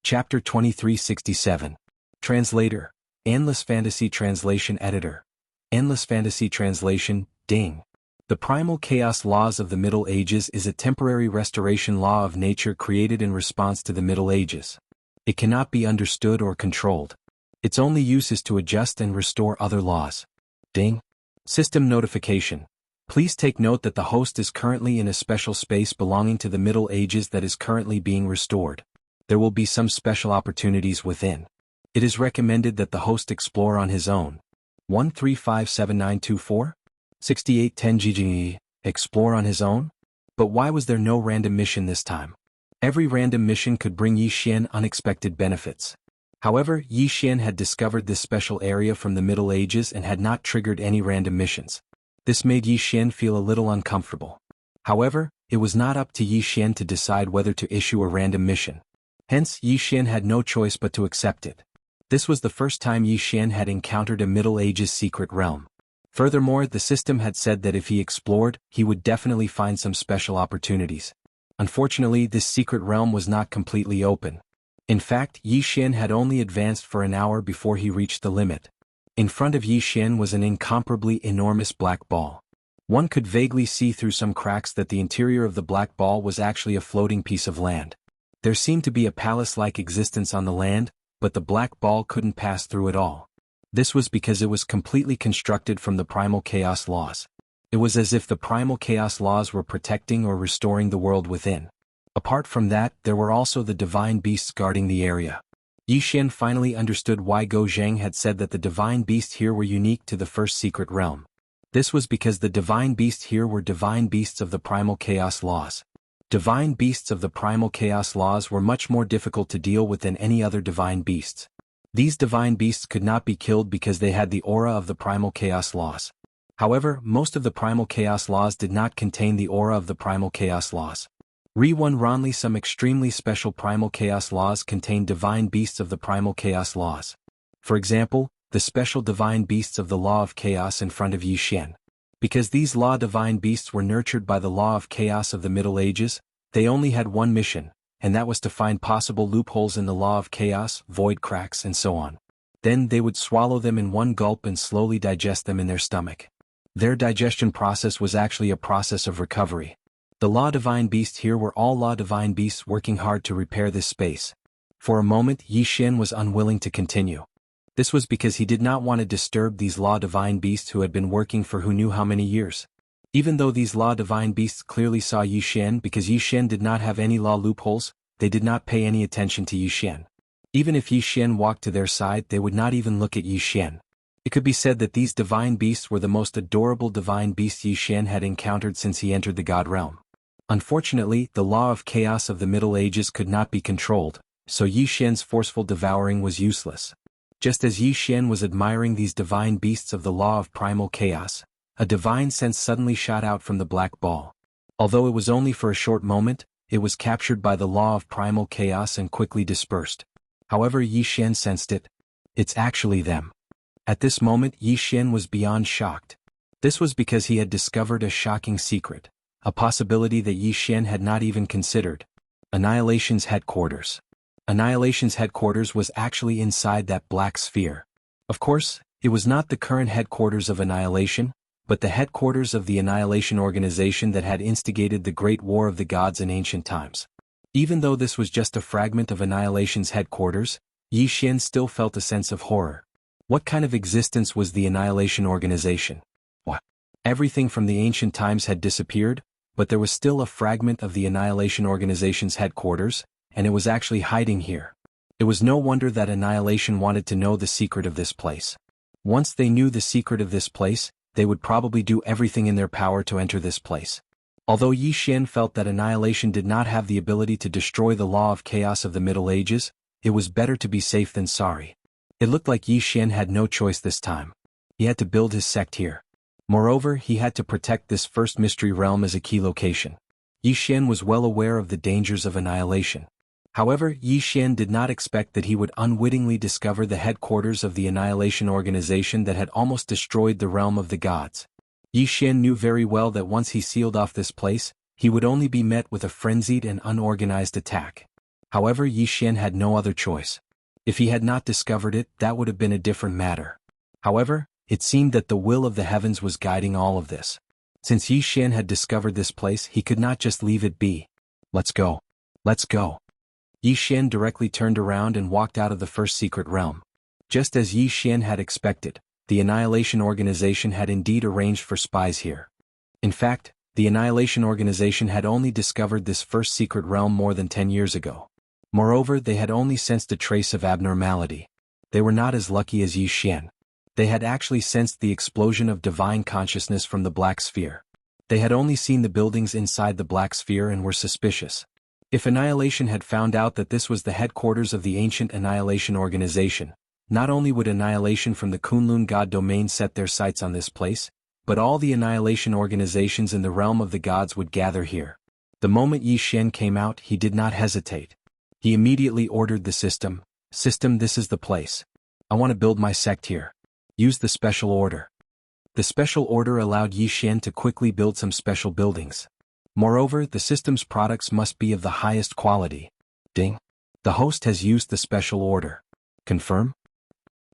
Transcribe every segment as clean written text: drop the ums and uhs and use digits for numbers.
Chapter 2367. Translator. Endless Fantasy Translation Editor. Endless Fantasy Translation, Ding. The primal chaos laws of the Middle Ages is a temporary restoration law of nature created in response to the Middle Ages. It cannot be understood or controlled. Its only use is to adjust and restore other laws. Ding. System notification. Please take note that the host is currently in a special space belonging to the Middle Ages that is currently being restored. There will be some special opportunities within. It is recommended that the host explore on his own. 1357924? 6810 GGE, explore on his own? But why was there no random mission this time? Every random mission could bring Yi Xian unexpected benefits. However, Yi Xian had discovered this special area from the Middle Ages and had not triggered any random missions. This made Yi Xian feel a little uncomfortable. However, it was not up to Yi Xian to decide whether to issue a random mission. Hence, Yi Xian had no choice but to accept it. This was the first time Yi Xian had encountered a Middle Ages secret realm. Furthermore, the system had said that if he explored, he would definitely find some special opportunities. Unfortunately, this secret realm was not completely open. In fact, Yi Xian had only advanced for an hour before he reached the limit. In front of Yi Xian was an incomparably enormous black ball. One could vaguely see through some cracks that the interior of the black ball was actually a floating piece of land. There seemed to be a palace-like existence on the land, but the black ball couldn't pass through it all. This was because it was completely constructed from the primal chaos laws. It was as if the primal chaos laws were protecting or restoring the world within. Apart from that, there were also the divine beasts guarding the area. Yi Xian finally understood why Go Zhang had said that the divine beasts here were unique to the first secret realm. This was because the divine beasts here were divine beasts of the primal chaos laws. Divine beasts of the primal chaos laws were much more difficult to deal with than any other divine beasts. These divine beasts could not be killed because they had the aura of the primal chaos laws. However, most of the primal chaos laws did not contain the aura of the primal chaos laws. Ronly, some extremely special primal chaos laws contain divine beasts of the primal chaos laws. For example, the special divine beasts of the law of chaos in front of Yi Xian. Because these law divine beasts were nurtured by the law of chaos of the Middle Ages, they only had one mission, and that was to find possible loopholes in the law of chaos, void cracks, and so on. Then they would swallow them in one gulp and slowly digest them in their stomach. Their digestion process was actually a process of recovery. The law divine beasts here were all law divine beasts working hard to repair this space. For a moment, Yi Xian was unwilling to continue. This was because he did not want to disturb these law divine beasts who had been working for who knew how many years. Even though these law divine beasts clearly saw Yi Xian because Yi Xian did not have any law loopholes, they did not pay any attention to Yi Xian. Even if Yi Xian walked to their side, they would not even look at Yi Xian. It could be said that these divine beasts were the most adorable divine beasts Yi Xian had encountered since he entered the God realm. Unfortunately, the law of chaos of the Middle Ages could not be controlled, so Yi Xian's forceful devouring was useless. Just as Yi Xian was admiring these divine beasts of the law of primal chaos, a divine sense suddenly shot out from the black ball. Although it was only for a short moment, it was captured by the law of primal chaos and quickly dispersed. However, Yi Xian sensed it. It's actually them. At this moment, Yi Xian was beyond shocked. This was because he had discovered a shocking secret, a possibility that Yi Xian had not even considered. Annihilation's headquarters. Annihilation's headquarters was actually inside that black sphere. Of course, it was not the current headquarters of Annihilation, but the headquarters of the Annihilation organization that had instigated the Great War of the Gods in ancient times. Even though this was just a fragment of Annihilation's headquarters, Yi Xian still felt a sense of horror. What kind of existence was the Annihilation organization? What? Everything from the ancient times had disappeared, but there was still a fragment of the Annihilation organization's headquarters, and it was actually hiding here. It was no wonder that Annihilation wanted to know the secret of this place. Once they knew the secret of this place, they would probably do everything in their power to enter this place. Although Yi Xian felt that Annihilation did not have the ability to destroy the law of chaos of the Middle Ages, it was better to be safe than sorry. It looked like Yi Xian had no choice this time. He had to build his sect here. Moreover, he had to protect this first mystery realm as a key location. Yi Xian was well aware of the dangers of Annihilation. However, Yi Xian did not expect that he would unwittingly discover the headquarters of the Annihilation organization that had almost destroyed the realm of the gods. Yi Xian knew very well that once he sealed off this place, he would only be met with a frenzied and unorganized attack. However, Yi Xian had no other choice. If he had not discovered it, that would have been a different matter. However, it seemed that the will of the heavens was guiding all of this. Since Yi Xian had discovered this place, he could not just leave it be. Let's go. Let's go. Yi Xian directly turned around and walked out of the first secret realm. Just as Yi Xian had expected, the Annihilation Organization had indeed arranged for spies here. In fact, the Annihilation Organization had only discovered this first secret realm more than 10 years ago. Moreover, they had only sensed a trace of abnormality. They were not as lucky as Yi Xian. They had actually sensed the explosion of divine consciousness from the Black Sphere. They had only seen the buildings inside the Black Sphere and were suspicious. If Annihilation had found out that this was the headquarters of the ancient Annihilation Organization, not only would Annihilation from the Kunlun God domain set their sights on this place, but all the Annihilation organizations in the realm of the gods would gather here. The moment Yi Xian came out, he did not hesitate. He immediately ordered the system, this is the place. I want to build my sect here. Use the special order. The special order allowed Yi Xian to quickly build some special buildings. Moreover, the system's products must be of the highest quality. Ding. The host has used the special order. Confirm?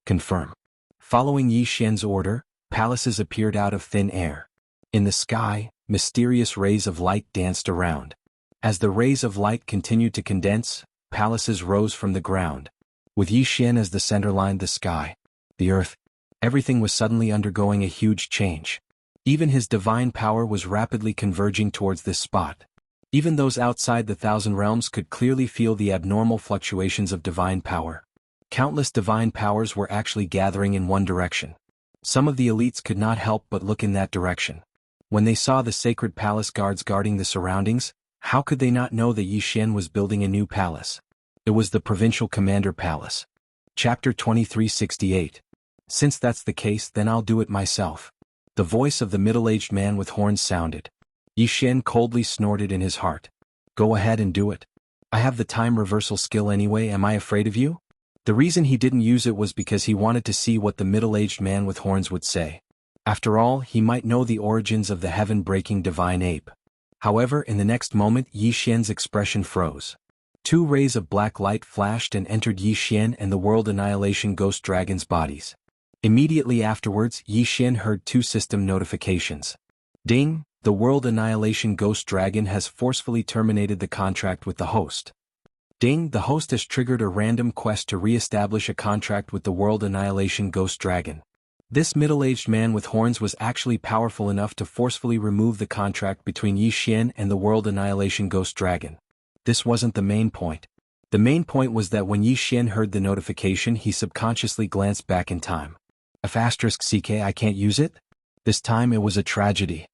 Confirm. Following Yi Xian's order, palaces appeared out of thin air. In the sky, mysterious rays of light danced around. As the rays of light continued to condense, palaces rose from the ground. With Yi Xian as the center line, the sky, the earth, everything was suddenly undergoing a huge change. Even his divine power was rapidly converging towards this spot. Even those outside the Thousand Realms could clearly feel the abnormal fluctuations of divine power. Countless divine powers were actually gathering in one direction. Some of the elites could not help but look in that direction. When they saw the sacred palace guards guarding the surroundings, how could they not know that Yi Xian was building a new palace? It was the Provincial Commander Palace. Chapter 2368. Since that's the case, then I'll do it myself. The voice of the middle-aged man with horns sounded. Yi Xian coldly snorted in his heart. Go ahead and do it. I have the time reversal skill anyway, am I afraid of you? The reason he didn't use it was because he wanted to see what the middle-aged man with horns would say. After all, he might know the origins of the heaven-breaking divine ape. However, in the next moment, Yi Xian's expression froze. Two rays of black light flashed and entered Yi Xian and the World Annihilation Ghost Dragon's bodies. Immediately afterwards, Yi Xian heard two system notifications. Ding! The World Annihilation Ghost Dragon has forcefully terminated the contract with the host. Ding! The host has triggered a random quest to re-establish a contract with the World Annihilation Ghost Dragon. This middle-aged man with horns was actually powerful enough to forcefully remove the contract between Yi Xian and the World Annihilation Ghost Dragon. This wasn't the main point. The main point was that when Yi Xian heard the notification, he subconsciously glanced back in time. *CK, I can't use it? This time it was a tragedy.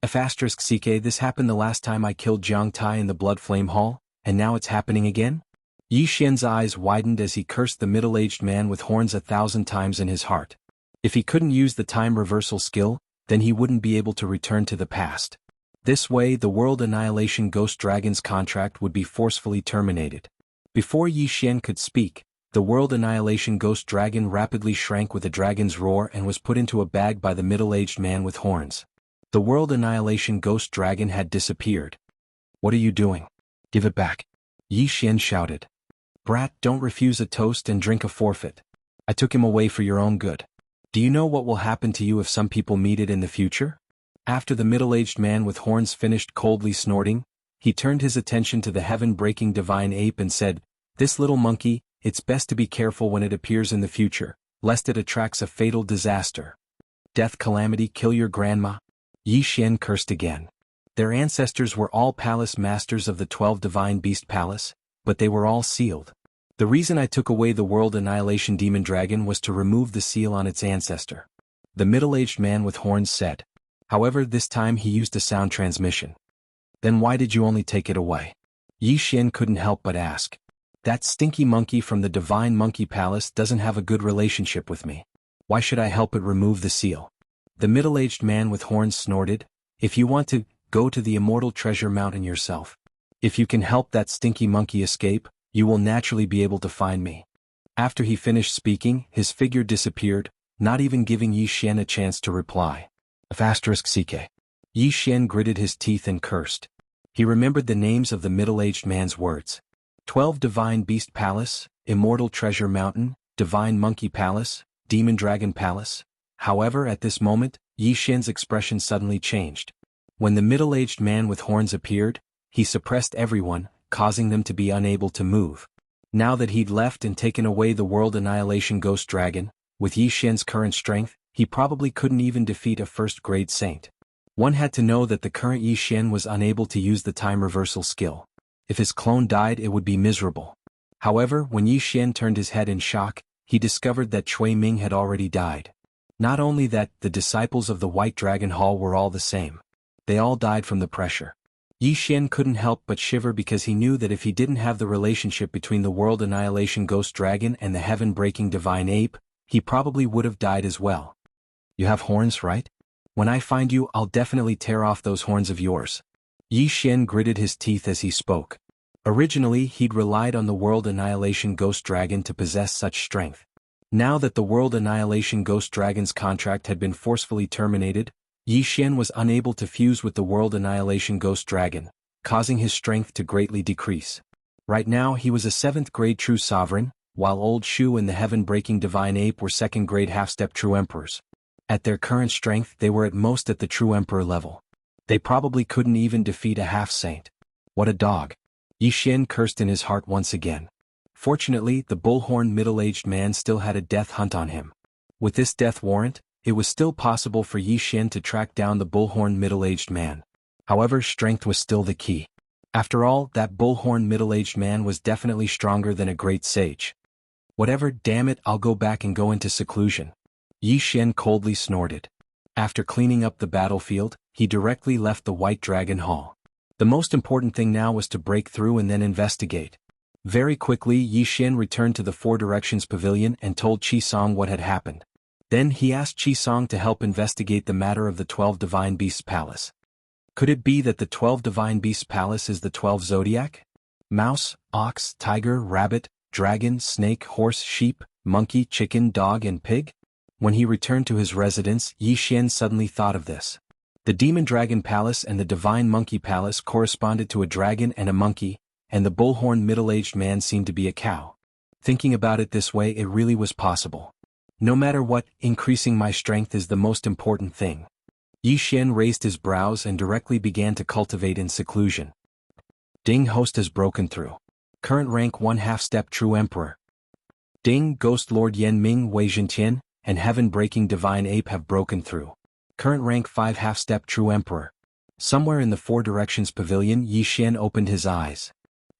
*CK, this happened the last time I killed Jiang Tai in the Blood Flame Hall, and now it's happening again? Yi Xian's eyes widened as he cursed the middle-aged man with horns 1,000 times in his heart. If he couldn't use the time reversal skill, then he wouldn't be able to return to the past. This way, the World Annihilation Ghost Dragon's contract would be forcefully terminated. Before Yi Xian could speak, the World Annihilation Ghost Dragon rapidly shrank with a dragon's roar and was put into a bag by the middle-aged man with horns. The World Annihilation Ghost Dragon had disappeared. What are you doing? Give it back. Yi Xian shouted. Brat, don't refuse a toast and drink a forfeit. I took him away for your own good. Do you know what will happen to you if some people meet it in the future? After the middle-aged man with horns finished coldly snorting, he turned his attention to the heaven-breaking divine ape and said, This little monkey, it's best to be careful when it appears in the future, lest it attracts a fatal disaster. Death calamity, kill your grandma. Yi Xian cursed again. Their ancestors were all palace masters of the 12 Divine Beast Palace, but they were all sealed. The reason I took away the World Annihilation Demon Dragon was to remove the seal on its ancestor. The middle-aged man with horns said. However, this time he used a sound transmission. Then why did you only take it away? Yi Xian couldn't help but ask. That stinky monkey from the Divine Monkey Palace doesn't have a good relationship with me. Why should I help it remove the seal? The middle-aged man with horns snorted. If you want to, go to the Immortal Treasure Mountain yourself. If you can help that stinky monkey escape, you will naturally be able to find me. After he finished speaking, his figure disappeared, not even giving Yi Xian a chance to reply. *CK. Yi Xian gritted his teeth and cursed. He remembered the names of the middle-aged man's words. 12 Divine Beast Palace, Immortal Treasure Mountain, Divine Monkey Palace, Demon Dragon Palace. However, at this moment, Yi Xian's expression suddenly changed. When the middle-aged man with horns appeared, he suppressed everyone, causing them to be unable to move. Now that he'd left and taken away the World Annihilation Ghost Dragon, with Yi Xian's current strength, he probably couldn't even defeat a first-grade saint. One had to know that the current Yi Xian was unable to use the time reversal skill. If his clone died, it would be miserable. However, when Yi Xian turned his head in shock, he discovered that Cui Ming had already died. Not only that, the disciples of the White Dragon Hall were all the same. They all died from the pressure. Yi Xian couldn't help but shiver because he knew that if he didn't have the relationship between the World Annihilation Ghost Dragon and the Heaven-Breaking Divine Ape, he probably would have died as well. You have horns, right? When I find you, I'll definitely tear off those horns of yours. Yi Xian gritted his teeth as he spoke. Originally, he'd relied on the World Annihilation Ghost Dragon to possess such strength. Now that the World Annihilation Ghost Dragon's contract had been forcefully terminated, Yi Xian was unable to fuse with the World Annihilation Ghost Dragon, causing his strength to greatly decrease. Right now he was a 7th-grade True Sovereign, while Old Shu and the Heaven-Breaking Divine Ape were 2nd-grade Half-Step True Emperors. At their current strength they were at most at the True Emperor level. They probably couldn't even defeat a half-saint. What a dog. Yi Xian cursed in his heart once again. Fortunately, the bullhorn middle-aged man still had a death hunt on him. With this death warrant, it was still possible for Yi Xian to track down the bullhorn middle-aged man. However, strength was still the key. After all, that bullhorn middle-aged man was definitely stronger than a great sage. Whatever, damn it, I'll go back and go into seclusion. Yi Xian coldly snorted. After cleaning up the battlefield, he directly left the White Dragon Hall. The most important thing now was to break through and then investigate. Very quickly, Yi Xian returned to the Four Directions Pavilion and told Qi Song what had happened. Then he asked Qi Song to help investigate the matter of the 12 Divine Beasts Palace. Could it be that the 12 Divine Beasts Palace is the 12 Zodiac? Mouse, ox, tiger, rabbit, dragon, snake, horse, sheep, monkey, chicken, dog and pig? When he returned to his residence, Yi Xian suddenly thought of this. The Demon Dragon Palace and the Divine Monkey Palace corresponded to a dragon and a monkey, and the bullhorn middle-aged man seemed to be a cow. Thinking about it this way, it really was possible. No matter what, increasing my strength is the most important thing. Yi Xian raised his brows and directly began to cultivate in seclusion. Ding, host has broken through. Current rank 1 half-step True Emperor. Ding, Ghost Lord Yan Ming Wei Zhentian and Heaven-Breaking Divine Ape have broken through. Current rank 5 half-step True Emperor. Somewhere in the Four Directions Pavilion, Yi Xian opened his eyes.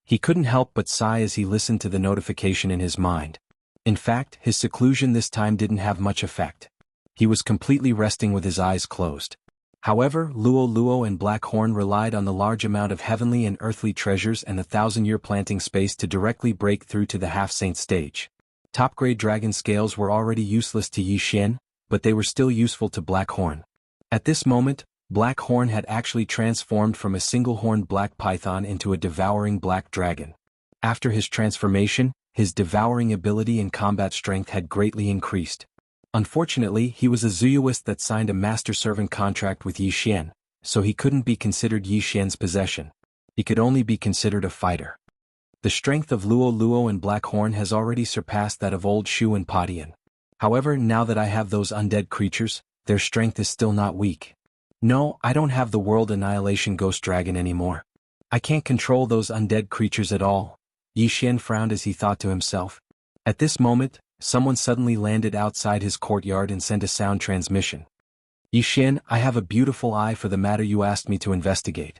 He couldn't help but sigh as he listened to the notification in his mind. In fact, his seclusion this time didn't have much effect. He was completely resting with his eyes closed. However, Luo Luo and Black Horn relied on the large amount of heavenly and earthly treasures and the 1,000-year planting space to directly break through to the half-saint stage. Top-grade dragon scales were already useless to Yi Xian, but they were still useful to Black Horn. At this moment, Black Horn had actually transformed from a single-horned black python into a devouring black dragon. After his transformation, his devouring ability and combat strength had greatly increased. Unfortunately, he was a Zuyuist that signed a master-servant contract with Yi Xian, so he couldn't be considered Yi Xian's possession. He could only be considered a fighter. The strength of Luo Luo and Black Horn has already surpassed that of Old Shu and Padian. However, now that I have those undead creatures, their strength is still not weak. No, I don't have the World Annihilation Ghost Dragon anymore. I can't control those undead creatures at all. Yi Xian frowned as he thought to himself. At this moment, someone suddenly landed outside his courtyard and sent a sound transmission. Yi Xian, I have a beautiful eye for the matter you asked me to investigate.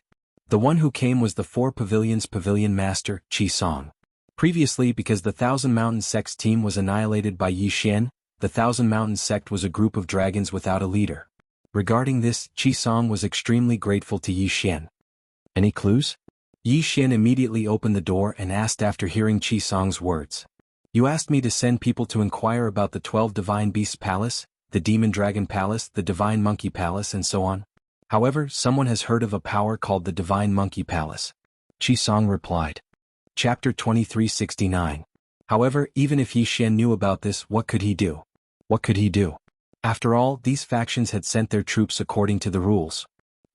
The one who came was the Four Pavilions Pavilion Master, Qi Song. Previously, because the Thousand Mountain Sect's team was annihilated by Yi Xian, the Thousand Mountain Sect was a group of dragons without a leader. Regarding this, Qi Song was extremely grateful to Yi Xian. Any clues? Yi Xian immediately opened the door and asked after hearing Qi Song's words. You asked me to send people to inquire about the 12 Divine Beasts Palace, the Demon Dragon Palace, the Divine Monkey Palace and so on. However, someone has heard of a power called the Divine Monkey Palace. Qi Song replied. Chapter 2369. However, even if Yi Xian knew about this, what could he do? What could he do? After all, these factions had sent their troops according to the rules.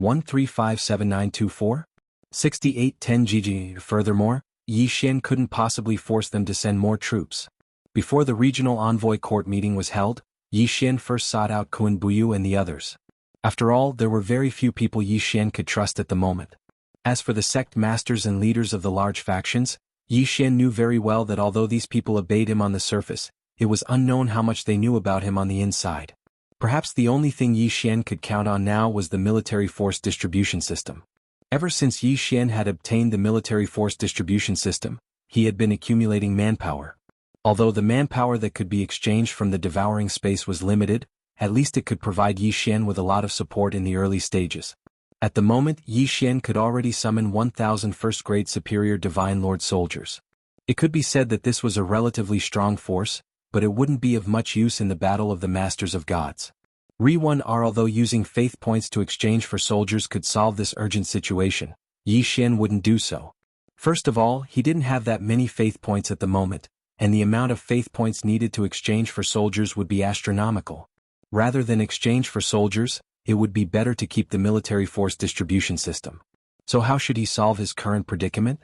1357924? 6810 GG. Furthermore, Yi Xian couldn't possibly force them to send more troops. Before the regional envoy court meeting was held, Yi Xian first sought out Kun Buyu and the others. After all, there were very few people Yi Xian could trust at the moment. As for the sect masters and leaders of the large factions, Yi Xian knew very well that although these people obeyed him on the surface, it was unknown how much they knew about him on the inside. Perhaps the only thing Yi Xian could count on now was the military force distribution system. Ever since Yi Xian had obtained the military force distribution system, he had been accumulating manpower. Although the manpower that could be exchanged from the devouring space was limited, at least it could provide Yi Xian with a lot of support in the early stages. At the moment, Yi Xian could already summon 1,000 first-grade superior Divine Lord soldiers. It could be said that this was a relatively strong force, but it wouldn't be of much use in the battle of the Masters of Gods. Although using faith points to exchange for soldiers could solve this urgent situation, Yi Xian wouldn't do so. First of all, he didn't have that many faith points at the moment, and the amount of faith points needed to exchange for soldiers would be astronomical. Rather than exchange for soldiers, it would be better to keep the military force distribution system. So how should he solve his current predicament?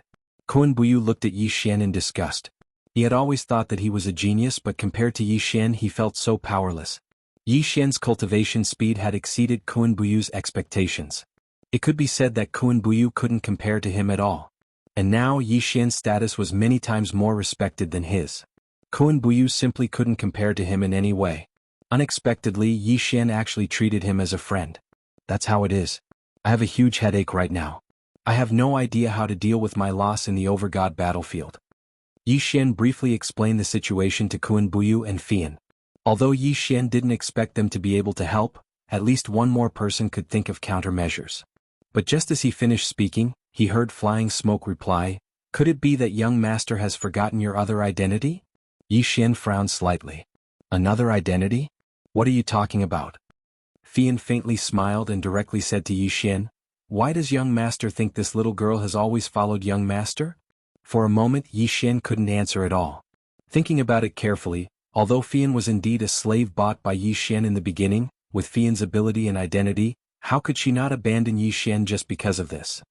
Kun Buyu looked at Yi Xian in disgust. He had always thought that he was a genius, but compared to Yi Xian he felt so powerless. Yi Xian's cultivation speed had exceeded Kun Buyu's expectations. It could be said that Kun Buyu couldn't compare to him at all. And now Yi Xian's status was many times more respected than his. Kun Buyu simply couldn't compare to him in any way. Unexpectedly, Yi Xian actually treated him as a friend. That's how it is. I have a huge headache right now. I have no idea how to deal with my loss in the Overgod battlefield. Yi Xian briefly explained the situation to Kun Buyu and Fian. Although Yi Xian didn't expect them to be able to help, at least one more person could think of countermeasures. But just as he finished speaking, he heard Flying Smoke reply, "Could it be that young master has forgotten your other identity?" Yi Xian frowned slightly. "Another identity? What are you talking about?" Fian faintly smiled and directly said to Yi Xian, "Why does young master think this little girl has always followed young master?" For a moment Yi Xian couldn't answer at all. Thinking about it carefully, although Fian was indeed a slave bought by Yi Xian in the beginning, with Fian's ability and identity, how could she not abandon Yi Xian just because of this?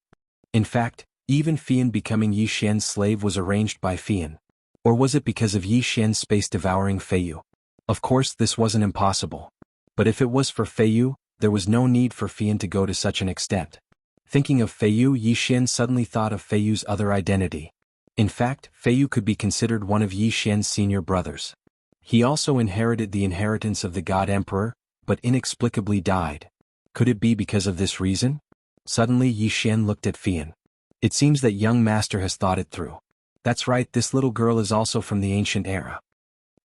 In fact, even Fian becoming Yi Xian's slave was arranged by Fian. Or was it because of Yi Xian's space-devouring Feiyu? Of course this wasn't impossible. But if it was for Feiyu, there was no need for Fian to go to such an extent. Thinking of Feiyu, Yi Xian suddenly thought of Feiyu's other identity. In fact, Feiyu could be considered one of Yi Xian's senior brothers. He also inherited the inheritance of the God Emperor, but inexplicably died. Could it be because of this reason? Suddenly Yi Xian looked at Fian. It seems that young master has thought it through. That's right, this little girl is also from the ancient era.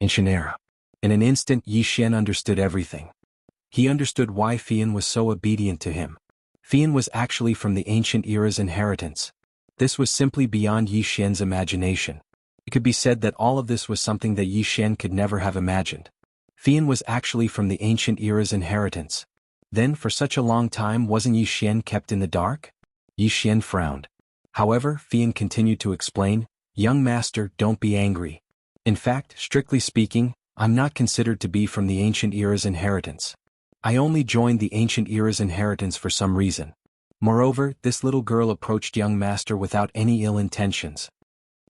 Ancient era. In an instant Yi Xian understood everything. He understood why Fian was so obedient to him. Fian was actually from the ancient era's inheritance. This was simply beyond Yi Xian's imagination. It could be said that all of this was something that Yi Xian could never have imagined. Fian was actually from the ancient era's inheritance. Then for such a long time wasn't Yi Xian kept in the dark? Yi Xian frowned. However, Fian continued to explain, "Young master, don't be angry. In fact, strictly speaking, I'm not considered to be from the ancient era's inheritance. I only joined the ancient era's inheritance for some reason. Moreover, this little girl approached young master without any ill intentions."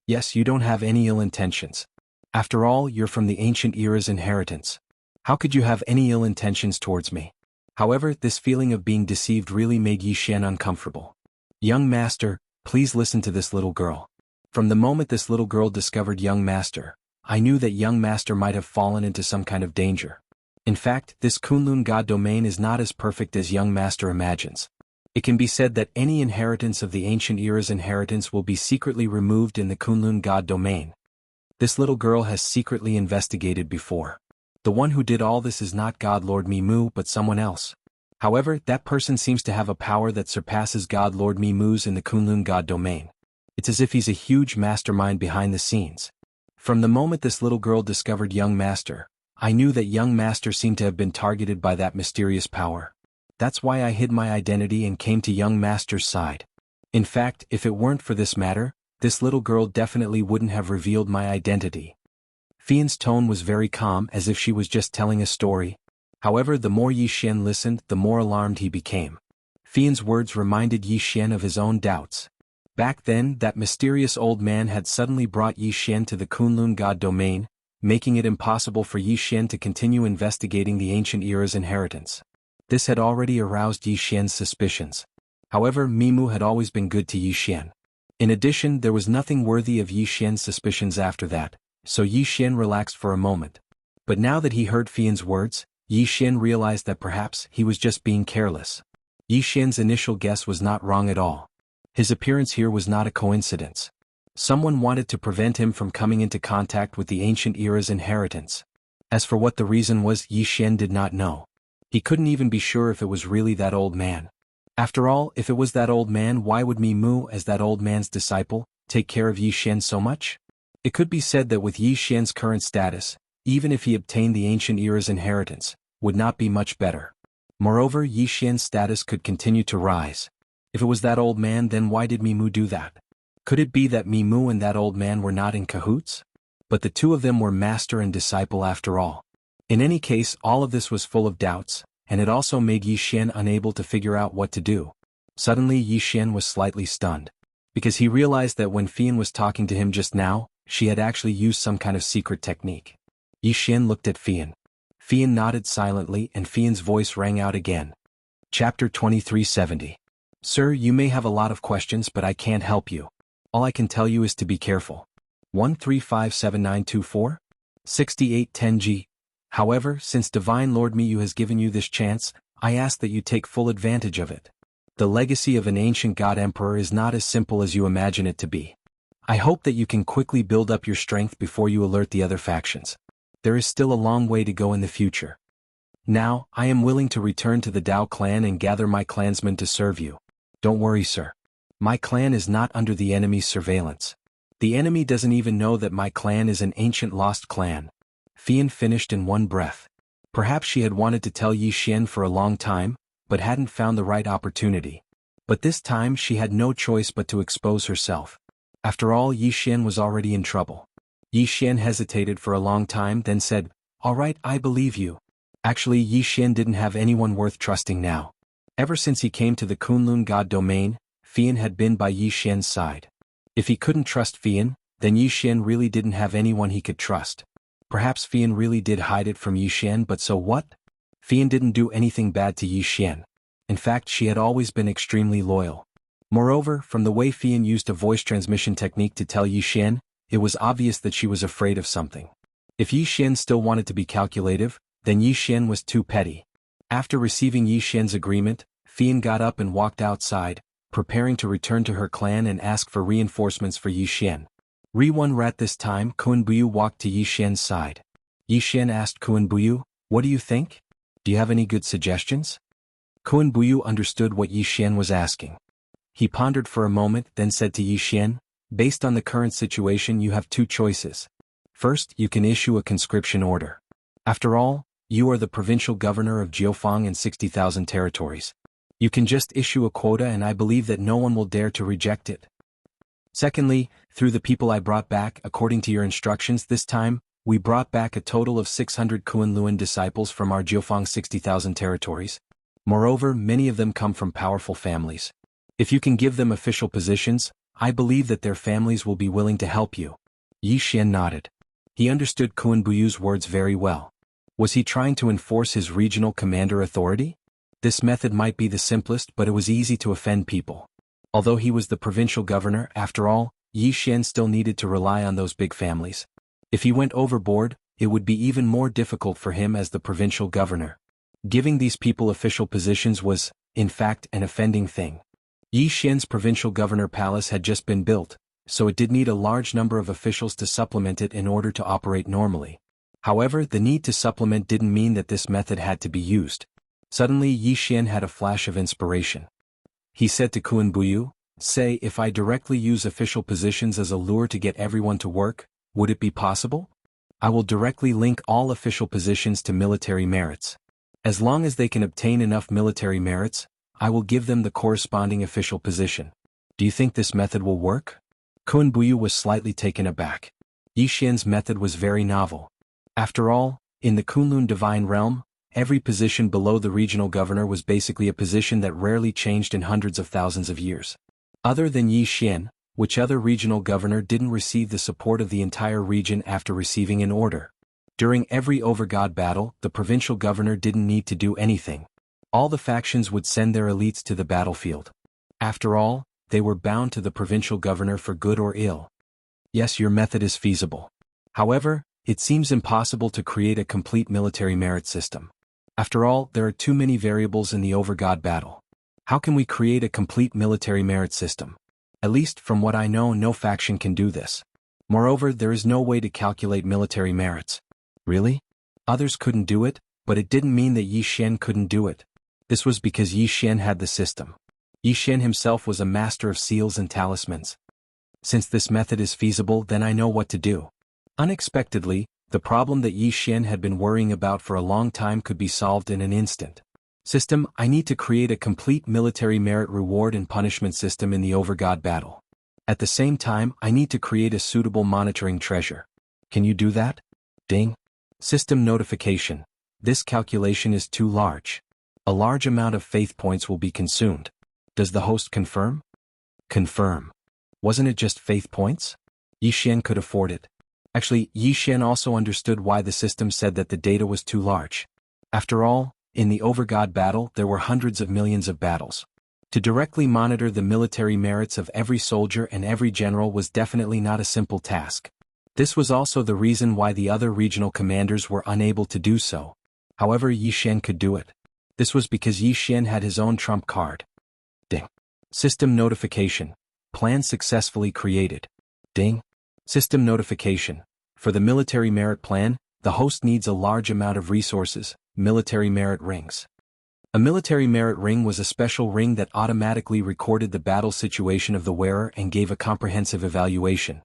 Yes, you don't have any ill intentions. After all, you're from the ancient era's inheritance. How could you have any ill intentions towards me? However, this feeling of being deceived really made Yi Xian uncomfortable. "Young master, please listen to this little girl. From the moment this little girl discovered young master, I knew that young master might have fallen into some kind of danger. In fact, this Kunlun God domain is not as perfect as young master imagines. It can be said that any inheritance of the ancient era's inheritance will be secretly removed in the Kunlun God domain. This little girl has secretly investigated before. The one who did all this is not God Lord Mimu but someone else. However, that person seems to have a power that surpasses God Lord Mimu's in the Kunlun God domain. It's as if he's a huge mastermind behind the scenes. From the moment this little girl discovered young master, I knew that young master seemed to have been targeted by that mysterious power. That's why I hid my identity and came to young master's side. In fact, if it weren't for this matter, this little girl definitely wouldn't have revealed my identity." Fian's tone was very calm, as if she was just telling a story. However, the more Yi Xian listened, the more alarmed he became. Fian's words reminded Yi Xian of his own doubts. Back then, that mysterious old man had suddenly brought Yi Xian to the Kunlun God domain, making it impossible for Yi Xian to continue investigating the ancient era's inheritance. This had already aroused Yi Xian's suspicions. However, Mimu had always been good to Yi Xian. In addition, there was nothing worthy of Yi Xian's suspicions after that, so Yi Xian relaxed for a moment. But now that he heard Fian's words, Yi Xian realized that perhaps he was just being careless. Yi Xian's initial guess was not wrong at all. His appearance here was not a coincidence. Someone wanted to prevent him from coming into contact with the ancient era's inheritance. As for what the reason was, Yi Xian did not know. He couldn't even be sure if it was really that old man. After all, if it was that old man, why would Mimu, as that old man's disciple, take care of Yi Xian so much? It could be said that with Yi Xian's current status, even if he obtained the ancient era's inheritance, would not be much better. Moreover, Yi Xian's status could continue to rise. If it was that old man, then why did Mimu do that? Could it be that Mimu and that old man were not in cahoots? But the two of them were master and disciple after all. In any case, all of this was full of doubts, and it also made Yi Xian unable to figure out what to do. Suddenly Yi Xian was slightly stunned, because he realized that when Fian was talking to him just now, she had actually used some kind of secret technique. Yi Xian looked at Fian. Fian nodded silently and Fian's voice rang out again. Chapter 2370. Sir, you may have a lot of questions, but I can't help you. All I can tell you is to be careful. 1357924? 6810G. However, since Divine Lord Miyu has given you this chance, I ask that you take full advantage of it. The legacy of an ancient god emperor is not as simple as you imagine it to be. I hope that you can quickly build up your strength before you alert the other factions. There is still a long way to go in the future. Now, I am willing to return to the Dao clan and gather my clansmen to serve you. Don't worry, sir. My clan is not under the enemy's surveillance. The enemy doesn't even know that my clan is an ancient lost clan. Fian finished in one breath. Perhaps she had wanted to tell Yi Xian for a long time, but hadn't found the right opportunity. But this time she had no choice but to expose herself. After all, Yi Xian was already in trouble. Yi Xian hesitated for a long time, then said, "All right, I believe you." Actually, Yi Xian didn't have anyone worth trusting now. Ever since he came to the Kunlun God domain, Fian had been by Yi Xian's side. If he couldn't trust Fian, then Yi Xian really didn't have anyone he could trust. Perhaps Fian really did hide it from Yi Xian, but so what? Fian didn't do anything bad to Yi Xian. In fact, she had always been extremely loyal. Moreover, from the way Fian used a voice transmission technique to tell Yi Xian, it was obvious that she was afraid of something. If Yi Xian still wanted to be calculative, then Yi Xian was too petty. After receiving Yi Xian's agreement, Fian got up and walked outside, preparing to return to her clan and ask for reinforcements for Yi Xian. Ri-1 Rat. This time, Kun Buyu walked to Yi Xian's side. Yi Xian asked Kun Buyu, "What do you think? Do you have any good suggestions?" Kun Buyu understood what Yi Xian was asking. He pondered for a moment, then said to Yi Xian, "Based on the current situation, you have two choices. First, you can issue a conscription order. After all, you are the provincial governor of Jianghu and 60,000 territories. You can just issue a quota and I believe that no one will dare to reject it. Secondly, through the people I brought back, according to your instructions this time, we brought back a total of 600 Kunlun disciples from our Jianghu 60,000 territories. Moreover, many of them come from powerful families. If you can give them official positions, I believe that their families will be willing to help you." Yi Xian nodded. He understood Kun Buyu's words very well. Was he trying to enforce his regional commander authority? This method might be the simplest, but it was easy to offend people. Although he was the provincial governor, after all, Yi Xian still needed to rely on those big families. If he went overboard, it would be even more difficult for him as the provincial governor. Giving these people official positions was, in fact, an offending thing. Yi Xian's provincial governor palace had just been built, so it did need a large number of officials to supplement it in order to operate normally. However, the need to supplement didn't mean that this method had to be used. Suddenly Yi Xian had a flash of inspiration. He said to Kun Buyu, "Say, if I directly use official positions as a lure to get everyone to work, would it be possible? I will directly link all official positions to military merits. As long as they can obtain enough military merits, I will give them the corresponding official position. Do you think this method will work?" Kun Buyu was slightly taken aback. Yi Xian's method was very novel. After all, in the Kunlun divine realm, every position below the regional governor was basically a position that rarely changed in hundreds of thousands of years. Other than Yi Xian, which other regional governor didn't receive the support of the entire region after receiving an order? During every overgod battle, the provincial governor didn't need to do anything. All the factions would send their elites to the battlefield. After all, they were bound to the provincial governor for good or ill. Yes, your method is feasible. However, it seems impossible to create a complete military merit system. After all, there are too many variables in the overgod battle. How can we create a complete military merit system? At least from what I know, no faction can do this. Moreover, there is no way to calculate military merits. Really? Others couldn't do it, but it didn't mean that Yi Xian couldn't do it. This was because Yi Xian had the system. Yi Xian himself was a master of seals and talismans. Since this method is feasible, then I know what to do. Unexpectedly, the problem that Yi Xian had been worrying about for a long time could be solved in an instant. System, I need to create a complete military merit reward and punishment system in the overgod battle. At the same time, I need to create a suitable monitoring treasure. Can you do that? Ding. System notification. This calculation is too large. A large amount of faith points will be consumed. Does the host confirm? Confirm. Wasn't it just faith points? Yi Xian could afford it. Actually, Yi Xian also understood why the system said that the data was too large. After all, in the overgod battle there were hundreds of millions of battles. To directly monitor the military merits of every soldier and every general was definitely not a simple task. This was also the reason why the other regional commanders were unable to do so. However, Yi Xian could do it. This was because Yi Xian had his own trump card. Ding. System notification. Plan successfully created. Ding. System notification. For the military merit plan, the host needs a large amount of resources, military merit rings. A military merit ring was a special ring that automatically recorded the battle situation of the wearer and gave a comprehensive evaluation.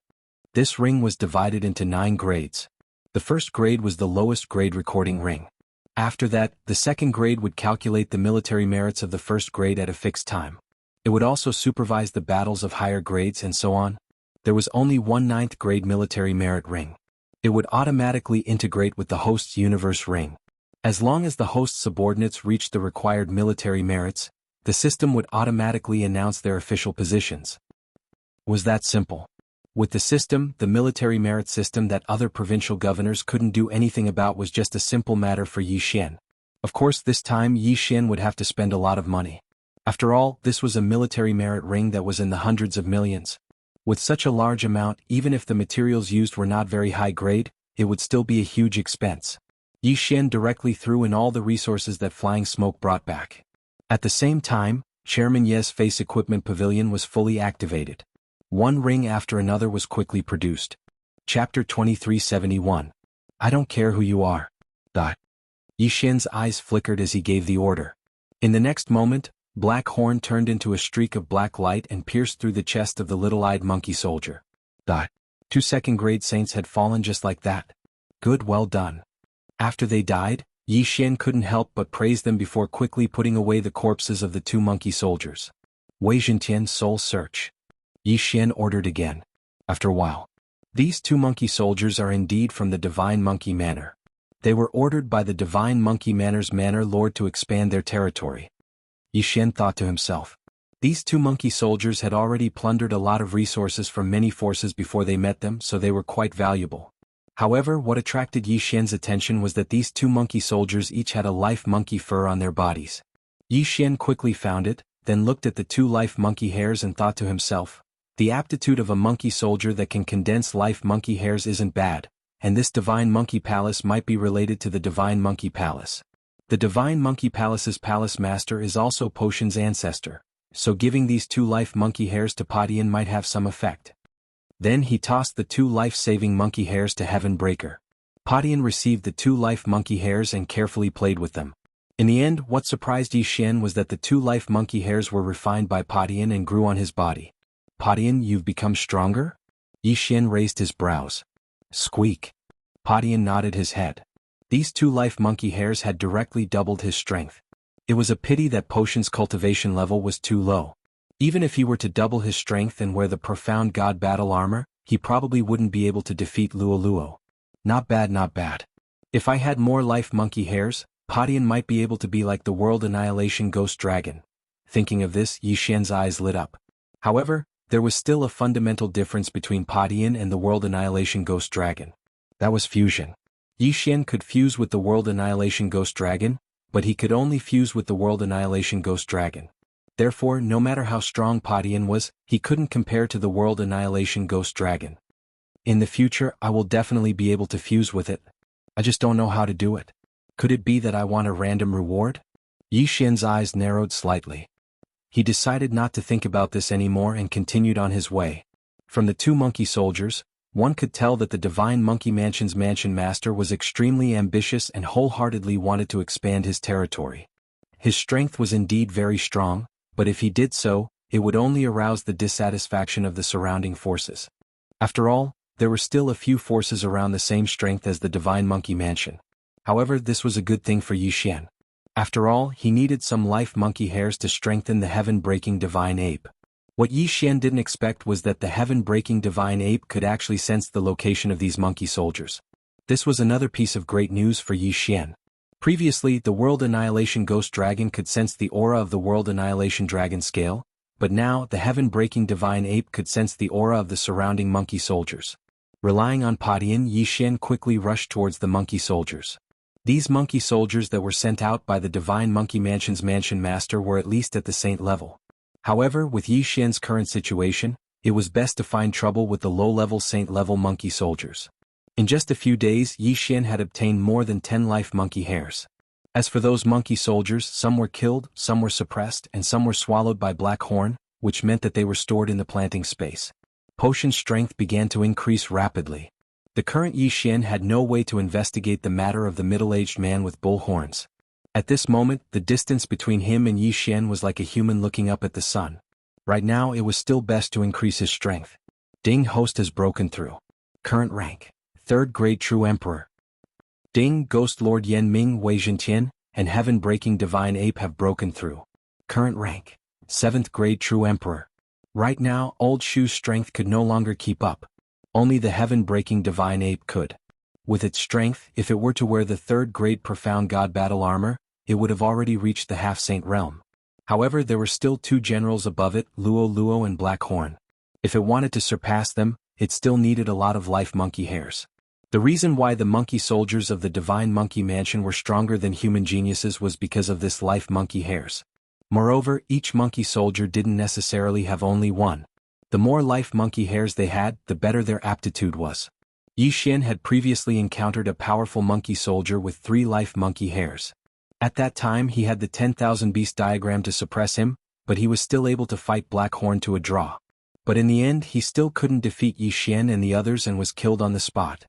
This ring was divided into 9 grades. The first grade was the lowest grade recording ring. After that, the second grade would calculate the military merits of the first grade at a fixed time. It would also supervise the battles of higher grades and so on. There was only one 9th grade military merit ring. It would automatically integrate with the host's universe ring. As long as the host's subordinates reached the required military merits, the system would automatically announce their official positions. Was that simple? With the system, the military merit system that other provincial governors couldn't do anything about was just a simple matter for Yi Xian. Of course, this time Yi Xian would have to spend a lot of money. After all, this was a military merit ring that was in the hundreds of millions. With such a large amount, even if the materials used were not very high grade, it would still be a huge expense. Yi Xian directly threw in all the resources that flying smoke brought back. At the same time, Chairman Ye's face equipment pavilion was fully activated. One ring after another was quickly produced. Chapter 2371. I don't care who you are. Yi Xian's eyes flickered as he gave the order. In the next moment, Black Horn turned into a streak of black light and pierced through the chest of the little-eyed monkey soldier. 2 second-grade saints had fallen just like that. Good, well done. After they died, Yi Xian couldn't help but praise them before quickly putting away the corpses of the 2 monkey soldiers. Wei Zhentian soul search. Yi Xian ordered again. After a while. These 2 monkey soldiers are indeed from the Divine Monkey Manor. They were ordered by the Divine Monkey Manor's Manor Lord to expand their territory. Yi Xian thought to himself. These 2 monkey soldiers had already plundered a lot of resources from many forces before they met them, so they were quite valuable. However, what attracted Yi Xian's attention was that these 2 monkey soldiers each had a life monkey fur on their bodies. Yi Xian quickly found it, then looked at the 2 life monkey hairs and thought to himself, the aptitude of a monkey soldier that can condense life monkey hairs isn't bad, and this Divine Monkey Palace might be related to the Divine Monkey Palace. The Divine Monkey Palace's palace master is also Potion's ancestor, so giving these 2 life monkey hairs to Padian might have some effect. Then he tossed the 2 life-saving monkey hairs to Heaven Breaker. Padian received the 2 life monkey hairs and carefully played with them. In the end, what surprised Yi Xian was that the 2 life monkey hairs were refined by Padian and grew on his body. Padian, you've become stronger? Yi Xian raised his brows. Squeak. Padian nodded his head. These 2 life monkey hairs had directly doubled his strength. It was a pity that Potion's cultivation level was too low. Even if he were to double his strength and wear the profound god battle armor, he probably wouldn't be able to defeat Luoluo. Not bad, not bad. If I had more life monkey hairs, Padian might be able to be like the World Annihilation Ghost Dragon. Thinking of this, Yi Xian's eyes lit up. However, there was still a fundamental difference between Padian and the World Annihilation Ghost Dragon. That was fusion. Yi Xian could fuse with the World Annihilation Ghost Dragon, but he could only fuse with the World Annihilation Ghost Dragon. Therefore, no matter how strong Padian was, he couldn't compare to the World Annihilation Ghost Dragon. In the future, I will definitely be able to fuse with it. I just don't know how to do it. Could it be that I want a random reward? Yi Xian's eyes narrowed slightly. He decided not to think about this anymore and continued on his way. From the two monkey soldiers, one could tell that the Divine Monkey Mansion's mansion master was extremely ambitious and wholeheartedly wanted to expand his territory. His strength was indeed very strong, but if he did so, it would only arouse the dissatisfaction of the surrounding forces. After all, there were still a few forces around the same strength as the Divine Monkey Mansion. However, this was a good thing for Yi Xian. After all, he needed some life monkey hairs to strengthen the heaven-breaking Divine Ape. What Yi Xian didn't expect was that the heaven-breaking Divine Ape could actually sense the location of these monkey soldiers. This was another piece of great news for Yi Xian. Previously, the World Annihilation Ghost Dragon could sense the aura of the World Annihilation Dragon scale, but now the heaven-breaking Divine Ape could sense the aura of the surrounding monkey soldiers. Relying on Padian, Yi Xian quickly rushed towards the monkey soldiers. These monkey soldiers that were sent out by the Divine Monkey Mansion's mansion master were at least at the saint level. However, with Yi Xian's current situation, it was best to find trouble with the low-level saint-level monkey soldiers. In just a few days, Yi Xian had obtained more than 10 life monkey hairs. As for those monkey soldiers, some were killed, some were suppressed, and some were swallowed by Black Horn, which meant that they were stored in the planting space. Potion strength began to increase rapidly. The current Yi Xian had no way to investigate the matter of the middle-aged man with bull horns. At this moment, the distance between him and Yi Xian was like a human looking up at the sun. Right now, it was still best to increase his strength. Ding Host has broken through. Current rank: 3rd grade True Emperor. Ding Ghost Lord Yan Ming Wei Zhentian and Heaven-breaking Divine Ape have broken through. Current rank: 7th grade True Emperor. Right now, Old Shu's strength could no longer keep up. Only the heaven-breaking Divine Ape could. With its strength, if it were to wear the 3rd grade Profound God Battle Armor, it would have already reached the half-saint realm. However, there were still 2 generals above it, Luo Luo and Black Horn. If it wanted to surpass them, it still needed a lot of life monkey hairs. The reason why the monkey soldiers of the Divine Monkey Mansion were stronger than human geniuses was because of this life monkey hairs. Moreover, each monkey soldier didn't necessarily have only one. The more life monkey hairs they had, the better their aptitude was. Yi Xian had previously encountered a powerful monkey soldier with 3 life monkey hairs. At that time he had the 10,000 beast diagram to suppress him, but he was still able to fight Black Horn to a draw. But in the end he still couldn't defeat Yi Xian and the others and was killed on the spot.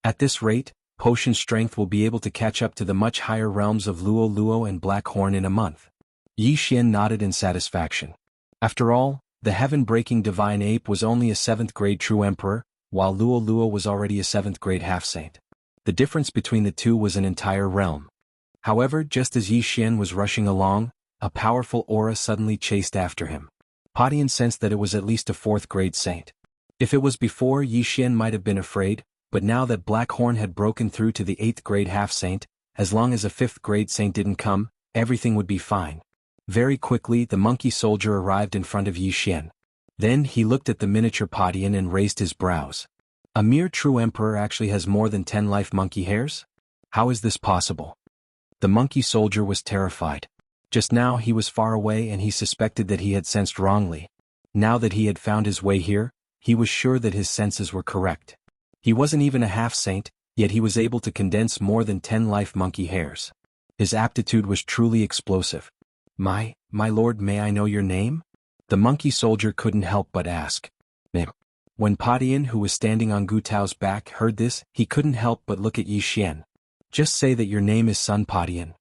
At this rate, potion strength will be able to catch up to the much higher realms of Luo Luo and Black Horn in a month. Yi Xian nodded in satisfaction. After all, the heaven-breaking Divine Ape was only a 7th grade True Emperor, while Luo Luo was already a 7th grade half-saint. The difference between the two was an entire realm. However, just as Yi Xian was rushing along, a powerful aura suddenly chased after him. Padian sensed that it was at least a 4th grade saint. If it was before, Yi Xian might have been afraid, but now that Black Horn had broken through to the 8th grade half-saint, as long as a 5th grade saint didn't come, everything would be fine. Very quickly the monkey soldier arrived in front of Yi Xian. Then he looked at the miniature Padian and raised his brows. A mere True Emperor actually has more than 10 life monkey hairs? How is this possible? The monkey soldier was terrified. Just now he was far away and he suspected that he had sensed wrongly. Now that he had found his way here, he was sure that his senses were correct. He wasn't even a half-saint, yet he was able to condense more than 10 life monkey hairs. His aptitude was truly explosive. My lord, may I know your name? The monkey soldier couldn't help but ask. When Padian, who was standing on Gu Tao's back, heard this, he couldn't help but look at Yi Xian. Just say that your name is Sun Padian.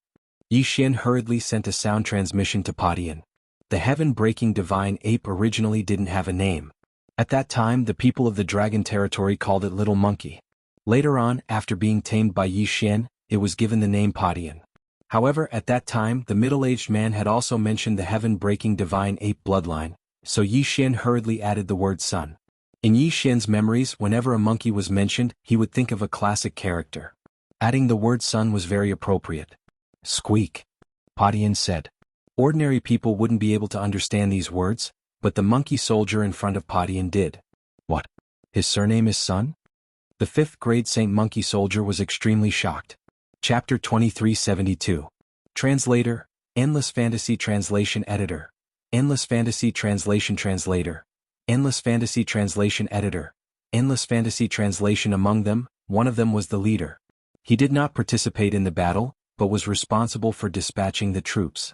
Yi Xian hurriedly sent a sound transmission to Padian. The heaven-breaking Divine Ape originally didn't have a name. At that time the people of the Dragon Territory called it Little Monkey. Later on, after being tamed by Yi Xian, it was given the name Padian. However, at that time the middle-aged man had also mentioned the heaven-breaking Divine Ape bloodline, so Yi Xian hurriedly added the word Sun. In Yi Xian's memories, whenever a monkey was mentioned, he would think of a classic character. Adding the word Sun was very appropriate. Squeak. Padian said. Ordinary people wouldn't be able to understand these words, but the monkey soldier in front of Padian did. What? His surname is Sun? The 5th grade Saint Monkey Soldier was extremely shocked. Chapter 2372. Translator, Endless Fantasy Translation Editor. Endless Fantasy Translation Translator. Endless Fantasy Translation Editor. Endless Fantasy Translation. Among them, one of them was the leader. He did not participate in the battle, but was responsible for dispatching the troops.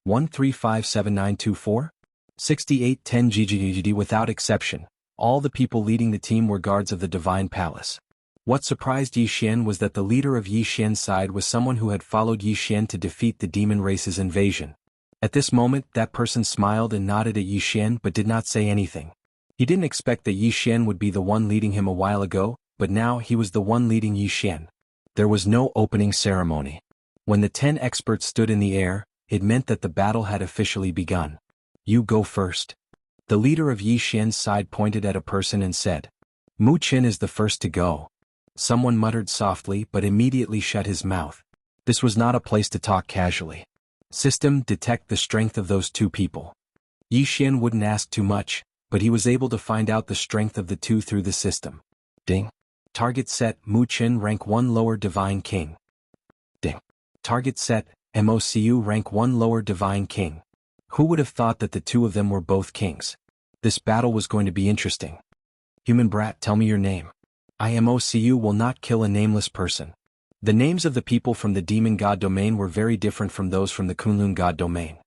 1357924? 6810 GGGD. Without exception, all the people leading the team were guards of the Divine Palace. What surprised Yi Xian was that the leader of Yi Xian's side was someone who had followed Yi Xian to defeat the demon race's invasion. At this moment, that person smiled and nodded at Yi Xian but did not say anything. He didn't expect that Yi Xian would be the one leading him a while ago, but now he was the one leading Yi Xian. There was no opening ceremony. When the 10 experts stood in the air, it meant that the battle had officially begun. You go first. The leader of Yi Xian's side pointed at a person and said, Mu Qin is the first to go. Someone muttered softly but immediately shut his mouth. This was not a place to talk casually. System: detect the strength of those two people. Yi Xian wouldn't ask too much, but he was able to find out the strength of the two through the system. Ding. Target set: Mu Qin, rank 1 lower Divine King. Ding. Target set: MOCU, rank 1 lower Divine King. Who would have thought that the two of them were both kings? This battle was going to be interesting. Human brat, tell me your name. IMOCU will not kill a nameless person. The names of the people from the Demon God domain were very different from those from the Kunlun God domain.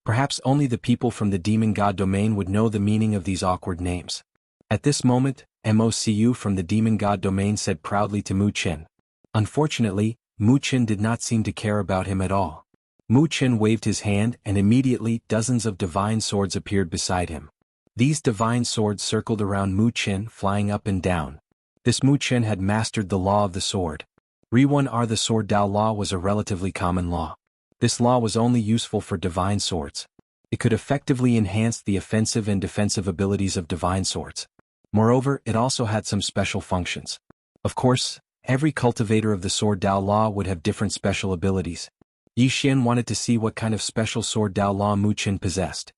Perhaps only the people from the Demon God domain would know the meaning of these awkward names. At this moment, MOCU from the Demon God domain said proudly to Mu Qin. Unfortunately, Mu Qin did not seem to care about him at all. Mu Qin waved his hand and immediately dozens of divine swords appeared beside him. These divine swords circled around Mu Qin, flying up and down. This Mu Qin had mastered the law of the sword. Ri1R, the sword Dao law, was a relatively common law. This law was only useful for divine swords. It could effectively enhance the offensive and defensive abilities of divine swords. Moreover, it also had some special functions. Of course, every cultivator of the sword Dao law would have different special abilities. Yi Xian wanted to see what kind of special sword Dao law Mu Qin possessed.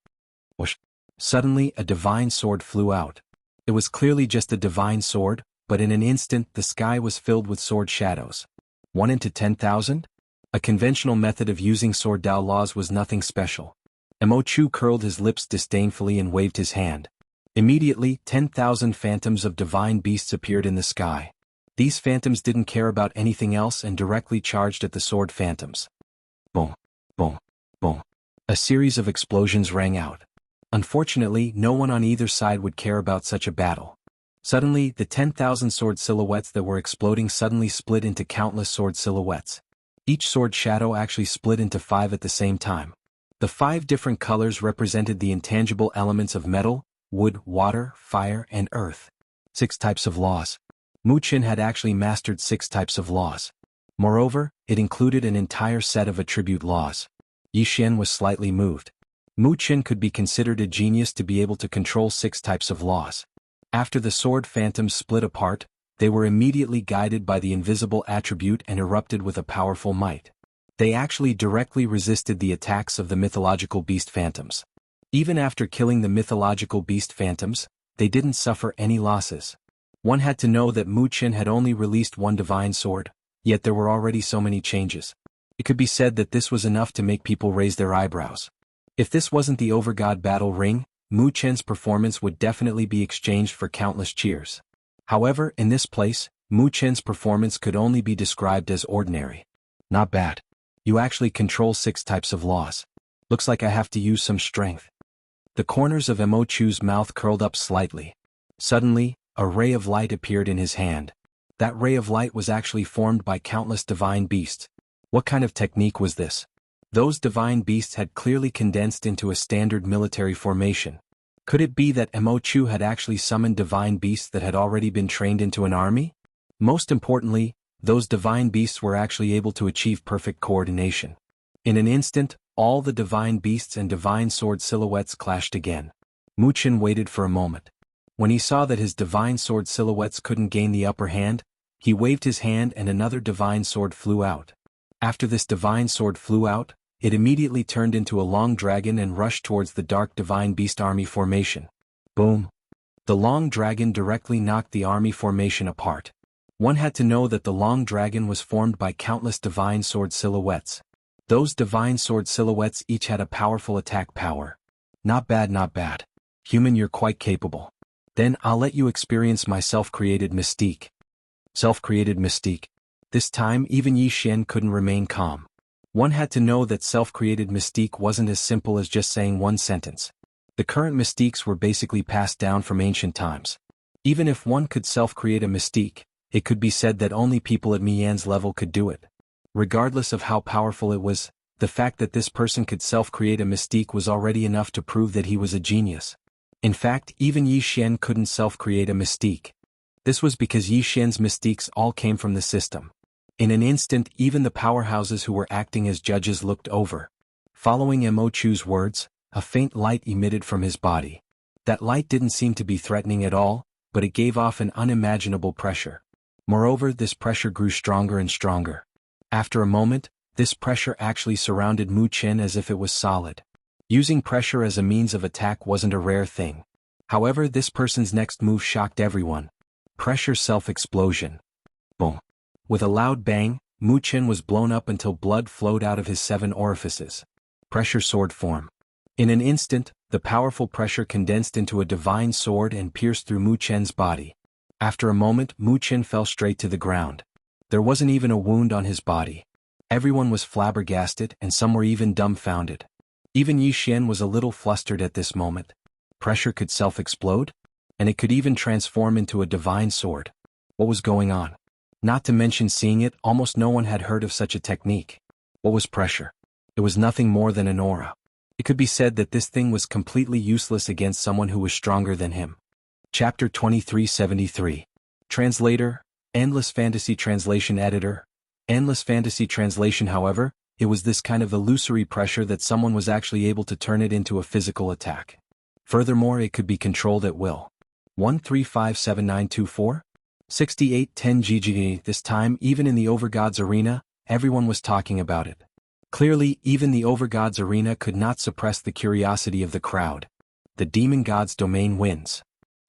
Whoosh! Suddenly, a divine sword flew out. It was clearly just a divine sword, but in an instant the sky was filled with sword shadows. 1 into 10,000? A conventional method of using sword Dao laws was nothing special. Mo Chu curled his lips disdainfully and waved his hand. Immediately, 10,000 phantoms of divine beasts appeared in the sky. These phantoms didn't care about anything else and directly charged at the sword phantoms. Boom, boom, boom. A series of explosions rang out. Unfortunately, no one on either side would care about such a battle. Suddenly, the 10,000 sword silhouettes that were exploding suddenly split into countless sword silhouettes. Each sword shadow actually split into 5 at the same time. The 5 different colors represented the intangible elements of metal, wood, water, fire, and earth. 6 types of laws. Mu Qin had actually mastered 6 types of laws. Moreover, it included an entire set of attribute laws. Yi Xian was slightly moved. Mu Qin could be considered a genius to be able to control 6 types of laws. After the sword phantoms split apart, they were immediately guided by the invisible attribute and erupted with a powerful might. They actually directly resisted the attacks of the mythological beast phantoms. Even after killing the mythological beast phantoms, they didn't suffer any losses. One had to know that Mu Qin had only released 1 divine sword, yet there were already so many changes. It could be said that this was enough to make people raise their eyebrows. If this wasn't the Overgod battle ring, Mu Qin's performance would definitely be exchanged for countless cheers. However, in this place, Mu Qin's performance could only be described as ordinary. Not bad. You actually control 6 types of laws. Looks like I have to use some strength. The corners of Mo Chu's mouth curled up slightly. Suddenly, a ray of light appeared in his hand. That ray of light was actually formed by countless divine beasts. What kind of technique was this? Those divine beasts had clearly condensed into a standard military formation. Could it be that Mo Chu had actually summoned divine beasts that had already been trained into an army? Most importantly, those divine beasts were actually able to achieve perfect coordination. In an instant, all the divine beasts and divine sword silhouettes clashed again. Mu Qin waited for a moment. When he saw that his divine sword silhouettes couldn't gain the upper hand, he waved his hand and another divine sword flew out. After this divine sword flew out, it immediately turned into a long dragon and rushed towards the dark divine beast army formation. Boom! The long dragon directly knocked the army formation apart. One had to know that the long dragon was formed by countless divine sword silhouettes. Those divine sword silhouettes each had a powerful attack power. Not bad, not bad. Human, you're quite capable. Then I'll let you experience my self-created mystique. Self-created mystique. This time even Yi Xian couldn't remain calm. One had to know that self-created mystique wasn't as simple as just saying one sentence. The current mystiques were basically passed down from ancient times. Even if one could self-create a mystique, it could be said that only people at Mian's level could do it. Regardless of how powerful it was, the fact that this person could self-create a mystique was already enough to prove that he was a genius. In fact, even Yi Xian couldn't self-create a mystique. This was because Yi Xian's mystiques all came from the system. In an instant, even the powerhouses who were acting as judges looked over. Following Mo Chu's words, a faint light emitted from his body. That light didn't seem to be threatening at all, but it gave off an unimaginable pressure. Moreover, this pressure grew stronger and stronger. After a moment, this pressure actually surrounded Mu Chen as if it was solid. Using pressure as a means of attack wasn't a rare thing. However, this person's next move shocked everyone. Pressure self-explosion. Boom. With a loud bang, Mu Chen was blown up until blood flowed out of his 7 orifices. Pressure sword form. In an instant, the powerful pressure condensed into a divine sword and pierced through Mu Chen's body. After a moment, Mu Chen fell straight to the ground. There wasn't even a wound on his body. Everyone was flabbergasted and some were even dumbfounded. Even Yi Xian was a little flustered at this moment. Pressure could self-explode? And it could even transform into a divine sword. What was going on? Not to mention seeing it, almost no one had heard of such a technique. What was pressure? It was nothing more than an aura. It could be said that this thing was completely useless against someone who was stronger than him. Chapter 2373. Translator, Endless Fantasy Translation Editor. Endless Fantasy Translation. However, it was this kind of illusory pressure that someone was actually able to turn it into a physical attack. Furthermore, it could be controlled at will. 1357924? 6810 GG. This time, even in the Overgods Arena, everyone was talking about it. Clearly, even the Overgods Arena could not suppress the curiosity of the crowd. The Demon God's domain wins.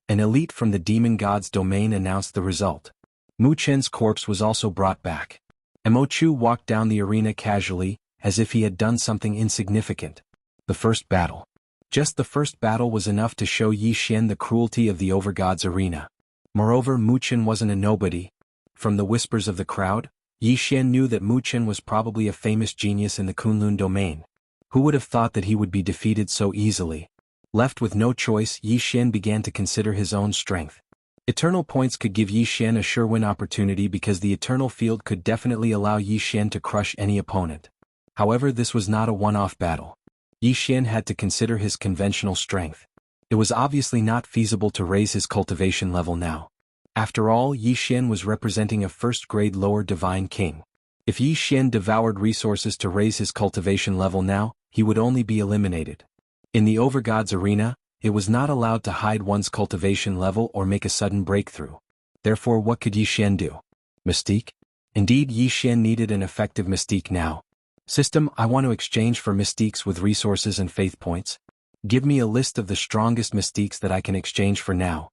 An elite from the Demon God's domain announced the result. Mu Chen's corpse was also brought back. Mo Chu walked down the arena casually, as if he had done something insignificant. The first battle. Just the first battle was enough to show Yi Xian the cruelty of the Overgods Arena. Moreover, Mu Chen wasn't a nobody. From the whispers of the crowd, Yi Xian knew that Mu Chen was probably a famous genius in the Kunlun domain. Who would have thought that he would be defeated so easily? Left with no choice, Yi Xian began to consider his own strength. Eternal points could give Yi Xian a sure win opportunity because the eternal field could definitely allow Yi Xian to crush any opponent. However, this was not a one-off battle. Yi Xian had to consider his conventional strength. It was obviously not feasible to raise his cultivation level now. After all, Yi Xian was representing a first-grade lower divine king. If Yi Xian devoured resources to raise his cultivation level now, he would only be eliminated. In the Overgods Arena, it was not allowed to hide one's cultivation level or make a sudden breakthrough. Therefore, what could Yi Xian do? Mystique? Indeed, Yi Xian needed an effective mystique now. System, I want to exchange for mystiques with resources and faith points. Give me a list of the strongest mystiques that I can exchange for now.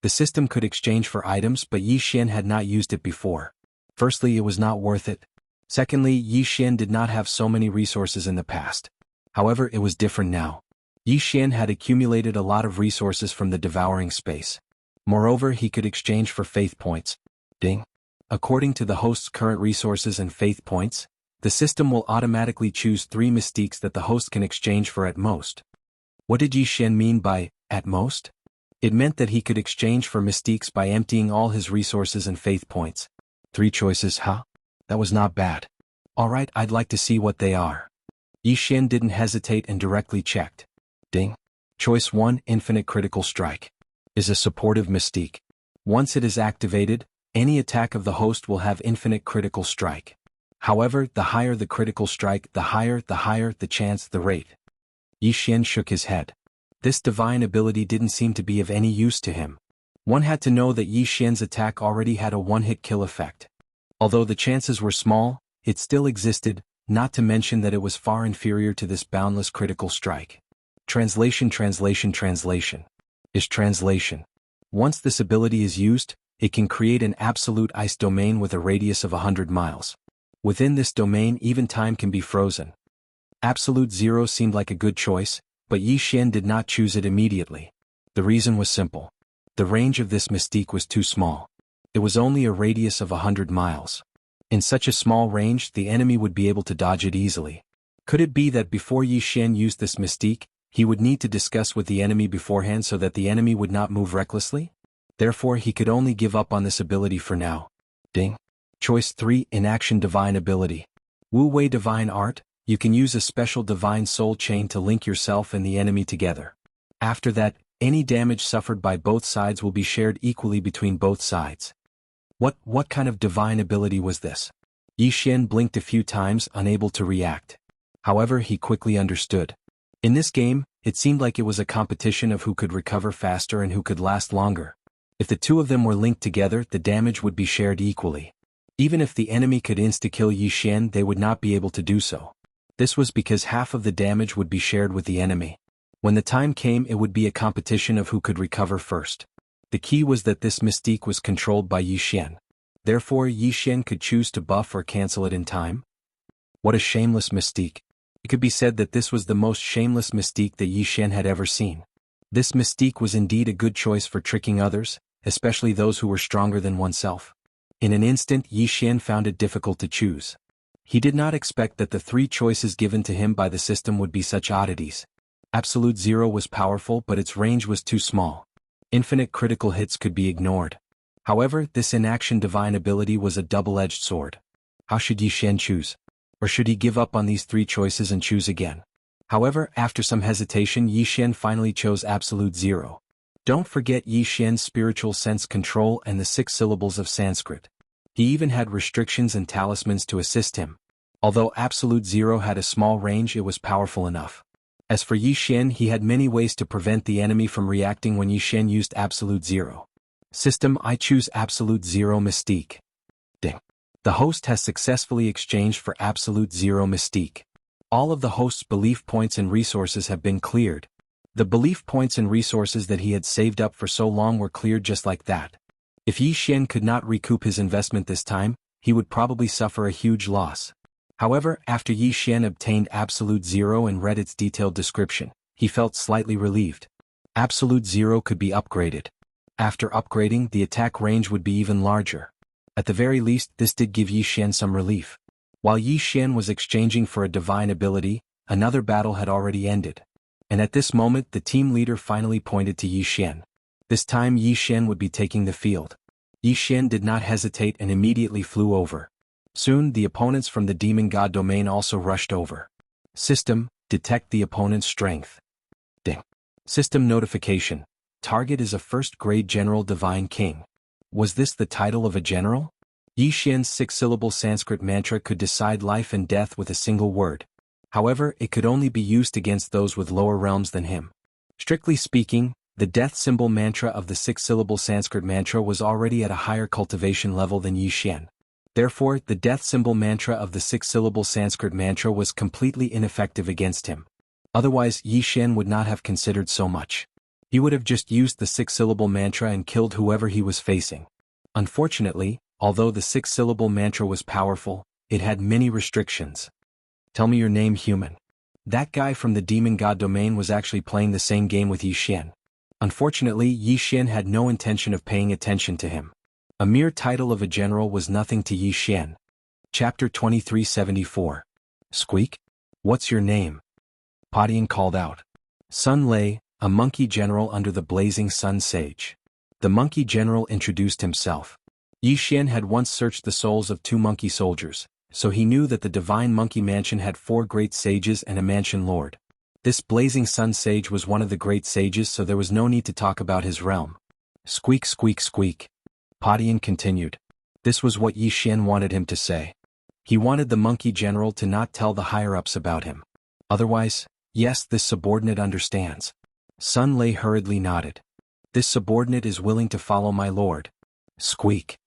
The system could exchange for items, but Yi Xian had not used it before. Firstly, it was not worth it. Secondly, Yi Xian did not have so many resources in the past. However, it was different now. Yi Xian had accumulated a lot of resources from the devouring space. Moreover, he could exchange for faith points. Ding. According to the host's current resources and faith points, the system will automatically choose 3 mystiques that the host can exchange for at most. What did Yi Xian mean by, at most? It meant that he could exchange for mystiques by emptying all his resources and faith points. 3 choices, huh? That was not bad. Alright, I'd like to see what they are. Yi Xian didn't hesitate and directly checked. Ding. Choice 1, Infinite Critical Strike. Is a supportive mystique. Once it is activated, any attack of the host will have infinite critical strike. However, the higher the critical strike, the higher the chance, the rate. Yi Xian shook his head. This divine ability didn't seem to be of any use to him. One had to know that Yi Xian's attack already had a one-hit kill effect. Although the chances were small, it still existed, not to mention that it was far inferior to this boundless critical strike. Translation. Is translation. Once this ability is used, it can create an absolute ice domain with a radius of 100 miles. Within this domain even time can be frozen. Absolute Zero seemed like a good choice, but Yi Xian did not choose it immediately. The reason was simple. The range of this mystique was too small. It was only a radius of 100 miles. In such a small range, the enemy would be able to dodge it easily. Could it be that before Yi Xian used this mystique, he would need to discuss with the enemy beforehand so that the enemy would not move recklessly? Therefore he could only give up on this ability for now. Ding. Choice 3. Inaction Divine Ability. Wu Wei Divine Art. You can use a special divine soul chain to link yourself and the enemy together. After that, any damage suffered by both sides will be shared equally between both sides. What kind of divine ability was this? Yi Xian blinked a few times, unable to react. However, he quickly understood. In this game, it seemed like it was a competition of who could recover faster and who could last longer. If the two of them were linked together, the damage would be shared equally. Even if the enemy could insta-kill Yi Xian, they would not be able to do so. This was because half of the damage would be shared with the enemy. When the time came, it would be a competition of who could recover first. The key was that this mystique was controlled by Yi Xian. Therefore Yi Xian could choose to buff or cancel it in time. What a shameless mystique. It could be said that this was the most shameless mystique that Yi Xian had ever seen. This mystique was indeed a good choice for tricking others, especially those who were stronger than oneself. In an instant Yi Xian found it difficult to choose. He did not expect that the three choices given to him by the system would be such oddities. Absolute Zero was powerful, but its range was too small. Infinite critical hits could be ignored. However, this inaction divine ability was a double-edged sword. How should Yi Xian choose? Or should he give up on these three choices and choose again? However, after some hesitation, Yi Xian finally chose Absolute Zero. Don't forget Yi Xian's spiritual sense control and the 6 syllables of Sanskrit. He even had restrictions and talismans to assist him. Although Absolute Zero had a small range, it was powerful enough. As for Yi Xian, he had many ways to prevent the enemy from reacting when Yi Xian used Absolute Zero. System. I choose Absolute Zero Mystique. Ding. The host has successfully exchanged for Absolute Zero Mystique. All of the host's belief points and resources have been cleared. The belief points and resources that he had saved up for so long were cleared just like that. If Yi Xian could not recoup his investment this time, he would probably suffer a huge loss. However, after Yi Xian obtained Absolute Zero and read its detailed description, he felt slightly relieved. Absolute Zero could be upgraded. After upgrading, the attack range would be even larger. At the very least, this did give Yi Xian some relief. While Yi Xian was exchanging for a divine ability, another battle had already ended. And at this moment the team leader finally pointed to Yi Xian. This time Yi Xian would be taking the field. Yi Xian did not hesitate and immediately flew over. Soon the opponents from the demon god domain also rushed over. System. Detect the opponent's strength. Ding. System notification. Target is a first-grade general divine king. Was this the title of a general? Yi Xian's 6-syllable Sanskrit mantra could decide life and death with a single word. However, it could only be used against those with lower realms than him. Strictly speaking, the death symbol mantra of the 6-syllable Sanskrit mantra was already at a higher cultivation level than Yi Xian. Therefore, the death symbol mantra of the 6-syllable Sanskrit mantra was completely ineffective against him. Otherwise, Yi Xian would not have considered so much. He would have just used the 6-syllable mantra and killed whoever he was facing. Unfortunately, although the 6-syllable mantra was powerful, it had many restrictions. Tell me your name, human. That guy from the demon god domain was actually playing the same game with Yi Xian. Unfortunately, Yi Xian had no intention of paying attention to him. A mere title of a general was nothing to Yi Xian. Chapter 2374. Squeak? What's your name? Padian called out. Sun Lei, a monkey general under the blazing sun sage. The monkey general introduced himself. Yi Xian had once searched the souls of 2 monkey soldiers, so he knew that the divine monkey mansion had 4 great sages and a mansion lord. This blazing sun sage was one of the great sages, so there was no need to talk about his realm. Squeak, squeak, squeak. Padian continued. This was what Yi Xian wanted him to say. He wanted the monkey general to not tell the higher-ups about him. Otherwise, yes, this subordinate understands. Sun Lei hurriedly nodded. This subordinate is willing to follow my lord. Squeak.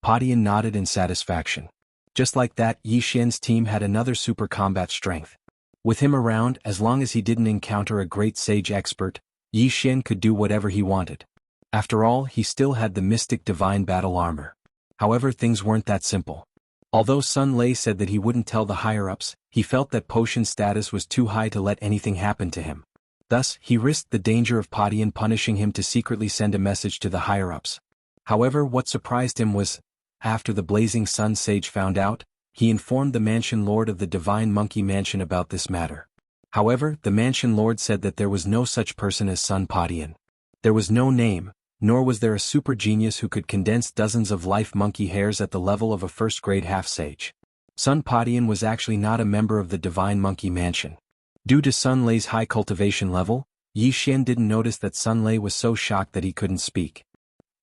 Padian nodded in satisfaction. Just like that, Yi Xian's team had another super combat strength. With him around, as long as he didn't encounter a great sage expert, Yi Xian could do whatever he wanted. After all, he still had the mystic divine battle armor. However, things weren't that simple. Although Sun Lei said that he wouldn't tell the higher-ups, he felt that Potion's status was too high to let anything happen to him. Thus, he risked the danger of Padian punishing him to secretly send a message to the higher-ups. However, what surprised him was, after the Blazing Sun Sage found out, he informed the Mansion Lord of the Divine Monkey Mansion about this matter. However, the Mansion Lord said that there was no such person as Sun Padian. There was no name, nor was there a super genius who could condense dozens of life monkey hairs at the level of a first-grade half-sage. Sun Padian was actually not a member of the Divine Monkey Mansion. Due to Sun Lei's high cultivation level, Yi Xian didn't notice that Sun Lei was so shocked that he couldn't speak.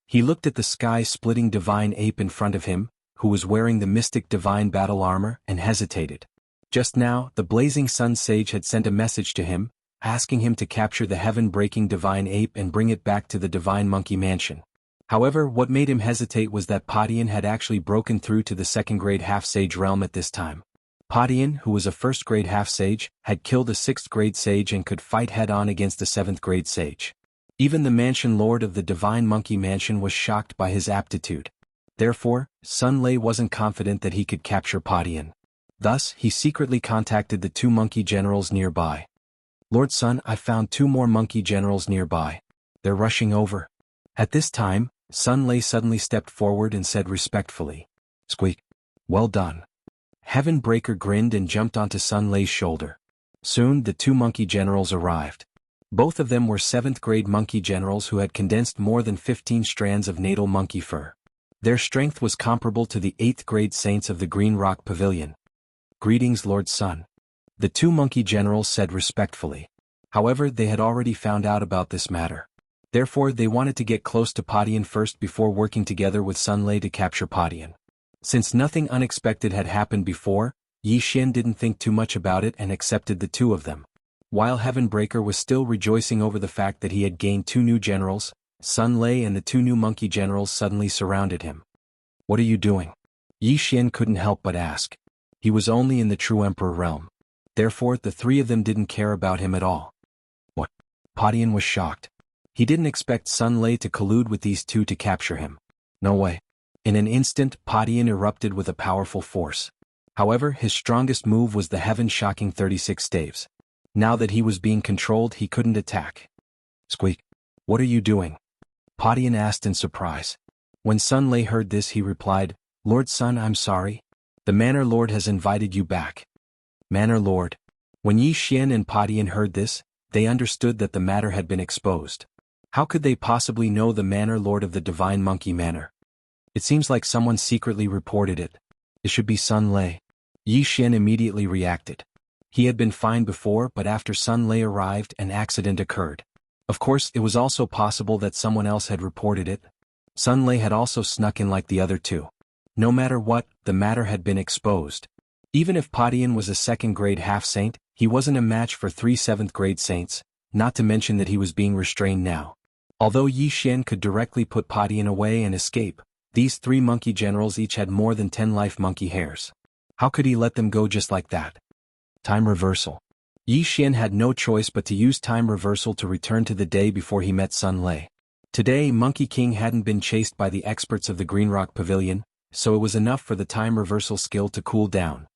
He looked at the sky-splitting divine ape in front of him, who was wearing the mystic divine battle armor, and hesitated. Just now, the Blazing Sun Sage had sent a message to him, asking him to capture the heaven-breaking divine ape and bring it back to the Divine Monkey Mansion. However, what made him hesitate was that Padian had actually broken through to the second-grade half-sage realm at this time. Padian, who was a first-grade half-sage, had killed a sixth-grade sage and could fight head-on against a seventh-grade sage. Even the Mansion Lord of the Divine Monkey Mansion was shocked by his aptitude. Therefore, Sun Lei wasn't confident that he could capture Padian. Thus, he secretly contacted the two monkey generals nearby. Lord Sun, I found two more monkey generals nearby. They're rushing over. At this time, Sun Lei suddenly stepped forward and said respectfully, "Squeak. Well done." Heaven Breaker grinned and jumped onto Sun Lei's shoulder. Soon, the two monkey generals arrived. Both of them were 7th-grade monkey generals who had condensed more than 15 strands of natal monkey fur. Their strength was comparable to the 8th-grade saints of the Green Rock Pavilion. "Greetings, Lord Sun." The two monkey generals said respectfully. However, they had already found out about this matter. Therefore, they wanted to get close to Padian first before working together with Sun Lei to capture Padian. Since nothing unexpected had happened before, Yi Xian didn't think too much about it and accepted the two of them. While Heaven Breaker was still rejoicing over the fact that he had gained two new generals, Sun Lei and the two new monkey generals suddenly surrounded him. "What are you doing?" Yi Xian couldn't help but ask. He was only in the true emperor realm. Therefore, the three of them didn't care about him at all. What? Padian was shocked. He didn't expect Sun Lei to collude with these two to capture him. No way. In an instant, Padian erupted with a powerful force. However, his strongest move was the heaven-shocking 36 staves. Now that he was being controlled, he couldn't attack. "Squeak. What are you doing?" Padian asked in surprise. When Sun Lei heard this, he replied, "Lord Sun, I'm sorry. The Manor Lord has invited you back." Manor Lord. When Yi Xian and Padian heard this, they understood that the matter had been exposed. How could they possibly know the Manor Lord of the Divine Monkey Manor? It seems like someone secretly reported it. It should be Sun Lei. Yi Xian immediately reacted. He had been fine before, but after Sun Lei arrived, an accident occurred. Of course, it was also possible that someone else had reported it. Sun Lei had also snuck in like the other two. No matter what, the matter had been exposed. Even if Padian was a second-grade half-saint, he wasn't a match for 3 7th-grade saints, not to mention that he was being restrained now. Although Yi Xian could directly put Padian away and escape, these three monkey generals each had more than 10 life monkey hairs. How could he let them go just like that? Time reversal. Yi Xian had no choice but to use time reversal to return to the day before he met Sun Lei. Today, Monkey King hadn't been chased by the experts of the Green Rock Pavilion, so it was enough for the time reversal skill to cool down.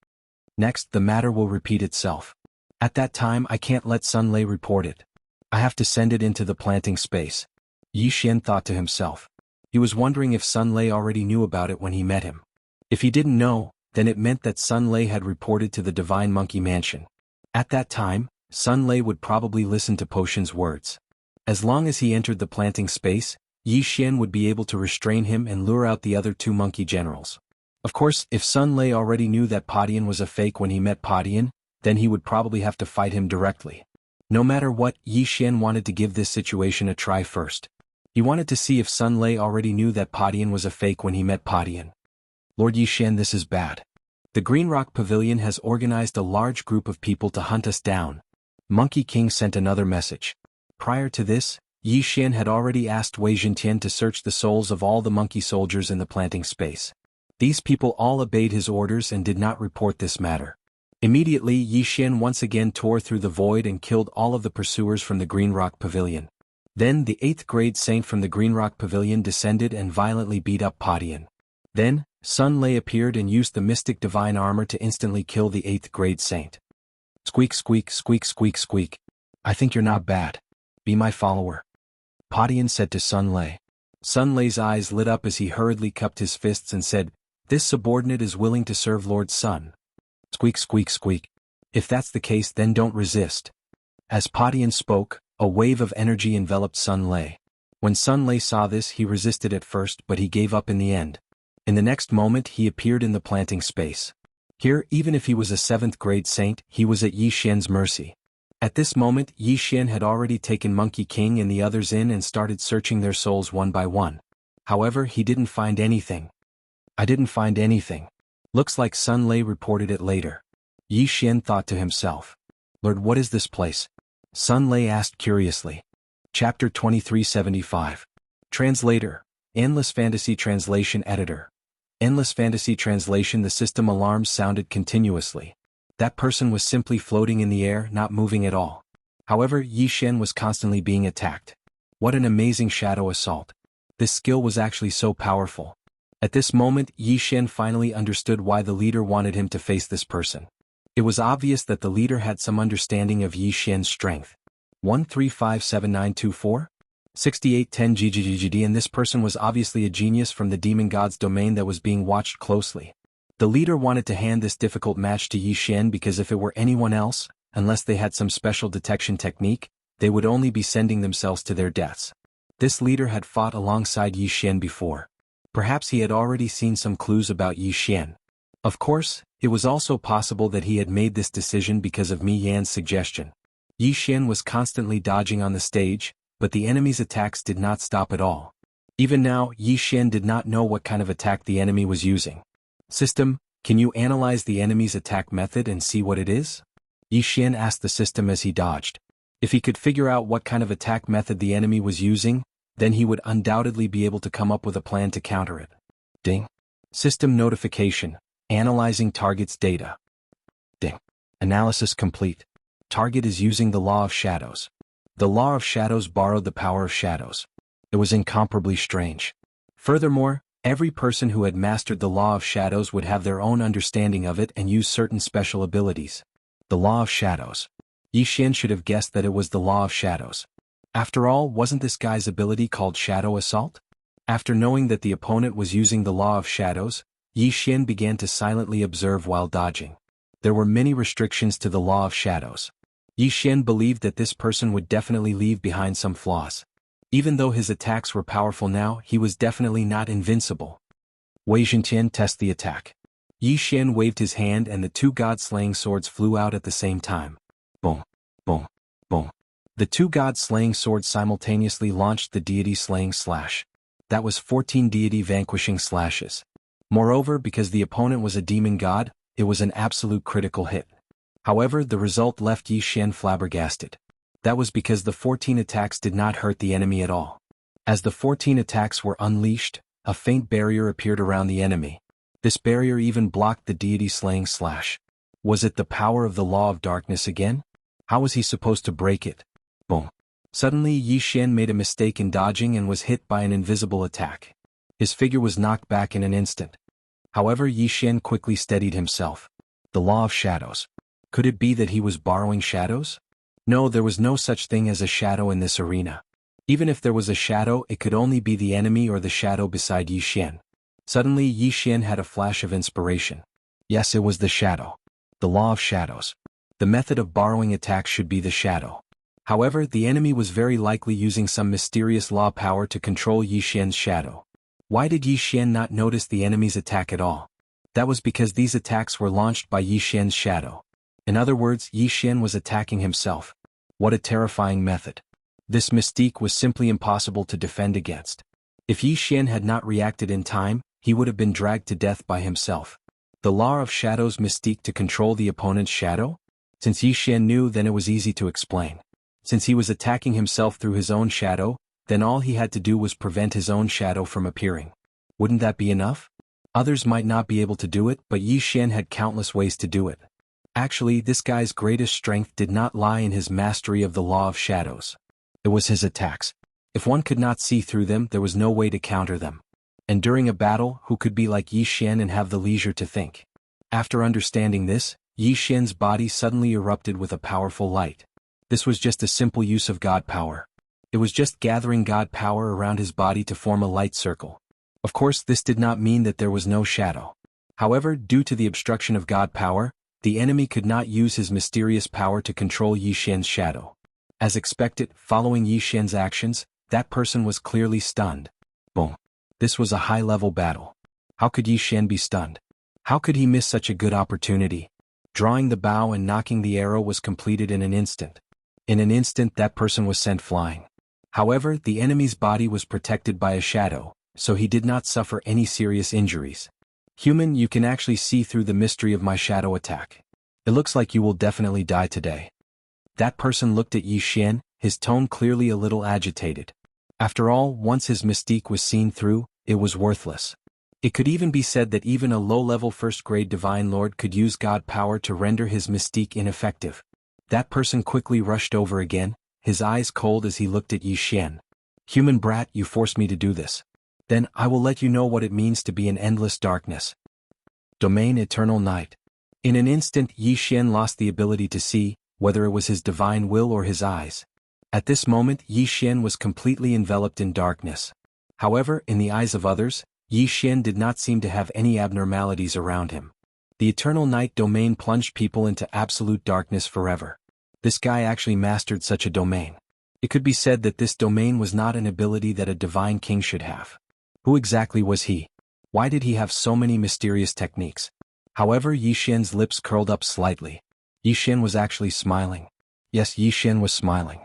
Next, the matter will repeat itself. At that time, I can't let Sun Lei report it. I have to send it into the planting space. Yi Xian thought to himself. He was wondering if Sun Lei already knew about it when he met him. If he didn't know, then it meant that Sun Lei had reported to the Divine Monkey Mansion. At that time, Sun Lei would probably listen to Potion's words. As long as he entered the planting space, Yi Xian would be able to restrain him and lure out the other two monkey generals. Of course, if Sun Lei already knew that Padian was a fake when he met Padian, then he would probably have to fight him directly. No matter what, Yi Xian wanted to give this situation a try first. He wanted to see if Sun Lei already knew that Padian was a fake when he met Padian. Lord Yi Xian, this is bad. The Green Rock Pavilion has organized a large group of people to hunt us down. Monkey King sent another message. Prior to this, Yi Xian had already asked Wei Zhentian to search the souls of all the monkey soldiers in the planting space. These people all obeyed his orders and did not report this matter. Immediately Yi Xian once again tore through the void and killed all of the pursuers from the Green Rock Pavilion. Then the 8th grade saint from the Green Rock Pavilion descended and violently beat up Padian. Then, Sun Lei appeared and used the mystic divine armor to instantly kill the 8th grade saint. Squeak squeak squeak squeak squeak. I think you're not bad. Be my follower. Padian said to Sun Lei. Sun Lei's eyes lit up as he hurriedly cupped his fists and said, "This subordinate is willing to serve Lord Sun." Squeak squeak squeak. If that's the case, then don't resist. As Padian spoke, a wave of energy enveloped Sun Lei. When Sun Lei saw this, he resisted at first, but he gave up in the end. In the next moment he appeared in the planting space. Here, even if he was a 7th grade saint, he was at Yi Xian's mercy. At this moment Yi Xian had already taken Monkey King and the others in and started searching their souls one by one. However, he didn't find anything. I didn't find anything. Looks like Sun Lei reported it later. Yi Xian thought to himself. Lord, what is this place? Sun Lei asked curiously. Chapter 2375. Translator. Endless Fantasy Translation Editor. Endless Fantasy Translation. The system alarms sounded continuously. That person was simply floating in the air, not moving at all. However, Yi Xian was constantly being attacked. What an amazing shadow assault. This skill was actually so powerful. At this moment, Yi Xian finally understood why the leader wanted him to face this person. It was obvious that the leader had some understanding of Yi Xian's strength. 1357924? 6810 GGGGD, and this person was obviously a genius from the demon god's domain that was being watched closely. The leader wanted to hand this difficult match to Yi Xian because if it were anyone else, unless they had some special detection technique, they would only be sending themselves to their deaths. This leader had fought alongside Yi Xian before. Perhaps he had already seen some clues about Yi Xian. Of course, it was also possible that he had made this decision because of Mi Yan's suggestion. Yi Xian was constantly dodging on the stage, but the enemy's attacks did not stop at all. Even now, Yi Xian did not know what kind of attack the enemy was using. System, can you analyze the enemy's attack method and see what it is? Yi Xian asked the system as he dodged. If he could figure out what kind of attack method the enemy was using, then he would undoubtedly be able to come up with a plan to counter it. Ding. System notification. Analyzing target's data. Ding. Analysis complete. Target is using the Law of Shadows. The Law of Shadows borrowed the power of shadows. It was incomparably strange. Furthermore, every person who had mastered the Law of Shadows would have their own understanding of it and use certain special abilities. The Law of Shadows. Yi Xian should have guessed that it was the Law of Shadows. After all, wasn't this guy's ability called Shadow Assault? After knowing that the opponent was using the Law of Shadows, Yi Xian began to silently observe while dodging. There were many restrictions to the Law of Shadows. Yi Xian believed that this person would definitely leave behind some flaws. Even though his attacks were powerful now, he was definitely not invincible. Wei Zhentian, test the attack. Yi Xian waved his hand and the two god-slaying swords flew out at the same time. Boom, boom, boom. The two god-slaying swords simultaneously launched the deity-slaying slash. That was 14 deity-vanquishing slashes. Moreover, because the opponent was a demon god, it was an absolute critical hit. However, the result left Yi Xian flabbergasted. That was because the 14 attacks did not hurt the enemy at all. As the 14 attacks were unleashed, a faint barrier appeared around the enemy. This barrier even blocked the deity-slaying slash. Was it the power of the Law of Darkness again? How was he supposed to break it? Boom. Suddenly Yi Xian made a mistake in dodging and was hit by an invisible attack. His figure was knocked back in an instant. However, Yi Xian quickly steadied himself. The Law of Shadows. Could it be that he was borrowing shadows? No, there was no such thing as a shadow in this arena. Even if there was a shadow, it could only be the enemy or the shadow beside Yi Xian. Suddenly Yi Xian had a flash of inspiration. Yes, it was the shadow. The Law of Shadows. The method of borrowing attacks should be the shadow. However, the enemy was very likely using some mysterious law power to control Yi Xian's shadow. Why did Yi Xian not notice the enemy's attack at all? That was because these attacks were launched by Yi Xian's shadow. In other words, Yi Xian was attacking himself. What a terrifying method. This mystique was simply impossible to defend against. If Yi Xian had not reacted in time, he would have been dragged to death by himself. The Law of Shadows mystique to control the opponent's shadow? Since Yi Xian knew, then it was easy to explain. Since he was attacking himself through his own shadow, then all he had to do was prevent his own shadow from appearing. Wouldn't that be enough? Others might not be able to do it, but Yi Xian had countless ways to do it. Actually, this guy's greatest strength did not lie in his mastery of the law of shadows. It was his attacks. If one could not see through them, there was no way to counter them. And during a battle, who could be like Yi Xian and have the leisure to think? After understanding this, Yi Xian's body suddenly erupted with a powerful light. This was just a simple use of God power. It was just gathering God power around his body to form a light circle. Of course, this did not mean that there was no shadow. However, due to the obstruction of God power, the enemy could not use his mysterious power to control Yi Xian's shadow. As expected, following Yi Xian's actions, that person was clearly stunned. Boom. This was a high-level battle. How could Yi Xian be stunned? How could he miss such a good opportunity? Drawing the bow and knocking the arrow was completed in an instant. In an instant, that person was sent flying. However, the enemy's body was protected by a shadow, so he did not suffer any serious injuries. Human, you can actually see through the mystery of my shadow attack. It looks like you will definitely die today. That person looked at Yi Xian, his tone clearly a little agitated. After all, once his mystique was seen through, it was worthless. It could even be said that even a low-level first-grade divine lord could use God power to render his mystique ineffective. That person quickly rushed over again, his eyes cold as he looked at Yi Xian. Human brat, you forced me to do this. Then I will let you know what it means to be in endless darkness. Domain Eternal Night. In an instant, Yi Xian lost the ability to see, whether it was his divine will or his eyes. At this moment, Yi Xian was completely enveloped in darkness. However, in the eyes of others, Yi Xian did not seem to have any abnormalities around him. The Eternal Night domain plunged people into absolute darkness forever. This guy actually mastered such a domain. It could be said that this domain was not an ability that a divine king should have. Who exactly was he? Why did he have so many mysterious techniques? However, Yi Xian's lips curled up slightly. Yi Xian was actually smiling. Yes, Yi Xian was smiling.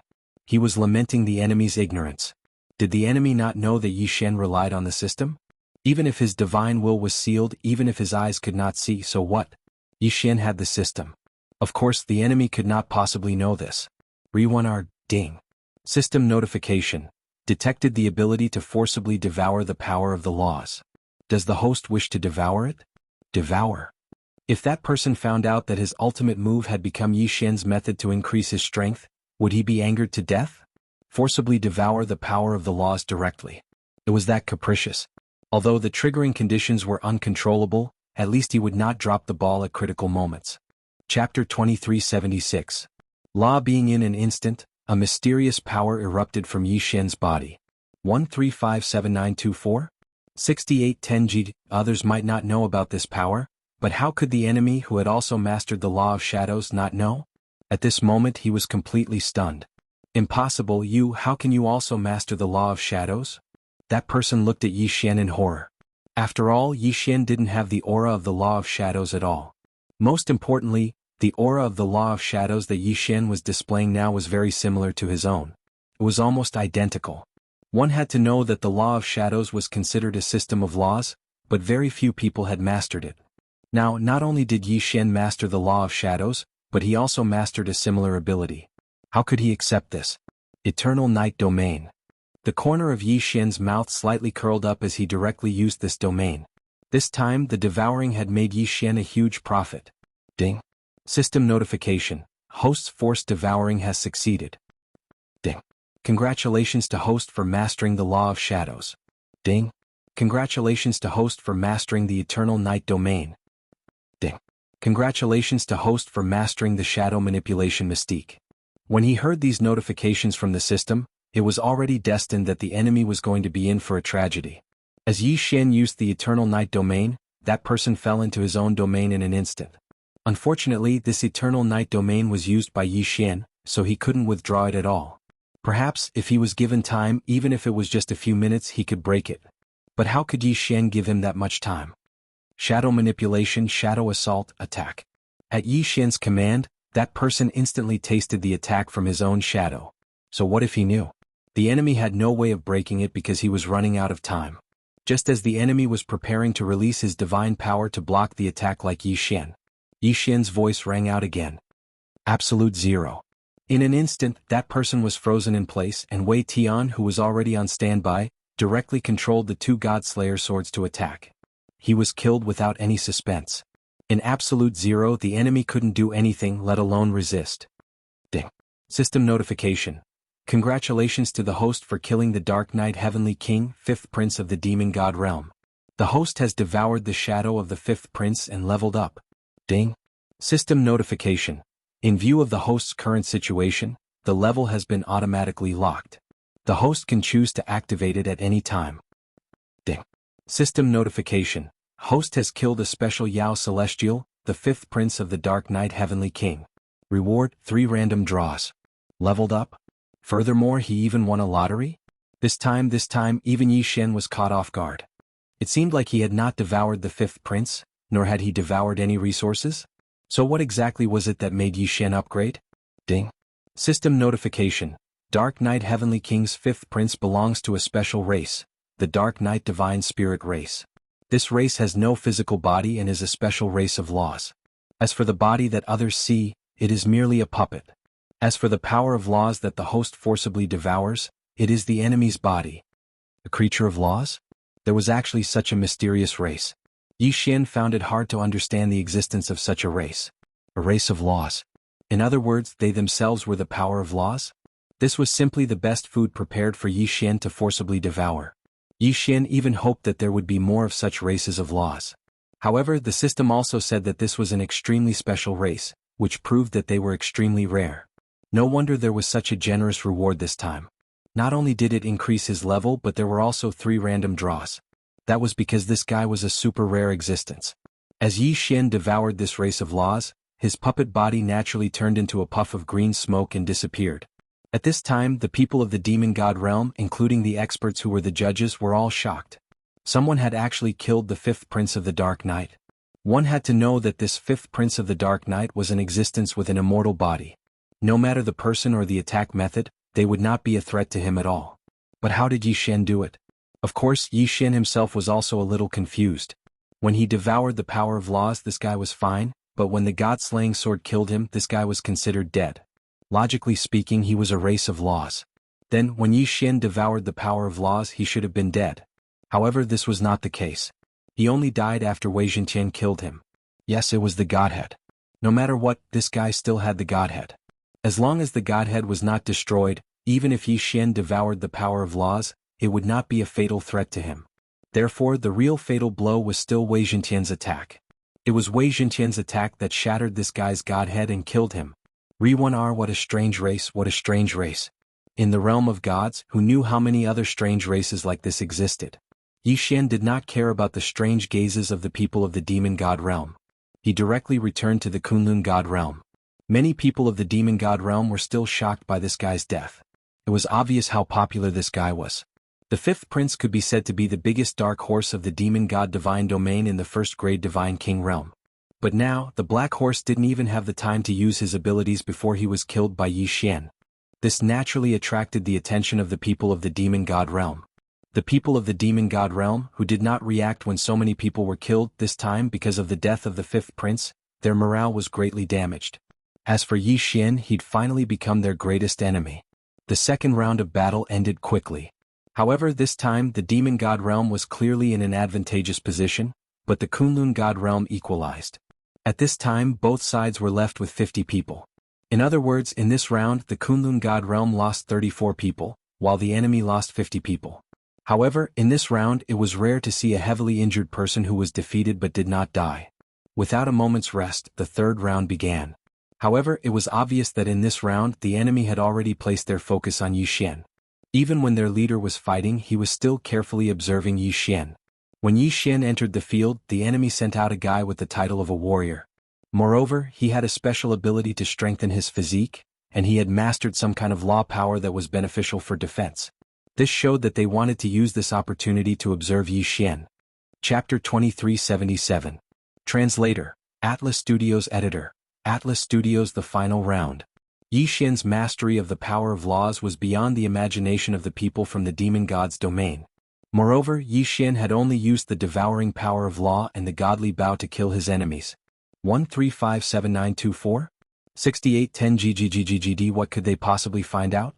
He was lamenting the enemy's ignorance. Did the enemy not know that Yi Xian relied on the system? Even if his divine will was sealed, even if his eyes could not see, so what? Yi Xian had the system. Of course, the enemy could not possibly know this. Re1R, ding. System notification. Detected the ability to forcibly devour the power of the laws. Does the host wish to devour it? Devour. If that person found out that his ultimate move had become Yi Xian's method to increase his strength, would he be angered to death? Forcibly devour the power of the laws directly. It was that capricious. Although the triggering conditions were uncontrollable, at least he would not drop the ball at critical moments. Chapter 2376. Law being in an instant, a mysterious power erupted from Yi Xian's body. 1357924? 6810G. Others might not know about this power, but how could the enemy who had also mastered the law of shadows not know? At this moment he was completely stunned. Impossible, how can you also master the law of shadows? That person looked at Yi Xian in horror. After all, Yi Xian didn't have the aura of the law of shadows at all. Most importantly, the aura of the law of shadows that Yi Xian was displaying now was very similar to his own. It was almost identical. One had to know that the law of shadows was considered a system of laws, but very few people had mastered it. Now, not only did Yi Xian master the law of shadows, but he also mastered a similar ability. How could he accept this? Eternal Night Domain. The corner of Yi Xian's mouth slightly curled up as he directly used this domain. This time, the devouring had made Yi Xian a huge profit. Ding. System notification. Host's forced devouring has succeeded. Ding. Congratulations to host for mastering the law of shadows. Ding. Congratulations to host for mastering the Eternal Night Domain. Ding. Congratulations to host for mastering the shadow manipulation mystique. When he heard these notifications from the system, it was already destined that the enemy was going to be in for a tragedy. As Yi Xian used the Eternal Night Domain, that person fell into his own domain in an instant. Unfortunately, this Eternal Night Domain was used by Yi Xian, so he couldn't withdraw it at all. Perhaps, if he was given time, even if it was just a few minutes, he could break it. But how could Yi Xian give him that much time? Shadow manipulation, shadow assault, attack. At Yi Xian's command, that person instantly tasted the attack from his own shadow. So what if he knew? The enemy had no way of breaking it because he was running out of time. Just as the enemy was preparing to release his divine power to block the attack like Yi Xian, Yi Xian's voice rang out again. Absolute zero. In an instant, that person was frozen in place, and Wei Tian, who was already on standby, directly controlled the two God Slayer swords to attack. he was killed without any suspense. In absolute zero, the enemy couldn't do anything, let alone resist. Ding. System notification. Congratulations to the host for killing the Dark Knight Heavenly King, 5th Prince of the Demon God Realm. The host has devoured the shadow of the 5th Prince and leveled up. Ding. System notification. In view of the host's current situation, the level has been automatically locked. The host can choose to activate it at any time. Ding. System notification. Host has killed a special Yao Celestial, the 5th Prince of the Dark Knight Heavenly King. Reward, 3 random draws. Leveled up. Furthermore, he even won a lottery? This time even Yi Xian was caught off guard. It seemed like he had not devoured the 5th Prince, nor had he devoured any resources. So what exactly was it that made Yi Xian upgrade? Ding. System notification. Dark Knight Heavenly King's 5th Prince belongs to a special race, the Dark Knight Divine Spirit race. This race has no physical body and is a special race of laws. As for the body that others see, it is merely a puppet. As for the power of laws that the host forcibly devours, it is the enemy's body. A creature of laws? There was actually such a mysterious race. Yi Xian found it hard to understand the existence of such a race. A race of laws. In other words, they themselves were the power of laws? This was simply the best food prepared for Yi Xian to forcibly devour. Yi Xian even hoped that there would be more of such races of laws. However, the system also said that this was an extremely special race, which proved that they were extremely rare. No wonder there was such a generous reward this time. Not only did it increase his level, but there were also 3 random draws. That was because this guy was a super rare existence. As Yi Xian devoured this race of laws, his puppet body naturally turned into a puff of green smoke and disappeared. At this time, the people of the Demon God Realm, including the experts who were the judges, were all shocked. Someone had actually killed the 5th Prince of the Dark Knight. One had to know that this 5th Prince of the Dark Knight was an existence with an immortal body. No matter the person or the attack method, they would not be a threat to him at all. But how did Yi Xian do it? Of course, Yi Xian himself was also a little confused. When he devoured the power of laws, this guy was fine, but when the god-slaying sword killed him, this guy was considered dead. Logically speaking, he was a race of laws. Then, when Yi Xian devoured the power of laws, he should have been dead. However, this was not the case. He only died after Wei Zhentian killed him. Yes, it was the Godhead. No matter what, this guy still had the Godhead. As long as the Godhead was not destroyed, even if Yi Xian devoured the power of laws, it would not be a fatal threat to him. Therefore, the real fatal blow was still Wei Zhentian's attack. It was Wei Zhentian's attack that shattered this guy's Godhead and killed him. Re1R, what a strange race, what a strange race. In the realm of gods, who knew how many other strange races like this existed? Yi Xian did not care about the strange gazes of the people of the Demon God Realm. He directly returned to the Kunlun God Realm. Many people of the Demon God Realm were still shocked by this guy's death. It was obvious how popular this guy was. The 5th Prince could be said to be the biggest dark horse of the Demon God Divine Domain in the 1st grade Divine King Realm. But now, the Black Horse didn't even have the time to use his abilities before he was killed by Yi Xian. This naturally attracted the attention of the people of the Demon God Realm. The people of the Demon God Realm, who did not react when so many people were killed this time because of the death of the 5th Prince, their morale was greatly damaged. As for Yi Xian, he'd finally become their greatest enemy. The second round of battle ended quickly. However, this time the Demon God Realm was clearly in an advantageous position, but the Kunlun God Realm equalized. At this time, both sides were left with 50 people. In other words, in this round, the Kunlun God Realm lost 34 people, while the enemy lost 50 people. However, in this round, it was rare to see a heavily injured person who was defeated but did not die. Without a moment's rest, the third round began. However, it was obvious that in this round, the enemy had already placed their focus on Yi Xian. Even when their leader was fighting, he was still carefully observing Yi Xian. When Yi Xian entered the field, the enemy sent out a guy with the title of a warrior. Moreover, he had a special ability to strengthen his physique, and he had mastered some kind of law power that was beneficial for defense. This showed that they wanted to use this opportunity to observe Yi Xian. Chapter 2377. Translator, Atlas Studios Editor, Atlas Studios. The final round. Yi Xian's mastery of the power of laws was beyond the imagination of the people from the demon god's domain. Moreover, Yi Xian had only used the devouring power of law and the godly bow to kill his enemies. 1357924? 6810 GGGGGD. What could they possibly find out?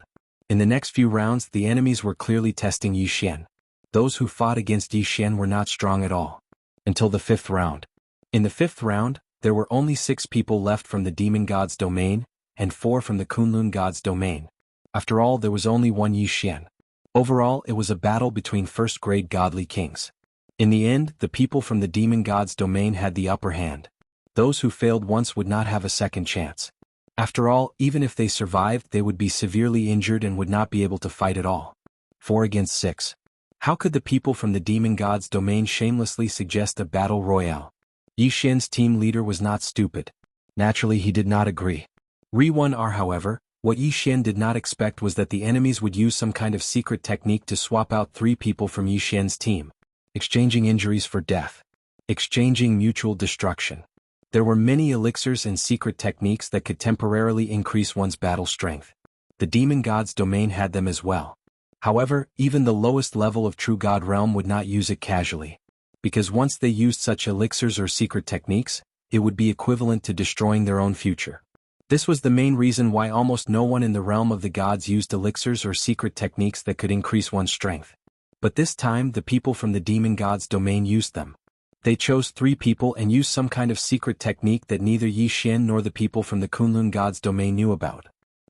In the next few rounds, the enemies were clearly testing Yi Xian. Those who fought against Yi Xian were not strong at all. until the 5th round. In the 5th round, there were only 6 people left from the demon god's domain, and 4 from the Kunlun god's domain. After all, there was only one Yi Xian. Overall, it was a battle between first-grade godly kings. In the end, the people from the demon god's domain had the upper hand. Those who failed once would not have a second chance. After all, even if they survived, they would be severely injured and would not be able to fight at all. 4 against 6. How could the people from the demon god's domain shamelessly suggest a battle royale? Yi Xian's team leader was not stupid. Naturally, he did not agree. Re-1R, however, what Yi Xian did not expect was that the enemies would use some kind of secret technique to swap out 3 people from Yi Xian's team. Exchanging injuries for death. Exchanging mutual destruction. There were many elixirs and secret techniques that could temporarily increase one's battle strength. The demon god's domain had them as well. However, even the lowest level of true god realm would not use it casually. Because once they used such elixirs or secret techniques, it would be equivalent to destroying their own future. This was the main reason why almost no one in the realm of the gods used elixirs or secret techniques that could increase one's strength. But this time the people from the demon god's domain used them. They chose 3 people and used some kind of secret technique that neither Yi Xian nor the people from the Kunlun god's domain knew about.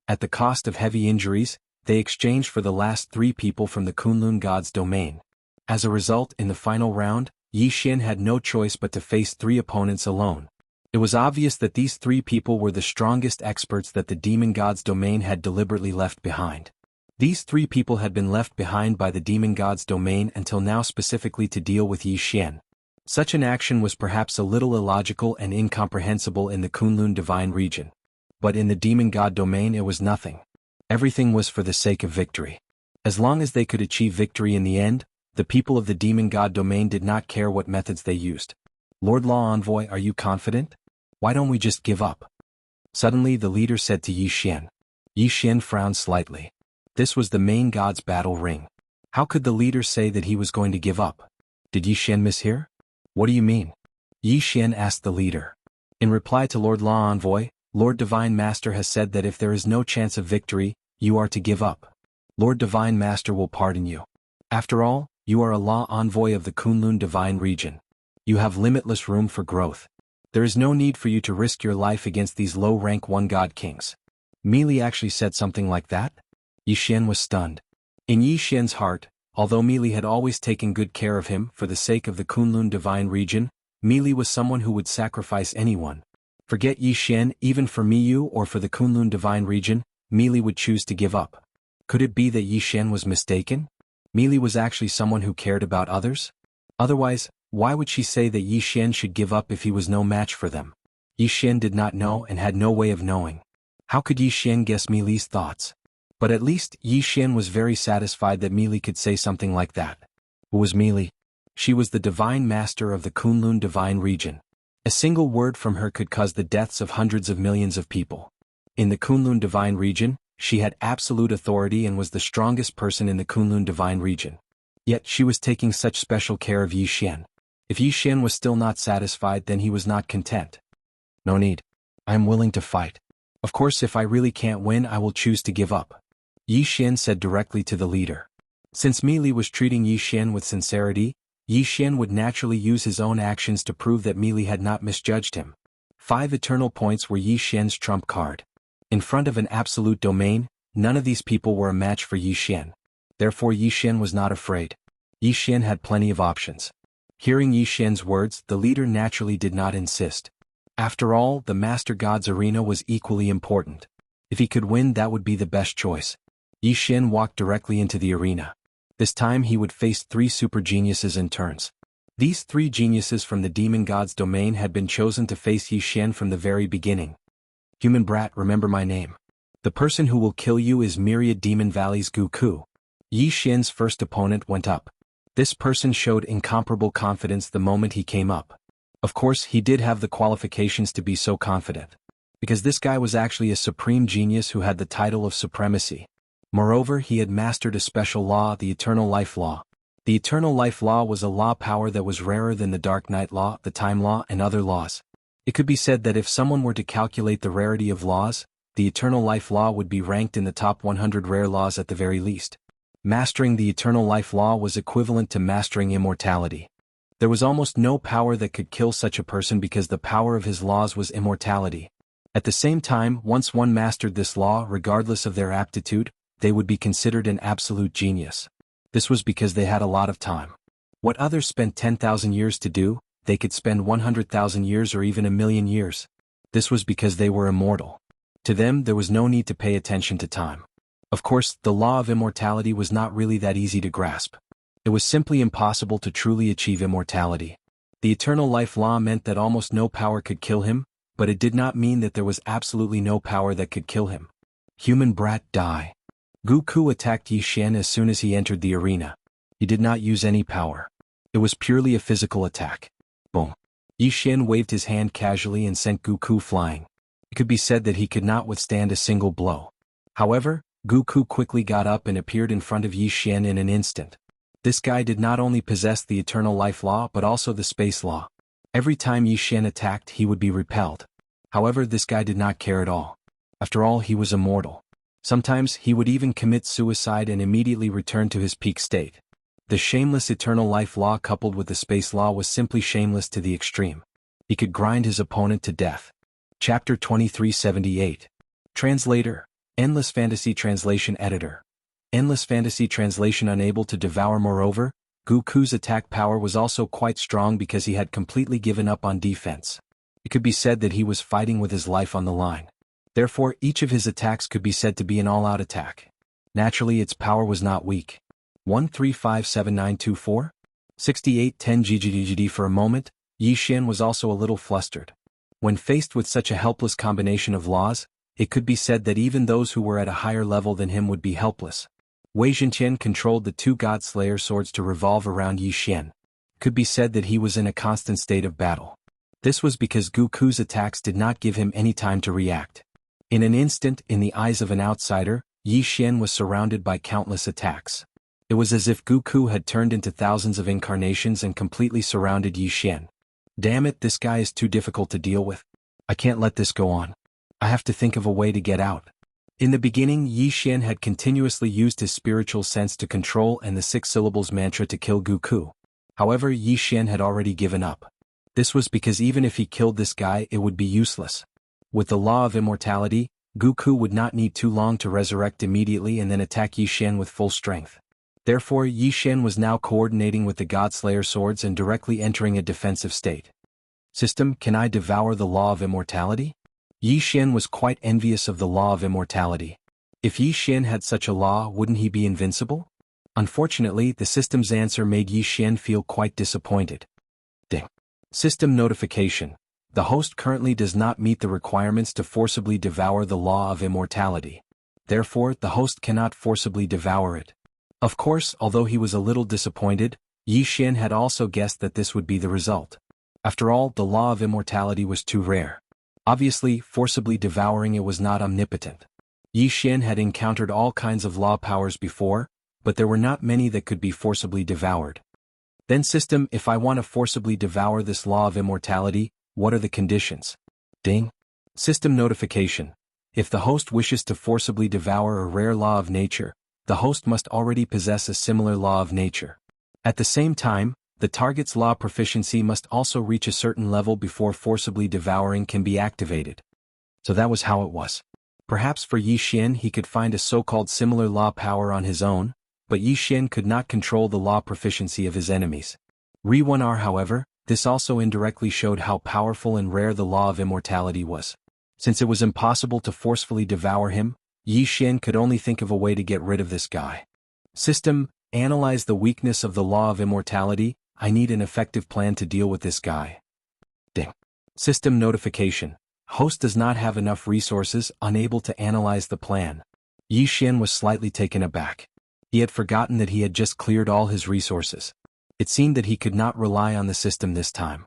At the cost of heavy injuries, they exchanged for the last 3 people from the Kunlun god's domain. As a result, in the final round, Yi Xian had no choice but to face 3 opponents alone. It was obvious that these 3 people were the strongest experts that the demon god's domain had deliberately left behind. These 3 people had been left behind by the demon god's domain until now specifically to deal with Yi Xian. Such an action was perhaps a little illogical and incomprehensible in the Kunlun divine region. But in the demon god domain it was nothing. Everything was for the sake of victory. As long as they could achieve victory in the end, the people of the demon god domain did not care what methods they used. Lord Law Envoy, are you confident? Why don't we just give up? Suddenly the leader said to Yi Xian. Yi Xian frowned slightly. This was the main god's battle ring. How could the leader say that he was going to give up? Did Yi Xian mishear? What do you mean? Yi Xian asked the leader. In reply to Lord Law Envoy, Lord Divine Master has said that if there is no chance of victory, you are to give up. Lord Divine Master will pardon you. After all, you are a Law Envoy of the Kunlun divine region. You have limitless room for growth. There is no need for you to risk your life against these low-rank one-god kings. Meili actually said something like that? Yi Xian was stunned. In Yi Xian's heart, although Meili had always taken good care of him for the sake of the Kunlun divine region, Meili was someone who would sacrifice anyone. Forget Yi Xian, even for Miyu or for the Kunlun divine region, Meili would choose to give up. Could it be that Yi Xian was mistaken? Meili was actually someone who cared about others? Otherwise, why would she say that Yi Xian should give up if he was no match for them? Yi Xian did not know and had no way of knowing. How could Yi Xian guess Meili's thoughts? But at least Yi Xian was very satisfied that Meili could say something like that. Who was Meili? She was the divine master of the Kunlun divine region. A single word from her could cause the deaths of hundreds of millions of people. In the Kunlun divine region, she had absolute authority and was the strongest person in the Kunlun divine region. Yet she was taking such special care of Yi Xian. If Yi Xian was still not satisfied, then he was not content. No need. I am willing to fight. Of course, if I really can't win, I will choose to give up. Yi Xian said directly to the leader. Since Meili was treating Yi Xian with sincerity, Yi Xian would naturally use his own actions to prove that Meili had not misjudged him. 5 eternal points were Yi Xian's trump card. In front of an absolute domain, none of these people were a match for Yi Xian. Therefore Yi Xian was not afraid. Yi Xian had plenty of options. Hearing Yi Xian's words, the leader naturally did not insist. After all, the Master God's arena was equally important. If he could win, that would be the best choice. Yi Xian walked directly into the arena. This time he would face 3 super geniuses in turns. These 3 geniuses from the demon god's domain had been chosen to face Yi Xian from the very beginning. Human brat, remember my name. The person who will kill you is Myriad Demon Valley's Guku. Yi Xian's first opponent went up. This person showed incomparable confidence the moment he came up. Of course, he did have the qualifications to be so confident. Because this guy was actually a supreme genius who had the title of supremacy. Moreover, he had mastered a special law, the Eternal Life Law. The Eternal Life Law was a law power that was rarer than the Dark Night Law, the Time Law, and other laws. It could be said that if someone were to calculate the rarity of laws, the Eternal Life Law would be ranked in the top 100 rare laws at the very least. Mastering the Eternal Life Law was equivalent to mastering immortality. There was almost no power that could kill such a person because the power of his laws was immortality. At the same time, once one mastered this law regardless of their aptitude, they would be considered an absolute genius. This was because they had a lot of time. What others spent 10,000 years to do, they could spend 100,000 years or even 1,000,000 years. This was because they were immortal. To them there was no need to pay attention to time. Of course, the law of immortality was not really that easy to grasp. It was simply impossible to truly achieve immortality. The eternal life law meant that almost no power could kill him, but it did not mean that there was absolutely no power that could kill him. Human brat, die. Goku attacked Yi Xian as soon as he entered the arena. He did not use any power. It was purely a physical attack. Boom. Yi Xian waved his hand casually and sent Goku flying. It could be said that he could not withstand a single blow. However, Goku quickly got up and appeared in front of Yi Xian in an instant. This guy did not only possess the eternal life law but also the space law. Every time Yi Xian attacked, he would be repelled. However, this guy did not care at all. After all, he was immortal. Sometimes he would even commit suicide and immediately return to his peak state. The shameless eternal life law coupled with the space law was simply shameless to the extreme. He could grind his opponent to death. Chapter 2378. Translator. Endless Fantasy Translation Editor. Endless Fantasy Translation unable to devour. Moreover, Goku's attack power was also quite strong because he had completely given up on defense. It could be said that he was fighting with his life on the line. Therefore, each of his attacks could be said to be an all-out attack. Naturally, its power was not weak. 1357924? 6810 GGGD. For a moment, Yi Xian was also a little flustered. When faced with such a helpless combination of laws, it could be said that even those who were at a higher level than him would be helpless. Wei Zhenqian controlled the two God Slayer swords to revolve around Yi Xian. It could be said that he was in a constant state of battle. This was because Goku's attacks did not give him any time to react. In an instant, in the eyes of an outsider, Yi Xian was surrounded by countless attacks. It was as if Goku had turned into thousands of incarnations and completely surrounded Yi Xian. Damn it, this guy is too difficult to deal with. I can't let this go on. I have to think of a way to get out. In the beginning, Yi Xian had continuously used his spiritual sense to control and the 6 syllables mantra to kill Goku. However, Yi Xian had already given up. This was because even if he killed this guy, it would be useless. With the law of immortality, Goku would not need too long to resurrect immediately and then attack Yi Xian with full strength. Therefore, Yi Xian was now coordinating with the God Slayer swords and directly entering a defensive state. System, can I devour the law of immortality? Yi Xian was quite envious of the law of immortality. If Yi Xian had such a law, wouldn't he be invincible? Unfortunately, the system's answer made Yi Xian feel quite disappointed. Ding. System notification. The host currently does not meet the requirements to forcibly devour the law of immortality. Therefore, the host cannot forcibly devour it. Of course, although he was a little disappointed, Yi Xian had also guessed that this would be the result. After all, the law of immortality was too rare. Obviously, forcibly devouring it was not omnipotent. Yi Xian had encountered all kinds of law powers before, but there were not many that could be forcibly devoured. Then system, if I want to forcibly devour this law of immortality, what are the conditions? Ding. System notification. If the host wishes to forcibly devour a rare law of nature, the host must already possess a similar law of nature. At the same time, the target's law proficiency must also reach a certain level before forcibly devouring can be activated. So that was how it was. Perhaps for Yi Xian he could find a so-called similar law power on his own, but Yi Xian could not control the law proficiency of his enemies. Re-1R, however, this also indirectly showed how powerful and rare the law of immortality was. Since it was impossible to forcefully devour him, Yi Xian could only think of a way to get rid of this guy. System, analyze the weakness of the law of immortality. I need an effective plan to deal with this guy. Ding. System notification. Host does not have enough resources, unable to analyze the plan. Yi Xian was slightly taken aback. He had forgotten that he had just cleared all his resources. It seemed that he could not rely on the system this time.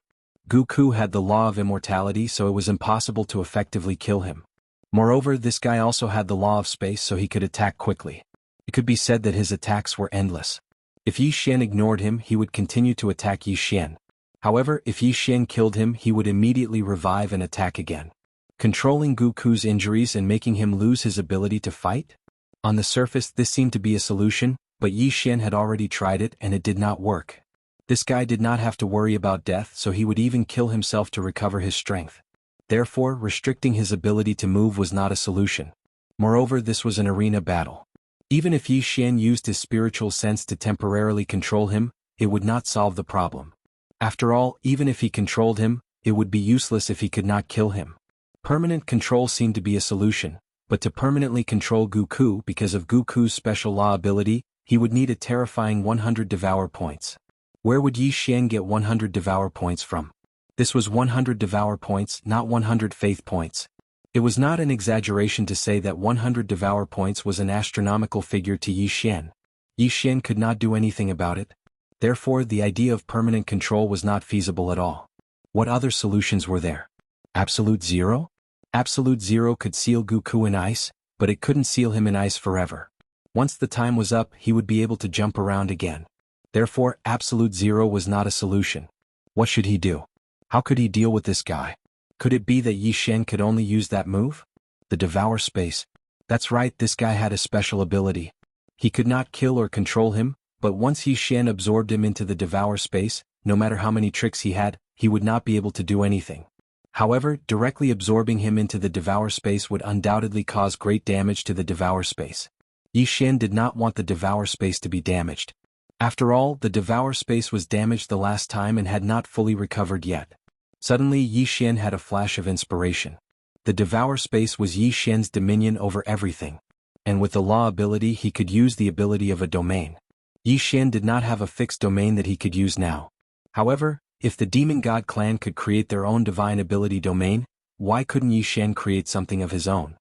Goku had the law of immortality, so it was impossible to effectively kill him. Moreover, this guy also had the law of space, so he could attack quickly. It could be said that his attacks were endless. If Yi Xian ignored him, he would continue to attack Yi Xian. However, if Yi Xian killed him, he would immediately revive and attack again. Controlling Goku's injuries and making him lose his ability to fight? On the surface, this seemed to be a solution, but Yi Xian had already tried it and it did not work. This guy did not have to worry about death, so he would even kill himself to recover his strength. Therefore, restricting his ability to move was not a solution. Moreover, this was an arena battle. Even if Yi Xian used his spiritual sense to temporarily control him, it would not solve the problem. After all, even if he controlled him, it would be useless if he could not kill him. Permanent control seemed to be a solution, but to permanently control Goku because of Goku's special law ability, he would need a terrifying 100 Devour points. Where would Yi Xian get 100 Devour points from? This was 100 Devour points, not 100 Faith points. It was not an exaggeration to say that 100 Devour points was an astronomical figure to Yi Xian. Yi Xian could not do anything about it. Therefore, the idea of permanent control was not feasible at all. What other solutions were there? Absolute Zero? Absolute Zero could seal Goku in ice, but it couldn't seal him in ice forever. Once the time was up, he would be able to jump around again. Therefore, Absolute Zero was not a solution. What should he do? How could he deal with this guy? Could it be that Yi Xian could only use that move? The Devour Space. That's right, this guy had a special ability. He could not kill or control him, but once Yi Xian absorbed him into the Devour Space, no matter how many tricks he had, he would not be able to do anything. However, directly absorbing him into the Devour Space would undoubtedly cause great damage to the Devour Space. Yi Xian did not want the Devour Space to be damaged. After all, the Devour Space was damaged the last time and had not fully recovered yet. Suddenly Yi Xian had a flash of inspiration. The Devour Space was Yi Xian's dominion over everything. And with the law ability he could use the ability of a domain. Yi Xian did not have a fixed domain that he could use now. However, if the Demon God clan could create their own divine ability domain, why couldn't Yi Xian create something of his own?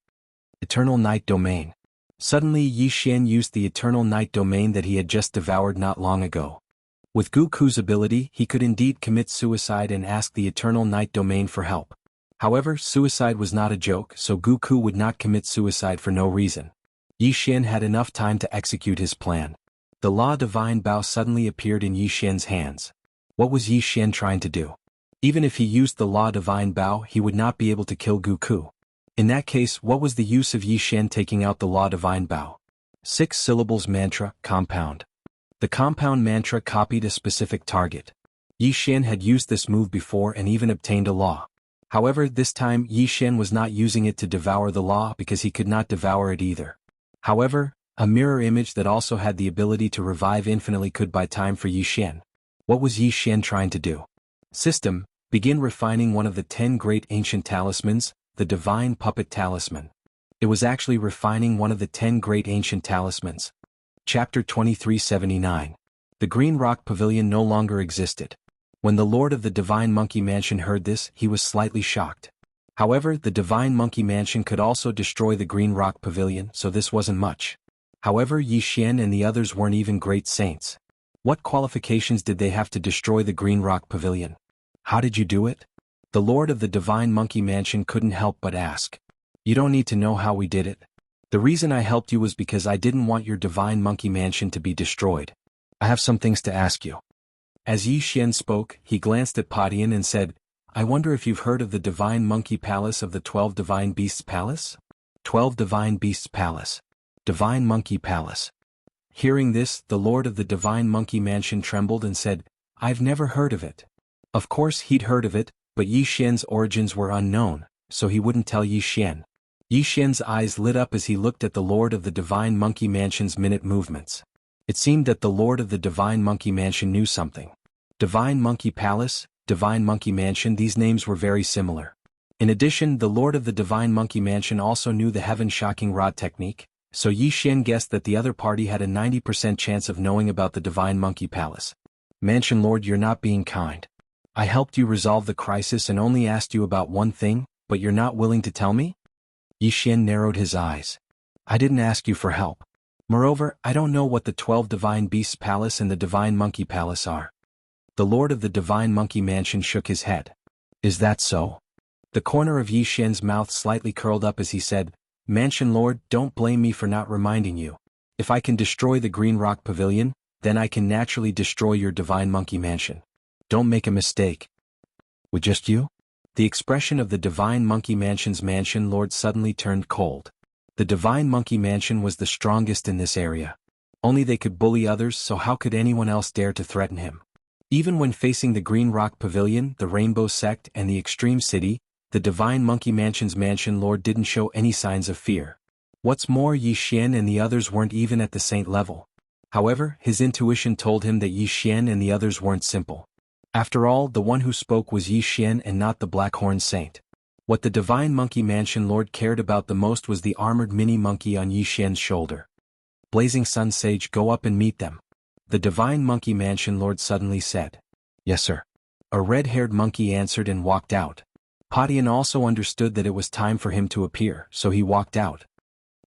Eternal Night Domain. Suddenly Yi Xian used the Eternal Night Domain that he had just devoured not long ago. With Goku's ability, he could indeed commit suicide and ask the Eternal Night Domain for help. However, suicide was not a joke, so Goku would not commit suicide for no reason. Yi Xian had enough time to execute his plan. The Law Divine Bow suddenly appeared in Yi Xian's hands. What was Yi Xian trying to do? Even if he used the Law Divine Bow, he would not be able to kill Goku. In that case, what was the use of Yi Xian taking out the Law Divine Bow? 6 syllables mantra, compound. The compound mantra copied a specific target. Yi Xian had used this move before and even obtained a law. However, this time Yi Xian was not using it to devour the law because he could not devour it either. However, a mirror image that also had the ability to revive infinitely could buy time for Yi Xian. What was Yi Xian trying to do? System, begin refining one of the 10 great ancient talismans, the Divine Puppet Talisman. It was actually refining one of the 10 great ancient talismans. Chapter 2379. The Green Rock Pavilion no longer existed. When the Lord of the Divine Monkey Mansion heard this, he was slightly shocked. However, the Divine Monkey Mansion could also destroy the Green Rock Pavilion, so this wasn't much. However, Yi Xian and the others weren't even great saints. What qualifications did they have to destroy the Green Rock Pavilion? How did you do it? The Lord of the Divine Monkey Mansion couldn't help but ask. You don't need to know how we did it. The reason I helped you was because I didn't want your Divine Monkey Mansion to be destroyed. I have some things to ask you. As Yi Xian spoke, he glanced at Padian and said, I wonder if you've heard of the Divine Monkey Palace of the 12 Divine Beasts Palace? 12 Divine Beasts Palace. Divine Monkey Palace. Hearing this, the Lord of the Divine Monkey Mansion trembled and said, I've never heard of it. Of course he'd heard of it, but Yi Xian's origins were unknown, so he wouldn't tell Yi Xian. Yi Xian's eyes lit up as he looked at the Lord of the Divine Monkey Mansion's minute movements. It seemed that the Lord of the Divine Monkey Mansion knew something. Divine Monkey Palace, Divine Monkey Mansion, these names were very similar. In addition, the Lord of the Divine Monkey Mansion also knew the Heaven-Shocking Rod technique, so Yi Xian guessed that the other party had a 90% chance of knowing about the Divine Monkey Palace. Mansion Lord, you're not being kind. I helped you resolve the crisis and only asked you about one thing, but you're not willing to tell me? Yi Xian narrowed his eyes. I didn't ask you for help. Moreover, I don't know what the 12 Divine Beasts Palace and the Divine Monkey Palace are. The Lord of the Divine Monkey Mansion shook his head. Is that so? The corner of Yi Xian's mouth slightly curled up as he said, Mansion Lord, don't blame me for not reminding you. If I can destroy the Green Rock Pavilion, then I can naturally destroy your Divine Monkey Mansion. Don't make a mistake. With just you? The expression of the Divine Monkey Mansion's Mansion Lord suddenly turned cold. The Divine Monkey Mansion was the strongest in this area. Only they could bully others, so how could anyone else dare to threaten him? Even when facing the Green Rock Pavilion, the Rainbow Sect and the Extreme City, the Divine Monkey Mansion's Mansion Lord didn't show any signs of fear. What's more, Yi Xian and the others weren't even at the saint level. However, his intuition told him that Yi Xian and the others weren't simple. After all, the one who spoke was Yi Xian and not the Blackhorn Saint. What the Divine Monkey Mansion Lord cared about the most was the armored mini-monkey on Yi Xian's shoulder. Blazing Sun Sage, go up and meet them. The Divine Monkey Mansion Lord suddenly said. Yes, sir. A red-haired monkey answered and walked out. Padian also understood that it was time for him to appear, so he walked out.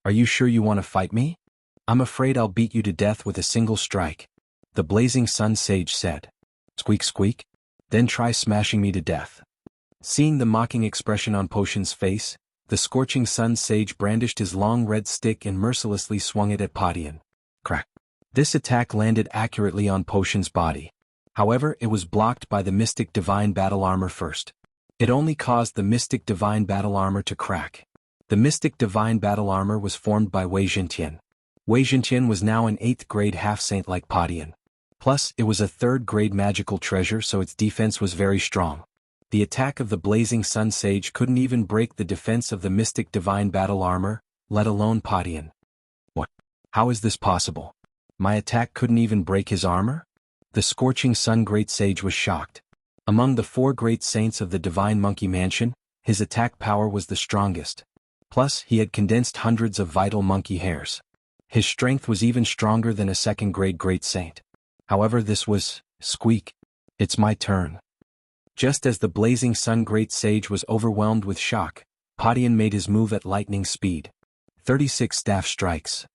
Are you sure you want to fight me? I'm afraid I'll beat you to death with a single strike. The Blazing Sun Sage said. Squeak squeak? Then try smashing me to death. Seeing the mocking expression on Potion's face, the Scorching Sun Sage brandished his long red stick and mercilessly swung it at Padian. Crack. This attack landed accurately on Potion's body. However, it was blocked by the Mystic Divine Battle Armor first. It only caused the Mystic Divine Battle Armor to crack. The Mystic Divine Battle Armor was formed by Wei Zhentian. Wei Zhentian was now an 8th grade half-saint like Padian. Plus, it was a 3rd grade magical treasure, so its defense was very strong. The attack of the Blazing Sun Sage couldn't even break the defense of the Mystic Divine Battle Armor, let alone Padian. What? How is this possible? My attack couldn't even break his armor? The Scorching Sun Great Sage was shocked. Among the 4 great saints of the Divine Monkey Mansion, his attack power was the strongest. Plus, he had condensed hundreds of vital monkey hairs. His strength was even stronger than a 2nd grade great saint. However, this was, squeak. It's my turn. Just as the Blazing Sun Great Sage was overwhelmed with shock, Padian made his move at lightning speed. 36 staff strikes.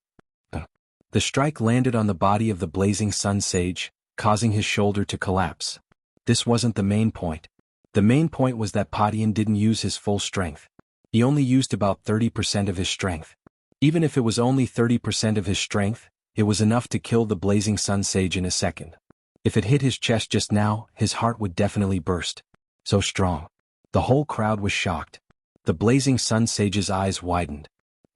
The strike landed on the body of the Blazing Sun Sage, causing his shoulder to collapse. This wasn't the main point. The main point was that Padian didn't use his full strength. He only used about 30% of his strength. Even if it was only 30% of his strength, it was enough to kill the Blazing Sun Sage in a second. If it hit his chest just now, his heart would definitely burst. So strong. The whole crowd was shocked. The Blazing Sun Sage's eyes widened.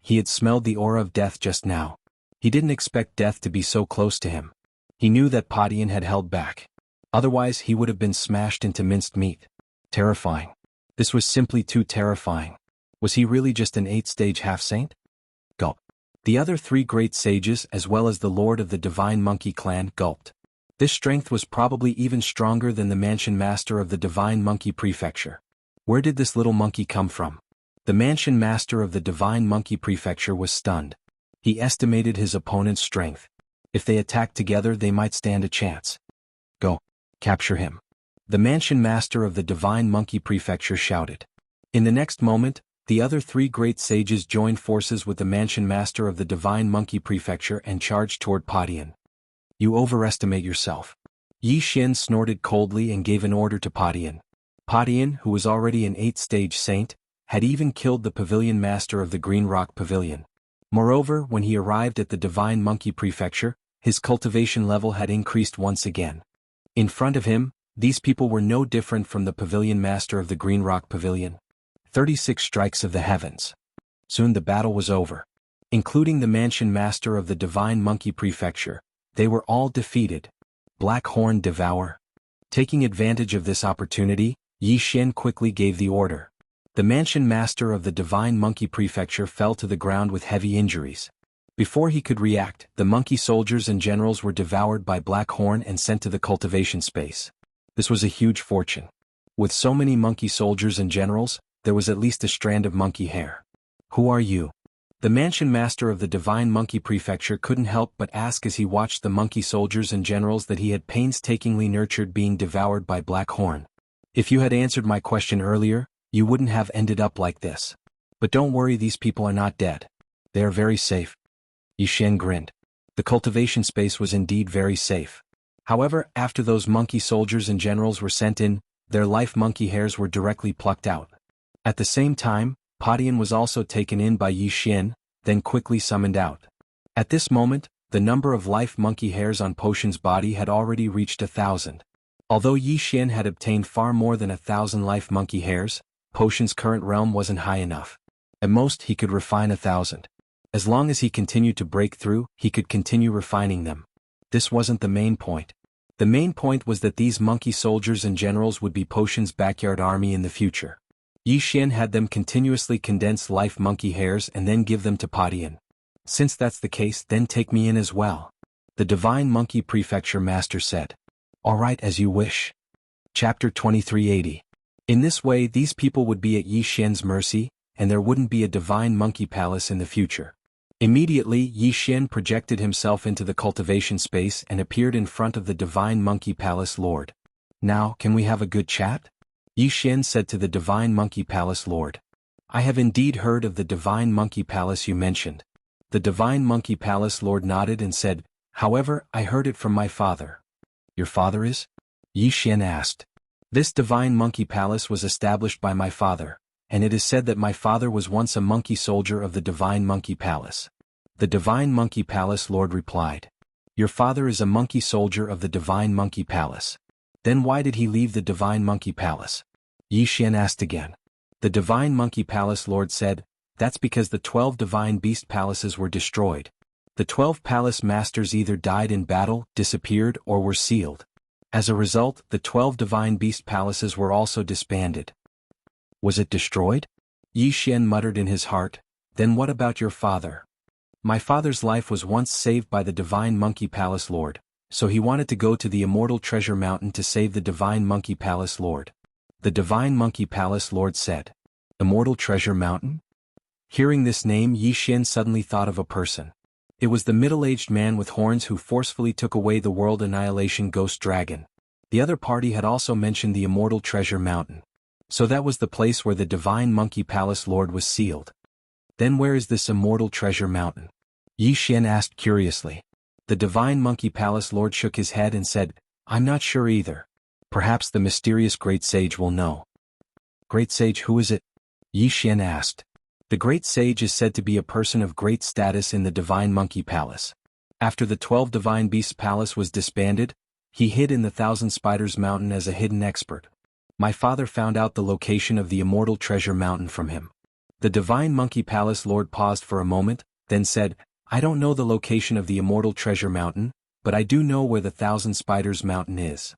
He had smelled the aura of death just now. He didn't expect death to be so close to him. He knew that Padian had held back. Otherwise, he would have been smashed into minced meat. Terrifying. This was simply too terrifying. Was he really just an 8th-stage half-saint? Gulp. The other 3 great sages as well as the lord of the Divine Monkey Clan gulped. This strength was probably even stronger than the Mansion Master of the Divine Monkey Prefecture. Where did this little monkey come from? The Mansion Master of the Divine Monkey Prefecture was stunned. He estimated his opponent's strength. If they attacked together, they might stand a chance. Go. Capture him. The Mansion Master of the Divine Monkey Prefecture shouted. In the next moment, the other 3 great sages joined forces with the Mansion Master of the Divine Monkey Prefecture and charged toward Padian. You overestimate yourself. Yi Xian snorted coldly and gave an order to Padian. Padian, who was already an 8th-stage saint, had even killed the Pavilion Master of the Green Rock Pavilion. Moreover, when he arrived at the Divine Monkey Prefecture, his cultivation level had increased once again. In front of him, these people were no different from the Pavilion Master of the Green Rock Pavilion. 36 strikes of the heavens. Soon the battle was over. Including the Mansion Master of the Divine Monkey Prefecture, they were all defeated. Black Horn Devour. Taking advantage of this opportunity, Yi Xian quickly gave the order. The Mansion Master of the Divine Monkey Prefecture fell to the ground with heavy injuries. Before he could react, the monkey soldiers and generals were devoured by Black Horn and sent to the cultivation space. This was a huge fortune. With so many monkey soldiers and generals, there was at least a strand of monkey hair. Who are you? The Mansion Master of the Divine Monkey Prefecture couldn't help but ask as he watched the monkey soldiers and generals that he had painstakingly nurtured being devoured by Black Horn. If you had answered my question earlier, you wouldn't have ended up like this. But don't worry, these people are not dead. They are very safe. Yi Xian grinned. The cultivation space was indeed very safe. However, after those monkey soldiers and generals were sent in, their life monkey hairs were directly plucked out. At the same time, Padian was also taken in by Yi Xian, then quickly summoned out. At this moment, the number of life monkey hairs on Potion's body had already reached 1,000. Although Yi Xian had obtained far more than 1,000 life monkey hairs, Potion's current realm wasn't high enough. At most, he could refine 1,000. As long as he continued to break through, he could continue refining them. This wasn't the main point. The main point was that these monkey soldiers and generals would be Potion's backyard army in the future. Yi Xian had them continuously condense life monkey hairs and then give them to Patian. Since that's the case, then take me in as well. The Divine Monkey Prefecture Master said. All right, as you wish. Chapter 2380. In this way, these people would be at Yi Xian's mercy, and there wouldn't be a Divine Monkey Palace in the future. Immediately, Yi Xian projected himself into the cultivation space and appeared in front of the Divine Monkey Palace Lord. Now, can we have a good chat? Yi Xian said to the Divine Monkey Palace Lord. I have indeed heard of the Divine Monkey Palace you mentioned. The Divine Monkey Palace Lord nodded and said, however, I heard it from my father. Your father is? Yi Xian asked. This Divine Monkey Palace was established by my father, and it is said that my father was once a monkey soldier of the Divine Monkey Palace. The Divine Monkey Palace Lord replied. Your father is a monkey soldier of the Divine Monkey Palace. Then why did he leave the Divine Monkey Palace? Yi Xian asked again. The Divine Monkey Palace Lord said, that's because the 12 Divine Beast Palaces were destroyed. The 12 Palace Masters either died in battle, disappeared, or were sealed. As a result, the 12 Divine Beast Palaces were also disbanded. Was it destroyed? Yi Xian muttered in his heart, then what about your father? My father's life was once saved by the Divine Monkey Palace Lord, so he wanted to go to the Immortal Treasure Mountain to save the Divine Monkey Palace Lord. The Divine Monkey Palace Lord said. Immortal Treasure Mountain? Hearing this name, Yi Xian suddenly thought of a person. It was the middle-aged man with horns who forcefully took away the World Annihilation Ghost Dragon. The other party had also mentioned the Immortal Treasure Mountain. So that was the place where the Divine Monkey Palace Lord was sealed. Then where is this Immortal Treasure Mountain? Yi Xian asked curiously. The Divine Monkey Palace Lord shook his head and said, I'm not sure either. Perhaps the mysterious Great Sage will know. Great Sage, who is it? Yi Xian asked. The Great Sage is said to be a person of great status in the Divine Monkey Palace. After the 12 Divine Beasts Palace was disbanded, he hid in the Thousand Spiders Mountain as a hidden expert. My father found out the location of the Immortal Treasure Mountain from him. The Divine Monkey Palace Lord paused for a moment, then said, I don't know the location of the Immortal Treasure Mountain, but I do know where the Thousand Spiders Mountain is.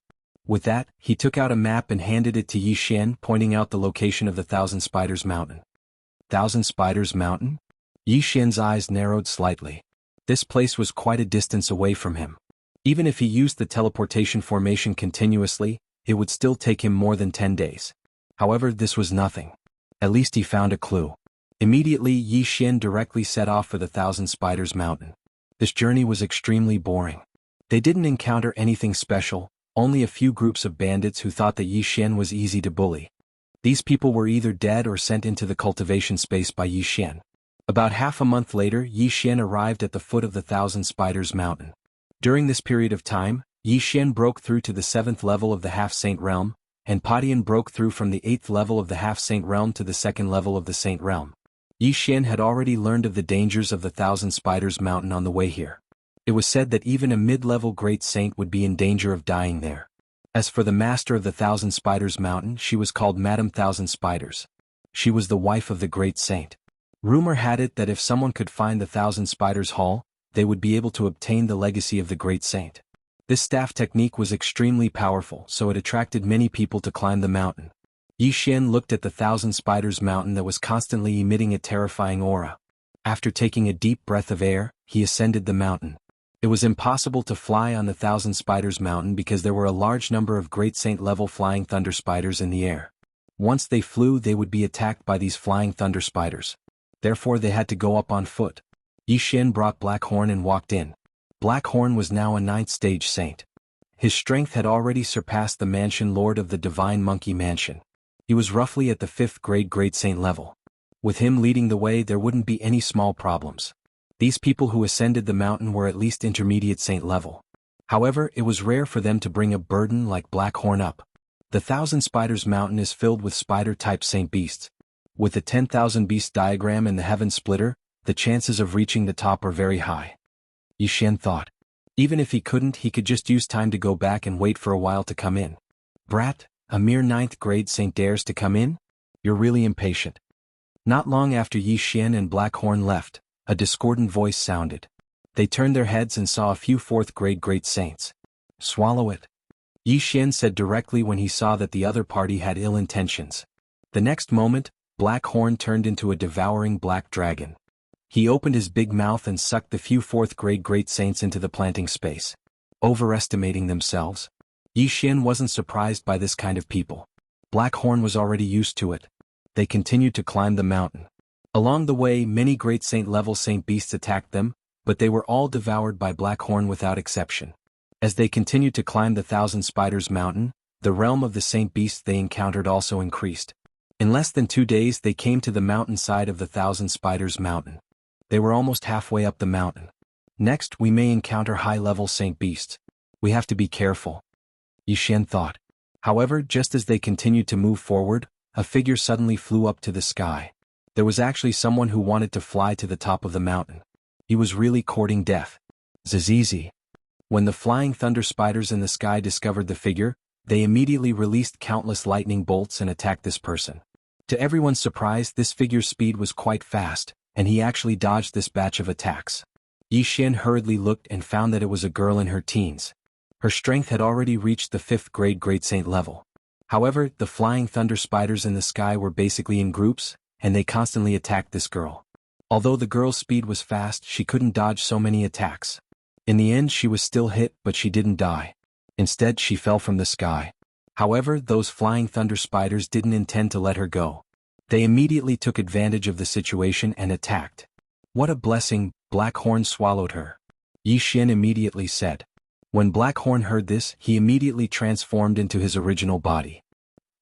With that, he took out a map and handed it to Yi Xian, pointing out the location of the Thousand Spiders Mountain. Thousand Spiders Mountain? Yi Xian's eyes narrowed slightly. This place was quite a distance away from him. Even if he used the teleportation formation continuously, it would still take him more than 10 days. However, this was nothing. At least he found a clue. Immediately, Yi Xian directly set off for the Thousand Spiders Mountain. This journey was extremely boring. They didn't encounter anything special, only a few groups of bandits who thought that Yi Xian was easy to bully. These people were either dead or sent into the cultivation space by Yi Xian. About half a month later, Yi Xian arrived at the foot of the Thousand Spiders Mountain. During this period of time, Yi Xian broke through to the 7th level of the Half-Saint Realm, and Patian broke through from the 8th level of the Half-Saint Realm to the 2nd level of the Saint Realm. Yi Xian had already learned of the dangers of the Thousand Spiders Mountain on the way here. It was said that even a mid-level Great Saint would be in danger of dying there. As for the master of the Thousand Spiders Mountain, she was called Madame Thousand Spiders. She was the wife of the Great Saint. Rumor had it that if someone could find the Thousand Spiders Hall, they would be able to obtain the legacy of the Great Saint. This staff technique was extremely powerful, so it attracted many people to climb the mountain. Yi Xian looked at the Thousand Spiders Mountain that was constantly emitting a terrifying aura. After taking a deep breath of air, he ascended the mountain. It was impossible to fly on the Thousand Spiders Mountain because there were a large number of Great Saint-level flying thunder spiders in the air. Once they flew, they would be attacked by these flying thunder spiders. Therefore they had to go up on foot. Yi Xian brought Blackhorn and walked in. Blackhorn was now a 9th stage saint. His strength had already surpassed the Mansion Lord of the Divine Monkey Mansion. He was roughly at the 5th grade Great Saint level. With him leading the way, there wouldn't be any small problems. These people who ascended the mountain were at least intermediate saint level. However, it was rare for them to bring a burden like Blackhorn up. The Thousand Spiders Mountain is filled with spider-type saint beasts. With the 10,000 beast diagram and the heaven splitter, the chances of reaching the top are very high. Yi Xian thought. Even if he couldn't, he could just use time to go back and wait for a while to come in. Brat, a mere 9th grade saint dares to come in? You're really impatient. Not long after Yi Xian and Blackhorn left, a discordant voice sounded. They turned their heads and saw a few 4th grade great saints. Swallow it, Yi Xian said directly when he saw that the other party had ill intentions. The next moment, Black Horn turned into a devouring black dragon. He opened his big mouth and sucked the few fourth-grade great saints into the planting space. Overestimating themselves? Yi Xian wasn't surprised by this kind of people. Black Horn was already used to it. They continued to climb the mountain. Along the way, many great saint-level saint beasts attacked them, but they were all devoured by Black Horn without exception. As they continued to climb the Thousand Spiders Mountain, the realm of the saint beasts they encountered also increased. In less than 2 days they came to the mountainside of the Thousand Spiders Mountain. They were almost halfway up the mountain. Next, we may encounter high-level saint beasts. We have to be careful, Yi Xian thought. However, just as they continued to move forward, a figure suddenly flew up to the sky. There was actually someone who wanted to fly to the top of the mountain. He was really courting death. Zizizi. When the flying thunder spiders in the sky discovered the figure, they immediately released countless lightning bolts and attacked this person. To everyone's surprise, this figure's speed was quite fast, and he actually dodged this batch of attacks. Yi Xian hurriedly looked and found that it was a girl in her teens. Her strength had already reached the 5th grade Great Saint level. However, the flying thunder spiders in the sky were basically in groups, and they constantly attacked this girl. Although the girl's speed was fast, she couldn't dodge so many attacks. In the end, she was still hit, but she didn't die. Instead, she fell from the sky. However, those flying thunder spiders didn't intend to let her go. They immediately took advantage of the situation and attacked. What a blessing, Black Horn swallowed her, Yi Xian immediately said. When Black Horn heard this, he immediately transformed into his original body.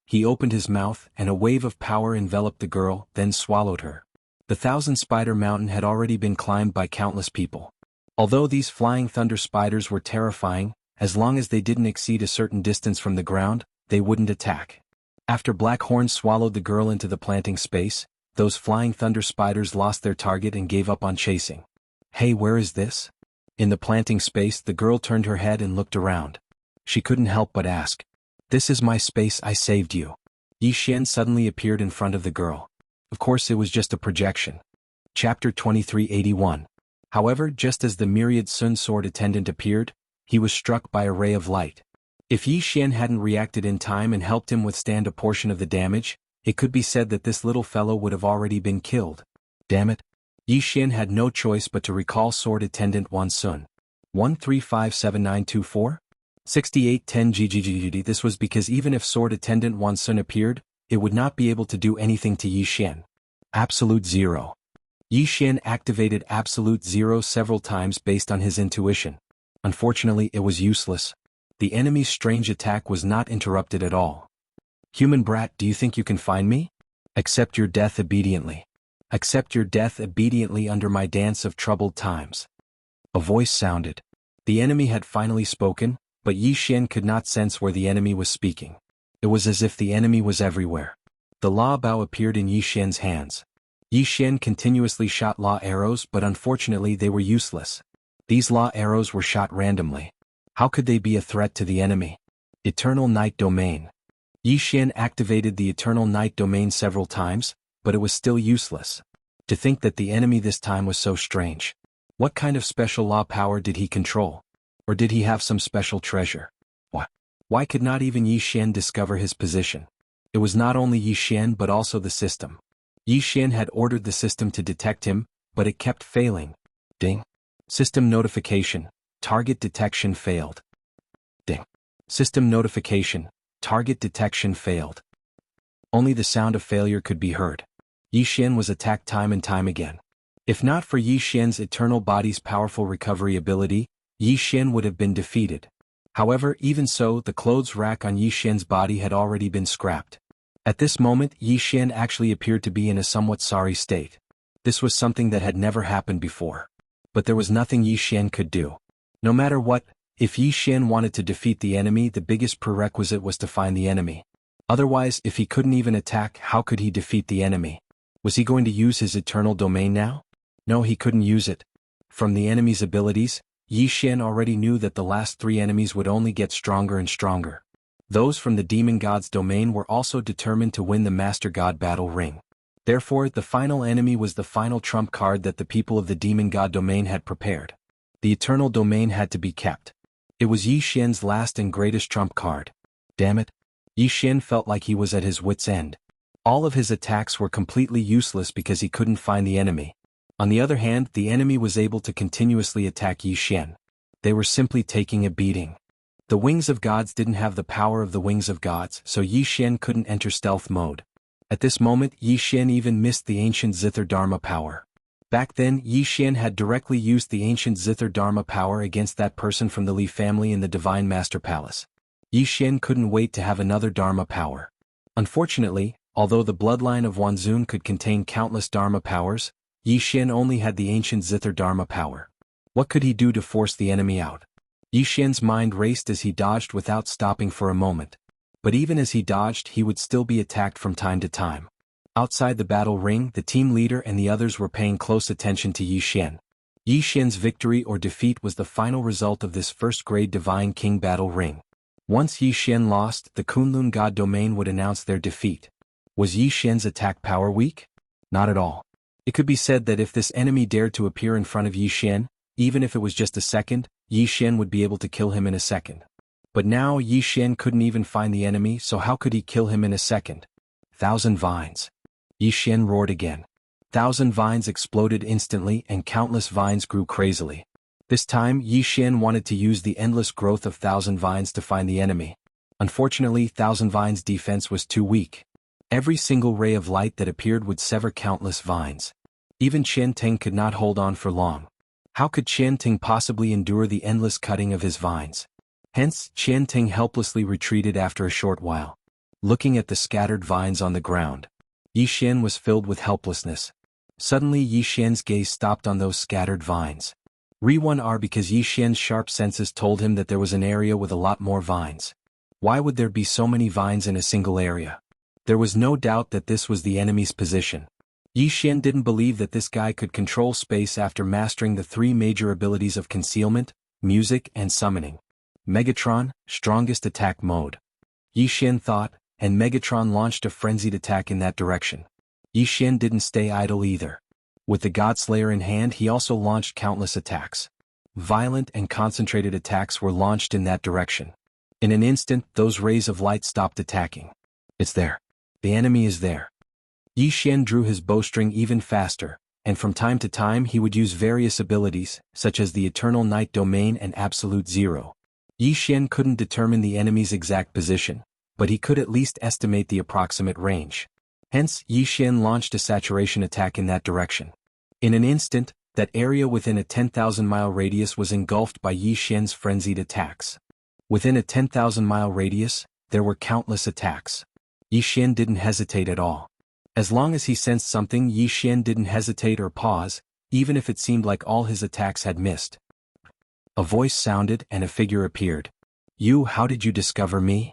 He opened his mouth, and a wave of power enveloped the girl, then swallowed her. The Thousand Spider Mountain had already been climbed by countless people. Although these flying thunder spiders were terrifying, as long as they didn't exceed a certain distance from the ground, they wouldn't attack. After Black Horn swallowed the girl into the planting space, those flying thunder spiders lost their target and gave up on chasing. Hey, where is this? In the planting space, the girl turned her head and looked around. She couldn't help but ask. This is my space, I saved you. Yi Xian suddenly appeared in front of the girl. Of course it was just a projection. Chapter 2381. However, just as the myriad Sun Sword attendant appeared, he was struck by a ray of light. If Yi Xian hadn't reacted in time and helped him withstand a portion of the damage, it could be said that this little fellow would have already been killed. Damn it. Yi Xian had no choice but to recall Sword Attendant Wan Sun. 1357924? 6810 GGGGD. This was because even if Sword Attendant Wan Sun appeared, it would not be able to do anything to Yi Xian. Absolute Zero. Yi Xian activated Absolute Zero several times based on his intuition. Unfortunately, it was useless. The enemy's strange attack was not interrupted at all. Human brat, do you think you can find me? Accept your death obediently. Accept your death obediently under my dance of troubled times. A voice sounded. The enemy had finally spoken, but Yi Xian could not sense where the enemy was speaking. It was as if the enemy was everywhere. The law bow appeared in Yi Xian's hands. Yi Xian continuously shot law arrows, but unfortunately they were useless. These law arrows were shot randomly. How could they be a threat to the enemy? Eternal Night Domain. Yi Xian activated the Eternal Night Domain several times, but it was still useless. To think that the enemy this time was so strange. What kind of special law power did he control? Or did he have some special treasure? What? Why could not even Yi Xian discover his position? It was not only Yi Xian but also the system. Yi Xian had ordered the system to detect him, but it kept failing. Ding. System notification. Target detection failed. Ding. System notification. Target detection failed. Only the sound of failure could be heard. Yi Xian was attacked time and time again. If not for Yi Xian's eternal body's powerful recovery ability, Yi Xian would have been defeated. However, even so, the clothes rack on Yi Xian's body had already been scrapped. At this moment, Yi Xian actually appeared to be in a somewhat sorry state. This was something that had never happened before. But there was nothing Yi Xian could do. No matter what, if Yi Xian wanted to defeat the enemy, the biggest prerequisite was to find the enemy. Otherwise, if he couldn't even attack, how could he defeat the enemy? Was he going to use his eternal domain now? No, he couldn't use it. From the enemy's abilities, Yi Xian already knew that the last 3 enemies would only get stronger and stronger. Those from the demon god's domain were also determined to win the Master God battle ring. Therefore, the final enemy was the final trump card that the people of the demon god domain had prepared. The eternal domain had to be kept. It was Yi Xian's last and greatest trump card. Damn it. Yi Xian felt like he was at his wit's end. All of his attacks were completely useless because he couldn't find the enemy. On the other hand, the enemy was able to continuously attack Yi Xian. They were simply taking a beating. The wings of gods didn't have the power of the wings of gods, so Yi Xian couldn't enter stealth mode. At this moment, Yi Xian even missed the ancient Zither Dharma power. Back then, Yi Xian had directly used the ancient Zither Dharma power against that person from the Li family in the Divine Master Palace. Yi Xian couldn't wait to have another Dharma power. Unfortunately, although the bloodline of Wanzun could contain countless Dharma powers, Yi Xian only had the ancient Zither Dharma power. What could he do to force the enemy out? Yi Xian's mind raced as he dodged without stopping for a moment. But even as he dodged, he would still be attacked from time to time. Outside the battle ring, the team leader and the others were paying close attention to Yi Xian. Yi Xian's victory or defeat was the final result of this first-grade Divine King battle ring. Once Yi Xian lost, the Kunlun God domain would announce their defeat. Was Yi Xian's attack power weak? Not at all. It could be said that if this enemy dared to appear in front of Yi Xian, even if it was just a second, Yi Xian would be able to kill him in a second. But now Yi Xian couldn't even find the enemy, so how could he kill him in a second? 1,000 vines. Yi Xian roared again. 1,000 vines exploded instantly and countless vines grew crazily. This time, Yi Xian wanted to use the endless growth of 1,000 vines to find the enemy. Unfortunately, 1,000 vines' defense was too weak. Every single ray of light that appeared would sever countless vines. Even Qian Ting could not hold on for long. How could Qian Ting possibly endure the endless cutting of his vines? Hence, Qian Ting helplessly retreated after a short while. Looking at the scattered vines on the ground, Yi Xian was filled with helplessness. Suddenly Yi Xian's gaze stopped on those scattered vines. Re1R because Yi Xian's sharp senses told him that there was an area with a lot more vines. Why would there be so many vines in a single area? There was no doubt that this was the enemy's position. Yi Xian didn't believe that this guy could control space after mastering the three major abilities of concealment, music, and summoning. Megatron, strongest attack mode. Yi Xian thought, and Megatron launched a frenzied attack in that direction. Yi Xian didn't stay idle either. With the Godslayer in hand, he also launched countless attacks. Violent and concentrated attacks were launched in that direction. In an instant, those rays of light stopped attacking. It's there. The enemy is there. Yi Xian drew his bowstring even faster, and from time to time he would use various abilities, such as the Eternal Night Domain and Absolute Zero. Yi Xian couldn't determine the enemy's exact position, but he could at least estimate the approximate range. Hence, Yi Xian launched a saturation attack in that direction. In an instant, that area within a 10,000-mile radius was engulfed by Yi Xian's frenzied attacks. Within a 10,000-mile radius, there were countless attacks. Yi Xian didn't hesitate at all. As long as he sensed something, Yi Xian didn't hesitate or pause, even if it seemed like all his attacks had missed. A voice sounded and a figure appeared. "You, how did you discover me?"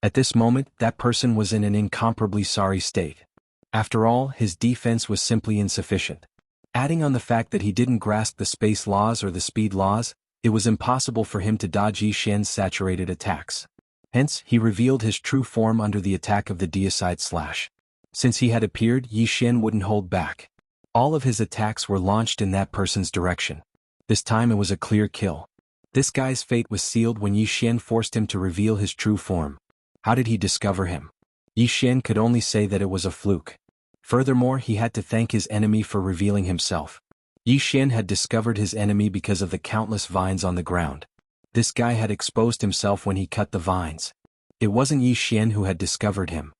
At this moment, that person was in an incomparably sorry state. After all, his defense was simply insufficient. Adding on the fact that he didn't grasp the space laws or the speed laws, it was impossible for him to dodge Yi Xian's saturated attacks. Hence, he revealed his true form under the attack of the deicide slash. Since he had appeared, Yi Xian wouldn't hold back. All of his attacks were launched in that person's direction. This time it was a clear kill. This guy's fate was sealed when Yi Xian forced him to reveal his true form. How did he discover him? Yi Xian could only say that it was a fluke. Furthermore, he had to thank his enemy for revealing himself. Yi Xian had discovered his enemy because of the countless vines on the ground. This guy had exposed himself when he cut the vines. It wasn't Yi Xian who had discovered him.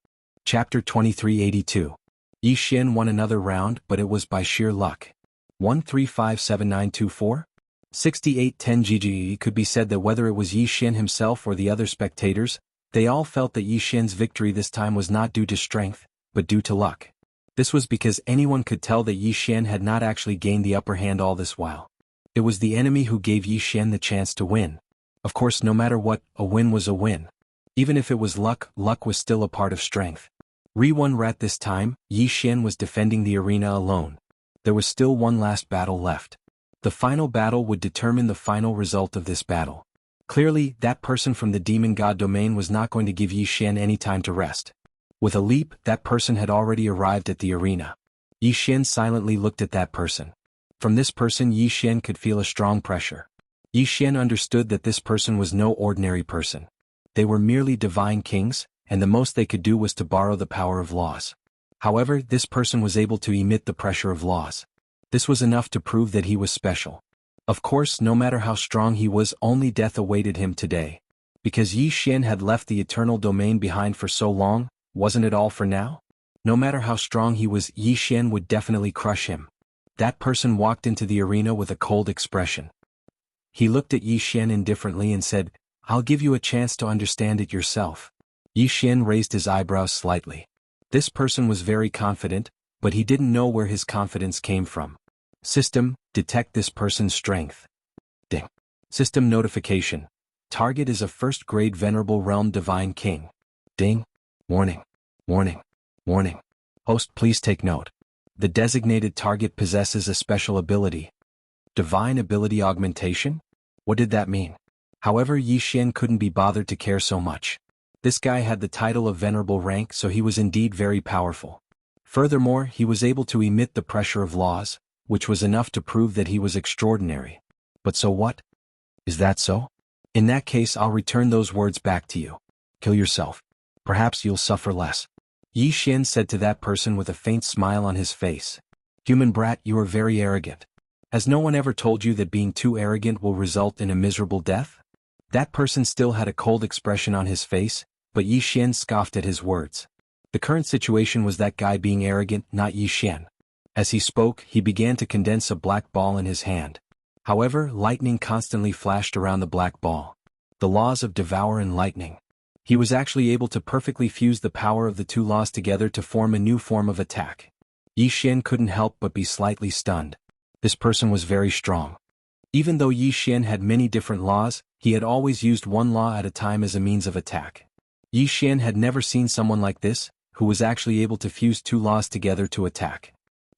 Chapter 2382. Yi Xian won another round, but it was by sheer luck. 1357924? 6810 GGE could be said that whether it was Yi Xian himself or the other spectators, they all felt that Yi Xian's victory this time was not due to strength, but due to luck. This was because anyone could tell that Yi Xian had not actually gained the upper hand all this while. It was the enemy who gave Yi Xian the chance to win. Of course, no matter what, a win was a win. Even if it was luck, luck was still a part of strength. Re1 this time, Yi Xian was defending the arena alone. There was still one last battle left. The final battle would determine the final result of this battle. Clearly, that person from the demon god domain was not going to give Yi Xian any time to rest. With a leap, that person had already arrived at the arena. Yi Xian silently looked at that person. From this person Yi Xian could feel a strong pressure. Yi Xian understood that this person was no ordinary person. They were merely divine kings, and the most they could do was to borrow the power of laws. However, this person was able to emit the pressure of laws. This was enough to prove that he was special. Of course, no matter how strong he was, only death awaited him today. Because Yi Xian had left the eternal domain behind for so long, wasn't it all for now? No matter how strong he was, Yi Xian would definitely crush him. That person walked into the arena with a cold expression. He looked at Yi Xian indifferently and said, "I'll give you a chance to understand it yourself." Yi Xian raised his eyebrows slightly. This person was very confident, but he didn't know where his confidence came from. System, detect this person's strength. Ding. System notification. Target is a first-grade Venerable Realm Divine King. Ding. Warning. Warning. Warning. Host, please take note. The designated target possesses a special ability. Divine Ability Augmentation? What did that mean? However, Yi Xian couldn't be bothered to care so much. This guy had the title of Venerable Rank, so he was indeed very powerful. Furthermore, he was able to emit the pressure of laws, which was enough to prove that he was extraordinary. But so what? Is that so? In that case, I'll return those words back to you. Kill yourself. Perhaps you'll suffer less. Yi Xian said to that person with a faint smile on his face. Human brat, you are very arrogant. Has no one ever told you that being too arrogant will result in a miserable death? That person still had a cold expression on his face, but Yi Xian scoffed at his words. The current situation was that guy being arrogant, not Yi Xian. As he spoke, he began to condense a black ball in his hand. However, lightning constantly flashed around the black ball. The laws of devour and lightning. He was actually able to perfectly fuse the power of the two laws together to form a new form of attack. Yi Xian couldn't help but be slightly stunned. This person was very strong. Even though Yi Xian had many different laws, he had always used one law at a time as a means of attack. Yi Xian had never seen someone like this, who was actually able to fuse two laws together to attack.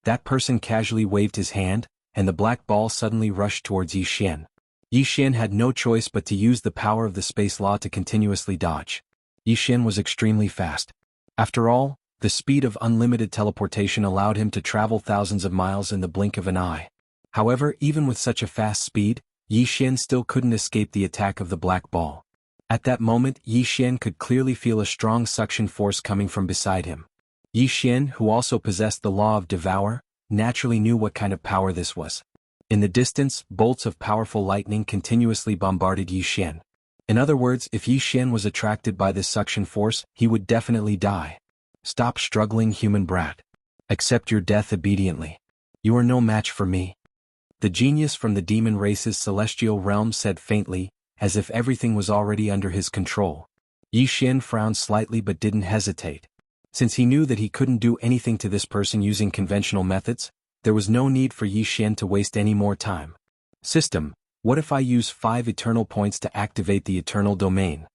That person casually waved his hand, and the black ball suddenly rushed towards Yi Xian. Yi Xian had no choice but to use the power of the space law to continuously dodge. Yi Xian was extremely fast. After all, the speed of unlimited teleportation allowed him to travel thousands of miles in the blink of an eye. However, even with such a fast speed, Yi Xian still couldn't escape the attack of the black ball. At that moment, Yi Xian could clearly feel a strong suction force coming from beside him. Yi Xian, who also possessed the law of devour, naturally knew what kind of power this was. In the distance, bolts of powerful lightning continuously bombarded Yi Xian. In other words, if Yi Xian was attracted by this suction force, he would definitely die. Stop struggling, human brat. Accept your death obediently. You are no match for me. The genius from the demon race's celestial realm said faintly, as if everything was already under his control. Yi Xian frowned slightly but didn't hesitate. Since he knew that he couldn't do anything to this person using conventional methods, there was no need for Yi Xian to waste any more time. System, what if I use 5 eternal points to activate the eternal domain?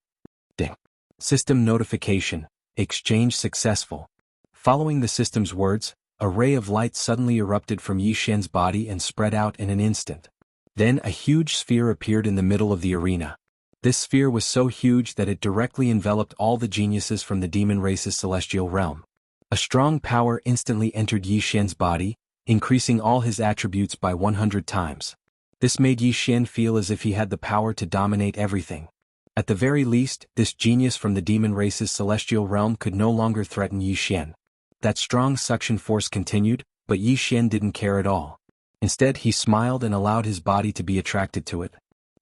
Ding. System notification. Exchange successful. Following the system's words, a ray of light suddenly erupted from Yi Xian's body and spread out in an instant. Then a huge sphere appeared in the middle of the arena. This sphere was so huge that it directly enveloped all the geniuses from the demon race's celestial realm. A strong power instantly entered Yi Xian's body, increasing all his attributes by 100 times. This made Yi Xian feel as if he had the power to dominate everything. At the very least, this genius from the demon race's celestial realm could no longer threaten Yi Xian. That strong suction force continued, but Yi Xian didn't care at all. Instead, he smiled and allowed his body to be attracted to it.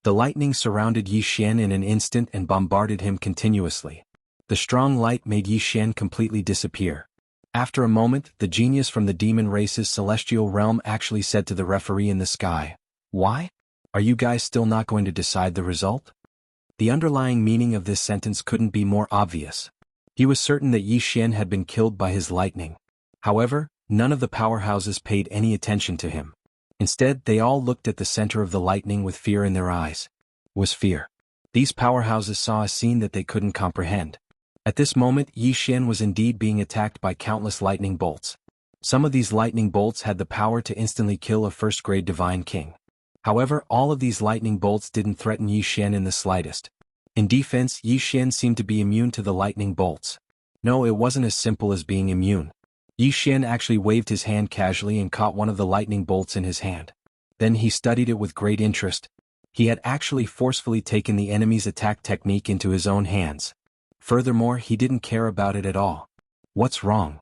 The lightning surrounded Yi Xian in an instant and bombarded him continuously. The strong light made Yi Xian completely disappear. After a moment, the genius from the demon race's celestial realm actually said to the referee in the sky, "Why? Are you guys still not going to decide the result?" The underlying meaning of this sentence couldn't be more obvious. He was certain that Yi Xian had been killed by his lightning. However, none of the powerhouses paid any attention to him. Instead, they all looked at the center of the lightning with fear in their eyes. It was fear. These powerhouses saw a scene that they couldn't comprehend. At this moment, Yi Xian was indeed being attacked by countless lightning bolts. Some of these lightning bolts had the power to instantly kill a first-grade divine king. However, all of these lightning bolts didn't threaten Yi Xian in the slightest. In defense, Yi Xian seemed to be immune to the lightning bolts. No, it wasn't as simple as being immune. Yi Xian actually waved his hand casually and caught one of the lightning bolts in his hand. Then he studied it with great interest. He had actually forcefully taken the enemy's attack technique into his own hands. Furthermore, he didn't care about it at all. What's wrong?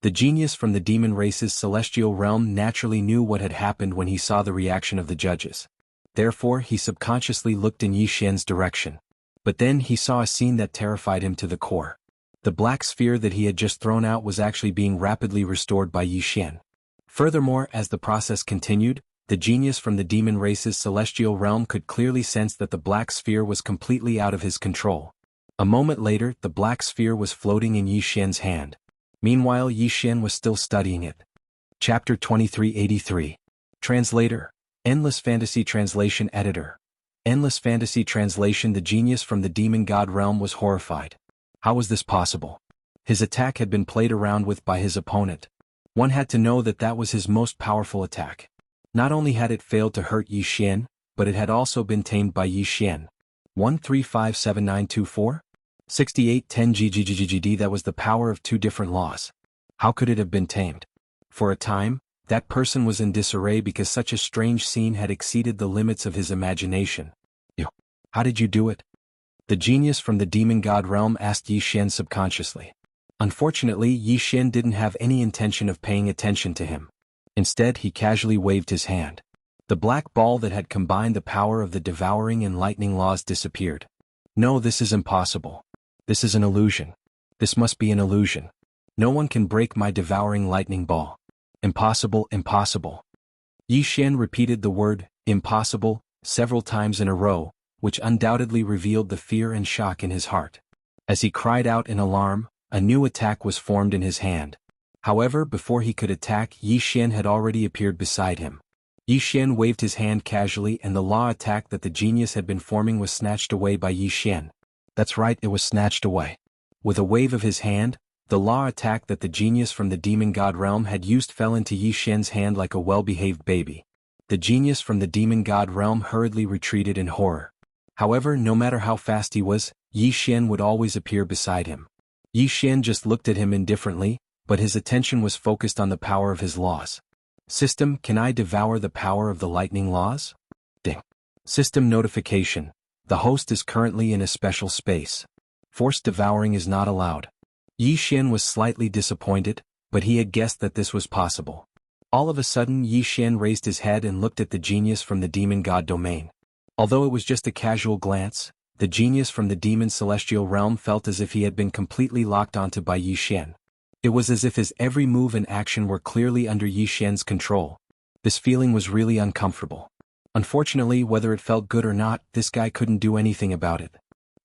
The genius from the demon race's celestial realm naturally knew what had happened when he saw the reaction of the judges. Therefore, he subconsciously looked in Yi Xian's direction. But then he saw a scene that terrified him to the core. The black sphere that he had just thrown out was actually being rapidly restored by Yi Xian. Furthermore, as the process continued, the genius from the demon race's celestial realm could clearly sense that the black sphere was completely out of his control. A moment later, the black sphere was floating in Yi Xian's hand. Meanwhile, Yi Xian was still studying it. Chapter 2383. Translator. Endless Fantasy Translation Editor. Endless Fantasy Translation. The genius from the demon god realm was horrified. How was this possible? His attack had been played around with by his opponent. One had to know that that was his most powerful attack. Not only had it failed to hurt Yi Xian, but it had also been tamed by Yi Xian. 1357924? 6810 GGGGD. That was the power of two different laws. How could it have been tamed? For a time, that person was in disarray because such a strange scene had exceeded the limits of his imagination. How did you do it? The genius from the demon god realm asked Yi Xian subconsciously. Unfortunately, Yi Xian didn't have any intention of paying attention to him. Instead, he casually waved his hand. The black ball that had combined the power of the devouring and lightning laws disappeared. No, this is impossible. This is an illusion. This must be an illusion. No one can break my devouring lightning ball. Impossible, impossible. Yi Xian repeated the word, impossible, several times in a row, which undoubtedly revealed the fear and shock in his heart. As he cried out in alarm, a new attack was formed in his hand. However, before he could attack, Yi Xian had already appeared beside him. Yi Xian waved his hand casually and the law attack that the genius had been forming was snatched away by Yi Xian. That's right, it was snatched away. With a wave of his hand, the law attack that the genius from the demon god realm had used fell into Yi Xian's hand like a well-behaved baby. The genius from the demon god realm hurriedly retreated in horror. However, no matter how fast he was, Yi Xian would always appear beside him. Yi Xian just looked at him indifferently, but his attention was focused on the power of his laws. System, can I devour the power of the lightning laws? Ding. System notification. The host is currently in a special space. Forced devouring is not allowed. Yi Xian was slightly disappointed, but he had guessed that this was possible. All of a sudden, Yi Xian raised his head and looked at the genius from the demon god domain. Although it was just a casual glance, the genius from the demon celestial realm felt as if he had been completely locked onto by Yi Xian. It was as if his every move and action were clearly under Yi Xian's control. This feeling was really uncomfortable. Unfortunately, whether it felt good or not, this guy couldn't do anything about it.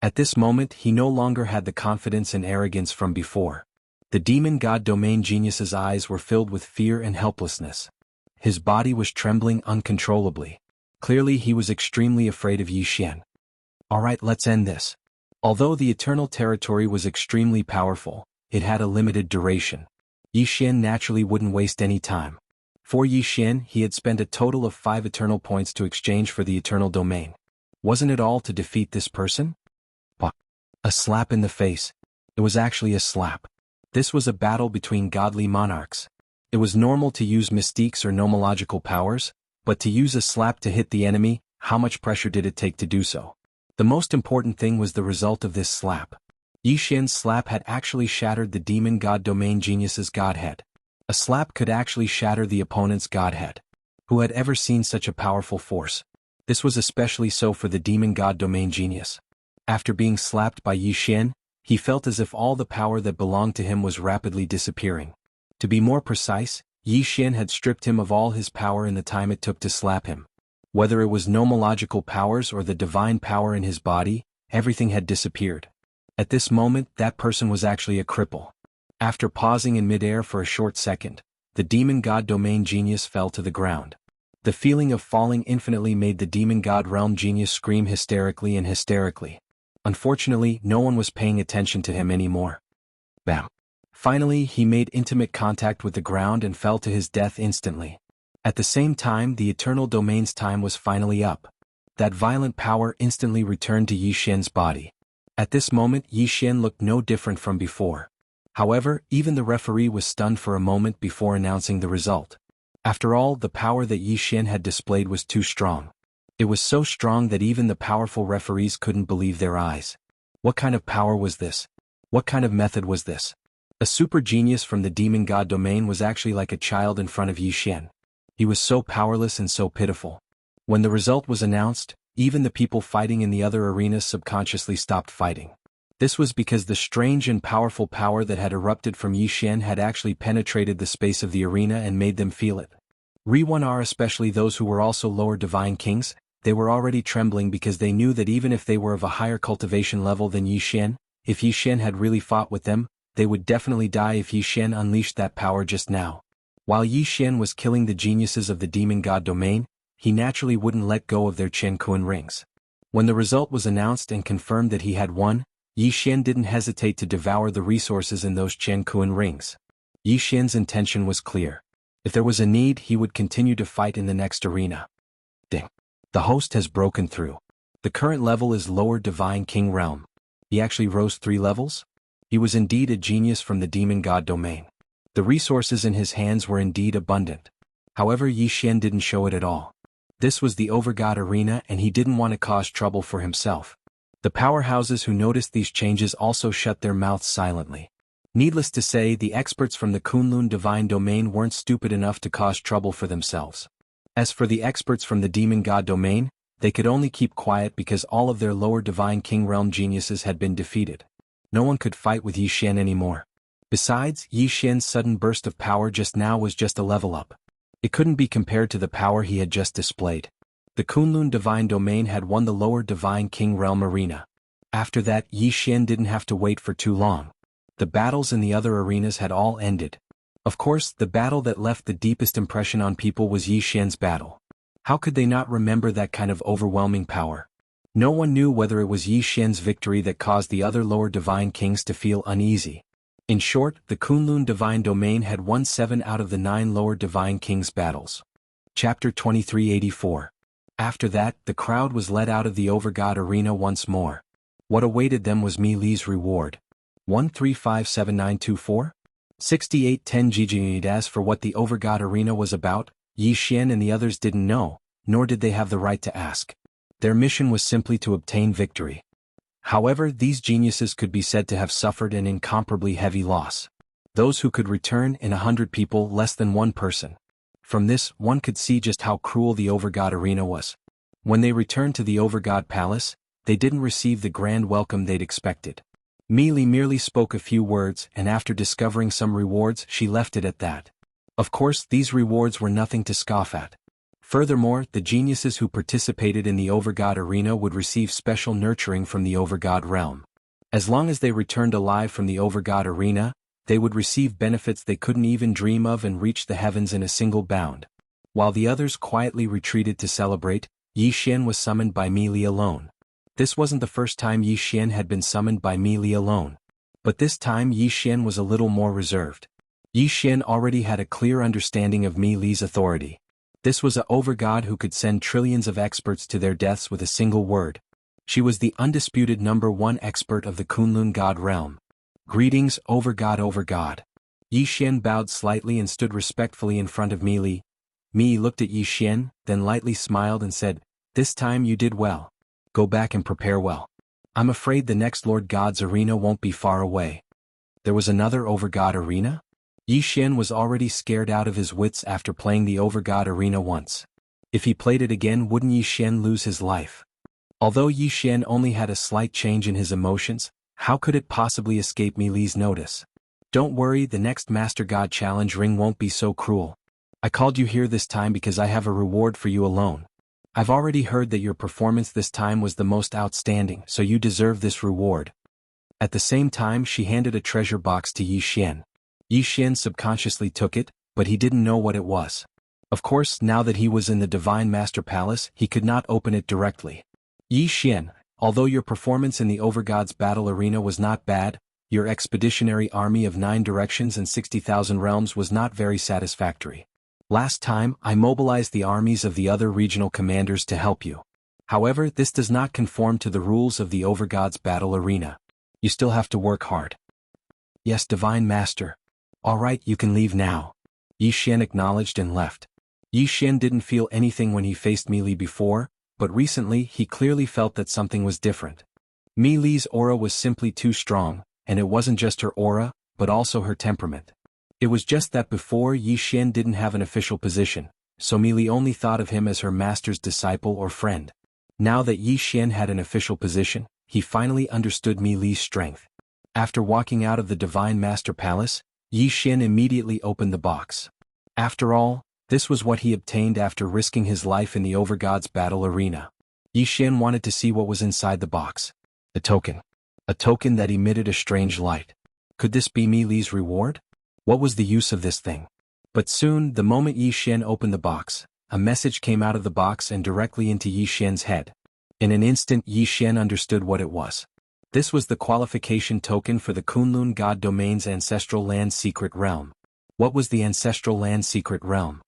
At this moment, he no longer had the confidence and arrogance from before. The demon god domain genius's eyes were filled with fear and helplessness. His body was trembling uncontrollably. Clearly, he was extremely afraid of Yi Xian. Alright, let's end this. Although the eternal territory was extremely powerful, it had a limited duration. Yi Xian naturally wouldn't waste any time. For Yi Xian, he had spent a total of 5 eternal points to exchange for the eternal domain. Wasn't it all to defeat this person? But a slap in the face. It was actually a slap. This was a battle between godly monarchs. It was normal to use mystiques or nomological powers, but to use a slap to hit the enemy, how much pressure did it take to do so? The most important thing was the result of this slap. Yi Xian's slap had actually shattered the demon god domain genius's godhead. A slap could actually shatter the opponent's godhead. Who had ever seen such a powerful force? This was especially so for the demon god domain genius. After being slapped by Yi Xian, he felt as if all the power that belonged to him was rapidly disappearing. To be more precise, Yi Xian had stripped him of all his power in the time it took to slap him. Whether it was nomological powers or the divine power in his body, everything had disappeared. At this moment, that person was actually a cripple. After pausing in midair for a short second, the demon god domain genius fell to the ground. The feeling of falling infinitely made the demon god realm genius scream hysterically and hysterically. Unfortunately, no one was paying attention to him anymore. Bam. Finally, he made intimate contact with the ground and fell to his death instantly. At the same time, the eternal domain's time was finally up. That violent power instantly returned to Yi Xian's body. At this moment, Yi Xian looked no different from before. However, even the referee was stunned for a moment before announcing the result. After all, the power that Yi Xian had displayed was too strong. It was so strong that even the powerful referees couldn't believe their eyes. What kind of power was this? What kind of method was this? A super genius from the demon god domain was actually like a child in front of Yi Xian. He was so powerless and so pitiful. When the result was announced, even the people fighting in the other arenas subconsciously stopped fighting. This was because the strange and powerful power that had erupted from Yi Xian had actually penetrated the space of the arena and made them feel it. Re-1R, especially those who were also lower divine kings, they were already trembling because they knew that even if they were of a higher cultivation level than Yi Xian, if Yi Xian had really fought with them, they would definitely die if Yi Xian unleashed that power just now. While Yi Xian was killing the geniuses of the demon god domain, he naturally wouldn't let go of their Chen Kun rings. When the result was announced and confirmed that he had won, Yi Xian didn't hesitate to devour the resources in those Chen Kun rings. Yi Xian's intention was clear. If there was a need, he would continue to fight in the next arena. Ding. The host has broken through. The current level is lower divine king realm. He actually rose 3 levels? He was indeed a genius from the demon god domain. The resources in his hands were indeed abundant. However, Yi Xian didn't show it at all. This was the overgod arena and he didn't want to cause trouble for himself. The powerhouses who noticed these changes also shut their mouths silently. Needless to say, the experts from the Kunlun divine domain weren't stupid enough to cause trouble for themselves. As for the experts from the demon god domain, they could only keep quiet because all of their lower divine king realm geniuses had been defeated. No one could fight with Yi Xian anymore. Besides, Yi Xian's sudden burst of power just now was just a level up. It couldn't be compared to the power he had just displayed. The Kunlun divine domain had won the lower divine king realm arena. After that, Yi Xian didn't have to wait for too long. The battles in the other arenas had all ended. Of course, the battle that left the deepest impression on people was Yi Xian's battle. How could they not remember that kind of overwhelming power? No one knew whether it was Yi Xian's victory that caused the other lower divine kings to feel uneasy. In short, the Kunlun divine domain had won 7 out of the 9 lower divine kings' battles. Chapter 2384. After that, the crowd was led out of the overgod arena once more. What awaited them was Mi Li's reward. 1357924? 6810 GG. As for what the overgod arena was about, Yi Xian and the others didn't know, nor did they have the right to ask. Their mission was simply to obtain victory. However, these geniuses could be said to have suffered an incomparably heavy loss. Those who could return in 100 people, less than 1 person. From this, one could see just how cruel the overgod arena was. When they returned to the overgod palace, they didn't receive the grand welcome they'd expected. Mi Li merely spoke a few words, and after discovering some rewards, she left it at that. Of course, these rewards were nothing to scoff at. Furthermore, the geniuses who participated in the overgod arena would receive special nurturing from the overgod realm. As long as they returned alive from the overgod arena, they would receive benefits they couldn't even dream of and reach the heavens in a single bound. While the others quietly retreated to celebrate, Yi Xian was summoned by Mi Li alone. This wasn't the first time Yi Xian had been summoned by Mi Li alone. But this time Yi Xian was a little more reserved. Yi Xian already had a clear understanding of Mi Li's authority. This was a overgod who could send trillions of experts to their deaths with a single word. She was the undisputed #1 expert of the Kunlun god realm. Greetings, overgod, overgod. Yi Xian bowed slightly and stood respectfully in front of Mi Li. Mi looked at Yi Xian, then lightly smiled and said, "This time you did well. Go back and prepare well. I'm afraid the next Lord God's arena won't be far away." There was another overgod arena? Yi Xian was already scared out of his wits after playing the overgod arena once. If he played it again, wouldn't Yi Xian lose his life? Although Yi Xian only had a slight change in his emotions, how could it possibly escape Mi Li's notice? Don't worry, the next Master God Challenge ring won't be so cruel. I called you here this time because I have a reward for you alone. I've already heard that your performance this time was the most outstanding, so you deserve this reward. At the same time, she handed a treasure box to Yi Xian. Yi Xian subconsciously took it, but he didn't know what it was. Of course, now that he was in the Divine Master Palace, he could not open it directly. Yi Xian, although your performance in the Overgod's battle arena was not bad, your expeditionary army of 9 directions and 60,000 realms was not very satisfactory. Last time, I mobilized the armies of the other regional commanders to help you. However, this does not conform to the rules of the Overgod's battle arena. You still have to work hard. Yes, Divine Master. All right, you can leave now. Yi Xian acknowledged and left. Yi Xian didn't feel anything when he faced Mi Li before, but recently he clearly felt that something was different. Mi Li's aura was simply too strong, and it wasn't just her aura, but also her temperament. It was just that before Yi Xian didn't have an official position, so Mi Li only thought of him as her master's disciple or friend. Now that Yi Xian had an official position, he finally understood Mi Li's strength. After walking out of the Divine Master Palace, Yi Xian immediately opened the box. After all, this was what he obtained after risking his life in the Overgod's battle arena. Yi Xian wanted to see what was inside the box. A token. A token that emitted a strange light. Could this be Mi Li's reward? What was the use of this thing? But soon, the moment Yi Xian opened the box, a message came out of the box and directly into Yi Xian's head. In an instant, Yi Xian understood what it was. This was the qualification token for the Kunlun God Domain's Ancestral Land Secret Realm. What was the Ancestral Land Secret Realm?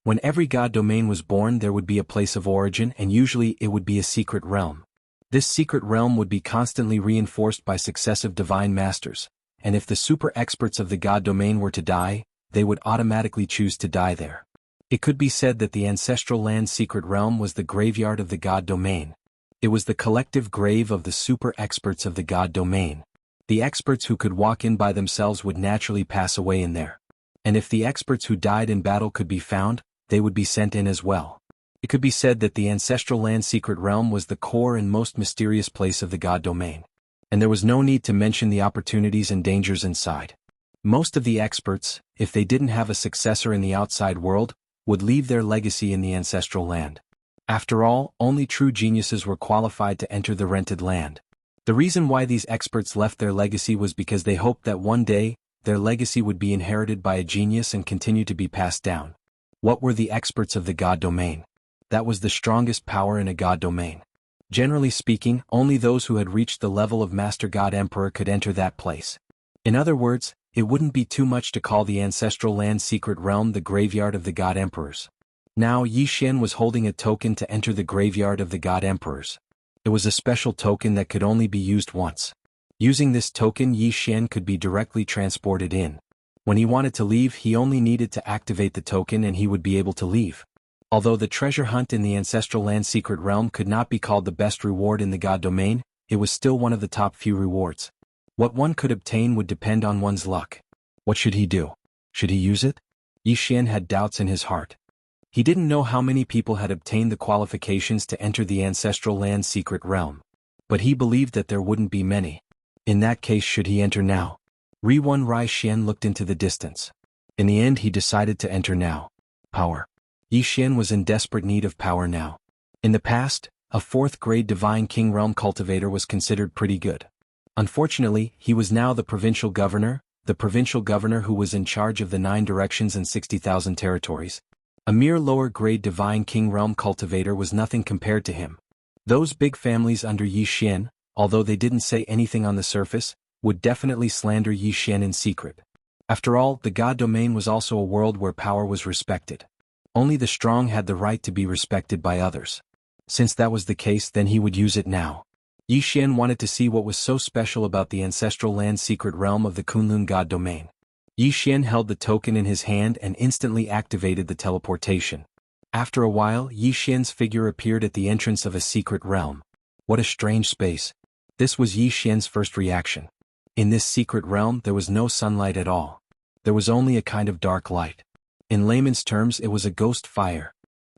When every God Domain was born, there would be a place of origin, and usually it would be a secret realm. This secret realm would be constantly reinforced by successive divine masters, and if the super experts of the God Domain were to die, they would automatically choose to die there. It could be said that the Ancestral Land Secret Realm was the graveyard of the God Domain. It was the collective grave of the super experts of the God Domain. The experts who could walk in by themselves would naturally pass away in there. And if the experts who died in battle could be found, they would be sent in as well. It could be said that the Ancestral Land Secret Realm was the core and most mysterious place of the God Domain. And there was no need to mention the opportunities and dangers inside. Most of the experts, if they didn't have a successor in the outside world, would leave their legacy in the Ancestral Land. After all, only true geniuses were qualified to enter the rented land. The reason why these experts left their legacy was because they hoped that one day, their legacy would be inherited by a genius and continue to be passed down. What were the experts of the God Domain? That was the strongest power in a God Domain. Generally speaking, only those who had reached the level of Master God Emperor could enter that place. In other words, it wouldn't be too much to call the Ancestral Land Secret Realm the graveyard of the God Emperors. Now Yi Xian was holding a token to enter the graveyard of the God Emperors. It was a special token that could only be used once. Using this token, Yi Xian could be directly transported in. When he wanted to leave, he only needed to activate the token and he would be able to leave. Although the treasure hunt in the Ancestral Land Secret Realm could not be called the best reward in the God Domain, it was still one of the top few rewards. What one could obtain would depend on one's luck. What should he do? Should he use it? Yi Xian had doubts in his heart. He didn't know how many people had obtained the qualifications to enter the Ancestral Land Secret Realm. But he believed that there wouldn't be many. In that case, should he enter now? Ri-1 Rai Xian looked into the distance. In the end, he decided to enter now. Power. Yi Xian was in desperate need of power now. In the past, a 4th-grade Divine King Realm cultivator was considered pretty good. Unfortunately, he was now the provincial governor who was in charge of the 9 directions and 60,000 territories. A mere lower-grade Divine King Realm cultivator was nothing compared to him. Those big families under Yi Xian, although they didn't say anything on the surface, would definitely slander Yi Xian in secret. After all, the God Domain was also a world where power was respected. Only the strong had the right to be respected by others. Since that was the case, then he would use it now. Yi Xian wanted to see what was so special about the Ancestral Land Secret Realm of the Kunlun God Domain. Yi Xian held the token in his hand and instantly activated the teleportation. After a while, Yi Xian's figure appeared at the entrance of a secret realm. What a strange space. This was Yi Xian's first reaction. In this secret realm, there was no sunlight at all. There was only a kind of dark light. In layman's terms, it was a ghost fire.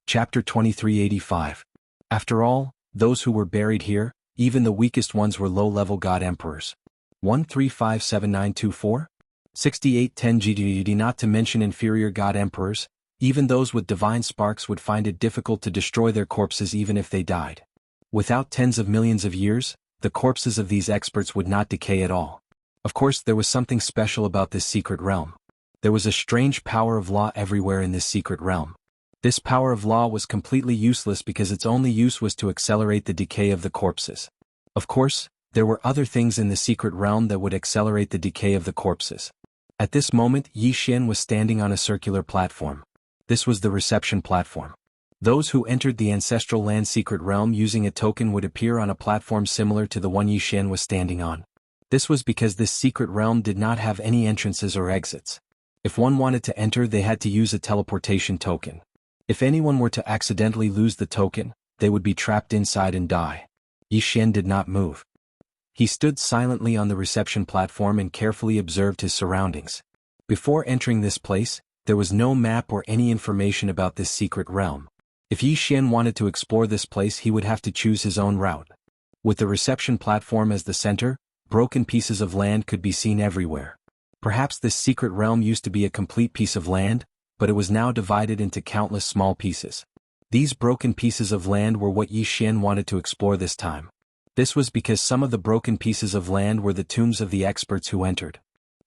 Chapter 2385. After all, those who were buried here, even the weakest ones were low-level God Emperors. 1357924? 6810 GGD. Not to mention inferior God Emperors, even those with divine sparks would find it difficult to destroy their corpses even if they died. Without tens of millions of years, the corpses of these experts would not decay at all. Of course, there was something special about this secret realm. There was a strange power of law everywhere in this secret realm. This power of law was completely useless because its only use was to accelerate the decay of the corpses. Of course, there were other things in the secret realm that would accelerate the decay of the corpses. At this moment, Yi Xian was standing on a circular platform. This was the reception platform. Those who entered the Ancestral Land Secret Realm using a token would appear on a platform similar to the one Yi Xian was standing on. This was because this secret realm did not have any entrances or exits. If one wanted to enter, they had to use a teleportation token. If anyone were to accidentally lose the token, they would be trapped inside and die. Yi Xian did not move. He stood silently on the reception platform and carefully observed his surroundings. Before entering this place, there was no map or any information about this secret realm. If Yi Xian wanted to explore this place, he would have to choose his own route. With the reception platform as the center, broken pieces of land could be seen everywhere. Perhaps this secret realm used to be a complete piece of land, but it was now divided into countless small pieces. These broken pieces of land were what Yi Xian wanted to explore this time. This was because some of the broken pieces of land were the tombs of the experts who entered.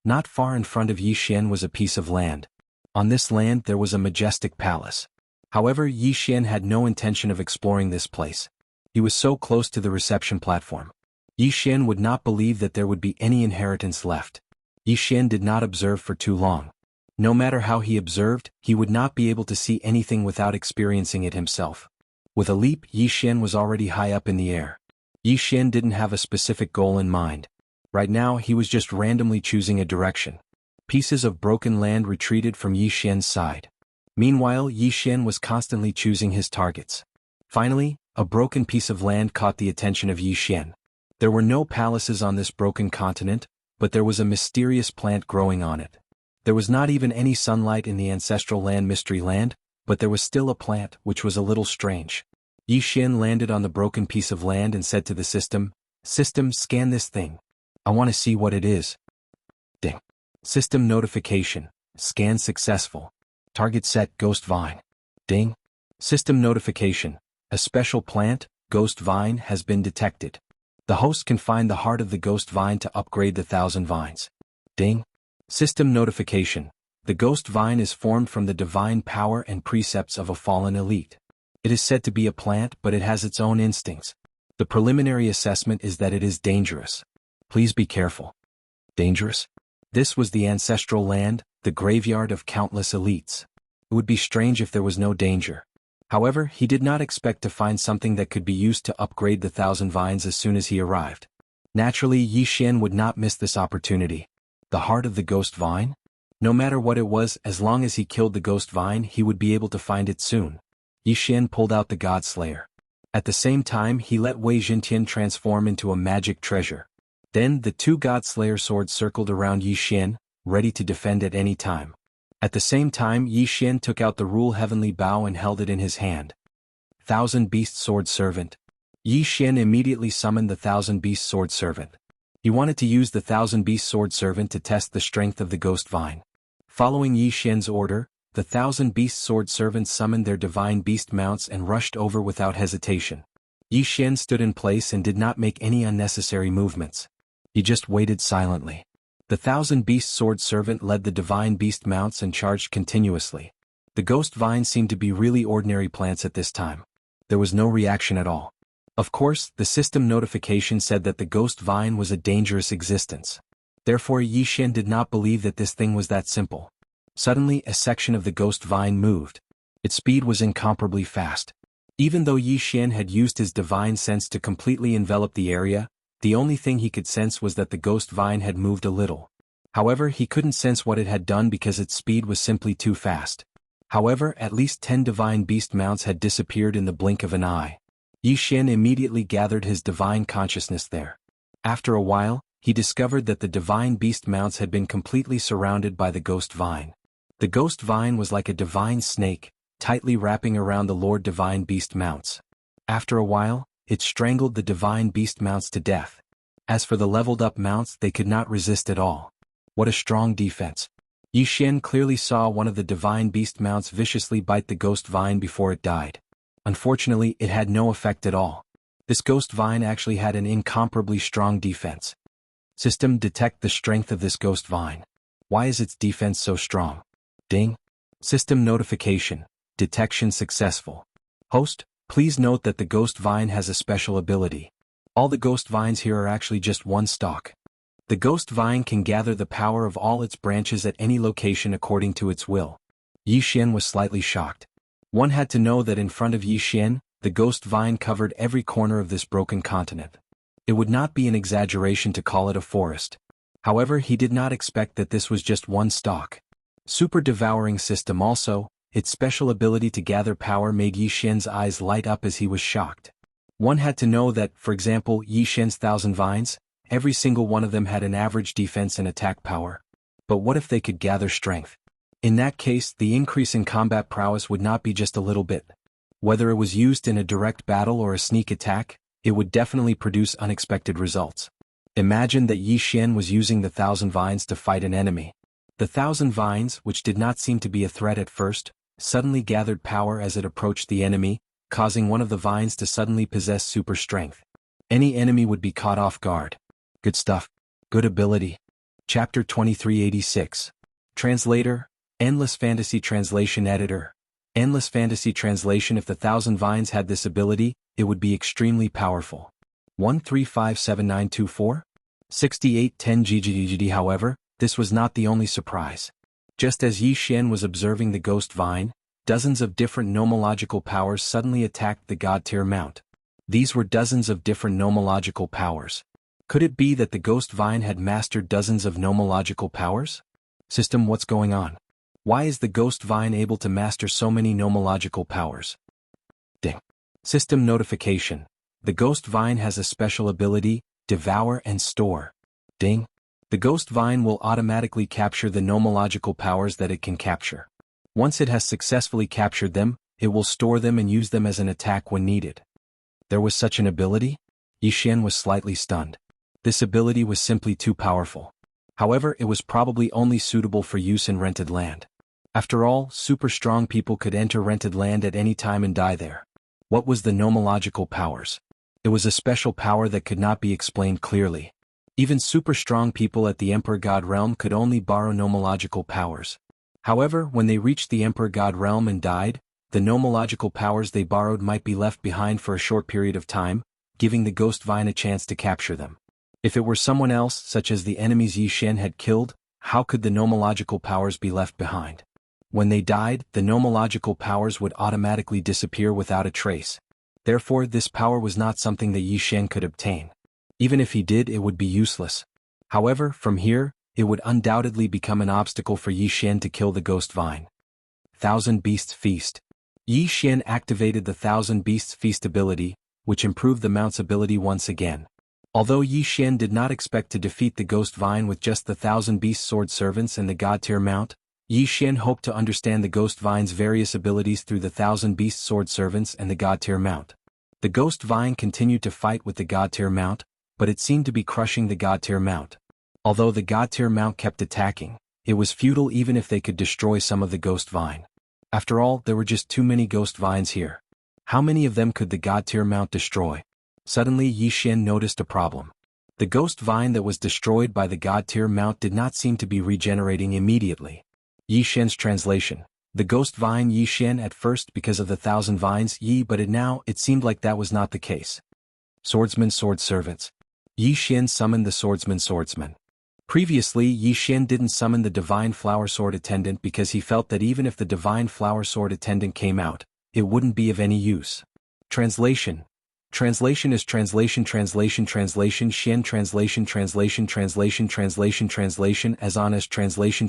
Not far in front of Yi Xian was a piece of land. On this land there was a majestic palace. However, Yi Xian had no intention of exploring this place. He was so close to the reception platform. Yi Xian would not believe that there would be any inheritance left. Yi Xian did not observe for too long. No matter how he observed, he would not be able to see anything without experiencing it himself. With a leap, Yi Xian was already high up in the air. Yi Xian didn't have a specific goal in mind. Right now, he was just randomly choosing a direction. Pieces of broken land retreated from Yi Xian's side. Meanwhile, Yi Xian was constantly choosing his targets. Finally, a broken piece of land caught the attention of Yi Xian. There were no palaces on this broken continent, but there was a mysterious plant growing on it. There was not even any sunlight in the ancestral land Mystery Land, but there was still a plant, which was a little strange. Yi Xian landed on the broken piece of land and said to the system, "System, scan this thing. I want to see what it is." Ding. System notification. Scan successful. Target set, Ghost Vine. Ding. System notification. A special plant, Ghost Vine, has been detected. The host can find the heart of the Ghost Vine to upgrade the 1,000 vines. Ding. System notification. The Ghost Vine is formed from the divine power and precepts of a fallen elite. It is said to be a plant, but it has its own instincts. The preliminary assessment is that it is dangerous. Please be careful. Dangerous? This was the ancestral land, the graveyard of countless elites. It would be strange if there was no danger. However, he did not expect to find something that could be used to upgrade the 1,000 vines as soon as he arrived. Naturally, Yi Xian would not miss this opportunity. The heart of the Ghost Vine? No matter what it was, as long as he killed the Ghost Vine, he would be able to find it soon. Yi Xian pulled out the God Slayer. At the same time, he let Wei Jintian transform into a magic treasure. Then, the two God Slayer swords circled around Yi Xian, ready to defend at any time. At the same time, Yi Xian took out the Rule Heavenly Bow and held it in his hand. 1,000 Beast Sword Servant. Yi Xian immediately summoned the 1,000 Beast Sword Servant. He wanted to use the 1,000 Beast Sword Servant to test the strength of the Ghost Vine. Following Yi Xian's order, the 1,000 Beast Sword Servants summoned their divine beast mounts and rushed over without hesitation. Yi Xian stood in place and did not make any unnecessary movements. He just waited silently. The 1,000 Beast Sword Servant led the divine beast mounts and charged continuously. The Ghost Vine seemed to be really ordinary plants at this time. There was no reaction at all. Of course, the system notification said that the Ghost Vine was a dangerous existence. Therefore, Yi Xian did not believe that this thing was that simple. Suddenly, a section of the Ghost Vine moved. Its speed was incomparably fast. Even though Yi Xian had used his divine sense to completely envelop the area, the only thing he could sense was that the Ghost Vine had moved a little. However, he couldn't sense what it had done because its speed was simply too fast. However, at least 10 divine beast mounts had disappeared in the blink of an eye. Yi Xian immediately gathered his divine consciousness there. After a while, he discovered that the divine beast mounts had been completely surrounded by the Ghost Vine. The Ghost Vine was like a divine snake, tightly wrapping around the Lord Divine Beast mounts. After a while, it strangled the divine beast mounts to death. As for the leveled up mounts, they could not resist at all. What a strong defense. Yi Xian clearly saw one of the divine beast mounts viciously bite the Ghost Vine before it died. Unfortunately, it had no effect at all. This Ghost Vine actually had an incomparably strong defense. System, detect the strength of this Ghost Vine. Why is its defense so strong? Ding. System notification. Detection successful. Host, please note that the Ghost Vine has a special ability. All the Ghost Vines here are actually just one stalk. The Ghost Vine can gather the power of all its branches at any location according to its will. Yi Xian was slightly shocked. One had to know that in front of Yi Xian, the Ghost Vine covered every corner of this broken continent. It would not be an exaggeration to call it a forest. However, he did not expect that this was just one stalk. Super devouring system also, its special ability to gather power made Yi Xian's eyes light up as he was shocked. One had to know that, for example, Yi Xian's 1,000 vines, every single one of them had an average defense and attack power. But what if they could gather strength? In that case, the increase in combat prowess would not be just a little bit. Whether it was used in a direct battle or a sneak attack, it would definitely produce unexpected results. Imagine that Yi Xian was using the 1,000 vines to fight an enemy. The 1,000 vines, which did not seem to be a threat at first, suddenly gathered power as it approached the enemy, causing one of the vines to suddenly possess super strength. Any enemy would be caught off guard. Good stuff. Good ability. Chapter 2386. Translator, Endless Fantasy Translation Editor. Endless Fantasy Translation. If the 1,000 vines had this ability, it would be extremely powerful. 1357924? 6810 GGGD. However, this was not the only surprise. Just as Yi Xian was observing the ghost vine, dozens of different nomological powers suddenly attacked the god tier mount. These were dozens of different nomological powers. Could it be that the ghost vine had mastered dozens of nomological powers? System, what's going on? Why is the ghost vine able to master so many nomological powers? Ding. System notification. The ghost vine has a special ability, devour and store. Ding. The ghost vine will automatically capture the nomological powers that it can capture. Once it has successfully captured them, it will store them and use them as an attack when needed. There was such an ability? Yi Xian was slightly stunned. This ability was simply too powerful. However, it was probably only suitable for use in rented land. After all, super strong people could enter rented land at any time and die there. What was the nomological powers? It was a special power that could not be explained clearly. Even super strong people at the Emperor God realm could only borrow nomological powers. However, when they reached the Emperor God realm and died, the nomological powers they borrowed might be left behind for a short period of time, giving the ghost vine a chance to capture them. If it were someone else, such as the enemies Yi Xian had killed, how could the nomological powers be left behind? When they died, the nomological powers would automatically disappear without a trace. Therefore, this power was not something that Yi Xian could obtain. Even if he did, it would be useless. However, from here, it would undoubtedly become an obstacle for Yi Xian to kill the ghost vine. 1,000 Beasts Feast. Yi Xian activated the 1,000 Beasts Feast ability, which improved the mount's ability once again. Although Yi Xian did not expect to defeat the ghost vine with just the 1,000 beast sword servants and the god tier mount, Yi Xian hoped to understand the ghost vine's various abilities through the 1,000 beast sword servants and the god tier mount. The ghost vine continued to fight with the god tier mount, but it seemed to be crushing the god tier mount. Although the god tier mount kept attacking, it was futile even if they could destroy some of the ghost vine. After all, there were just too many ghost vines here. How many of them could the god tier mount destroy? Suddenly Yi Xian noticed a problem. The ghost vine that was destroyed by the god tier mount did not seem to be regenerating immediately. Yi Xian's translation. The ghost vine Yi Xian at first because of the 1,000 vines Yi, but it seemed like that was not the case. Swordsman sword servants. Yi Xian summoned the swordsman. Previously, Yi Xian didn't summon the divine flower sword attendant because he felt that even if the divine flower sword attendant came out, it wouldn't be of any use. Translation. Translation is translation Xian translation as honest translation.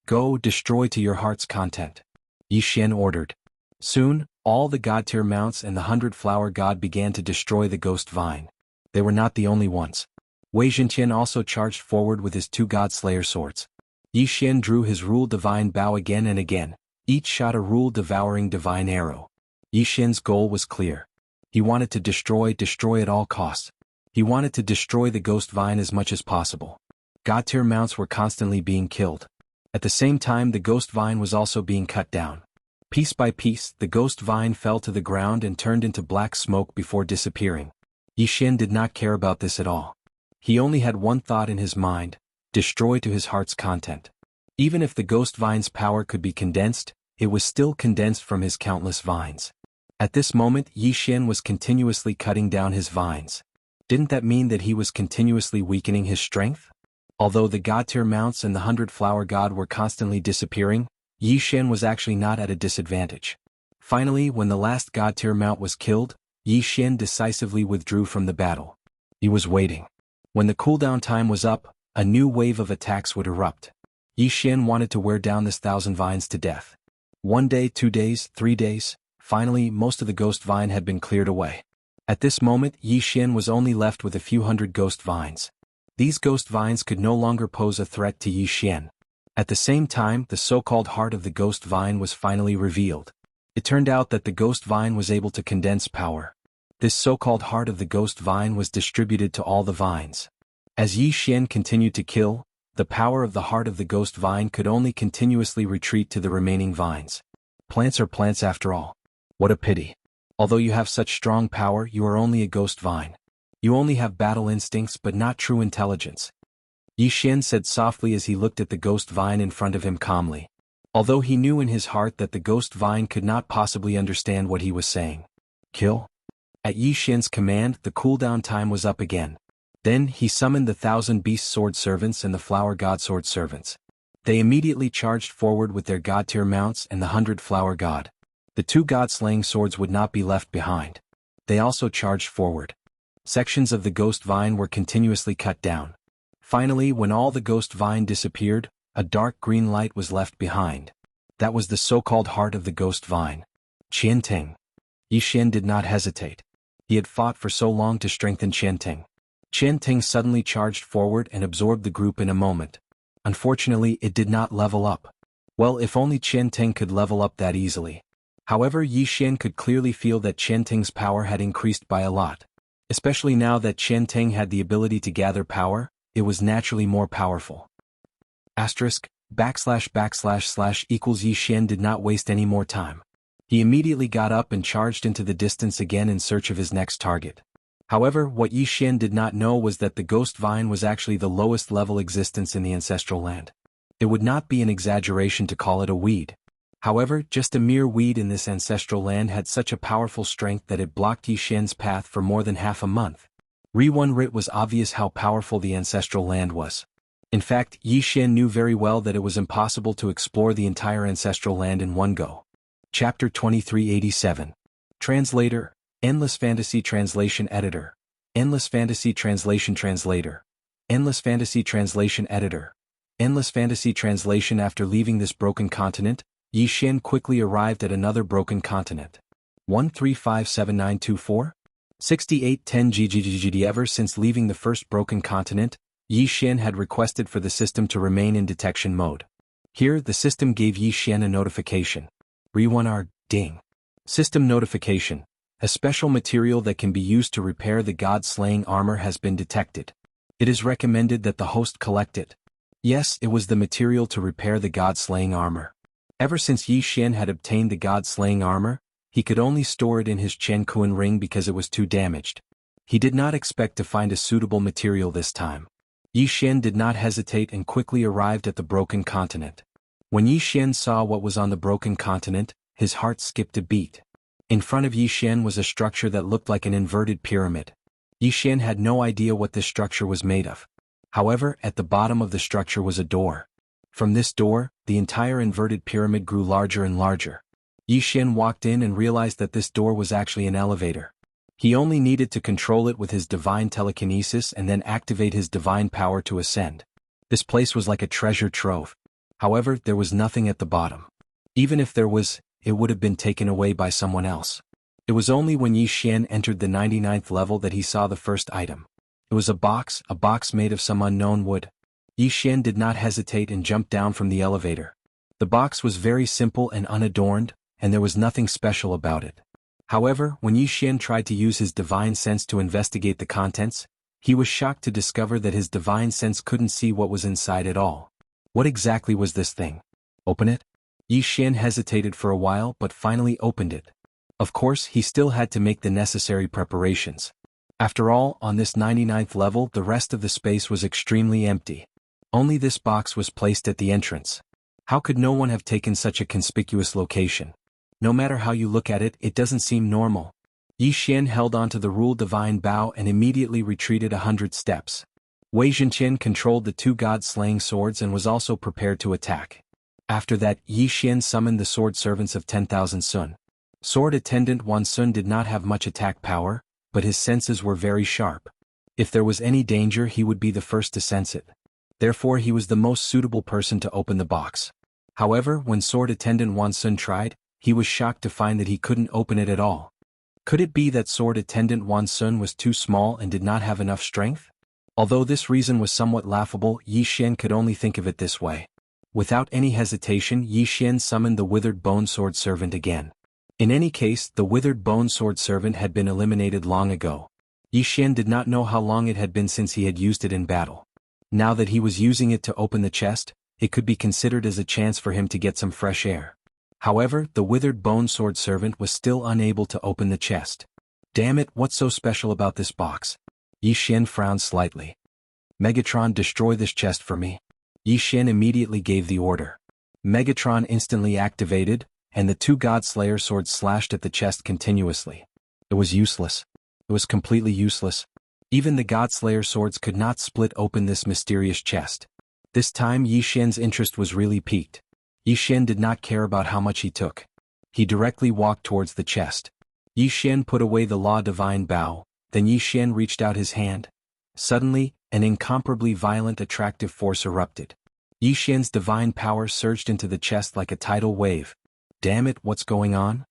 Go destroy to your heart's content. Yi Xian ordered. Soon, all the god tier mounts and the 100-flower god began to destroy the ghost vine. They were not the only ones. Wei Zhentian also charged forward with his 2 god slayer swords. Yi Xian drew his rule divine bow again and again. Each shot a rule-devouring divine arrow. Yi Xian's goal was clear. He wanted to destroy at all costs. He wanted to destroy the ghost vine as much as possible. God tier mounts were constantly being killed. At the same time, the ghost vine was also being cut down. Piece by piece, the ghost vine fell to the ground and turned into black smoke before disappearing. Yi Xian did not care about this at all. He only had one thought in his mind: destroy to his heart's content. Even if the ghost vine's power could be condensed, it was still condensed from his countless vines. At this moment, Yi Xian was continuously cutting down his vines. Didn't that mean that he was continuously weakening his strength? Although the god tier mounts and the 100-flower god were constantly disappearing, Yi Xian was actually not at a disadvantage. Finally, when the last god tier mount was killed, Yi Xian decisively withdrew from the battle. He was waiting. When the cooldown time was up, a new wave of attacks would erupt. Yi Xian wanted to wear down this 1,000 vines to death. 1 day, 2 days, 3 days, finally most of the ghost vine had been cleared away. At this moment Yi Xian was only left with a few hundred ghost vines. These ghost vines could no longer pose a threat to Yi Xian. At the same time, the so-called heart of the ghost vine was finally revealed. It turned out that the ghost vine was able to condense power. This so-called heart of the ghost vine was distributed to all the vines. As Yi Xian continued to kill, the power of the heart of the ghost vine could only continuously retreat to the remaining vines. Plants are plants after all. What a pity. Although you have such strong power, you are only a ghost vine. You only have battle instincts but not true intelligence. Yi Xian said softly as he looked at the ghost vine in front of him calmly. Although he knew in his heart that the ghost vine could not possibly understand what he was saying. Kill? At Yi Xian's command, the cooldown time was up again. Then he summoned the 1,000 beast sword servants and the flower god sword servants. They immediately charged forward with their god tier mounts and the 100 flower god. The 2 god-slaying swords would not be left behind. They also charged forward. Sections of the ghost vine were continuously cut down. Finally, when all the ghost vine disappeared, a dark green light was left behind. That was the so-called heart of the ghost vine. Qianting. Yi Xian did not hesitate. He had fought for so long to strengthen Qianting. Qianting suddenly charged forward and absorbed the group in a moment. Unfortunately, it did not level up. Well, if only Qianting could level up that easily. However, Yi Xian could clearly feel that Qianting's power had increased by a lot. Especially now that Qianting had the ability to gather power, it was naturally more powerful. Asterisk, / equals Yi Xian did not waste any more time. He immediately got up and charged into the distance again in search of his next target. However, what Yi Xian did not know was that the ghost vine was actually the lowest level existence in the ancestral land. It would not be an exaggeration to call it a weed. However, just a mere weed in this ancestral land had such a powerful strength that it blocked Yi Xian's path for more than half a month. It was obvious how powerful the ancestral land was. In fact, Yi Xian knew very well that it was impossible to explore the entire ancestral land in one go. Chapter 2387. Translator, Endless Fantasy Translation Editor. Endless Fantasy Translation Translator. Endless Fantasy Translation Editor. Endless Fantasy Translation. After leaving this broken continent, Yi Xian quickly arrived at another broken continent. 1357924? 6810 GGGGD. Ever since leaving the first broken continent, Yi Xian had requested for the system to remain in detection mode. Here, the system gave Yi Xian a notification. Re1R, ding. System notification. A special material that can be used to repair the god-slaying armor has been detected. It is recommended that the host collect it. Yes, it was the material to repair the god-slaying armor. Ever since Yi Xian had obtained the god-slaying armor, he could only store it in his Chen Kuan ring because it was too damaged. He did not expect to find a suitable material this time. Yi Xian did not hesitate and quickly arrived at the broken continent. When Yi Xian saw what was on the broken continent, his heart skipped a beat. In front of Yi Xian was a structure that looked like an inverted pyramid. Yi Xian had no idea what this structure was made of. However, at the bottom of the structure was a door. From this door, the entire inverted pyramid grew larger and larger. Yi Xian walked in and realized that this door was actually an elevator. He only needed to control it with his divine telekinesis and then activate his divine power to ascend. This place was like a treasure trove. However, there was nothing at the bottom. Even if there was, it would have been taken away by someone else. It was only when Yi Xian entered the 99th level that he saw the first item. It was a box made of some unknown wood. Yi Xian did not hesitate and jumped down from the elevator. The box was very simple and unadorned, and there was nothing special about it. However, when Yi Xian tried to use his divine sense to investigate the contents, he was shocked to discover that his divine sense couldn't see what was inside at all. What exactly was this thing? Open it? Yi Xian hesitated for a while but finally opened it. Of course, he still had to make the necessary preparations. After all, on this 99th level the rest of the space was extremely empty. Only this box was placed at the entrance. How could no one have taken such a conspicuous location? No matter how you look at it, it doesn't seem normal. Yi Xian held onto the rule divine bow and immediately retreated 100 steps. Wei Zhenqian controlled the 2 god-slaying swords and was also prepared to attack. After that, Yi Xian summoned the sword servants of 10,000 Sun. Sword attendant Wan Sun did not have much attack power, but his senses were very sharp. If there was any danger he would be the first to sense it. Therefore he was the most suitable person to open the box. However, when Sword Attendant Wan Sun tried, he was shocked to find that he couldn't open it at all. Could it be that Sword Attendant Wan Sun was too small and did not have enough strength? Although this reason was somewhat laughable, Yi Xian could only think of it this way. Without any hesitation, Yi Xian summoned the Withered Bone Sword Servant again. In any case, the Withered Bone Sword Servant had been eliminated long ago. Yi Xian did not know how long it had been since he had used it in battle. Now that he was using it to open the chest, it could be considered as a chance for him to get some fresh air. However, the Withered Bone Sword Servant was still unable to open the chest. Damn it, what's so special about this box? Yi Xian frowned slightly. Megatron, destroy this chest for me. Yi Xian immediately gave the order. Megatron instantly activated, and the two Godslayer swords slashed at the chest continuously. It was useless. It was completely useless. Even the Godslayer swords could not split open this mysterious chest. This time Yi Xian's interest was really piqued. Yi Xian did not care about how much he took. He directly walked towards the chest. Yi Xian put away the Law Divine Bow, then Yi Xian reached out his hand. Suddenly, an incomparably violent attractive force erupted. Yi Xian's divine power surged into the chest like a tidal wave. Damn it, what's going on?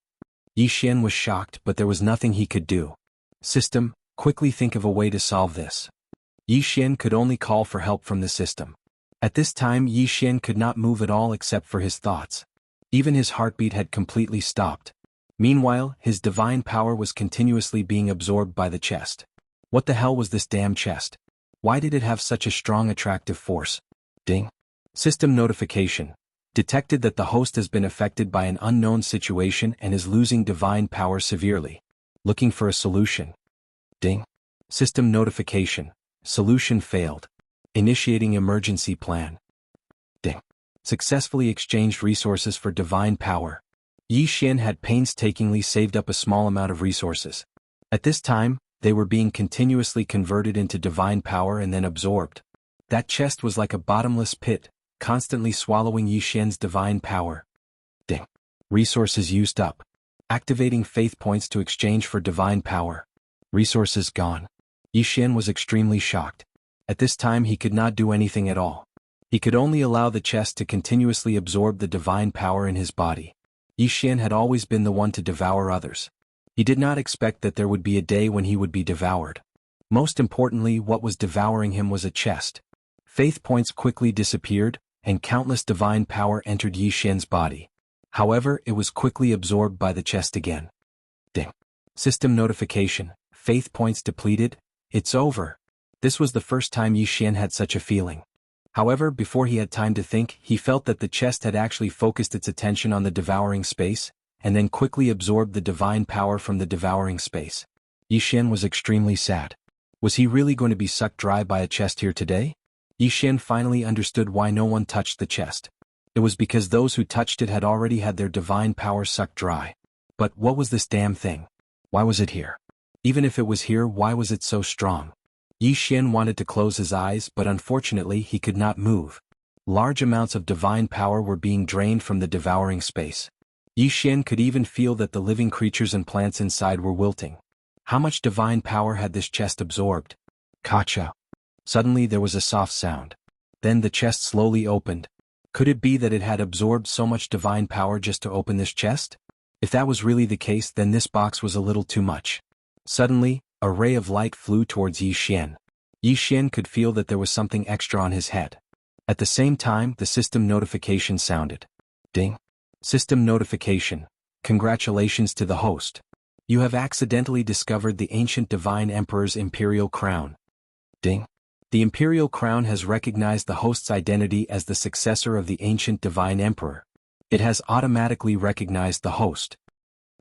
Yi Xian was shocked, but there was nothing he could do. System, quickly think of a way to solve this. Yi Xian could only call for help from the system. At this time Yi Xian could not move at all except for his thoughts. Even his heartbeat had completely stopped. Meanwhile, his divine power was continuously being absorbed by the chest. What the hell was this damn chest? Why did it have such a strong attractive force? Ding. System notification. Detected that the host has been affected by an unknown situation and is losing divine power severely. Looking for a solution. Ding. System notification. Solution failed. Initiating emergency plan. Ding. Successfully exchanged resources for divine power. Yi Xian had painstakingly saved up a small amount of resources. At this time, they were being continuously converted into divine power and then absorbed. That chest was like a bottomless pit, constantly swallowing Yi Xian's divine power. Ding. Resources used up. Activating faith points to exchange for divine power. Resources gone. Yi Xian was extremely shocked. At this time he could not do anything at all. He could only allow the chest to continuously absorb the divine power in his body. Yi Xian had always been the one to devour others. He did not expect that there would be a day when he would be devoured. Most importantly, what was devouring him was a chest. Faith points quickly disappeared, and countless divine power entered Yi Xian's body. However, it was quickly absorbed by the chest again. Ding. System notification. Faith points depleted. It's over. This was the first time Yi Xian had such a feeling. However, before he had time to think, he felt that the chest had actually focused its attention on the devouring space, and then quickly absorbed the divine power from the devouring space. Yi Xian was extremely sad. Was he really going to be sucked dry by a chest here today? Yi Xian finally understood why no one touched the chest. It was because those who touched it had already had their divine power sucked dry. But what was this damn thing? Why was it here? Even if it was here, why was it so strong? Yi Xian wanted to close his eyes, but unfortunately he could not move. Large amounts of divine power were being drained from the devouring space. Yi Xian could even feel that the living creatures and plants inside were wilting. How much divine power had this chest absorbed? Kacha. Suddenly there was a soft sound. Then the chest slowly opened. Could it be that it had absorbed so much divine power just to open this chest? If that was really the case, then this box was a little too much. Suddenly, a ray of light flew towards Yi Xian. Yi Xian could feel that there was something extra on his head. At the same time, the system notification sounded. Ding. System notification. Congratulations to the host. You have accidentally discovered the ancient Divine Emperor's Imperial Crown. Ding. The Imperial Crown has recognized the host's identity as the successor of the ancient Divine Emperor. It has automatically recognized the host.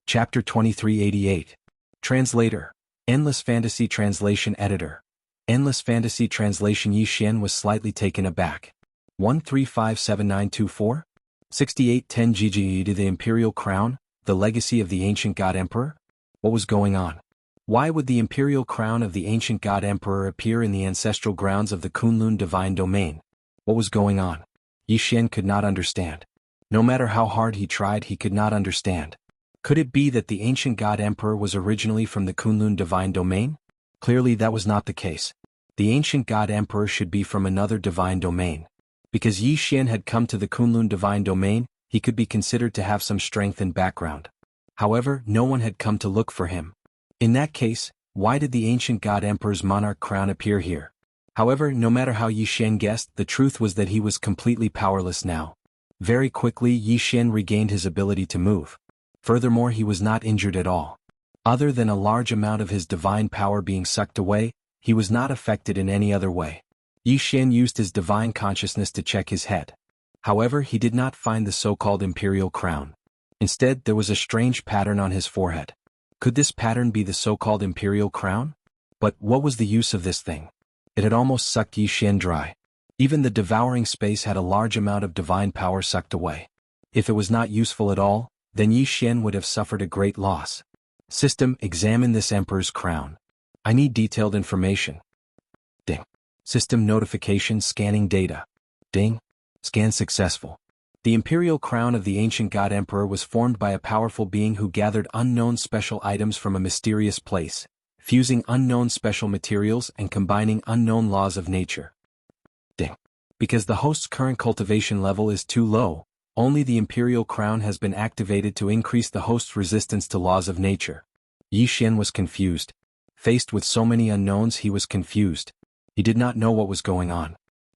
Chapter 2388. Translator. Endless Fantasy Translation Editor. Endless Fantasy Translation. Yi Xian was slightly taken aback. 1357924? 6810 GGE to the Imperial Crown, the legacy of the ancient God Emperor? What was going on? Why would the Imperial Crown of the ancient God Emperor appear in the ancestral grounds of the Kunlun Divine Domain? What was going on? Yi Xian could not understand. No matter how hard he tried, he could not understand. Could it be that the ancient God Emperor was originally from the Kunlun Divine Domain? Clearly that was not the case. The ancient god emperor should be from another divine domain. Because Yi Xian had come to the Kunlun divine domain, he could be considered to have some strength and background. However, no one had come to look for him. In that case, why did the ancient god emperor's monarch crown appear here? However, no matter how Yi Xian guessed, the truth was that he was completely powerless now. Very quickly Yi Xian regained his ability to move. Furthermore, he was not injured at all. Other than a large amount of his divine power being sucked away, he was not affected in any other way. Yi Xian used his divine consciousness to check his head. However, he did not find the so-called imperial crown. Instead, there was a strange pattern on his forehead. Could this pattern be the so-called imperial crown? But what was the use of this thing? It had almost sucked Yi Xian dry. Even the devouring space had a large amount of divine power sucked away. If it was not useful at all, then Yi Xian would have suffered a great loss. System, examine this emperor's crown. I need detailed information. Ding. System notification scanning data. Ding. Scan successful. The imperial crown of the ancient god emperor was formed by a powerful being who gathered unknown special items from a mysterious place, fusing unknown special materials and combining unknown laws of nature. Ding. Because the host's current cultivation level is too low, only the imperial crown has been activated to increase the host's resistance to laws of nature. Yi Xian was confused. Faced with so many unknowns, he was confused. He did not know what was going on.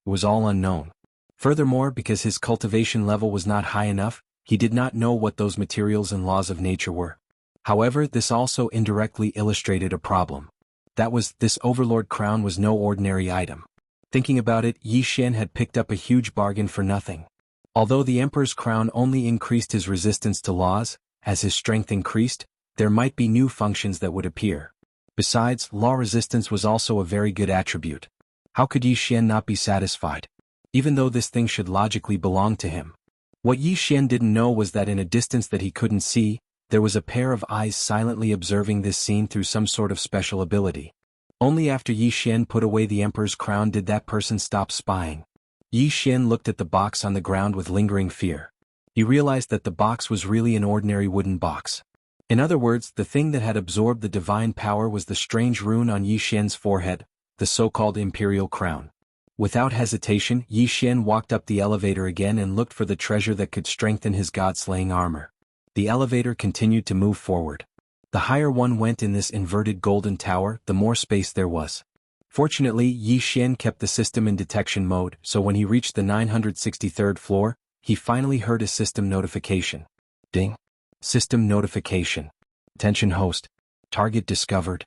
It was all unknown. Furthermore, because his cultivation level was not high enough, he did not know what those materials and laws of nature were. However, this also indirectly illustrated a problem. That was, this overlord crown was no ordinary item. Thinking about it, Yi Xian had picked up a huge bargain for nothing. Although the emperor's crown only increased his resistance to laws, as his strength increased, there might be new functions that would appear. Besides, law resistance was also a very good attribute. How could Yi Xian not be satisfied? Even though this thing should logically belong to him. What Yi Xian didn't know was that in a distance that he couldn't see, there was a pair of eyes silently observing this scene through some sort of special ability. Only after Yi Xian put away the emperor's crown did that person stop spying. Yi Xian looked at the box on the ground with lingering fear. He realized that the box was really an ordinary wooden box. In other words, the thing that had absorbed the divine power was the strange rune on Yi Xian's forehead, the so-called imperial crown. Without hesitation, Yi Xian walked up the elevator again and looked for the treasure that could strengthen his god-slaying armor. The elevator continued to move forward. The higher one went in this inverted golden tower, the more space there was. Fortunately, Yi Xian kept the system in detection mode, so when he reached the 963rd floor, he finally heard a system notification. Ding. System notification. Attention host. Target discovered.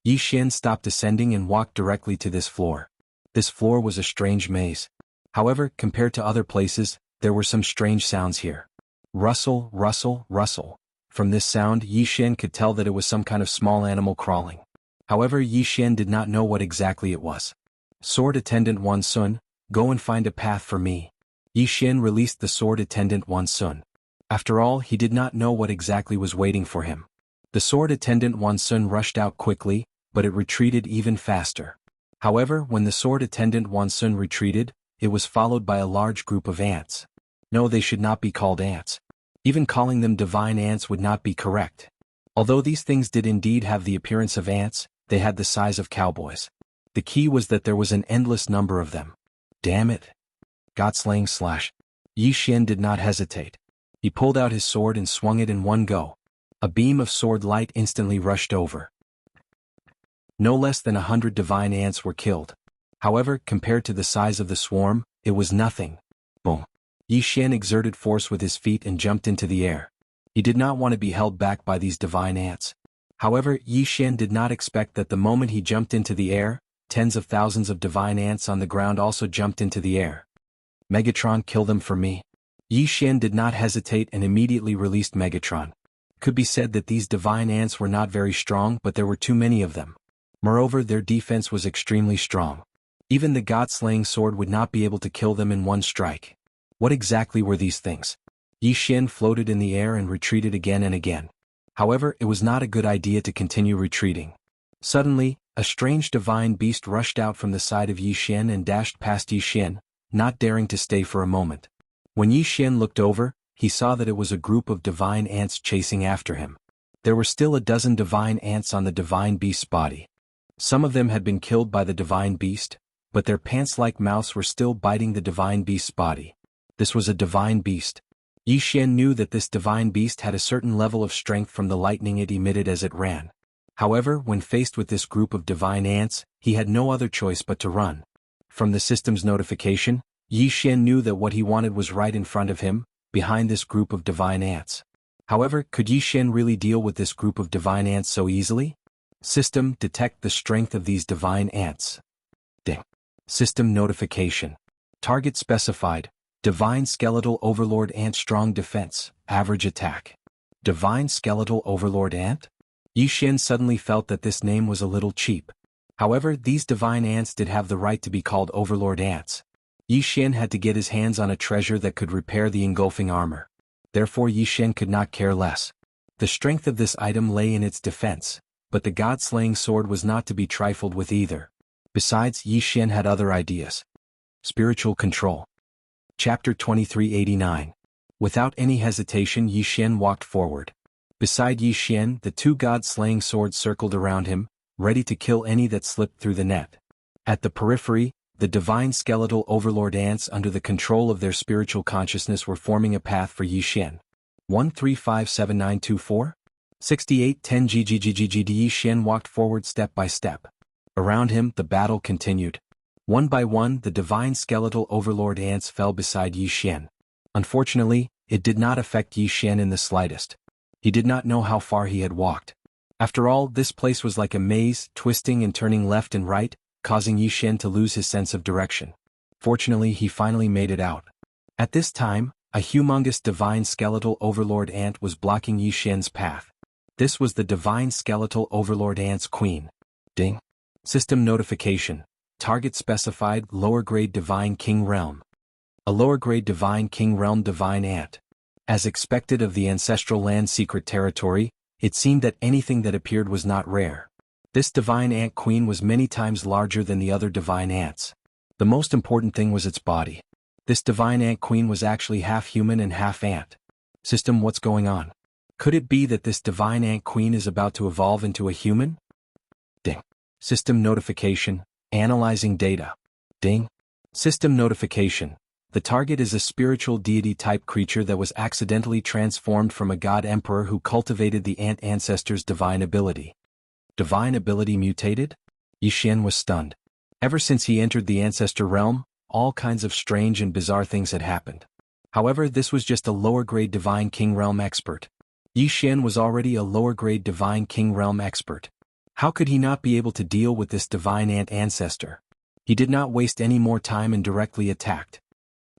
Yi Xian stopped ascending and walked directly to this floor. This floor was a strange maze. However, compared to other places, there were some strange sounds here. Rustle, rustle, rustle. From this sound, Yi Xian could tell that it was some kind of small animal crawling. However, Yi Xian did not know what exactly it was. Sword Attendant Wan Sun, go and find a path for me. Yi Xian released the Sword Attendant Wan Sun. After all, he did not know what exactly was waiting for him. The Sword Attendant Wan Sun rushed out quickly, but it retreated even faster. However, when the Sword Attendant Wan Sun retreated, it was followed by a large group of ants. No, they should not be called ants. Even calling them divine ants would not be correct. Although these things did indeed have the appearance of ants, they had the size of cowboys. The key was that there was an endless number of them. Damn it. God-slaying slash. Yi Xian did not hesitate. He pulled out his sword and swung it in one go. A beam of sword light instantly rushed over. No less than 100 divine ants were killed. However, compared to the size of the swarm, it was nothing. Boom. Yi Xian exerted force with his feet and jumped into the air. He did not want to be held back by these divine ants. However, Yi Xian did not expect that the moment he jumped into the air, tens of thousands of divine ants on the ground also jumped into the air. Megatron, kill them for me. Yi Xian did not hesitate and immediately released Megatron. It could be said that these divine ants were not very strong, but there were too many of them. Moreover, their defense was extremely strong. Even the god-slaying sword would not be able to kill them in one strike. What exactly were these things? Yi Xian floated in the air and retreated again and again. However, it was not a good idea to continue retreating. Suddenly, a strange divine beast rushed out from the side of Yi Xian and dashed past Yi Xian, not daring to stay for a moment. When Yi Xian looked over, he saw that it was a group of divine ants chasing after him. There were still a dozen divine ants on the divine beast's body. Some of them had been killed by the divine beast, but their pants-like mouths were still biting the divine beast's body. This was a divine beast. Yi Xian knew that this divine beast had a certain level of strength from the lightning it emitted as it ran. However, when faced with this group of divine ants, he had no other choice but to run. From the system's notification, Yi Xian knew that what he wanted was right in front of him, behind this group of divine ants. However, could Yi Xian really deal with this group of divine ants so easily? System, detect the strength of these divine ants. Ding. System notification. Target specified. Divine Skeletal Overlord Ant. Strong defense, average attack. Divine Skeletal Overlord Ant? Yi Xian suddenly felt that this name was a little cheap. However, these divine ants did have the right to be called Overlord Ants. Yi Xian had to get his hands on a treasure that could repair the engulfing armor. Therefore Yi Xian could not care less. The strength of this item lay in its defense, but the god-slaying sword was not to be trifled with either. Besides, Yi Xian had other ideas. Spiritual control. Chapter 2389. Without any hesitation Yi Xian walked forward. Beside Yi Xian, the two god-slaying swords circled around him, ready to kill any that slipped through the net. At the periphery, the divine skeletal overlord ants under the control of their spiritual consciousness were forming a path for Yi Xian. 1357924? 6810 GGGGGD. Yi Xian walked forward step by step. Around him, the battle continued. One by one, the divine skeletal overlord ants fell beside Yi Xian. Unfortunately, it did not affect Yi Xian in the slightest. He did not know how far he had walked. After all, this place was like a maze, twisting and turning left and right, causing Yi Xian to lose his sense of direction. Fortunately, he finally made it out. At this time, a humongous divine skeletal overlord ant was blocking Yi Xian's path. This was the divine skeletal overlord ant's queen. Ding. System notification. Target specified, lower grade divine king realm. A lower grade divine king realm divine ant. As expected of the ancestral land secret territory, it seemed that anything that appeared was not rare. This divine ant queen was many times larger than the other divine ants. The most important thing was its body. This divine ant queen was actually half human and half ant. System, what's going on? Could it be that this divine ant queen is about to evolve into a human? Ding. System notification. Analyzing data. Ding. System notification. The target is a spiritual deity-type creature that was accidentally transformed from a god emperor who cultivated the ant ancestor's divine ability. Divine ability mutated? Yi Xian was stunned. Ever since he entered the ancestor realm, all kinds of strange and bizarre things had happened. However, this was just a lower-grade divine king realm expert. Yi Xian was already a lower-grade divine king realm expert. How could he not be able to deal with this divine ant ancestor? He did not waste any more time and directly attacked.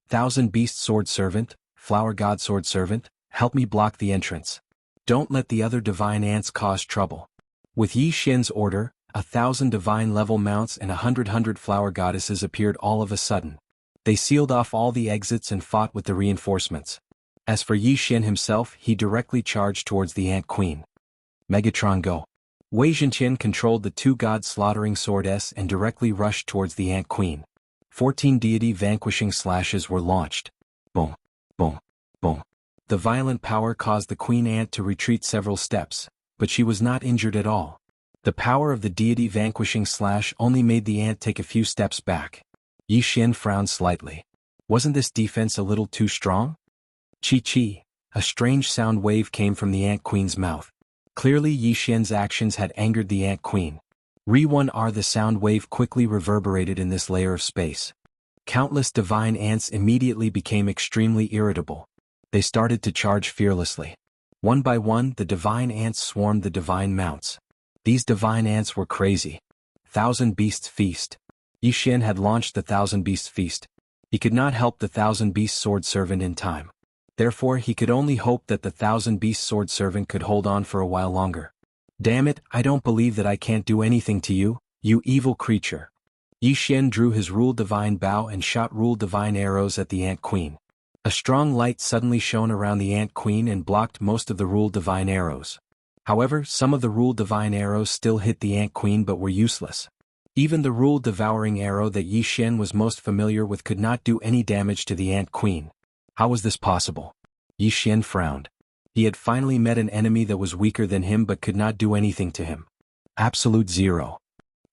Thousand Beast Sword Servant, Flower God Sword Servant, help me block the entrance. Don't let the other divine ants cause trouble. With Yi Xian's order, 1,000 divine level mounts and 100 flower goddesses appeared all of a sudden. They sealed off all the exits and fought with the reinforcements. As for Yi Xian himself, he directly charged towards the Ant Queen. Megatron Go. Wei Zhenqian controlled the two god-slaughtering swords and directly rushed towards the Ant Queen. 14 deity vanquishing slashes were launched. Boom, boom, boom. The violent power caused the queen ant to retreat several steps, but she was not injured at all. The power of the deity vanquishing slash only made the ant take a few steps back. Yi Xian frowned slightly. Wasn't this defense a little too strong? Chi-chi. A strange sound wave came from the ant queen's mouth. Clearly Yi Xian's actions had angered the ant queen. Re-1R. The sound wave quickly reverberated in this layer of space. Countless divine ants immediately became extremely irritable. They started to charge fearlessly. One by one, the divine ants swarmed the divine mounts. These divine ants were crazy. 1,000 Beasts Feast. Yi Xian had launched the 1,000 Beasts Feast. He could not help the 1,000 Beast Sword Servant in time. Therefore, he could only hope that the 1,000 Beast Sword Servant could hold on for a while longer. Damn it, I don't believe that I can't do anything to you, you evil creature. Yi Xian drew his Rule Divine Bow and shot Rule Divine arrows at the Ant Queen. A strong light suddenly shone around the Ant Queen and blocked most of the Rule Divine arrows. However, some of the Rule Divine arrows still hit the Ant Queen but were useless. Even the Rule Devouring arrow that Yi Xian was most familiar with could not do any damage to the Ant Queen. How was this possible? Yi Xian frowned. He had finally met an enemy that was weaker than him but could not do anything to him. Absolute zero.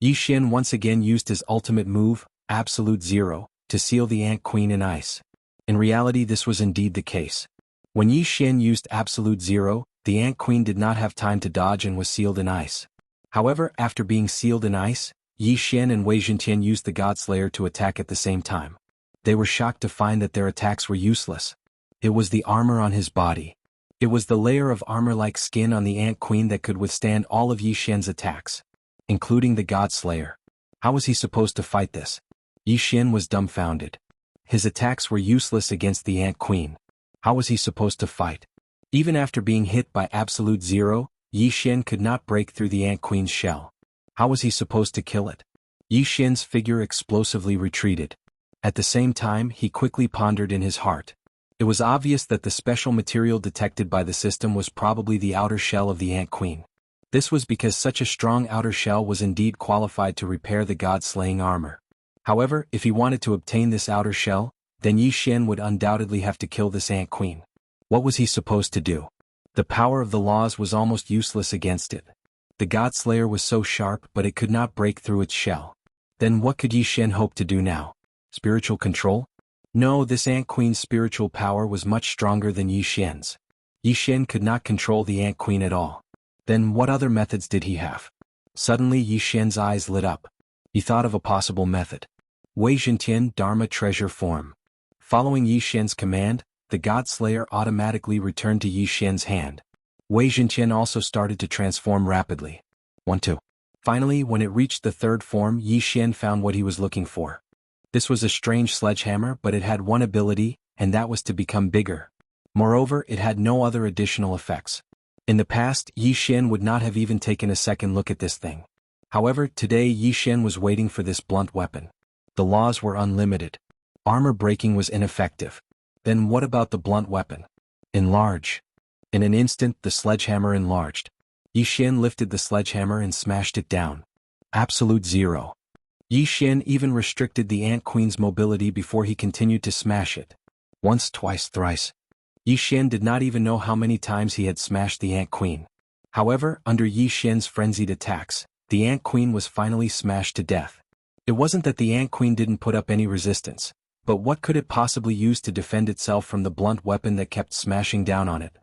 Yi Xian once again used his ultimate move, Absolute Zero, to seal the Ant Queen in ice. In reality, this was indeed the case. When Yi Xian used Absolute Zero, the Ant Queen did not have time to dodge and was sealed in ice. However, after being sealed in ice, Yi Xian and Wei Zhentian used the Godslayer to attack at the same time. They were shocked to find that their attacks were useless. It was the armor on his body. It was the layer of armor-like skin on the Ant Queen that could withstand all of Yi Xian's attacks, including the Godslayer. How was he supposed to fight this? Yi Xian was dumbfounded. His attacks were useless against the Ant Queen. How was he supposed to fight? Even after being hit by Absolute Zero, Yi Xian could not break through the Ant Queen's shell. How was he supposed to kill it? Yi Xian's figure explosively retreated. At the same time, he quickly pondered in his heart. It was obvious that the special material detected by the system was probably the outer shell of the Ant Queen. This was because such a strong outer shell was indeed qualified to repair the god-slaying armor. However, if he wanted to obtain this outer shell, then Yi Xian would undoubtedly have to kill this Ant Queen. What was he supposed to do? The power of the laws was almost useless against it. The Godslayer was so sharp, but it could not break through its shell. Then what could Yi Xian hope to do now? Spiritual control? No, this Ant Queen's spiritual power was much stronger than Yi Xian's. Yi Xian could not control the Ant Queen at all. Then what other methods did he have? Suddenly Yi Xian's eyes lit up. He thought of a possible method. Wei Zhentian Dharma Treasure Form. Following Yi Xian's command, the Godslayer automatically returned to Yi Xian's hand. Wei Zhentian also started to transform rapidly. 1-2. Finally, when it reached the third form, Yi Xian found what he was looking for. This was a strange sledgehammer, but it had one ability, and that was to become bigger. Moreover, it had no other additional effects. In the past, Yi Xian would not have even taken a second look at this thing. However, today Yi Xian was waiting for this blunt weapon. The laws were unlimited. Armor breaking was ineffective. Then what about the blunt weapon? Enlarge. In an instant, the sledgehammer enlarged. Yi Xian lifted the sledgehammer and smashed it down. Absolute Zero. Yi Xian even restricted the Ant Queen's mobility before he continued to smash it. Once, twice, thrice. Yi Xian did not even know how many times he had smashed the Ant Queen. However, under Yi Xian's frenzied attacks, the Ant Queen was finally smashed to death. It wasn't that the Ant Queen didn't put up any resistance, but what could it possibly use to defend itself from the blunt weapon that kept smashing down on it?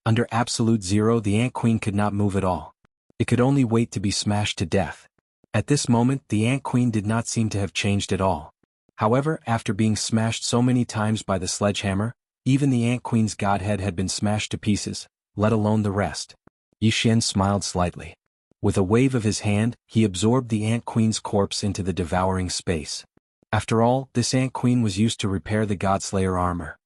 Under Absolute Zero, the Ant Queen could not move at all. It could only wait to be smashed to death. At this moment, the Ant Queen did not seem to have changed at all. However, after being smashed so many times by the sledgehammer, even the Ant Queen's godhead had been smashed to pieces, let alone the rest. Yi Xian smiled slightly. With a wave of his hand, he absorbed the Ant Queen's corpse into the devouring space. After all, this Ant Queen was used to repair the Godslayer armor.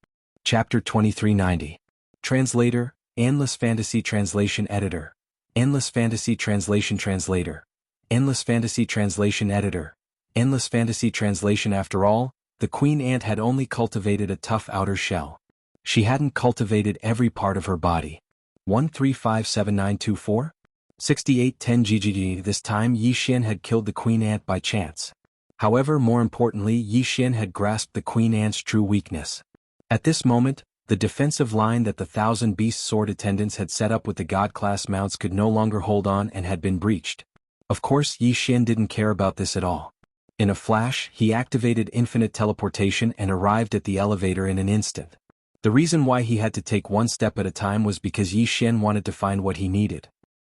Chapter 2390. Translator, Endless Fantasy Translation Editor. Endless Fantasy Translation Translator. Endless Fantasy Translation Editor. Endless Fantasy Translation. After all, the Queen Ant had only cultivated a tough outer shell. She hadn't cultivated every part of her body. 1357924? 6810 GGG. This time Yi Xian had killed the Queen Ant by chance. However, more importantly, Yi Xian had grasped the Queen Ant's true weakness. At this moment, the defensive line that the Thousand Beast Sword attendants had set up with the God-class mounts could no longer hold on and had been breached. Of course, Yi Xian didn't care about this at all. In a flash, he activated infinite teleportation and arrived at the elevator in an instant. The reason why he had to take one step at a time was because Yi Xian wanted to find what he needed.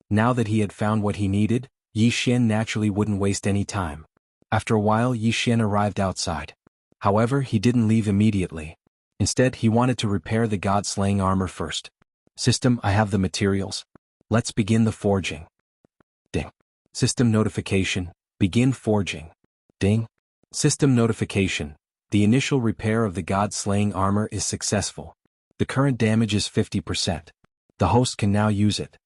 Now that he had found what he needed, Yi Xian naturally wouldn't waste any time. After a while, Yi Xian arrived outside. However, he didn't leave immediately. Instead, he wanted to repair the god-slaying armor first. System, I have the materials. Let's begin the forging. Ding. System notification, begin forging. Ding. System notification, the initial repair of the god-slaying armor is successful. The current damage is 50%. The host can now use it.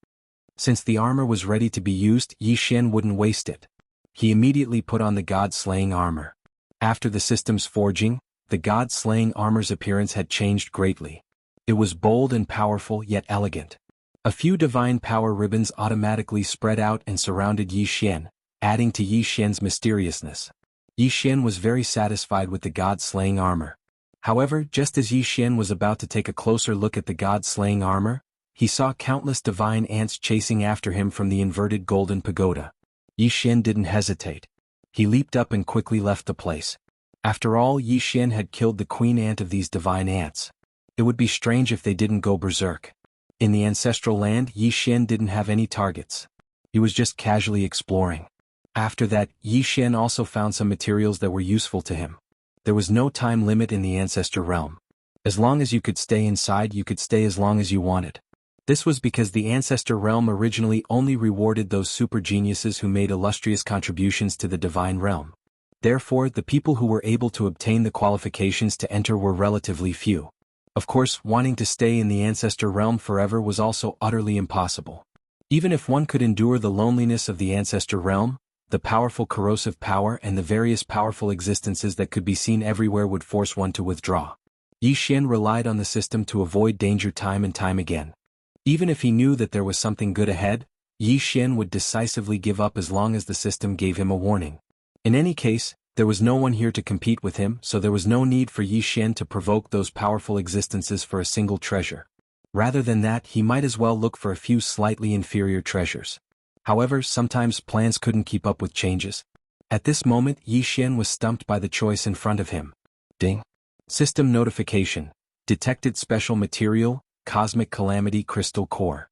Since the armor was ready to be used, Yi Xian wouldn't waste it. He immediately put on the god-slaying armor. After the system's forging, the god-slaying armor's appearance had changed greatly. It was bold and powerful yet elegant. A few divine power ribbons automatically spread out and surrounded Yi Xian, adding to Yi Xian's mysteriousness. Yi Xian was very satisfied with the god-slaying armor. However, just as Yi Xian was about to take a closer look at the god-slaying armor, he saw countless divine ants chasing after him from the inverted golden pagoda. Yi Xian didn't hesitate. He leaped up and quickly left the place. After all, Yi Xian had killed the queen ant of these divine ants. It would be strange if they didn't go berserk. In the ancestral land, Yi Xian didn't have any targets. He was just casually exploring. After that, Yi Xian also found some materials that were useful to him. There was no time limit in the ancestor realm. As long as you could stay inside, you could stay as long as you wanted. This was because the ancestor realm originally only rewarded those super geniuses who made illustrious contributions to the divine realm. Therefore, the people who were able to obtain the qualifications to enter were relatively few. Of course, wanting to stay in the ancestor realm forever was also utterly impossible. Even if one could endure the loneliness of the ancestor realm, the powerful corrosive power and the various powerful existences that could be seen everywhere would force one to withdraw. Yi Xian relied on the system to avoid danger time and time again. Even if he knew that there was something good ahead, Yi Xian would decisively give up as long as the system gave him a warning. In any case, there was no one here to compete with him, so there was no need for Yi Xian to provoke those powerful existences for a single treasure. Rather than that, he might as well look for a few slightly inferior treasures. However, sometimes plans couldn't keep up with changes. At this moment, Yi Xian was stumped by the choice in front of him. Ding. System notification. Detected special material, Cosmic Calamity Crystal Core.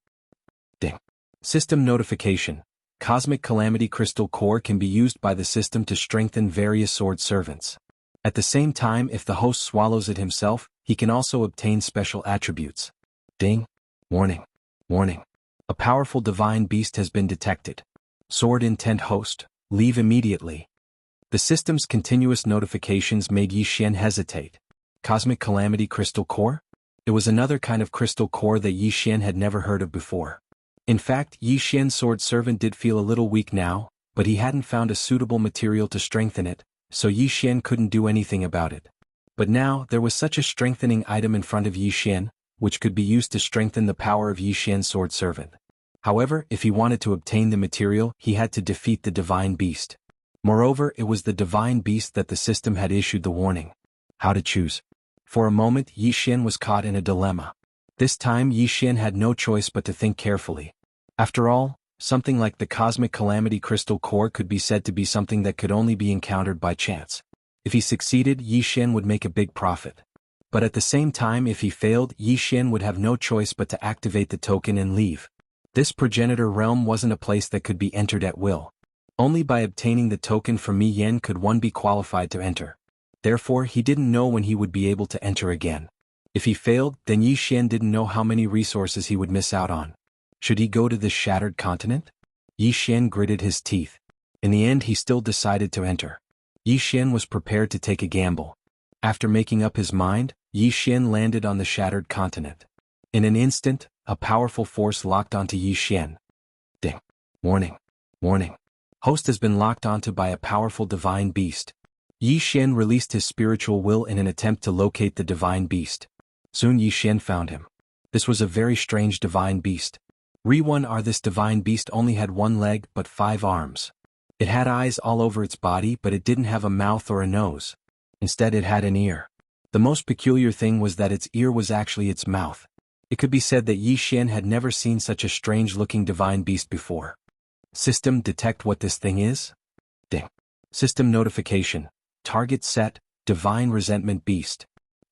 Ding. System notification. Cosmic Calamity Crystal Core can be used by the system to strengthen various sword servants. At the same time, if the host swallows it himself, he can also obtain special attributes. Ding. Warning. Warning. A powerful divine beast has been detected. Sword intent host, leave immediately. The system's continuous notifications made Yi Xian hesitate. Cosmic Calamity Crystal Core? It was another kind of crystal core that Yi Xian had never heard of before. In fact, Yi Xian's sword servant did feel a little weak now, but he hadn't found a suitable material to strengthen it, so Yi Xian couldn't do anything about it. But now, there was such a strengthening item in front of Yi Xian, which could be used to strengthen the power of Yi Xian's sword servant. However, if he wanted to obtain the material, he had to defeat the divine beast. Moreover, it was the divine beast that the system had issued the warning. How to choose? For a moment, Yi Xian was caught in a dilemma. This time, Yi Xian had no choice but to think carefully. After all, something like the Cosmic Calamity Crystal Core could be said to be something that could only be encountered by chance. If he succeeded, Yi Xian would make a big profit. But at the same time, if he failed, Yi Xian would have no choice but to activate the token and leave. This progenitor realm wasn't a place that could be entered at will. Only by obtaining the token from Mi Yan could one be qualified to enter. Therefore, he didn't know when he would be able to enter again. If he failed, then Yi Xian didn't know how many resources he would miss out on. Should he go to this shattered continent? Yi Xian gritted his teeth. In the end, he still decided to enter. Yi Xian was prepared to take a gamble. After making up his mind, Yi Xian landed on the shattered continent. In an instant, a powerful force locked onto Yi Xian. Ding. Warning. Warning. Host has been locked onto by a powerful divine beast. Yi Xian released his spiritual will in an attempt to locate the divine beast. Soon Yi Xian found him. This was a very strange divine beast. This divine beast only had one leg but 5 arms. It had eyes all over its body, but it didn't have a mouth or a nose. Instead, it had an ear. The most peculiar thing was that its ear was actually its mouth. It could be said that Yi Xian had never seen such a strange-looking divine beast before. System, detect what this thing is? Ding. System notification. Target set, Divine Resentment Beast.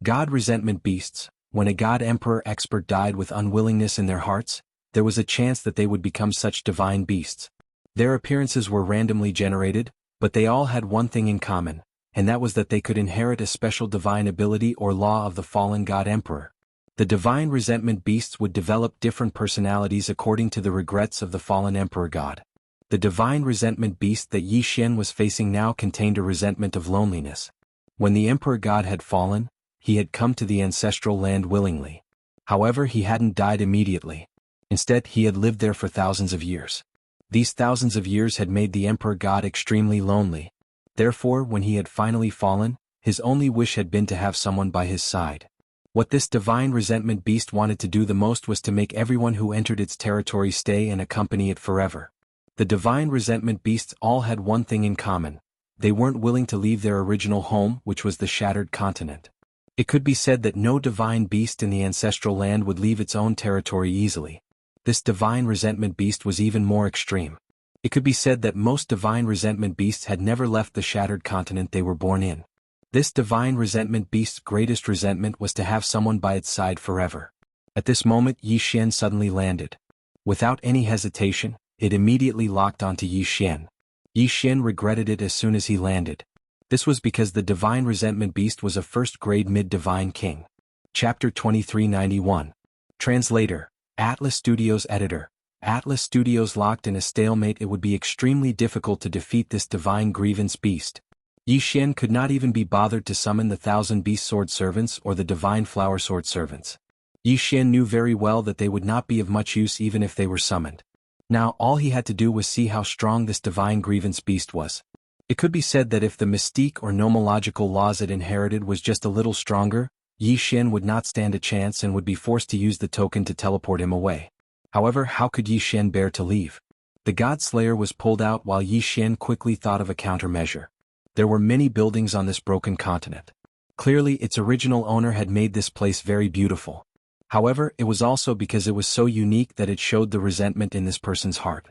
God Resentment Beasts. When a God Emperor expert died with unwillingness in their hearts, there was a chance that they would become such divine beasts. Their appearances were randomly generated, but they all had one thing in common, and that was that they could inherit a special divine ability or law of the fallen God Emperor. The Divine Resentment Beasts would develop different personalities according to the regrets of the fallen Emperor God. The Divine Resentment Beast that Yi Xian was facing now contained a resentment of loneliness. When the Emperor God had fallen, he had come to the ancestral land willingly. However, he hadn't died immediately. Instead, he had lived there for thousands of years. These thousands of years had made the Emperor God extremely lonely. Therefore, when he had finally fallen, his only wish had been to have someone by his side. What this Divine Resentment Beast wanted to do the most was to make everyone who entered its territory stay and accompany it forever. The Divine Resentment Beasts all had one thing in common. They weren't willing to leave their original home, which was the shattered continent. It could be said that no divine beast in the ancestral land would leave its own territory easily. This Divine Resentment Beast was even more extreme. It could be said that most divine resentment beasts had never left the shattered continent they were born in. This divine resentment beast's greatest resentment was to have someone by its side forever. At this moment Yi Xian suddenly landed. Without any hesitation, it immediately locked onto Yi Xian. Yi Xian regretted it as soon as he landed. This was because the divine resentment beast was a first-grade mid-divine king. Chapter 2391. Translator, Atlas Studios Editor. Atlas Studios locked in a stalemate. It would be extremely difficult to defeat this divine grievance beast. Yi Xian could not even be bothered to summon the 1,000 beast sword servants or the divine flower sword servants. Yi Xian knew very well that they would not be of much use even if they were summoned. Now all he had to do was see how strong this divine grievance beast was. It could be said that if the mystique or nomological laws it inherited was just a little stronger, Yi Xian would not stand a chance and would be forced to use the token to teleport him away. However, how could Yi Xian bear to leave? The God Slayer was pulled out while Yi Xian quickly thought of a countermeasure. There were many buildings on this broken continent. Clearly its original owner had made this place very beautiful. However, it was also because it was so unique that it showed the resentment in this person's heart.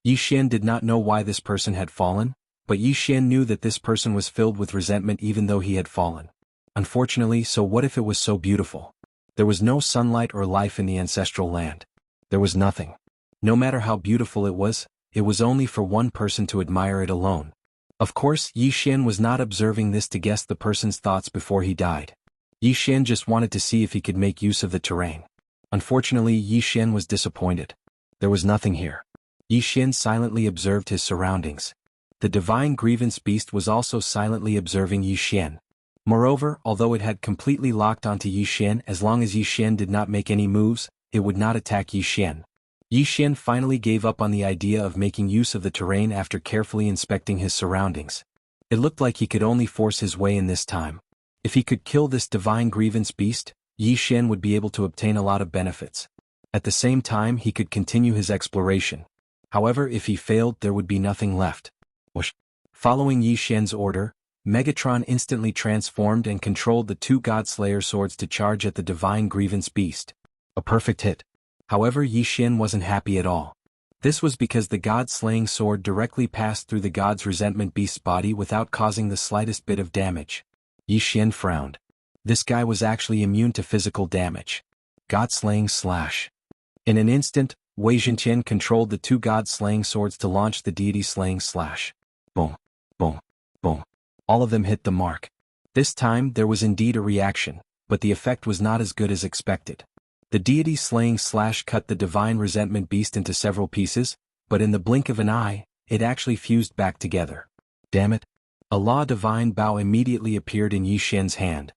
Yi Xian did not know why this person had fallen, but Yi Xian knew that this person was filled with resentment even though he had fallen. Unfortunately, so what if it was so beautiful? There was no sunlight or life in the ancestral land. There was nothing. No matter how beautiful it was only for one person to admire it alone. Of course, Yi Xian was not observing this to guess the person's thoughts before he died. Yi Xian just wanted to see if he could make use of the terrain. Unfortunately, Yi Xian was disappointed. There was nothing here. Yi Xian silently observed his surroundings. The divine grievance beast was also silently observing Yi Xian. Moreover, although it had completely locked onto Yi Xian, as long as Yi Xian did not make any moves, it would not attack Yi Xian. Yi Xian finally gave up on the idea of making use of the terrain after carefully inspecting his surroundings. It looked like he could only force his way in this time. If he could kill this divine grievance beast, Yi Xian would be able to obtain a lot of benefits. At the same time he could continue his exploration. However, if he failed there would be nothing left. Following Yi Xian's order, Megatron instantly transformed and controlled the 2 God Slayer swords to charge at the divine grievance beast. A perfect hit. However, Yi Xian wasn't happy at all. This was because the God-slaying sword directly passed through the God's resentment beast's body without causing the slightest bit of damage. Yi Xian frowned. This guy was actually immune to physical damage. God-slaying slash. In an instant, Wei Zhenqian controlled the 2 God-slaying swords to launch the deity-slaying slash. Boom, boom, boom. All of them hit the mark. This time there was indeed a reaction, but the effect was not as good as expected. The deity-slaying slash cut the divine resentment beast into several pieces, but in the blink of an eye, it actually fused back together. Damn it. A law divine bow immediately appeared in Yi Xian's hand.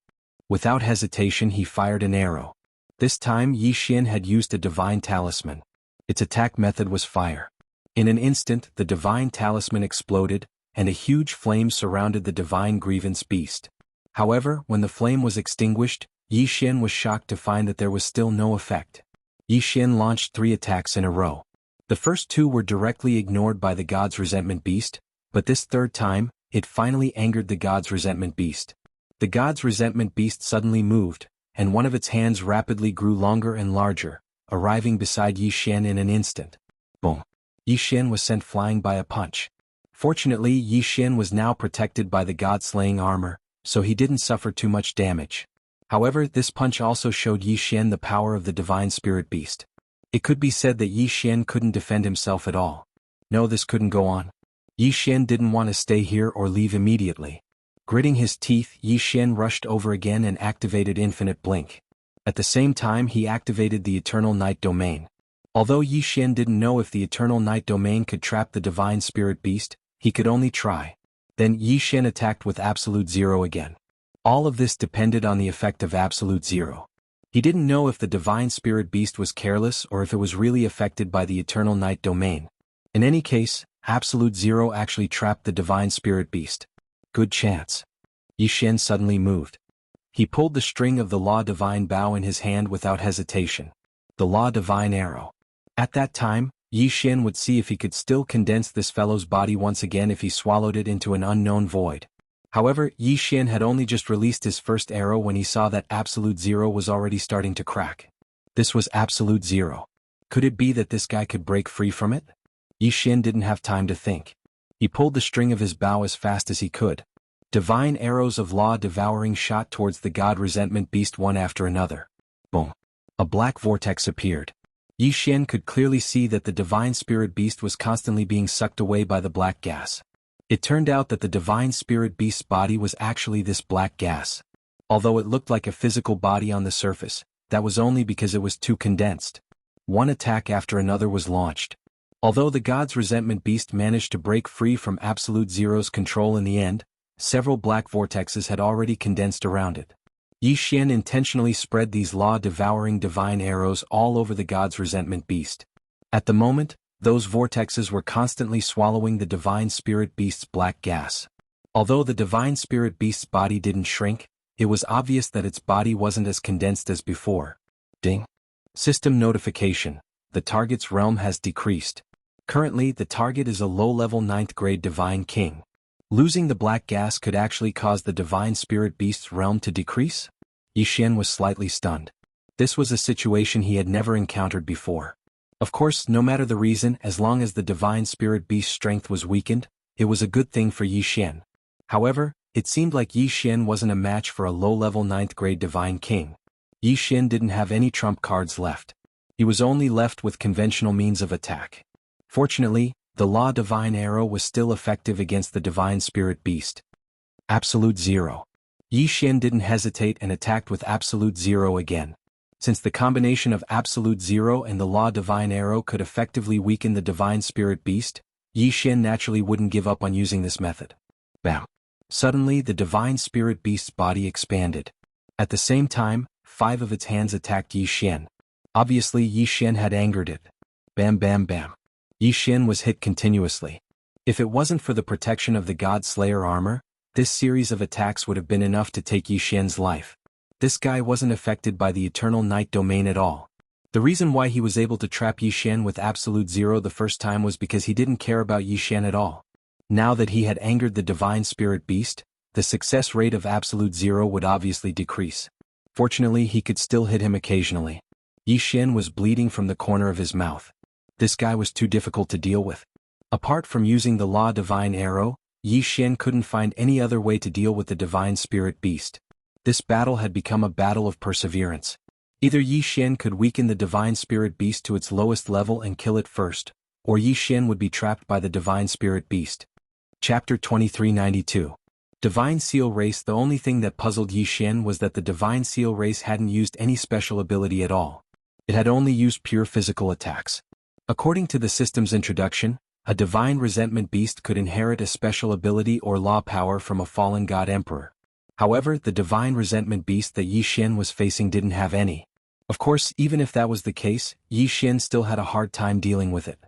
Without hesitation he fired an arrow. This time Yi Xian had used a divine talisman. Its attack method was fire. In an instant the divine talisman exploded, and a huge flame surrounded the divine grievance beast. However, when the flame was extinguished, Yi Xian was shocked to find that there was still no effect. Yi Xian launched 3 attacks in a row. The first 2 were directly ignored by the God's resentment beast, but this third time, it finally angered the God's resentment beast. The God's resentment beast suddenly moved, and one of its hands rapidly grew longer and larger, arriving beside Yi Xian in an instant. Boom. Yi Xian was sent flying by a punch. Fortunately, Yi Xian was now protected by the God-slaying armor, so he didn't suffer too much damage. However, this punch also showed Yi Xian the power of the divine spirit beast. It could be said that Yi Xian couldn't defend himself at all. No, this couldn't go on. Yi Xian didn't want to stay here or leave immediately. Gritting his teeth, Yi Xian rushed over again and activated Infinite Blink. At the same time he activated the Eternal Night Domain. Although Yi Xian didn't know if the Eternal Night Domain could trap the divine spirit beast, he could only try. Then Yi Xian attacked with Absolute Zero again. All of this depended on the effect of Absolute Zero. He didn't know if the divine spirit beast was careless or if it was really affected by the Eternal Night Domain. In any case, Absolute Zero actually trapped the divine spirit beast. Good chance. Yi Xian suddenly moved. He pulled the string of the Law Divine Bow in his hand without hesitation. The Law Divine Arrow. At that time, Yi Xian would see if he could still condense this fellow's body once again if he swallowed it into an unknown void. However, Yi Xian had only just released his first arrow when he saw that Absolute Zero was already starting to crack. This was Absolute Zero. Could it be that this guy could break free from it? Yi Xian didn't have time to think. He pulled the string of his bow as fast as he could. Divine arrows of law devouring shot towards the god resentment beast one after another. Boom. A black vortex appeared. Yi Xian could clearly see that the divine spirit beast was constantly being sucked away by the black gas. It turned out that the divine spirit beast's body was actually this black gas. Although it looked like a physical body on the surface, that was only because it was too condensed. One attack after another was launched. Although the god's resentment beast managed to break free from Absolute Zero's control in the end, several black vortexes had already condensed around it. Yi Xian intentionally spread these law-devouring divine arrows all over the god's resentment beast. At the moment, those vortexes were constantly swallowing the divine spirit beast's black gas. Although the divine spirit beast's body didn't shrink, it was obvious that its body wasn't as condensed as before. Ding. System notification. The target's realm has decreased. Currently, the target is a low-level 9th grade divine king. Losing the black gas could actually cause the divine spirit beast's realm to decrease? Yi Xian was slightly stunned. This was a situation he had never encountered before. Of course, no matter the reason, as long as the divine spirit beast's strength was weakened, it was a good thing for Yi Xian. However, it seemed like Yi Xian wasn't a match for a low-level 9th grade divine king. Yi Xian didn't have any trump cards left. He was only left with conventional means of attack. Fortunately, the law divine arrow was still effective against the divine spirit beast. Absolute Zero. Yi Xian didn't hesitate and attacked with Absolute Zero again. Since the combination of Absolute Zero and the law divine arrow could effectively weaken the divine spirit beast, Yi Xian naturally wouldn't give up on using this method. Bam. Suddenly the divine spirit beast's body expanded. At the same time, 5 of its hands attacked Yi Xian. Obviously Yi Xian had angered it. Bam bam bam. Yi Xian was hit continuously. If it wasn't for the protection of the God Slayer armor, this series of attacks would have been enough to take Yi Xian's life. This guy wasn't affected by the Eternal Night domain at all. The reason why he was able to trap Yi Xian with Absolute Zero the first time was because he didn't care about Yi Xian at all. Now that he had angered the divine spirit beast, the success rate of Absolute Zero would obviously decrease. Fortunately, he could still hit him occasionally. Yi Xian was bleeding from the corner of his mouth. This guy was too difficult to deal with. Apart from using the law divine arrow, Yi Xian couldn't find any other way to deal with the divine spirit beast. This battle had become a battle of perseverance. Either Yi Xian could weaken the divine spirit beast to its lowest level and kill it first, or Yi Xian would be trapped by the divine spirit beast. Chapter 2392. Divine Seal Race. The only thing that puzzled Yi Xian was that the Divine Seal Race hadn't used any special ability at all. It had only used pure physical attacks. According to the system's introduction, a divine resentment beast could inherit a special ability or law power from a fallen god emperor. However, the divine resentment beast that Yi Xian was facing didn't have any. Of course, even if that was the case, Yi Xian still had a hard time dealing with it.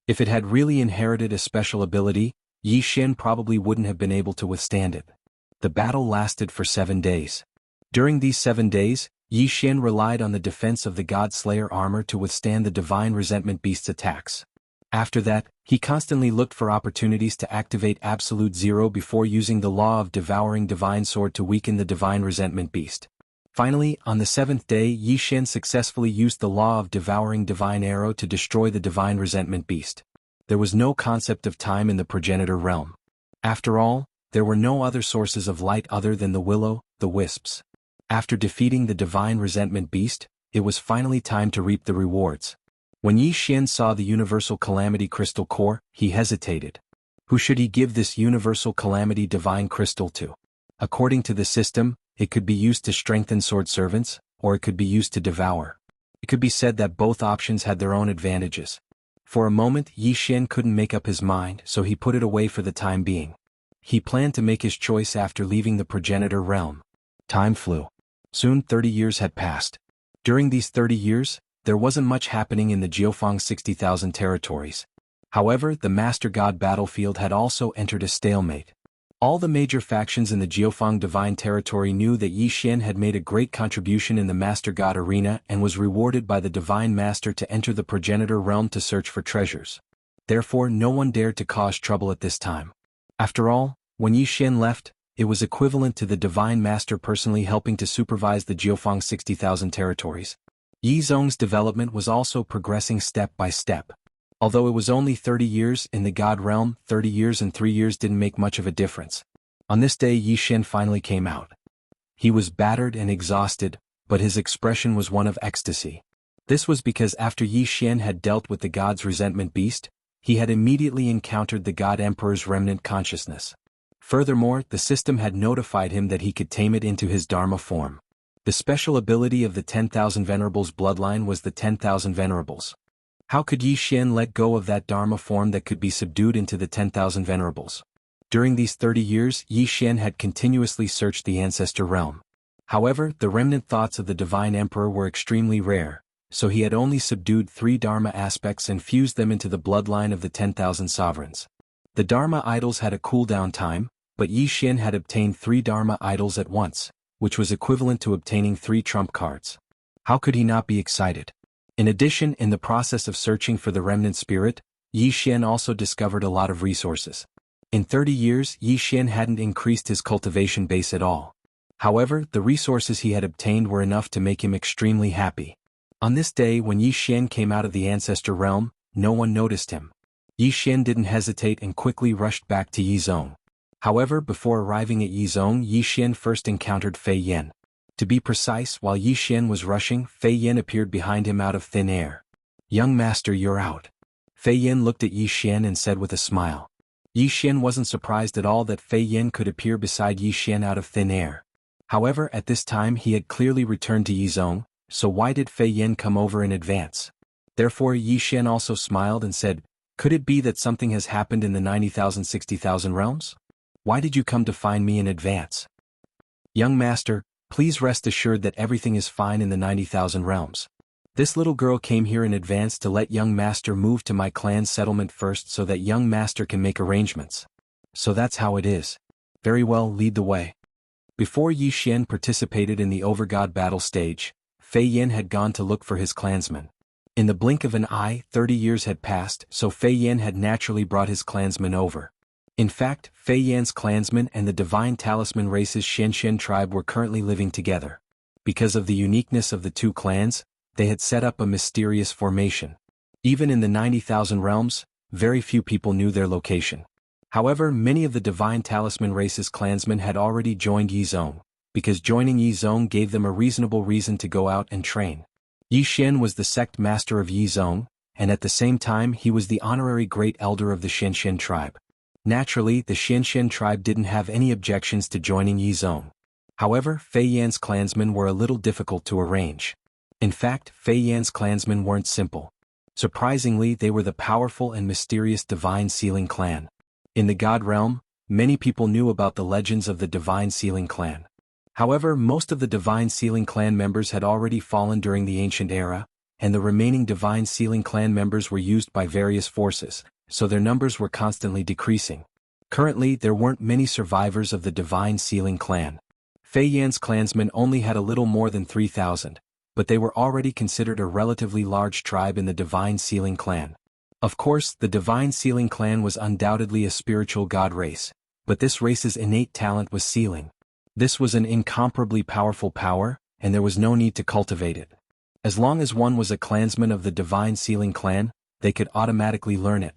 If it had really inherited a special ability, Yi Xian probably wouldn't have been able to withstand it. The battle lasted for 7 days. During these 7 days, Yi Xian relied on the defense of the God Slayer armor to withstand the divine resentment beast's attacks. After that, he constantly looked for opportunities to activate Absolute Zero before using the law of devouring divine sword to weaken the divine resentment beast. Finally, on the 7th day, Yi Xian successfully used the law of devouring divine arrow to destroy the divine resentment beast. There was no concept of time in the progenitor realm. After all, there were no other sources of light other than the willow, the wisps. After defeating the divine resentment beast, it was finally time to reap the rewards. When Yi Xian saw the Universal Calamity Crystal Core, he hesitated. Who should he give this Universal Calamity Divine Crystal to? According to the system, it could be used to strengthen sword servants, or it could be used to devour. It could be said that both options had their own advantages. For a moment, Yi Xian couldn't make up his mind, so he put it away for the time being. He planned to make his choice after leaving the progenitor realm. Time flew. Soon 30 years had passed. During these 30 years, there wasn't much happening in the Jianghu 60,000 territories. However, the Master God battlefield had also entered a stalemate. All the major factions in the Jianghu Divine Territory knew that Yi Xian had made a great contribution in the Master God arena and was rewarded by the Divine Master to enter the progenitor realm to search for treasures. Therefore, no one dared to cause trouble at this time. After all, when Yi Xian left, it was equivalent to the Divine Master personally helping to supervise the Jianghu 60,000 territories. Yi Zhong's development was also progressing step by step. Although it was only 30 years in the God realm, 30 years and 3 years didn't make much of a difference. On this day Yi Xian finally came out. He was battered and exhausted, but his expression was one of ecstasy. This was because after Yi Xian had dealt with the god's resentment beast, he had immediately encountered the God Emperor's remnant consciousness. Furthermore, the system had notified him that he could tame it into his Dharma form. The special ability of the 10,000 Venerables bloodline was the 10,000 Venerables. How could Yi Xian let go of that Dharma form that could be subdued into the 10,000 Venerables? During these 30 years, Yi Xian had continuously searched the ancestor realm. However, the remnant thoughts of the Divine Emperor were extremely rare, so he had only subdued 3 Dharma aspects and fused them into the bloodline of the 10,000 sovereigns. The Dharma idols had a cooldown time, but Yi Xian had obtained 3 Dharma idols at once, which was equivalent to obtaining 3 trump cards. How could he not be excited? In addition, in the process of searching for the remnant spirit, Yi Xian also discovered a lot of resources. In 30 years, Yi Xian hadn't increased his cultivation base at all. However, the resources he had obtained were enough to make him extremely happy. On this day when Yi Xian came out of the ancestor realm, no one noticed him. Yi Xian didn't hesitate and quickly rushed back to Yizhong. However, before arriving at Yizhong, Yi Xian first encountered Fei Yan. To be precise, while Yi Xian was rushing, Fei Yan appeared behind him out of thin air. "Young master, you're out." Fei Yan looked at Yi Xian and said with a smile. Yi Xian wasn't surprised at all that Fei Yan could appear beside Yi Xian out of thin air. However, at this time he had clearly returned to Yizhong, so why did Fei Yan come over in advance? Therefore Yi Xian also smiled and said, "Could it be that something has happened in the 90,000 60,000 realms? Why did you come to find me in advance?" "Young master, please rest assured that everything is fine in the 90,000 realms. This little girl came here in advance to let young master move to my clan's settlement first so that young master can make arrangements. So that's how it is. Very well, lead the way." Before Yi Xian participated in the Overgod battle stage, Fei Yan had gone to look for his clansmen. In the blink of an eye, 30 years had passed, so Fei Yan had naturally brought his clansmen over. In fact, Fei Yan's clansmen and the Divine Talisman race's Xianxian tribe were currently living together. Because of the uniqueness of the two clans, they had set up a mysterious formation. Even in the 90,000 realms, very few people knew their location. However, many of the Divine Talisman race's clansmen had already joined Yizhong, because joining Yizhong gave them a reasonable reason to go out and train. Yi Xian was the sect master of Yizhong, and at the same time he was the honorary great elder of the Xianxian tribe. Naturally, the Xianxian tribe didn't have any objections to joining Yizhong. However, Fei Yan's clansmen were a little difficult to arrange. In fact, Fei Yan's clansmen weren't simple. Surprisingly, they were the powerful and mysterious Divine Sealing clan. In the God realm, many people knew about the legends of the Divine Sealing clan. However, most of the Divine Sealing clan members had already fallen during the ancient era, and the remaining Divine Sealing clan members were used by various forces, so their numbers were constantly decreasing. Currently, there weren't many survivors of the Divine Sealing clan. Fei Yan's clansmen only had a little more than 3,000, but they were already considered a relatively large tribe in the Divine Sealing clan. Of course, the Divine Sealing clan was undoubtedly a spiritual god race, but this race's innate talent was sealing. This was an incomparably powerful power, and there was no need to cultivate it. As long as one was a clansman of the Divine Sealing clan, they could automatically learn it.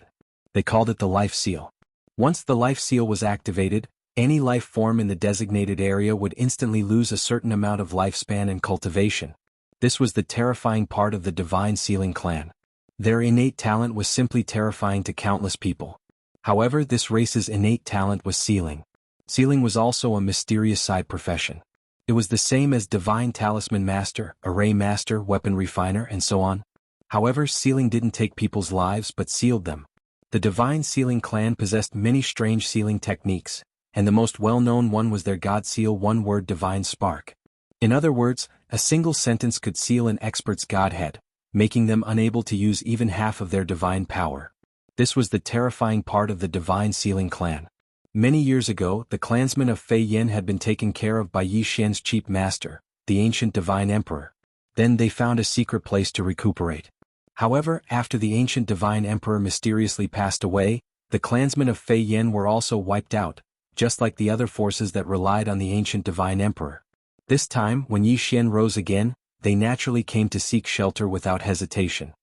They called it the Life Seal. Once the Life Seal was activated, any life form in the designated area would instantly lose a certain amount of lifespan and cultivation. This was the terrifying part of the Divine Sealing clan. Their innate talent was simply terrifying to countless people. However, this race's innate talent was sealing. Sealing was also a mysterious side profession. It was the same as Divine Talisman Master, Array Master, Weapon Refiner, and so on. However, sealing didn't take people's lives but sealed them. The Divine Sealing clan possessed many strange sealing techniques, and the most well-known one was their God Seal one-word Divine Spark. In other words, a single sentence could seal an expert's godhead, making them unable to use even half of their divine power. This was the terrifying part of the Divine Sealing clan. Many years ago, the clansmen of Fei Yan had been taken care of by Yi Xian's chief master, the ancient Divine Emperor. Then they found a secret place to recuperate. However, after the ancient Divine Emperor mysteriously passed away, the clansmen of Fei Yan were also wiped out, just like the other forces that relied on the ancient Divine Emperor. This time, when Yi Xian rose again, they naturally came to seek shelter without hesitation.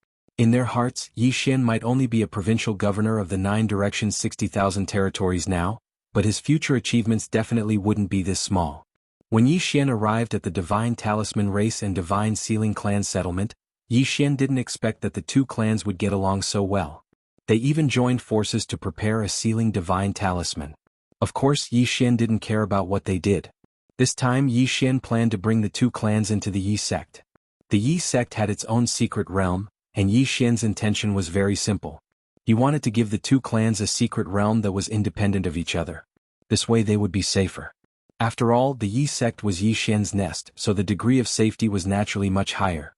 In their hearts, Yi Xian might only be a provincial governor of the 9 directions 60,000 territories now, but his future achievements definitely wouldn't be this small. When Yi Xian arrived at the Divine Talisman Race and Divine Sealing Clan settlement, Yi Xian didn't expect that the 2 clans would get along so well. They even joined forces to prepare a sealing divine talisman. Of course, Yi Xian didn't care about what they did. This time Yi Xian planned to bring the 2 clans into the Yi sect. The Yi sect had its own secret realm, and Yi Xian's intention was very simple. He wanted to give the 2 clans a secret realm that was independent of each other. This way they would be safer. After all, the Yi sect was Yi Xian's nest, so the degree of safety was naturally much higher.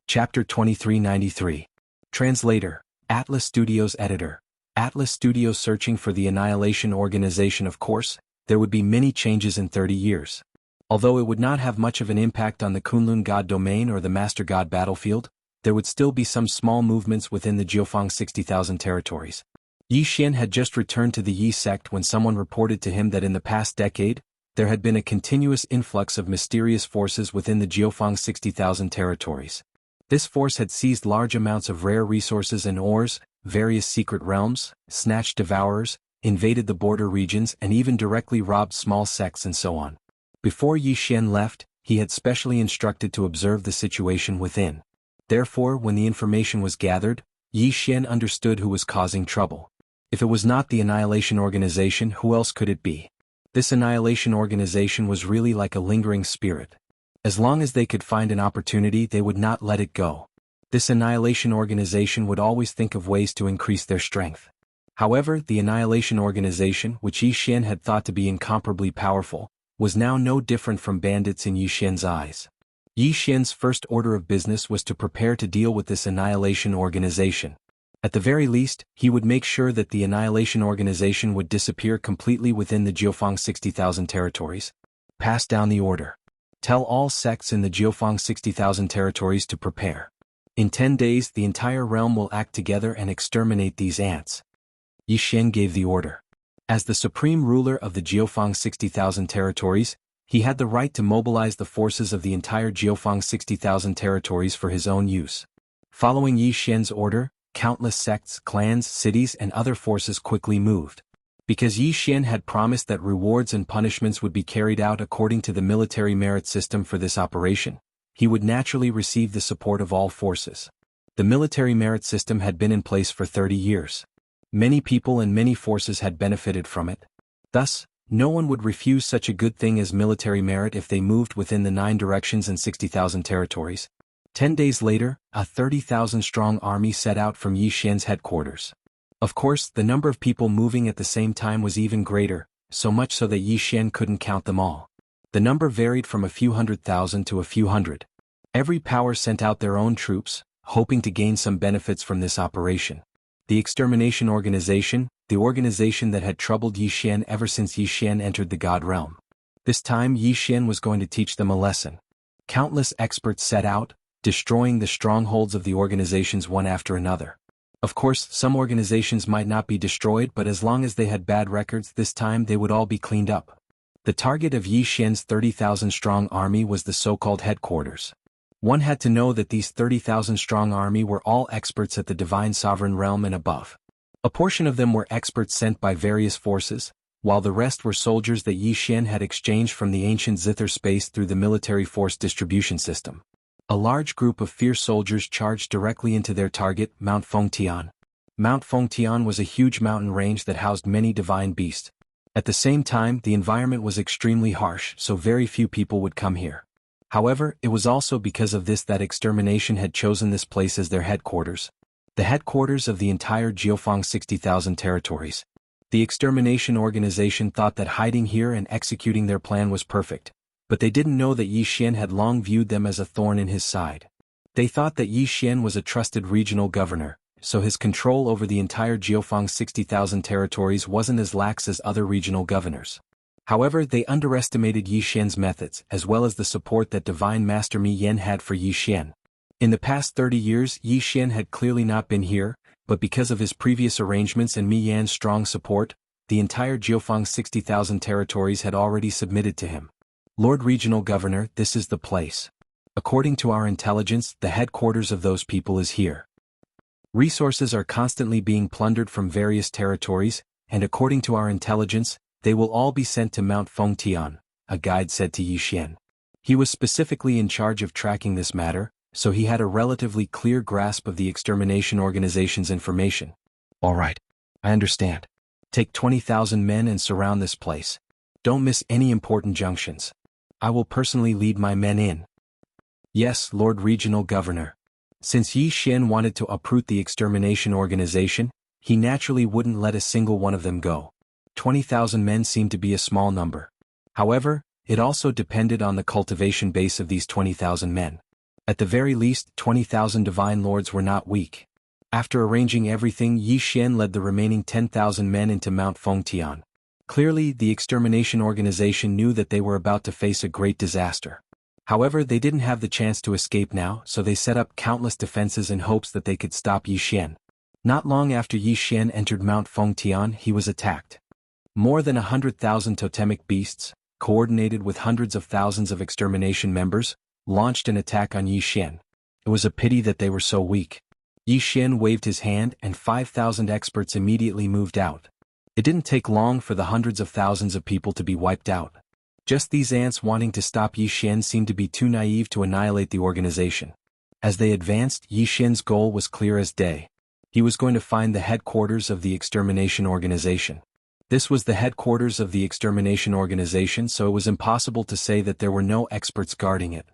Chapter 2393. Translator, Atlas Studios Editor. Atlas Studios searching for the Annihilation Organization. Of course, there would be many changes in 30 years. Although it would not have much of an impact on the Kunlun God domain or the Master God battlefield, there would still be some small movements within the Jianghu 60,000 territories. Yi Xian had just returned to the Yi sect when someone reported to him that in the past decade, there had been a continuous influx of mysterious forces within the Jianghu 60,000 territories. This force had seized large amounts of rare resources and ores, various secret realms, snatched devourers, invaded the border regions and even directly robbed small sects and so on. Before Yi Xian left, he had specially instructed to observe the situation within. Therefore, when the information was gathered, Yi Xian understood who was causing trouble. If it was not the Annihilation Organization, who else could it be? This Annihilation Organization was really like a lingering spirit. As long as they could find an opportunity, they would not let it go. This Annihilation Organization would always think of ways to increase their strength. However, the Annihilation Organization, which Yi Xian had thought to be incomparably powerful, was now no different from bandits in Yi Xian's eyes. Yi Xian's first order of business was to prepare to deal with this Annihilation Organization. At the very least, he would make sure that the Annihilation Organization would disappear completely within the Jianghu 60,000 territories. Pass down the order. Tell all sects in the Jianghu 60,000 territories to prepare. In 10 days the entire realm will act together and exterminate these ants. Yi Xian gave the order. As the supreme ruler of the Jianghu 60,000 territories, he had the right to mobilize the forces of the entire Jianghu 60,000 territories for his own use. Following Yi Xian's order, countless sects, clans, cities and other forces quickly moved. Because Yi Xian had promised that rewards and punishments would be carried out according to the military merit system for this operation, he would naturally receive the support of all forces. The military merit system had been in place for 30 years. Many people and many forces had benefited from it. Thus, no one would refuse such a good thing as military merit if they moved within the 9 directions and 60,000 territories. 10 days later, a 30,000-strong army set out from Yi Xian's headquarters. Of course, the number of people moving at the same time was even greater, so much so that Yi Xian couldn't count them all. The number varied from a few 100,000 to a few hundred. Every power sent out their own troops, hoping to gain some benefits from this operation. The Extermination Organization, the organization that had troubled Yi Xian ever since Yi Xian entered the God realm. This time Yi Xian was going to teach them a lesson. Countless experts set out, destroying the strongholds of the organizations one after another. Of course, some organizations might not be destroyed, but as long as they had bad records, this time they would all be cleaned up. The target of Yi Xian's 30,000-strong army was the so-called headquarters. One had to know that these 30,000-strong army were all experts at the Divine Sovereign Realm and above. A portion of them were experts sent by various forces, while the rest were soldiers that Yi Xian had exchanged from the ancient Zither space through the military force distribution system. A large group of fierce soldiers charged directly into their target, Mount Fengtian. Mount Fengtian was a huge mountain range that housed many divine beasts. At the same time, the environment was extremely harsh, so very few people would come here. However, it was also because of this that Extermination had chosen this place as their headquarters. The headquarters of the entire Jianghu 60,000 territories. The Extermination Organization thought that hiding here and executing their plan was perfect. But they didn't know that Yi Xian had long viewed them as a thorn in his side. They thought that Yi Xian was a trusted regional governor, so his control over the entire Jianghu 60,000 territories wasn't as lax as other regional governors. However, they underestimated Yi Xian's methods as well as the support that Divine Master Mi Yan had for Yi Xian. In the past 30 years, Yi Xian had clearly not been here, but because of his previous arrangements and Mi Yan's strong support, the entire Jianghu 60,000 territories had already submitted to him. Lord Regional Governor, this is the place. According to our intelligence, the headquarters of those people is here. Resources are constantly being plundered from various territories, and according to our intelligence, they will all be sent to Mount Fengtian, a guide said to Yi Xian. He was specifically in charge of tracking this matter, so he had a relatively clear grasp of the extermination organization's information. All right. I understand. Take 20,000 men and surround this place. Don't miss any important junctions. I will personally lead my men in. Yes, Lord Regional Governor. Since Yi Xian wanted to uproot the extermination organization, he naturally wouldn't let a single one of them go. 20,000 men seemed to be a small number. However, it also depended on the cultivation base of these 20,000 men. At the very least, 20,000 divine lords were not weak. After arranging everything, Yi Xian led the remaining 10,000 men into Mount Fengtian. Clearly, the extermination organization knew that they were about to face a great disaster. However, they didn't have the chance to escape now, so they set up countless defenses in hopes that they could stop Yi Xian. Not long after Yi Xian entered Mount Fengtian, he was attacked. More than 100,000 totemic beasts, coordinated with hundreds of thousands of extermination members, launched an attack on Yi Xian. It was a pity that they were so weak. Yi Xian waved his hand and 5,000 experts immediately moved out. It didn't take long for the hundreds of thousands of people to be wiped out. Just these ants wanting to stop Yi Xian seemed to be too naive to annihilate the organization. As they advanced, Yi Xian's goal was clear as day. He was going to find the headquarters of the extermination organization. This was the headquarters of the extermination organization, so it was impossible to say that there were no experts guarding it.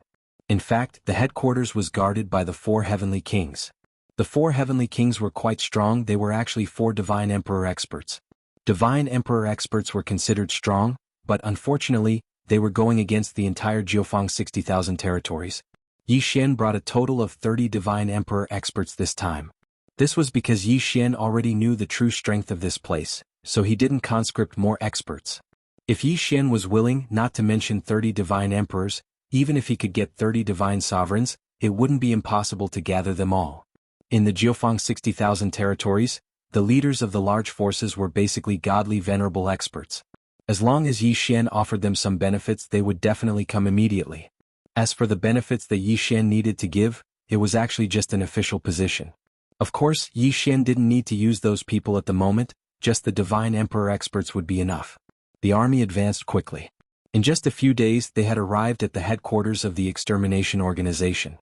In fact, the headquarters was guarded by the 4 heavenly kings. The 4 heavenly kings were quite strong. They were actually 4 divine emperor experts. Divine emperor experts were considered strong, but unfortunately, they were going against the entire Jianghu 60,000 territories. Yi Xian brought a total of 30 divine emperor experts this time. This was because Yi Xian already knew the true strength of this place, so he didn't conscript more experts. If Yi Xian was willing, not to mention 30 divine emperors, even if he could get 30 divine sovereigns, it wouldn't be impossible to gather them all. In the Jianghu 60,000 territories, the leaders of the large forces were basically godly venerable experts. As long as Yi Xian offered them some benefits, they would definitely come immediately. As for the benefits that Yi Xian needed to give, it was actually just an official position. Of course, Yi Xian didn't need to use those people at the moment, just the divine emperor experts would be enough. The army advanced quickly. In just a few days, they had arrived at the headquarters of the extermination organization.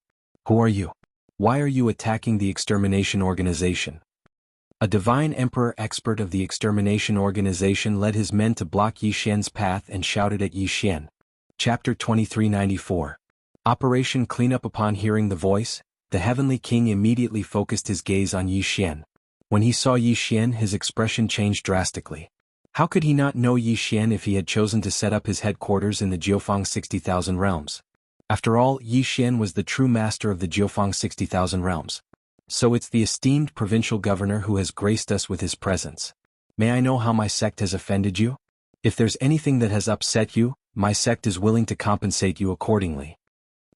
Who are you? Why are you attacking the extermination organization? A divine emperor expert of the extermination organization led his men to block Yi Xian's path and shouted at Yi Xian. Chapter 2394. Operation Cleanup. Upon hearing the voice, the heavenly king immediately focused his gaze on Yi Xian. When he saw Yi Xian, his expression changed drastically. How could he not know Yi Xian if he had chosen to set up his headquarters in the Jianghu 60,000 realms? After all, Yi Xian was the true master of the Jianghu 60,000 realms. So it's the esteemed provincial governor who has graced us with his presence. May I know how my sect has offended you? If there's anything that has upset you, my sect is willing to compensate you accordingly.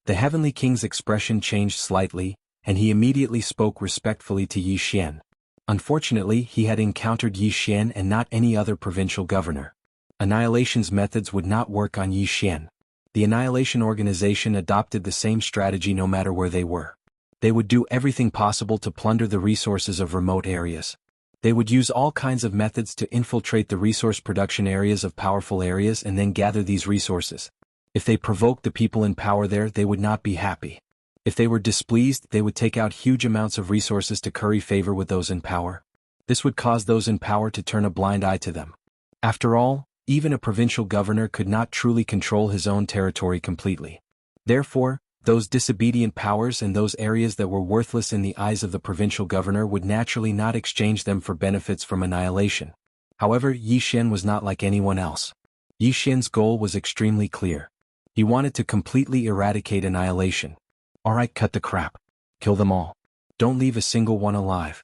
The heavenly king's expression changed slightly, and he immediately spoke respectfully to Yi Xian. Unfortunately, he had encountered Yi Xian and not any other provincial governor. Annihilation's methods would not work on Yi Xian. The Annihilation organization adopted the same strategy no matter where they were. They would do everything possible to plunder the resources of remote areas. They would use all kinds of methods to infiltrate the resource production areas of powerful areas and then gather these resources. If they provoked the people in power there, they would not be happy. If they were displeased, they would take out huge amounts of resources to curry favor with those in power. This would cause those in power to turn a blind eye to them. After all, even a provincial governor could not truly control his own territory completely. Therefore, those disobedient powers and those areas that were worthless in the eyes of the provincial governor would naturally not exchange them for benefits from annihilation. However, Yi Xian was not like anyone else. Yi Xian's goal was extremely clear. He wanted to completely eradicate annihilation. Alright, cut the crap. Kill them all. Don't leave a single one alive.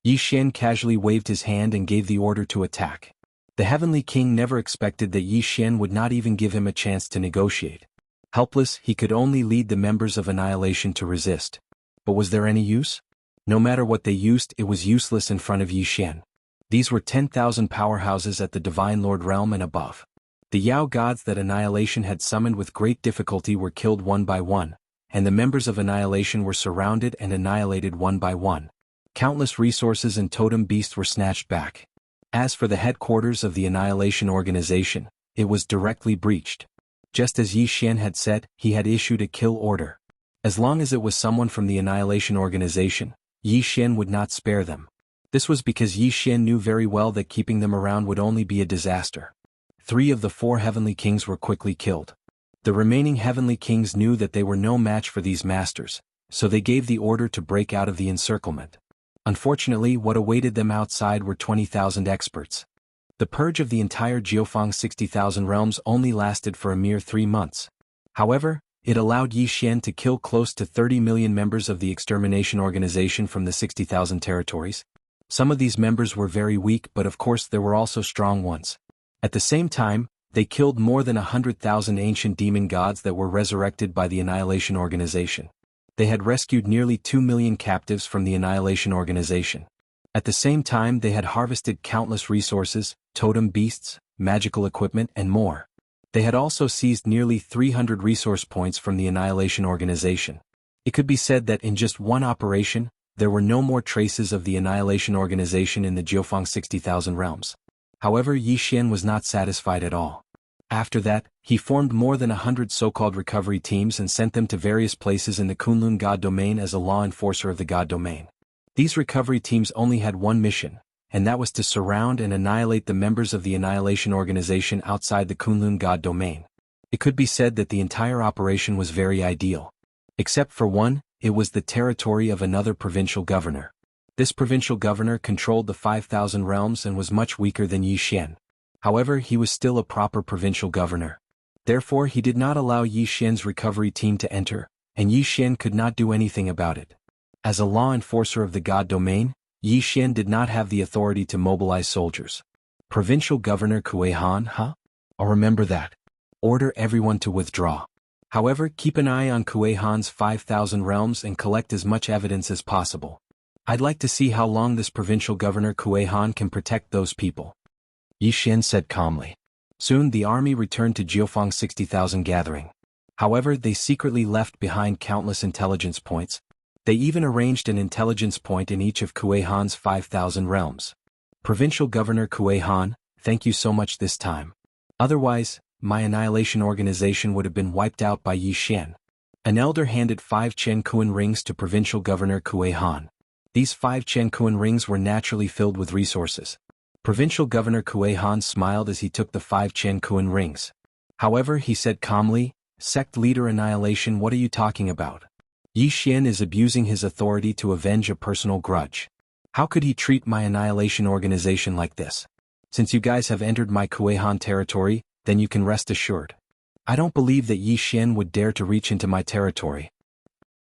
Yi Xian casually waved his hand and gave the order to attack. The heavenly king never expected that Yi Xian would not even give him a chance to negotiate. Helpless, he could only lead the members of Annihilation to resist. But was there any use? No matter what they used, it was useless in front of Yi Xian. These were 10,000 powerhouses at the Divine Lord realm and above. The Yao gods that Annihilation had summoned with great difficulty were killed one by one, and the members of Annihilation were surrounded and annihilated one by one. Countless resources and totem beasts were snatched back. As for the headquarters of the Annihilation Organization, it was directly breached. Just as Yi Xian had said, he had issued a kill order. As long as it was someone from the Annihilation Organization, Yi Xian would not spare them. This was because Yi Xian knew very well that keeping them around would only be a disaster. 3 of the 4 heavenly kings were quickly killed. The remaining heavenly kings knew that they were no match for these masters, so they gave the order to break out of the encirclement. Unfortunately, what awaited them outside were 20,000 experts. The purge of the entire Jianghu 60,000 realms only lasted for a mere 3 months. However, it allowed Yi Xian to kill close to 30 million members of the extermination organization from the 60,000 territories. Some of these members were very weak, but of course there were also strong ones. At the same time, they killed more than 100,000 ancient demon gods that were resurrected by the Annihilation Organization. They had rescued nearly 2 million captives from the Annihilation Organization. At the same time, they had harvested countless resources, totem beasts, magical equipment, and more. They had also seized nearly 300 resource points from the Annihilation Organization. It could be said that in just one operation, there were no more traces of the Annihilation Organization in the Jianghu 60,000 realms. However, Yi Xian was not satisfied at all. After that, he formed more than 100 so-called recovery teams and sent them to various places in the Kunlun God domain as a law enforcer of the God domain. These recovery teams only had one mission, and that was to surround and annihilate the members of the Annihilation Organization outside the Kunlun God domain. It could be said that the entire operation was very ideal. Except for one, it was the territory of another provincial governor. This provincial governor controlled the 5,000 realms and was much weaker than Yi Xian. However, he was still a proper provincial governor. Therefore, he did not allow Yi Xian's recovery team to enter, and Yi Xian could not do anything about it. As a law enforcer of the God domain, Yi Xian did not have the authority to mobilize soldiers. Provincial Governor Kuei Han, huh? I'll remember that. Order everyone to withdraw. However, keep an eye on Kuei Han's 5,000 realms and collect as much evidence as possible. I'd like to see how long this provincial governor Kuei Han can protect those people. Yi Xian said calmly. Soon the army returned to Jianghu 60,000 gathering. However, they secretly left behind countless intelligence points. They even arranged an intelligence point in each of Kuei Han's 5,000 realms. Provincial Governor Kuei Han, thank you so much this time. Otherwise, my annihilation organization would have been wiped out by Yi Xian. An elder handed 5 Chen Kuan rings to Provincial Governor Kuei Han. These 5 Chen Kuan rings were naturally filled with resources. Provincial Governor Kuei Han smiled as he took the 5 Chen Kuan rings. However, he said calmly, Sect Leader Annihilation, what are you talking about? Yi Xian is abusing his authority to avenge a personal grudge. How could he treat my annihilation organization like this? Since you guys have entered my Kuei Han territory, then you can rest assured. I don't believe that Yi Xian would dare to reach into my territory.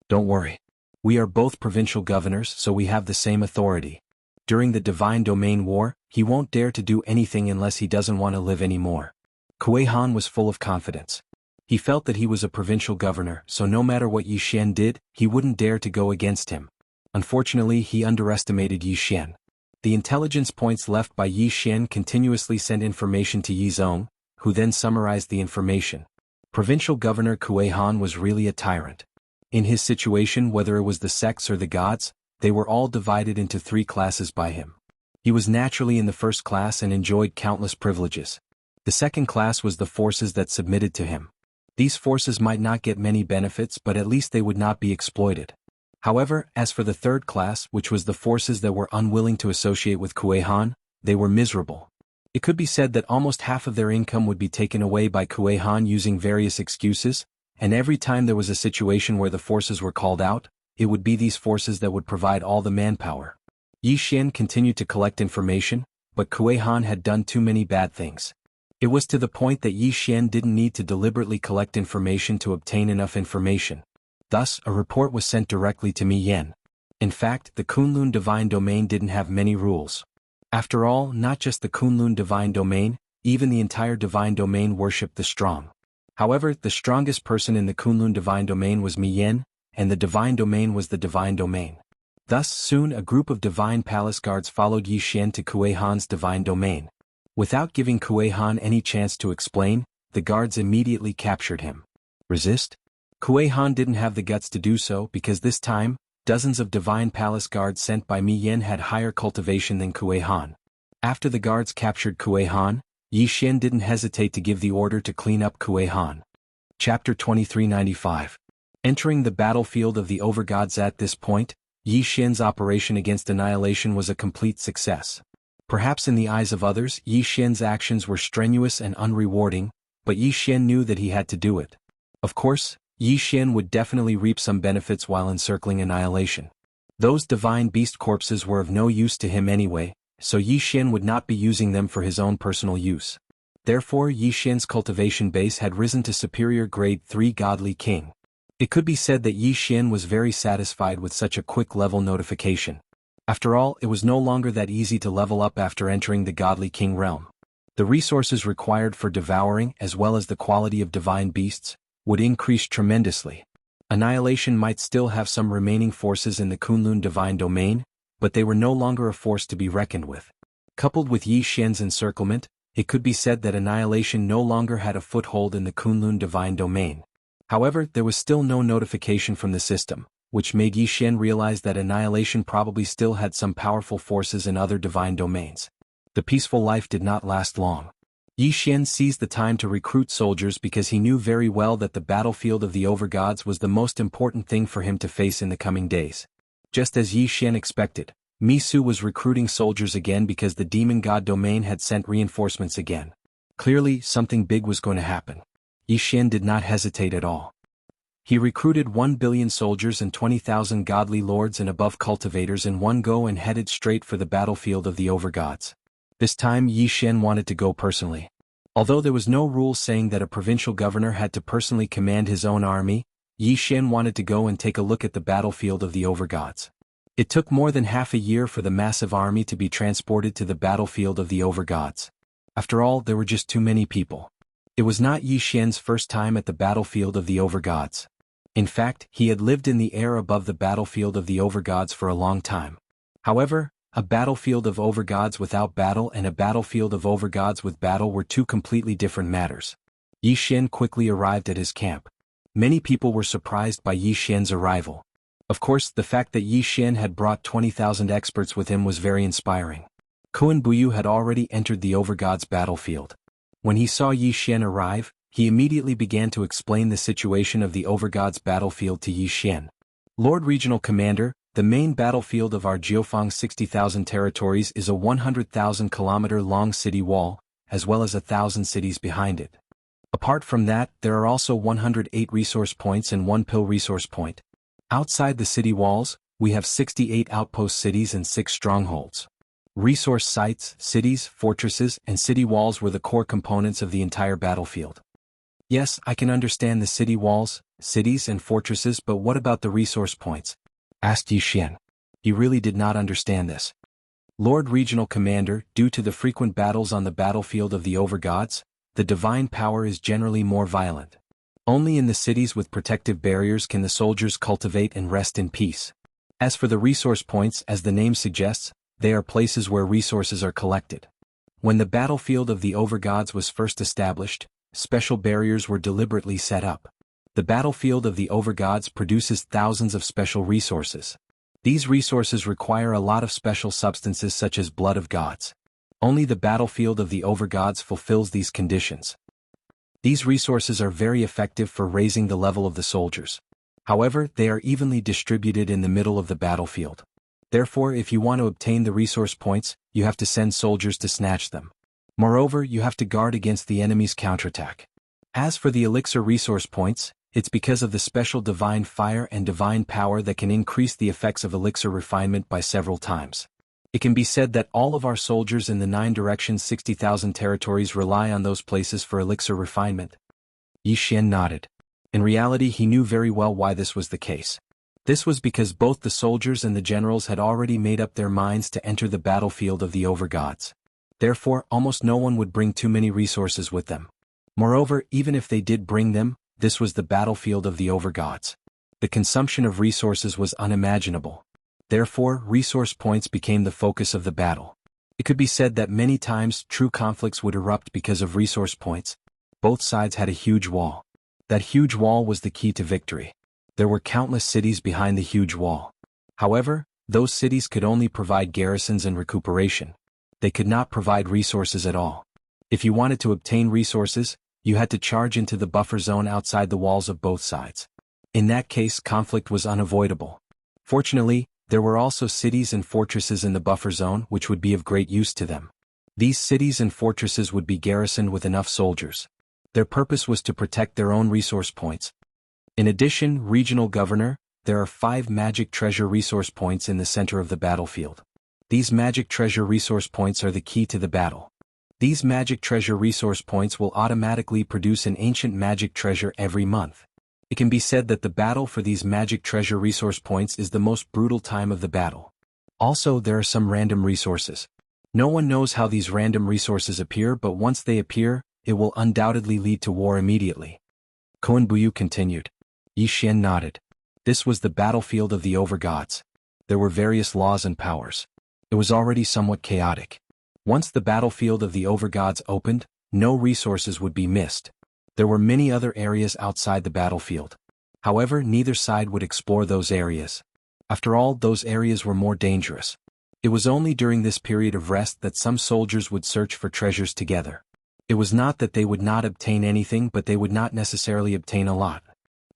Don't worry. We are both provincial governors, so we have the same authority. During the Divine Domain War, he won't dare to do anything unless he doesn't want to live anymore. Kuei Han was full of confidence. He felt that he was a provincial governor, so no matter what Yi Xian did, he wouldn't dare to go against him. Unfortunately, he underestimated Yi Xian. The intelligence points left by Yi Xian continuously sent information to Yi Zong, who then summarized the information. Provincial Governor Kuei Han was really a tyrant. In his situation, whether it was the sects or the gods, they were all divided into 3 classes by him. He was naturally in the first class and enjoyed countless privileges. The second class was the forces that submitted to him. These forces might not get many benefits, but at least they would not be exploited. However, as for the third class, which was the forces that were unwilling to associate with Kuei Han, they were miserable. It could be said that almost half of their income would be taken away by Kuei Han using various excuses, and every time there was a situation where the forces were called out, it would be these forces that would provide all the manpower. Yi Xian continued to collect information, but Kuei Han had done too many bad things. It was to the point that Yi Xian didn't need to deliberately collect information to obtain enough information. Thus, a report was sent directly to Mi Yan. In fact, the Kunlun Divine Domain didn't have many rules. After all, not just the Kunlun Divine Domain, even the entire Divine Domain worshipped the strong. However, the strongest person in the Kunlun Divine Domain was Mi Yan, and the Divine Domain was the Divine Domain. Thus, soon a group of Divine Palace Guards followed Yi Xian to Kuei Han's Divine Domain. Without giving Kuei Han any chance to explain, the guards immediately captured him. Resist? Kuei Han didn't have the guts to do so because this time, dozens of divine palace guards sent by Mi Yan had higher cultivation than Kuei Han. After the guards captured Kuei Han, Yi Xian didn't hesitate to give the order to clean up Kuei Han. Chapter 2395. Entering the battlefield of the overgods. At this point, Yi Xian's operation against annihilation was a complete success. Perhaps in the eyes of others, Yi Xian's actions were strenuous and unrewarding, but Yi Xian knew that he had to do it. Of course, Yi Xian would definitely reap some benefits while encircling annihilation. Those divine beast corpses were of no use to him anyway, so Yi Xian would not be using them for his own personal use. Therefore, Yi Xian's cultivation base had risen to superior grade 3 godly king. It could be said that Yi Xian was very satisfied with such a quick level notification. After all, it was no longer that easy to level up after entering the godly king realm. The resources required for devouring as well as the quality of divine beasts would increase tremendously. Annihilation might still have some remaining forces in the Kunlun divine domain, but they were no longer a force to be reckoned with. Coupled with Yi Xian's encirclement, it could be said that annihilation no longer had a foothold in the Kunlun divine domain. However, there was still no notification from the system, which made Yi Xian realize that annihilation probably still had some powerful forces in other divine domains. The peaceful life did not last long. Yi Xian seized the time to recruit soldiers because he knew very well that the battlefield of the overgods was the most important thing for him to face in the coming days. Just as Yi Xian expected, Mi Su was recruiting soldiers again because the demon god domain had sent reinforcements again. Clearly, something big was going to happen. Yi Xian did not hesitate at all. He recruited 1 billion soldiers and 20,000 godly lords and above cultivators in one go and headed straight for the battlefield of the overgods. This time Yi Xian wanted to go personally. Although there was no rule saying that a provincial governor had to personally command his own army, Yi Xian wanted to go and take a look at the battlefield of the overgods. It took more than half a year for the massive army to be transported to the battlefield of the overgods. After all, there were just too many people. It was not Yi Xian's first time at the battlefield of the overgods. In fact, he had lived in the air above the battlefield of the overgods for a long time. However, a battlefield of overgods without battle and a battlefield of overgods with battle were two completely different matters. Yi Xian quickly arrived at his camp. Many people were surprised by Yi Xian's arrival. Of course, the fact that Yi Xian had brought 20,000 experts with him was very inspiring. Kuan Buyu had already entered the overgods battlefield. When he saw Yi Xian arrive, he immediately began to explain the situation of the overgods battlefield to Yi Xian. Lord Regional Commander, the main battlefield of our Jiufeng 60,000 territories is a 100,000 kilometer long city wall, as well as 1,000 cities behind it. Apart from that, there are also 108 resource points and 1 pill resource point. Outside the city walls, we have 68 outpost cities and 6 strongholds. Resource sites, cities, fortresses, and city walls were the core components of the entire battlefield. Yes, I can understand the city walls, cities, and fortresses, but what about the resource points? Asked Yi Xian. He really did not understand this. Lord Regional Commander, due to the frequent battles on the battlefield of the overgods, the divine power is generally more violent. Only in the cities with protective barriers can the soldiers cultivate and rest in peace. As for the resource points, as the name suggests, they are places where resources are collected. When the battlefield of the overgods was first established, special barriers were deliberately set up. The battlefield of the overgods produces thousands of special resources. These resources require a lot of special substances such as blood of gods. Only the battlefield of the overgods fulfills these conditions. These resources are very effective for raising the level of the soldiers. However, they are evenly distributed in the middle of the battlefield. Therefore, if you want to obtain the resource points, you have to send soldiers to snatch them. Moreover, you have to guard against the enemy's counterattack. As for the elixir resource points, it's because of the special divine fire and divine power that can increase the effects of elixir refinement by several times. It can be said that all of our soldiers in the 9 directions 60,000 territories rely on those places for elixir refinement. Yi Xian nodded. In reality, he knew very well why this was the case. This was because both the soldiers and the generals had already made up their minds to enter the battlefield of the overgods. Therefore, almost no one would bring too many resources with them. Moreover, even if they did bring them, this was the battlefield of the overgods. The consumption of resources was unimaginable. Therefore, resource points became the focus of the battle. It could be said that many times true conflicts would erupt because of resource points. Both sides had a huge wall. That huge wall was the key to victory. There were countless cities behind the huge wall. However, those cities could only provide garrisons and recuperation. They could not provide resources at all. If you wanted to obtain resources, you had to charge into the buffer zone outside the walls of both sides. In that case, conflict was unavoidable. Fortunately, there were also cities and fortresses in the buffer zone which would be of great use to them. These cities and fortresses would be garrisoned with enough soldiers. Their purpose was to protect their own resource points. In addition, regional governor, there are 5 magic treasure resource points in the center of the battlefield. These magic treasure resource points are the key to the battle. These magic treasure resource points will automatically produce an ancient magic treasure every month. It can be said that the battle for these magic treasure resource points is the most brutal time of the battle. Also, there are some random resources. No one knows how these random resources appear, but once they appear, it will undoubtedly lead to war immediately. Kun Buyu continued. Yi Xian nodded. This was the battlefield of the overgods. There were various laws and powers. It was already somewhat chaotic. Once the battlefield of the overgods opened, no resources would be missed. There were many other areas outside the battlefield. However, neither side would explore those areas. After all, those areas were more dangerous. It was only during this period of rest that some soldiers would search for treasures together. It was not that they would not obtain anything, but they would not necessarily obtain a lot.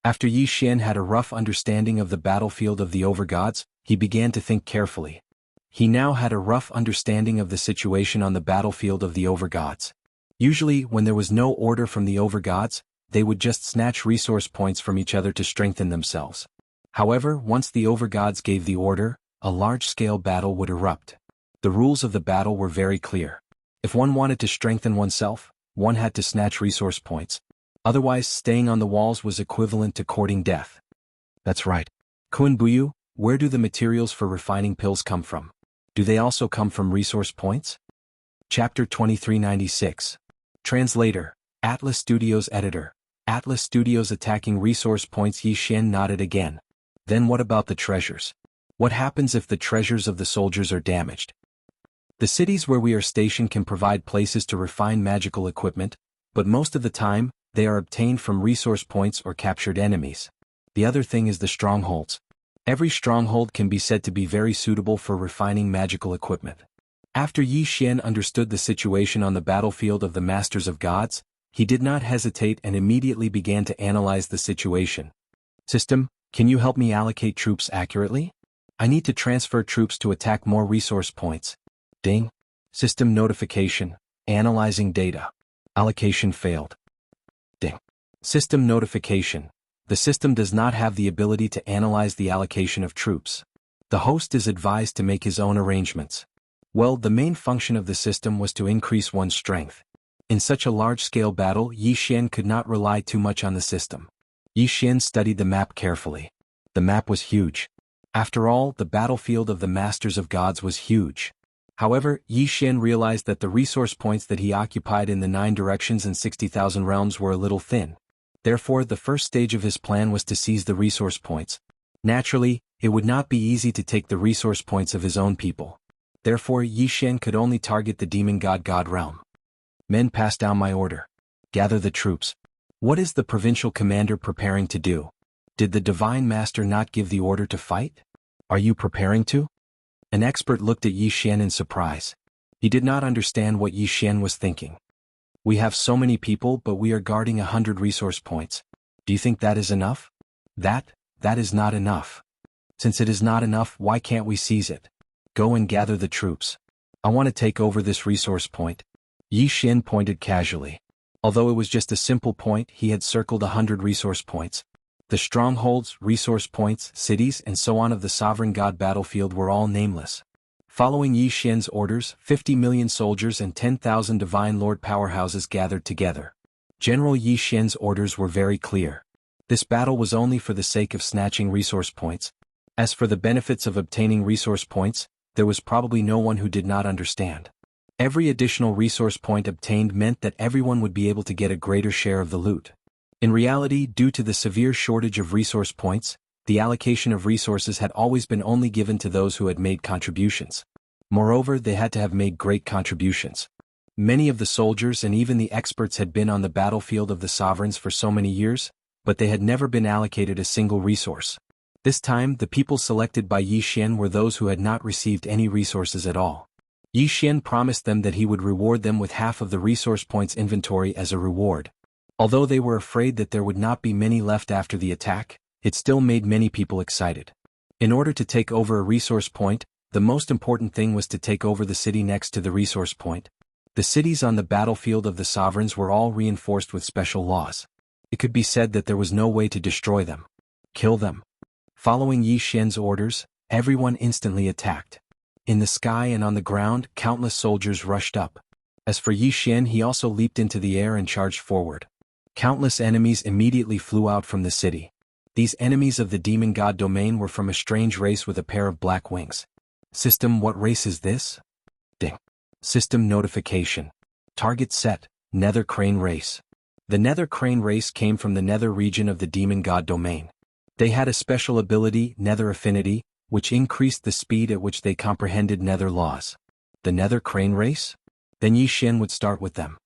After Yi Xian had a rough understanding of the battlefield of the overgods, he began to think carefully. He now had a rough understanding of the situation on the battlefield of the overgods. Usually, when there was no order from the overgods, they would just snatch resource points from each other to strengthen themselves. However, once the overgods gave the order, a large-scale battle would erupt. The rules of the battle were very clear. If one wanted to strengthen oneself, one had to snatch resource points. Otherwise, staying on the walls was equivalent to courting death. That's right. Kun Buyu, where do the materials for refining pills come from? Do they also come from resource points? Chapter 2396. Translator, Atlas Studios Editor. Atlas Studios attacking resource points. Yi Xian nodded again. Then what about the treasures? What happens if the treasures of the soldiers are damaged? The cities where we are stationed can provide places to refine magical equipment, but most of the time, they are obtained from resource points or captured enemies. The other thing is the strongholds. Every stronghold can be said to be very suitable for refining magical equipment. After Yi Xian understood the situation on the battlefield of the Masters of Gods, he did not hesitate and immediately began to analyze the situation. System, can you help me allocate troops accurately? I need to transfer troops to attack more resource points. Ding. System notification. Analyzing data. Allocation failed. Ding. System notification. The system does not have the ability to analyze the allocation of troops. The host is advised to make his own arrangements. Well, the main function of the system was to increase one's strength. In such a large-scale battle, Yi Xian could not rely too much on the system. Yi Xian studied the map carefully. The map was huge. After all, the battlefield of the Masters of Gods was huge. However, Yi Xian realized that the resource points that he occupied in the 9 directions and 60,000 realms were a little thin. Therefore, the first stage of his plan was to seize the resource points. Naturally, it would not be easy to take the resource points of his own people. Therefore, Yi Xian could only target the demon god realm. Men, pass down my order. Gather the troops. What is the provincial commander preparing to do? Did the divine master not give the order to fight? Are you preparing to? An expert looked at Yi Xian in surprise. He did not understand what Yi Xian was thinking. We have so many people, but we are guarding 100 resource points. Do you think that is enough? That is not enough. Since it is not enough, why can't we seize it? Go and gather the troops. I want to take over this resource point. Yi Xian pointed casually. Although it was just a simple point, he had circled 100 resource points. The strongholds, resource points, cities, and so on of the sovereign god battlefield were all nameless. Following Yi Xian's orders, 50 million soldiers and 10,000 divine lord powerhouses gathered together. General Yi Xian's orders were very clear. This battle was only for the sake of snatching resource points. As for the benefits of obtaining resource points, there was probably no one who did not understand. Every additional resource point obtained meant that everyone would be able to get a greater share of the loot. In reality, due to the severe shortage of resource points, the allocation of resources had always been only given to those who had made contributions. Moreover, they had to have made great contributions. Many of the soldiers and even the experts had been on the battlefield of the sovereigns for so many years, but they had never been allocated a single resource. This time, the people selected by Yi Xian were those who had not received any resources at all. Yi Xian promised them that he would reward them with half of the resource points inventory as a reward. Although they were afraid that there would not be many left after the attack, it still made many people excited. In order to take over a resource point, the most important thing was to take over the city next to the resource point. The cities on the battlefield of the sovereigns were all reinforced with special laws. It could be said that there was no way to destroy them. Kill them. Following Yi Xian's orders, everyone instantly attacked. In the sky and on the ground, countless soldiers rushed up. As for Yi Xian, he also leaped into the air and charged forward. Countless enemies immediately flew out from the city. These enemies of the demon god domain were from a strange race with a pair of black wings. System: what race is this? Ding. System notification. Target set: Nether Crane race. The Nether Crane race came from the Nether region of the demon god domain. They had a special ability, Nether Affinity, which increased the speed at which they comprehended Nether laws. The Nether Crane race? Then Yi Xian would start with them.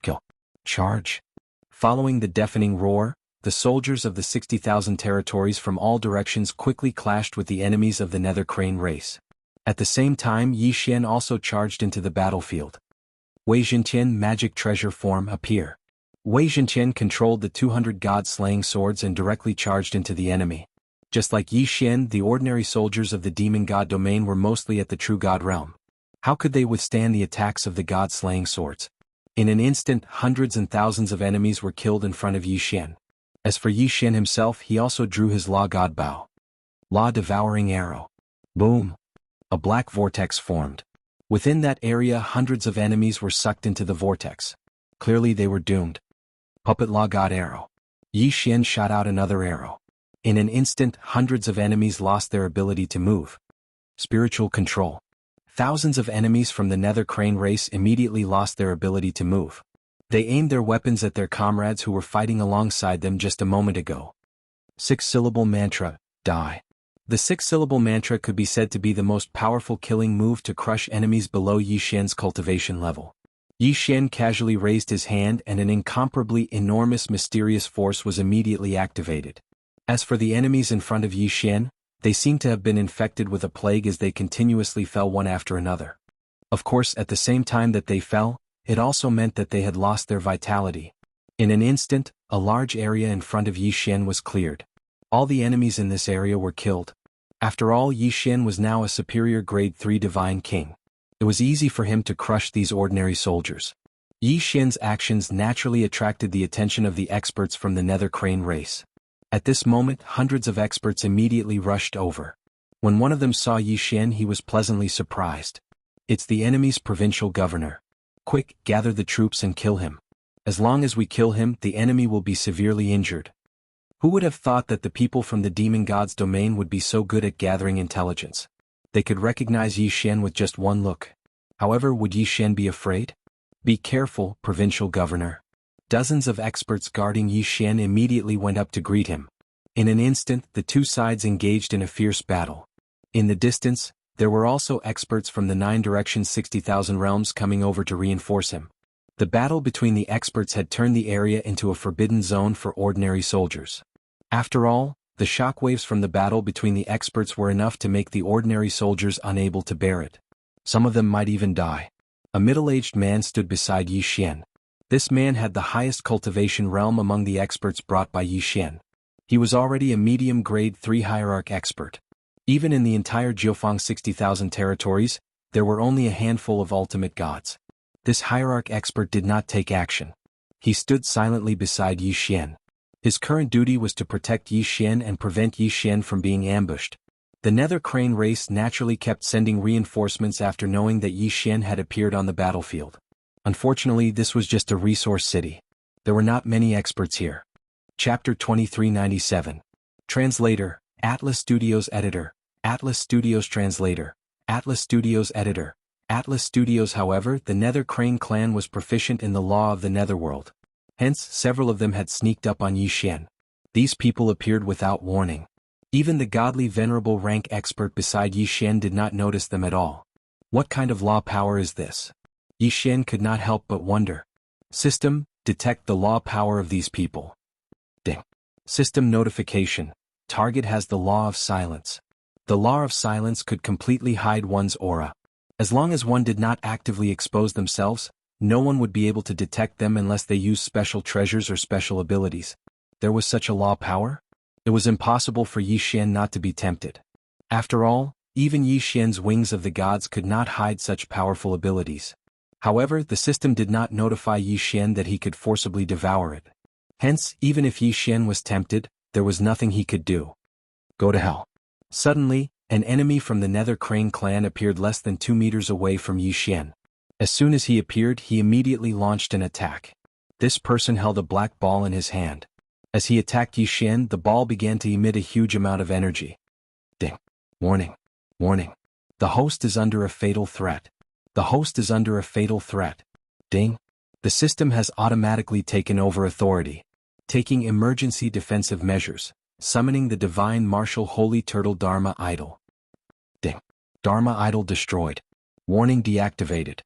Kill. Charge. Following the deafening roar, the soldiers of the 60,000 territories from all directions quickly clashed with the enemies of the Nether Crane race. At the same time, Yi Xian also charged into the battlefield. Wei Zhentian magic treasure form appear. Wei Zhentian controlled the 200 god-slaying swords and directly charged into the enemy. Just like Yi Xian, the ordinary soldiers of the demon god domain were mostly at the true god realm. How could they withstand the attacks of the god-slaying swords? In an instant, hundreds and thousands of enemies were killed in front of Yi Xian. As for Yi Xian himself, he also drew his Law God Bow. Law Devouring Arrow. Boom! A black vortex formed. Within that area, hundreds of enemies were sucked into the vortex. Clearly they were doomed. Puppet Law God Arrow. Yi Xian shot out another arrow. In an instant, hundreds of enemies lost their ability to move. Spiritual Control. Thousands of enemies from the Nether Crane race immediately lost their ability to move. They aimed their weapons at their comrades who were fighting alongside them just a moment ago. 6-syllable mantra, die. The 6-syllable mantra could be said to be the most powerful killing move to crush enemies below Yi Xian's cultivation level. Yi Xian casually raised his hand and an incomparably enormous mysterious force was immediately activated. As for the enemies in front of Yi Xian, they seemed to have been infected with a plague as they continuously fell one after another. Of course, at the same time that they fell, it also meant that they had lost their vitality. In an instant, a large area in front of Yi Xian was cleared. All the enemies in this area were killed. After all, Yi Xian was now a superior grade 3 divine king. It was easy for him to crush these ordinary soldiers. Yi Xian's actions naturally attracted the attention of the experts from the Nether Crane race. At this moment, hundreds of experts immediately rushed over. When one of them saw Yi Xian, he was pleasantly surprised. It's the enemy's provincial governor. Quick, gather the troops and kill him. As long as we kill him, the enemy will be severely injured. Who would have thought that the people from the demon god's domain would be so good at gathering intelligence? They could recognize Yi Xian with just one look. However, would Yi Xian be afraid? Be careful, provincial governor. Dozens of experts guarding Yi Xian immediately went up to greet him. In an instant, the two sides engaged in a fierce battle. In the distance, there were also experts from the 9 directions 60,000 realms coming over to reinforce him. The battle between the experts had turned the area into a forbidden zone for ordinary soldiers. After all, the shockwaves from the battle between the experts were enough to make the ordinary soldiers unable to bear it. Some of them might even die. A middle-aged man stood beside Yi Xian. This man had the highest cultivation realm among the experts brought by Yi Xian. He was already a medium grade 3 hierarch expert. Even in the entire Jiufeng 60,000 territories, there were only a handful of ultimate gods. This hierarch expert did not take action. He stood silently beside Yi Xian. His current duty was to protect Yi Xian and prevent Yi Xian from being ambushed. The Nether Crane race naturally kept sending reinforcements after knowing that Yi Xian had appeared on the battlefield. Unfortunately, this was just a resource city. There were not many experts here. Chapter 2397. Translator, Atlas Studios Editor, Atlas Studios Translator, Atlas Studios Editor, Atlas Studios. However, the Nether Crane clan was proficient in the law of the Netherworld. Hence, several of them had sneaked up on Yi Xian. These people appeared without warning. Even the godly venerable rank expert beside Yi Xian did not notice them at all. What kind of law power is this? Yi Xian could not help but wonder. System, detect the law power of these people. Ding. System notification. Target has the law of silence. The law of silence could completely hide one's aura. As long as one did not actively expose themselves, no one would be able to detect them unless they used special treasures or special abilities. There was such a law power? It was impossible for Yi Xian not to be tempted. After all, even Yi Xian's wings of the gods could not hide such powerful abilities. However, the system did not notify Yi Xian that he could forcibly devour it. Hence, even if Yi Xian was tempted, there was nothing he could do. Go to hell. Suddenly, an enemy from the Nether Crane clan appeared less than 2 meters away from Yi Xian. As soon as he appeared, he immediately launched an attack. This person held a black ball in his hand. As he attacked Yi Xian, the ball began to emit a huge amount of energy. Ding. Warning. Warning. The host is under a fatal threat. The host is under a fatal threat. Ding. The system has automatically taken over authority. Taking emergency defensive measures. Summoning the divine martial holy turtle Dharma idol. Ding. Dharma idol destroyed. Warning deactivated.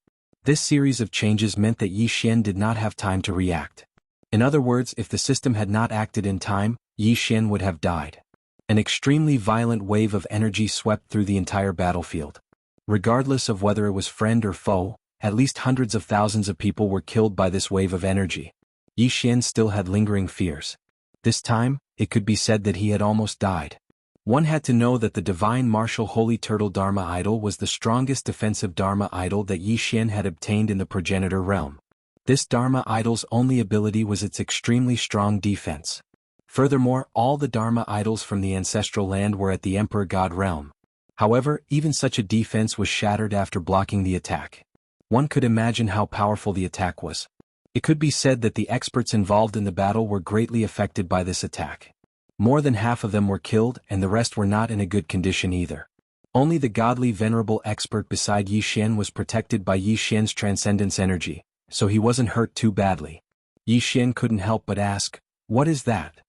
This series of changes meant that Yi Xian did not have time to react. In other words, if the system had not acted in time, Yi Xian would have died. An extremely violent wave of energy swept through the entire battlefield. Regardless of whether it was friend or foe, at least hundreds of thousands of people were killed by this wave of energy. Yi Xian still had lingering fears. This time, it could be said that he had almost died. One had to know that the divine martial holy turtle Dharma idol was the strongest defensive Dharma idol that Yi Xian had obtained in the progenitor realm. This Dharma idol's only ability was its extremely strong defense. Furthermore, all the Dharma idols from the ancestral land were at the Emperor God realm. However, even such a defense was shattered after blocking the attack. One could imagine how powerful the attack was. It could be said that the experts involved in the battle were greatly affected by this attack. More than half of them were killed and the rest were not in a good condition either. Only the godly venerable expert beside Yi Xian was protected by Yi Xian's transcendence energy, so he wasn't hurt too badly. Yi Xian couldn't help but ask, "What is that?"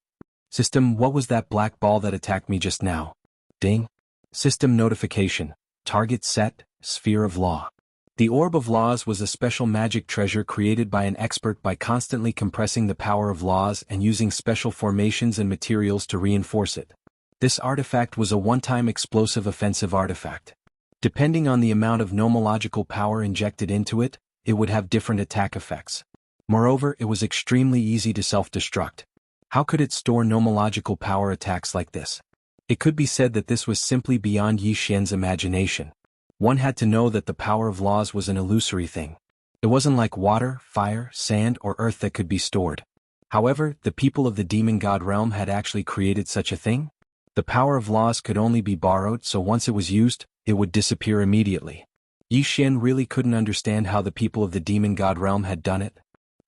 "System, what was that black ball that attacked me just now?" Ding. System notification. Target set, Sphere of Law. The Orb of Laws was a special magic treasure created by an expert by constantly compressing the power of laws and using special formations and materials to reinforce it. This artifact was a one-time explosive offensive artifact. Depending on the amount of nomological power injected into it, it would have different attack effects. Moreover, it was extremely easy to self-destruct. How could it store nomological power attacks like this? It could be said that this was simply beyond Yi Xian's imagination. One had to know that the power of laws was an illusory thing. It wasn't like water, fire, sand, or earth that could be stored. However, the people of the demon god realm had actually created such a thing. The power of laws could only be borrowed, so once it was used, it would disappear immediately. Yi Xian really couldn't understand how the people of the demon god realm had done it.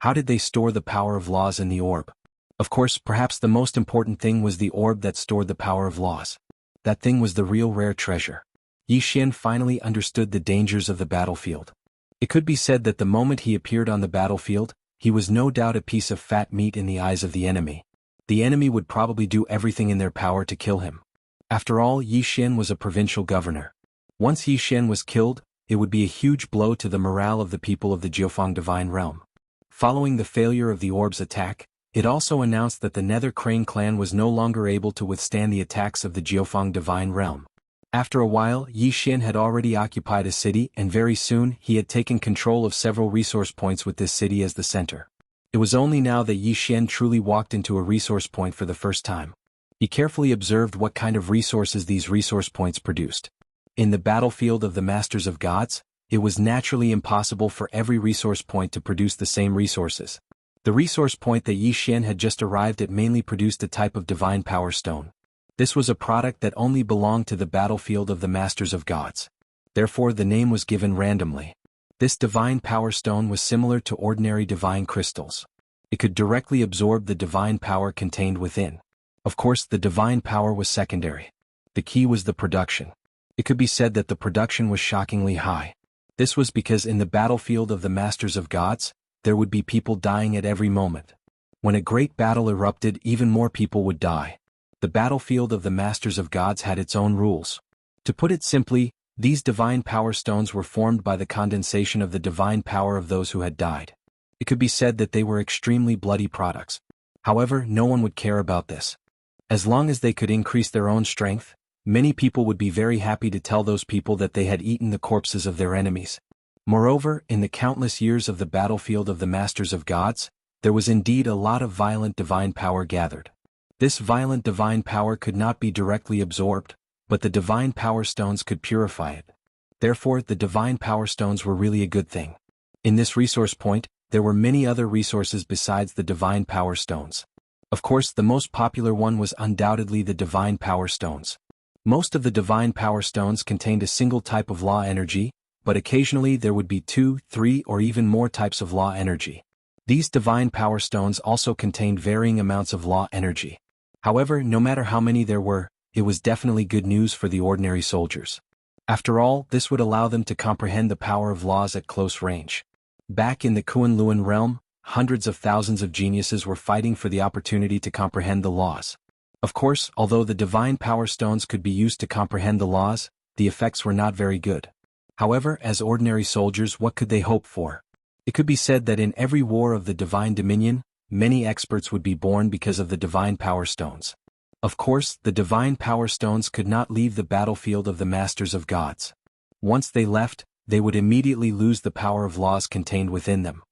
How did they store the power of laws in the orb? Of course, perhaps the most important thing was the orb that stored the power of laws. That thing was the real rare treasure. Yi Xian finally understood the dangers of the battlefield. It could be said that the moment he appeared on the battlefield, he was no doubt a piece of fat meat in the eyes of the enemy. The enemy would probably do everything in their power to kill him. After all, Yi Xian was a provincial governor. Once Yi Xian was killed, it would be a huge blow to the morale of the people of the Jianghu divine realm. Following the failure of the orb's attack, it also announced that the Nether Crane clan was no longer able to withstand the attacks of the Jianghu divine realm. After a while, Yi Xian had already occupied a city and very soon he had taken control of several resource points with this city as the center. It was only now that Yi Xian truly walked into a resource point for the first time. He carefully observed what kind of resources these resource points produced. In the battlefield of the Masters of Gods, it was naturally impossible for every resource point to produce the same resources. The resource point that Yi Xian had just arrived at mainly produced a type of divine power stone. This was a product that only belonged to the battlefield of the Masters of Gods. Therefore the name was given randomly. This divine power stone was similar to ordinary divine crystals. It could directly absorb the divine power contained within. Of course, the divine power was secondary. The key was the production. It could be said that the production was shockingly high. This was because in the battlefield of the Masters of Gods, there would be people dying at every moment. When a great battle erupted, even more people would die. The battlefield of the Masters of Gods had its own rules. To put it simply, these divine power stones were formed by the condensation of the divine power of those who had died. It could be said that they were extremely bloody products. However, no one would care about this. As long as they could increase their own strength, many people would be very happy to tell those people that they had eaten the corpses of their enemies. Moreover, in the countless years of the battlefield of the Masters of Gods, there was indeed a lot of violent divine power gathered. This violent divine power could not be directly absorbed, but the divine power stones could purify it. Therefore, the divine power stones were really a good thing. In this resource point, there were many other resources besides the divine power stones. Of course, the most popular one was undoubtedly the divine power stones. Most of the divine power stones contained a single type of law energy, but occasionally there would be 2, 3, or even more types of law energy. These divine power stones also contained varying amounts of law energy. However, no matter how many there were, it was definitely good news for the ordinary soldiers. After all, this would allow them to comprehend the power of laws at close range. Back in the Kunlun realm, hundreds of thousands of geniuses were fighting for the opportunity to comprehend the laws. Of course, although the divine power stones could be used to comprehend the laws, the effects were not very good. However, as ordinary soldiers, what could they hope for? It could be said that in every war of the divine dominion, many experts would be born because of the divine power stones. Of course, the divine power stones could not leave the battlefield of the Masters of Gods. Once they left, they would immediately lose the power of laws contained within them.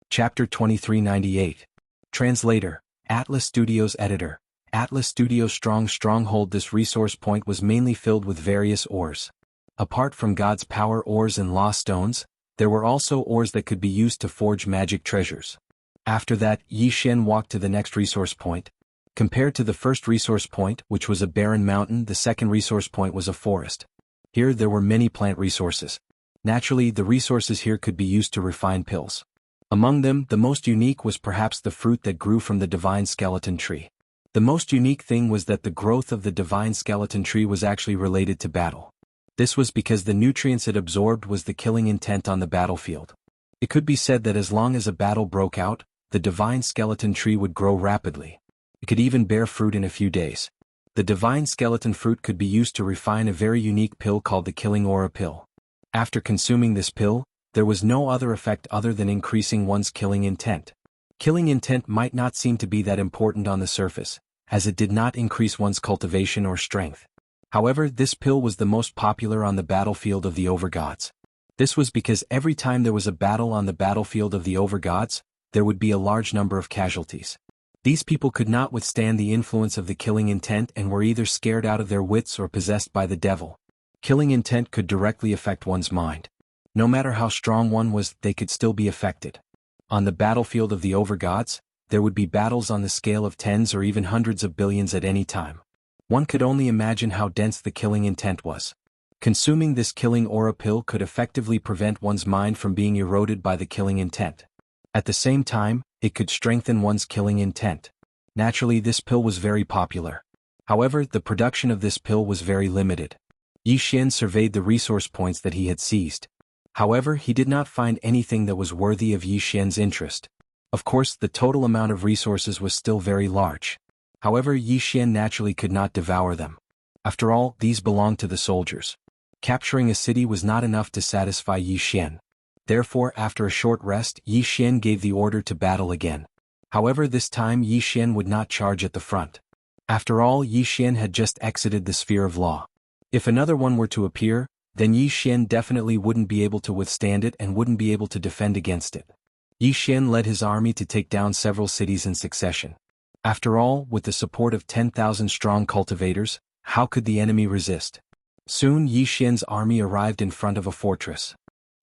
Chapter 2398. Translator, Atlas Studios Editor. Atlas Studios Stronghold. This resource point was mainly filled with various ores. Apart from God's power ores and law stones, there were also ores that could be used to forge magic treasures. After that, Yi Xian walked to the next resource point. Compared to the first resource point, which was a barren mountain, the second resource point was a forest. Here there were many plant resources. Naturally, the resources here could be used to refine pills. Among them, the most unique was perhaps the fruit that grew from the divine skeleton tree. The most unique thing was that the growth of the divine skeleton tree was actually related to battle. This was because the nutrients it absorbed was the killing intent on the battlefield. It could be said that as long as a battle broke out, the divine skeleton tree would grow rapidly. It could even bear fruit in a few days. The divine skeleton fruit could be used to refine a very unique pill called the Killing Aura pill. After consuming this pill, there was no other effect other than increasing one's killing intent. Killing intent might not seem to be that important on the surface, as it did not increase one's cultivation or strength. However, this pill was the most popular on the battlefield of the overgods. This was because every time there was a battle on the battlefield of the overgods, there would be a large number of casualties. These people could not withstand the influence of the killing intent and were either scared out of their wits or possessed by the devil. Killing intent could directly affect one's mind. No matter how strong one was, they could still be affected. On the battlefield of the overgods, there would be battles on the scale of tens or even hundreds of billions at any time. One could only imagine how dense the killing intent was. Consuming this killing aura pill could effectively prevent one's mind from being eroded by the killing intent. At the same time, it could strengthen one's killing intent. Naturally, this pill was very popular. However, the production of this pill was very limited. Yi Xian surveyed the resource points that he had seized. However, he did not find anything that was worthy of Yi Xian's interest. Of course, the total amount of resources was still very large. However, Yi Xian naturally could not devour them. After all, these belonged to the soldiers. Capturing a city was not enough to satisfy Yi Xian. Therefore, after a short rest, Yi Xian gave the order to battle again. However, this time Yi Xian would not charge at the front. After all, Yi Xian had just exited the sphere of law. If another one were to appear, then Yi Xian definitely wouldn't be able to withstand it and wouldn't be able to defend against it. Yi Xian led his army to take down several cities in succession. After all, with the support of 10,000 strong cultivators, how could the enemy resist? Soon Yi Xian's army arrived in front of a fortress.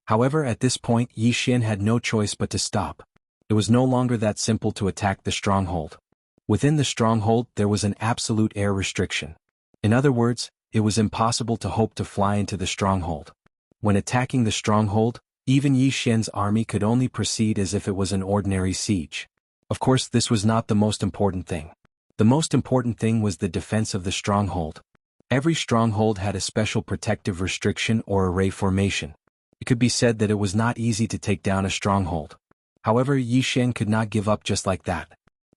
However, at this point Yi Xian had no choice but to stop. It was no longer that simple to attack the stronghold. Within the stronghold there was an absolute air restriction. In other words, it was impossible to hope to fly into the stronghold. When attacking the stronghold, even Yi Xian's army could only proceed as if it was an ordinary siege. Of course, this was not the most important thing. The most important thing was the defense of the stronghold. Every stronghold had a special protective restriction or array formation. It could be said that it was not easy to take down a stronghold. However, Yi Xian could not give up just like that.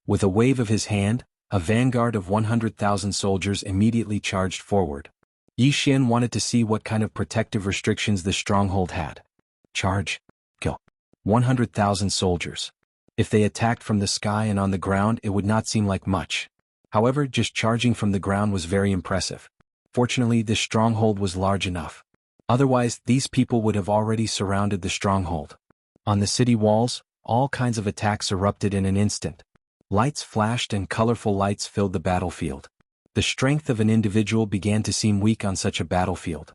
With a wave of his hand, a vanguard of 100,000 soldiers immediately charged forward. Yi Xian wanted to see what kind of protective restrictions the stronghold had. Charge. Kill. 100,000 soldiers. If they attacked from the sky and on the ground, it would not seem like much. However, just charging from the ground was very impressive. Fortunately, this stronghold was large enough. Otherwise, these people would have already surrounded the stronghold. On the city walls, all kinds of attacks erupted in an instant. Lights flashed and colorful lights filled the battlefield. The strength of an individual began to seem weak on such a battlefield.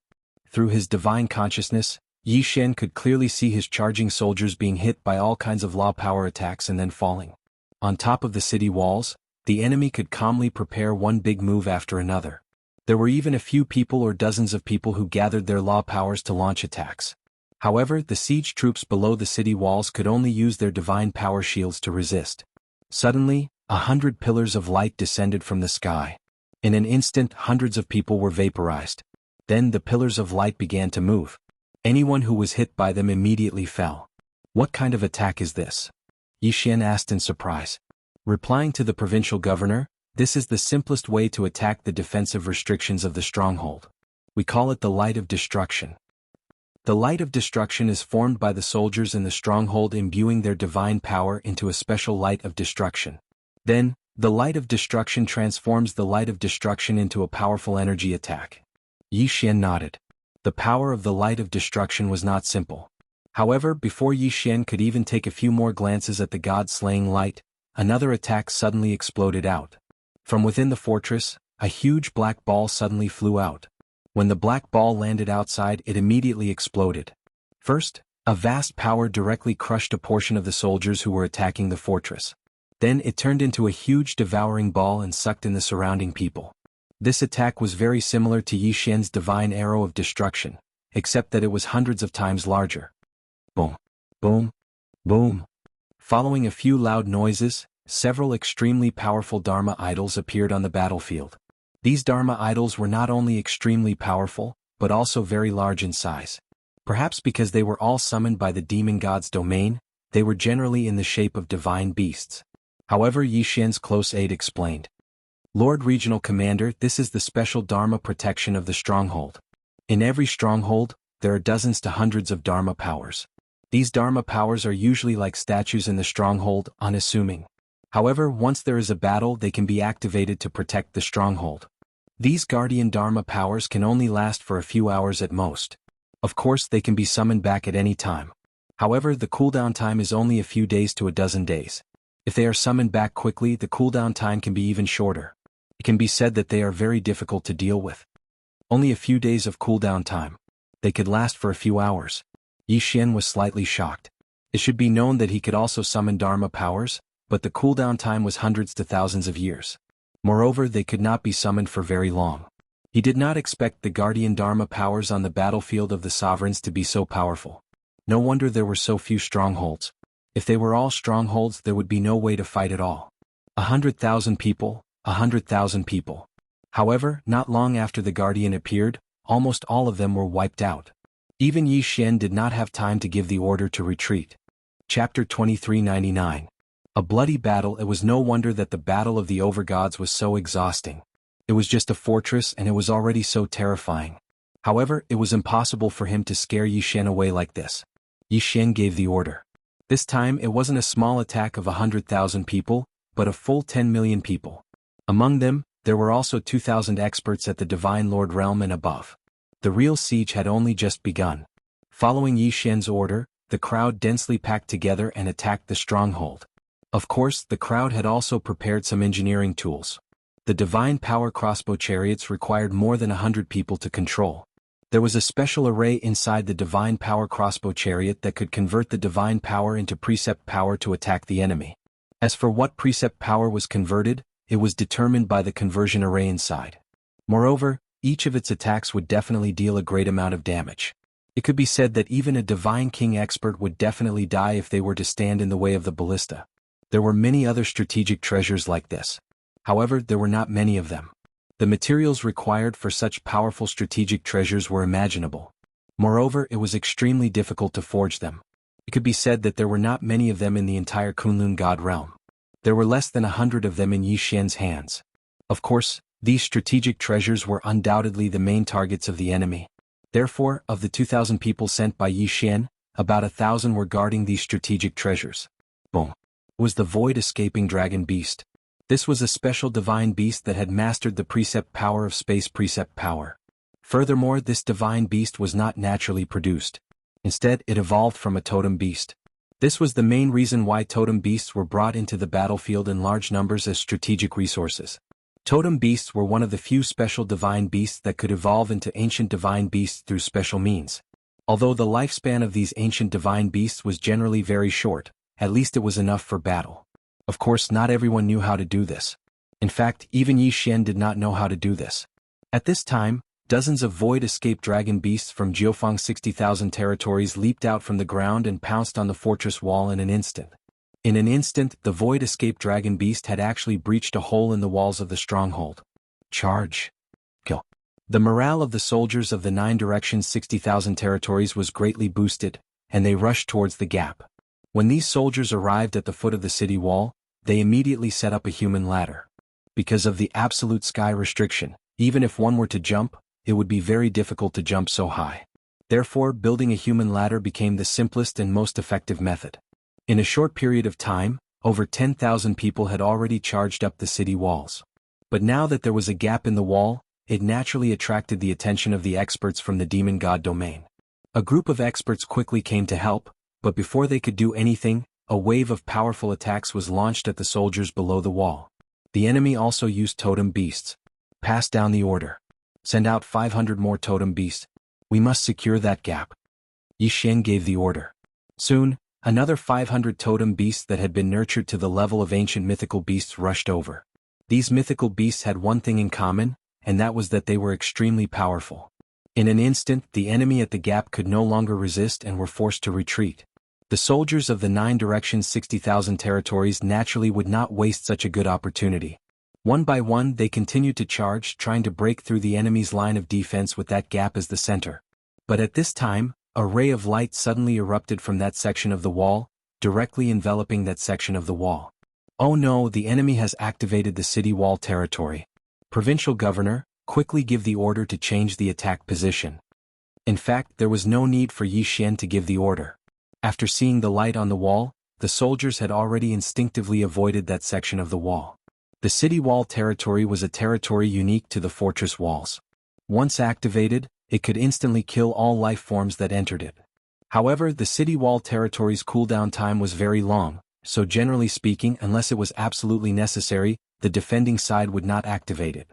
Through his divine consciousness, Yi Xian could clearly see his charging soldiers being hit by all kinds of law power attacks and then falling. On top of the city walls, the enemy could calmly prepare one big move after another. There were even a few people or dozens of people who gathered their law powers to launch attacks. However, the siege troops below the city walls could only use their divine power shields to resist. Suddenly, 100 pillars of light descended from the sky. In an instant, hundreds of people were vaporized. Then the pillars of light began to move. Anyone who was hit by them immediately fell. What kind of attack is this? Yi Xian asked in surprise. Replying to the provincial governor, this is the simplest way to attack the defensive restrictions of the stronghold. We call it the light of destruction. The light of destruction is formed by the soldiers in the stronghold imbuing their divine power into a special light of destruction. Then, the light of destruction transforms the light of destruction into a powerful energy attack. Yi Xian nodded. The power of the light of destruction was not simple. However, before Yi Xian could even take a few more glances at the god-slaying light, another attack suddenly exploded out. From within the fortress, a huge black ball suddenly flew out. When the black ball landed outside, it immediately exploded. First, a vast power directly crushed a portion of the soldiers who were attacking the fortress. Then it turned into a huge devouring ball and sucked in the surrounding people. This attack was very similar to Yi Xian's divine arrow of destruction, except that it was hundreds of times larger. Boom, boom, boom. Following a few loud noises, several extremely powerful Dharma idols appeared on the battlefield. These Dharma idols were not only extremely powerful, but also very large in size. Perhaps because they were all summoned by the demon god's domain, they were generally in the shape of divine beasts. However, Yi Xian's close aide explained. Lord Regional Commander, this is the special Dharma protection of the stronghold. In every stronghold, there are dozens to hundreds of Dharma powers. These Dharma powers are usually like statues in the stronghold, unassuming. However, once there is a battle, they can be activated to protect the stronghold. These guardian Dharma powers can only last for a few hours at most. Of course, they can be summoned back at any time. However, the cooldown time is only a few days to a dozen days. If they are summoned back quickly, the cooldown time can be even shorter. It can be said that they are very difficult to deal with. Only a few days of cooldown time. They could last for a few hours. Yi Xian was slightly shocked. It should be known that he could also summon Dharma powers, but the cooldown time was hundreds to thousands of years. Moreover, they could not be summoned for very long. He did not expect the guardian Dharma powers on the battlefield of the sovereigns to be so powerful. No wonder there were so few strongholds. If they were all strongholds, there would be no way to fight at all. 100,000 people, 100,000 people. However, not long after the guardian appeared, almost all of them were wiped out. Even Yi Xian did not have time to give the order to retreat. Chapter 2399. A bloody battle. It was no wonder that the battle of the overgods was so exhausting. It was just a fortress and it was already so terrifying. However, it was impossible for him to scare Yi Xian away like this. Yi Xian gave the order. This time it wasn't a small attack of 100,000 people, but a full 10 million people. Among them, there were also 2,000 experts at the Divine Lord realm and above. The real siege had only just begun. Following Yi Xian's order, the crowd densely packed together and attacked the stronghold. Of course, the crowd had also prepared some engineering tools. The divine power crossbow chariots required more than 100 people to control. There was a special array inside the divine power crossbow chariot that could convert the divine power into precept power to attack the enemy. As for what precept power was converted, it was determined by the conversion array inside. Moreover, each of its attacks would definitely deal a great amount of damage. It could be said that even a divine king expert would definitely die if they were to stand in the way of the ballista. There were many other strategic treasures like this. However, there were not many of them. The materials required for such powerful strategic treasures were imaginable. Moreover, it was extremely difficult to forge them. It could be said that there were not many of them in the entire Kunlun God realm. There were less than 100 of them in Yi Xian's hands. Of course, these strategic treasures were undoubtedly the main targets of the enemy. Therefore, of the 2,000 people sent by Yi Xian, about 1,000 were guarding these strategic treasures. Boom. Was the void-escaping dragon beast. This was a special divine beast that had mastered the precept power of space precept power. Furthermore, this divine beast was not naturally produced. Instead, it evolved from a totem beast. This was the main reason why totem beasts were brought into the battlefield in large numbers as strategic resources. Totem beasts were one of the few special divine beasts that could evolve into ancient divine beasts through special means. Although the lifespan of these ancient divine beasts was generally very short, at least it was enough for battle. Of course, not everyone knew how to do this. In fact, even Yi Xian did not know how to do this. At this time, dozens of void-escape dragon beasts from Jianghu's 60,000 territories leaped out from the ground and pounced on the fortress wall in an instant. In an instant, the void-escape dragon beast had actually breached a hole in the walls of the stronghold. Charge! Kill! The morale of the soldiers of the 9 directions 60,000 territories was greatly boosted, and they rushed towards the gap. When these soldiers arrived at the foot of the city wall, they immediately set up a human ladder. Because of the absolute sky restriction, even if one were to jump, it would be very difficult to jump so high. Therefore, building a human ladder became the simplest and most effective method. In a short period of time, over 10,000 people had already charged up the city walls. But now that there was a gap in the wall, it naturally attracted the attention of the experts from the demon god domain. A group of experts quickly came to help, but before they could do anything, a wave of powerful attacks was launched at the soldiers below the wall. The enemy also used totem beasts. Pass down the order. Send out 500 more totem beasts. We must secure that gap. Yi Xian gave the order. Soon, another 500 totem beasts that had been nurtured to the level of ancient mythical beasts rushed over. These mythical beasts had one thing in common, and that was that they were extremely powerful. In an instant, the enemy at the gap could no longer resist and were forced to retreat. The soldiers of the 9 directions 60,000 territories naturally would not waste such a good opportunity. One by one they continued to charge, trying to break through the enemy's line of defense with that gap as the center. But at this time, a ray of light suddenly erupted from that section of the wall, directly enveloping that section of the wall. Oh no, the enemy has activated the city wall territory. Provincial governor, quickly give the order to change the attack position. In fact, there was no need for Yi Xian to give the order. After seeing the light on the wall, the soldiers had already instinctively avoided that section of the wall. The city wall territory was a territory unique to the fortress walls. Once activated, it could instantly kill all life forms that entered it. However, the city wall territory's cooldown time was very long, so generally speaking, unless it was absolutely necessary, the defending side would not activate it.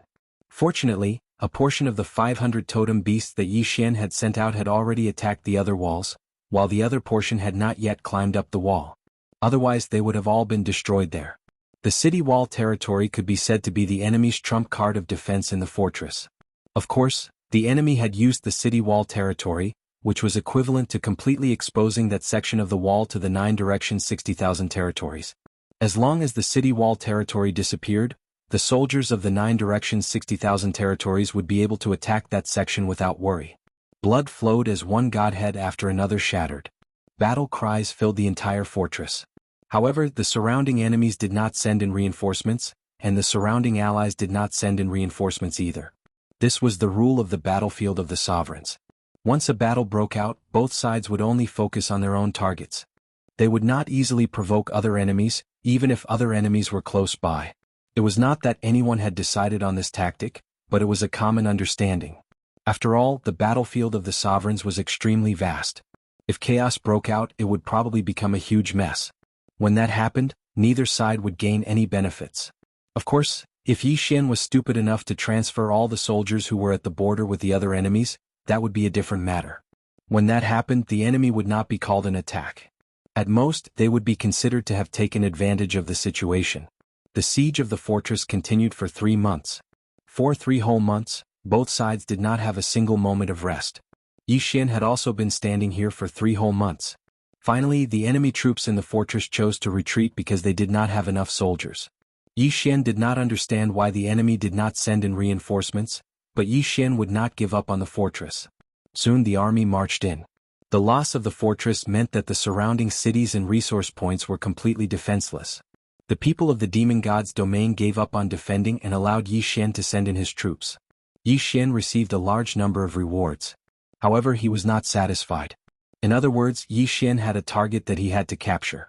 Fortunately, a portion of the 500 totem beasts that Yi Xian had sent out had already attacked the other walls, while the other portion had not yet climbed up the wall. Otherwise they would have all been destroyed there. The city wall territory could be said to be the enemy's trump card of defense in the fortress. Of course, the enemy had used the city wall territory, which was equivalent to completely exposing that section of the wall to the 9 directions 60,000 territories. As long as the city wall territory disappeared, the soldiers of the 9 directions 60,000 territories would be able to attack that section without worry. Blood flowed as one godhead after another shattered. Battle cries filled the entire fortress. However, the surrounding enemies did not send in reinforcements, and the surrounding allies did not send in reinforcements either. This was the rule of the battlefield of the sovereigns. Once a battle broke out, both sides would only focus on their own targets. They would not easily provoke other enemies, even if other enemies were close by. It was not that anyone had decided on this tactic, but it was a common understanding. After all, the battlefield of the sovereigns was extremely vast. If chaos broke out, it would probably become a huge mess. When that happened, neither side would gain any benefits. Of course, if Yi Xian was stupid enough to transfer all the soldiers who were at the border with the other enemies, that would be a different matter. When that happened, the enemy would not be called an attack. At most, they would be considered to have taken advantage of the situation. The siege of the fortress continued for 3 months. For 3 whole months, both sides did not have a single moment of rest. Yi Xian had also been standing here for 3 whole months. Finally, the enemy troops in the fortress chose to retreat because they did not have enough soldiers. Yi Xian did not understand why the enemy did not send in reinforcements, but Yi Xian would not give up on the fortress. Soon the army marched in. The loss of the fortress meant that the surrounding cities and resource points were completely defenseless. The people of the demon god's domain gave up on defending and allowed Yi Xian to send in his troops. Yi Xian received a large number of rewards. However, he was not satisfied. In other words, Yi Xian had a target that he had to capture.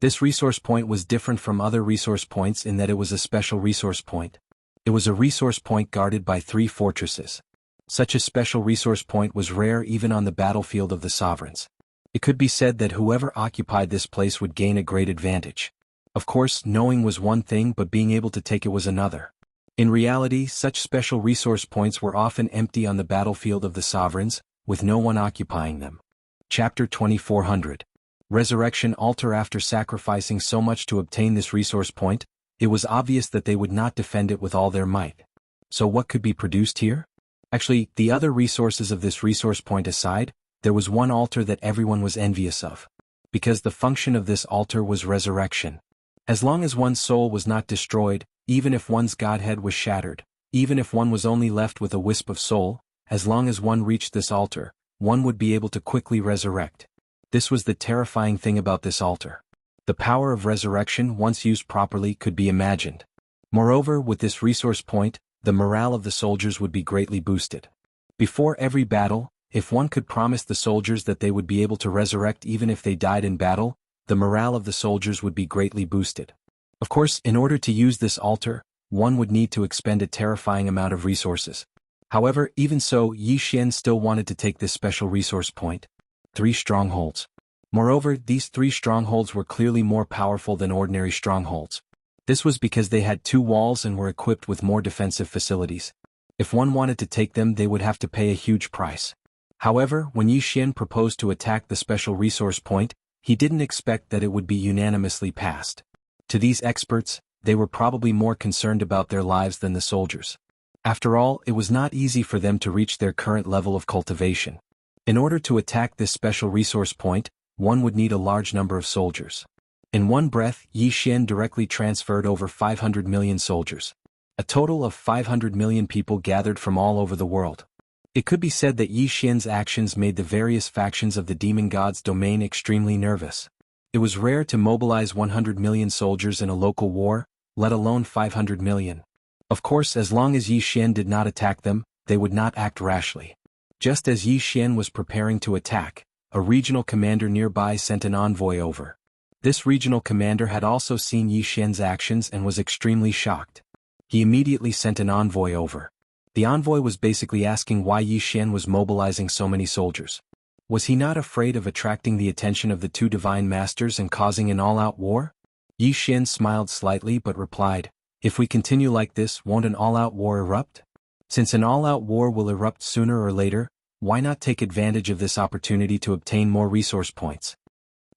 This resource point was different from other resource points in that it was a special resource point. It was a resource point guarded by 3 fortresses. Such a special resource point was rare even on the battlefield of the sovereigns. It could be said that whoever occupied this place would gain a great advantage. Of course, knowing was one thing, but being able to take it was another. In reality, such special resource points were often empty on the battlefield of the sovereigns, with no one occupying them. Chapter 2400. Resurrection Altar. After sacrificing so much to obtain this resource point, it was obvious that they would not defend it with all their might. So what could be produced here? Actually, the other resources of this resource point aside, there was one altar that everyone was envious of. Because the function of this altar was resurrection. As long as one's soul was not destroyed, even if one's godhead was shattered, even if one was only left with a wisp of soul, as long as one reached this altar, one would be able to quickly resurrect. This was the terrifying thing about this altar. The power of resurrection, once used properly, could be imagined. Moreover, with this resource point, the morale of the soldiers would be greatly boosted. Before every battle, if one could promise the soldiers that they would be able to resurrect even if they died in battle, the morale of the soldiers would be greatly boosted. Of course, in order to use this altar, one would need to expend a terrifying amount of resources. However, even so, Yi Xian still wanted to take this special resource point. 3 strongholds. Moreover, these 3 strongholds were clearly more powerful than ordinary strongholds. This was because they had 2 walls and were equipped with more defensive facilities. If one wanted to take them, they would have to pay a huge price. However, when Yi Xian proposed to attack the special resource point, he didn't expect that it would be unanimously passed. To these experts, they were probably more concerned about their lives than the soldiers. After all, it was not easy for them to reach their current level of cultivation. In order to attack this special resource point, one would need a large number of soldiers. In one breath, Yi Xian directly transferred over 500 million soldiers. A total of 500 million people gathered from all over the world. It could be said that Yi Xian's actions made the various factions of the demon god's domain extremely nervous. It was rare to mobilize 100 million soldiers in a local war, let alone 500 million. Of course, as long as Yi Xian did not attack them, they would not act rashly. Just as Yi Xian was preparing to attack, a regional commander nearby sent an envoy over. This regional commander had also seen Yi Xian's actions and was extremely shocked. He immediately sent an envoy over. The envoy was basically asking why Yi Xian was mobilizing so many soldiers. Was he not afraid of attracting the attention of the 2 divine masters and causing an all-out war? Yi Xian smiled slightly but replied, "If we continue like this, won't an all-out war erupt? Since an all-out war will erupt sooner or later, why not take advantage of this opportunity to obtain more resource points?"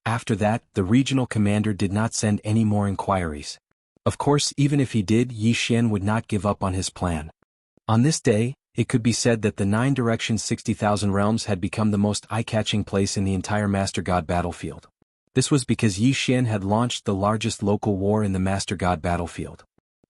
After that, the regional commander did not send any more inquiries. Of course, even if he did, Yi Xian would not give up on his plan. On this day, it could be said that the 9 Directions 60,000 Realms had become the most eye-catching place in the entire Master God battlefield. This was because Yi Xian had launched the largest local war in the Master God battlefield.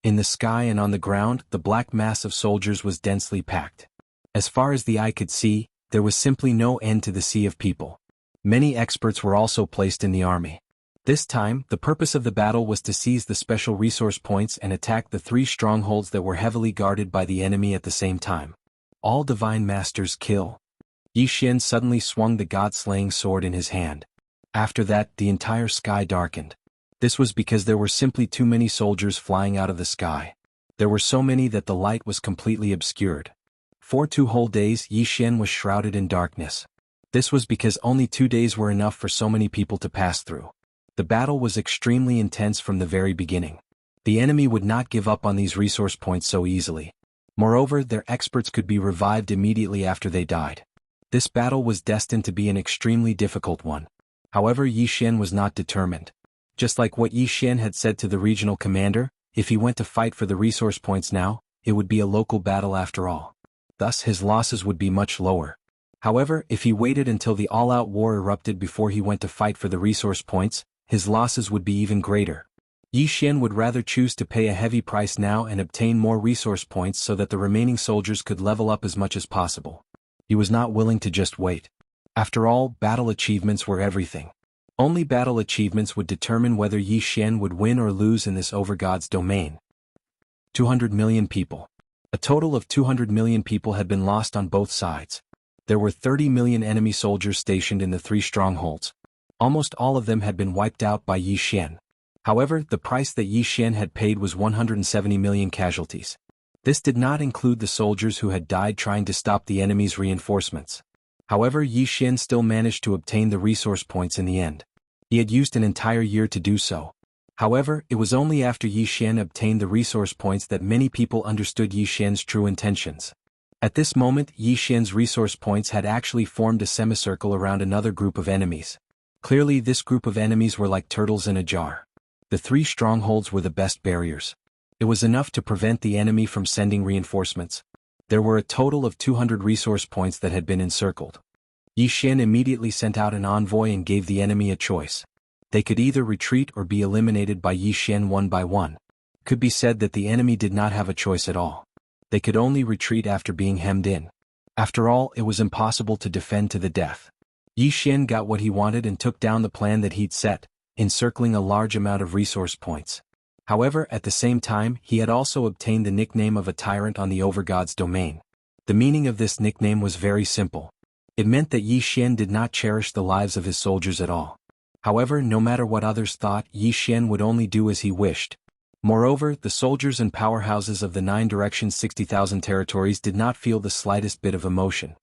In the sky and on the ground, the black mass of soldiers was densely packed. As far as the eye could see, there was simply no end to the sea of people. Many experts were also placed in the army. This time, the purpose of the battle was to seize the special resource points and attack the 3 strongholds that were heavily guarded by the enemy at the same time. All divine masters kill. Yi Xian suddenly swung the god-slaying sword in his hand. After that, the entire sky darkened. This was because there were simply too many soldiers flying out of the sky. There were so many that the light was completely obscured. For 2 whole days, Yi Xian was shrouded in darkness. This was because only 2 days were enough for so many people to pass through. The battle was extremely intense from the very beginning. The enemy would not give up on these resource points so easily. Moreover, their experts could be revived immediately after they died. This battle was destined to be an extremely difficult one. However, Yi Xian was not determined. Just like what Yi Xian had said to the regional commander, if he went to fight for the resource points now, it would be a local battle after all. Thus his losses would be much lower. However, if he waited until the all-out war erupted before he went to fight for the resource points, his losses would be even greater. Yi Xian would rather choose to pay a heavy price now and obtain more resource points so that the remaining soldiers could level up as much as possible. He was not willing to just wait. After all, battle achievements were everything. Only battle achievements would determine whether Yi Xian would win or lose in this overgod's domain. 200 million people. A total of 200 million people had been lost on both sides. There were 30 million enemy soldiers stationed in the 3 strongholds. Almost all of them had been wiped out by Yi Xian. However, the price that Yi Xian had paid was 170 million casualties. This did not include the soldiers who had died trying to stop the enemy's reinforcements. However, Yi Xian still managed to obtain the resource points in the end. He had used an entire year to do so. However, it was only after Yi Xian obtained the resource points that many people understood Yi Xian's true intentions. At this moment, Yi Xian's resource points had actually formed a semicircle around another group of enemies. Clearly, this group of enemies were like turtles in a jar. The 3 strongholds were the best barriers. It was enough to prevent the enemy from sending reinforcements. There were a total of 200 resource points that had been encircled. Yi Xian immediately sent out an envoy and gave the enemy a choice. They could either retreat or be eliminated by Yi Xian one by one. It could be said that the enemy did not have a choice at all. They could only retreat after being hemmed in. After all, it was impossible to defend to the death. Yi Xian got what he wanted and took down the plan that he'd set, encircling a large amount of resource points. However, at the same time, he had also obtained the nickname of a tyrant on the Overgod's domain. The meaning of this nickname was very simple. It meant that Yi Xian did not cherish the lives of his soldiers at all. However, no matter what others thought, Yi Xian would only do as he wished. Moreover, the soldiers and powerhouses of the 9 directions 60,000 territories did not feel the slightest bit of emotion.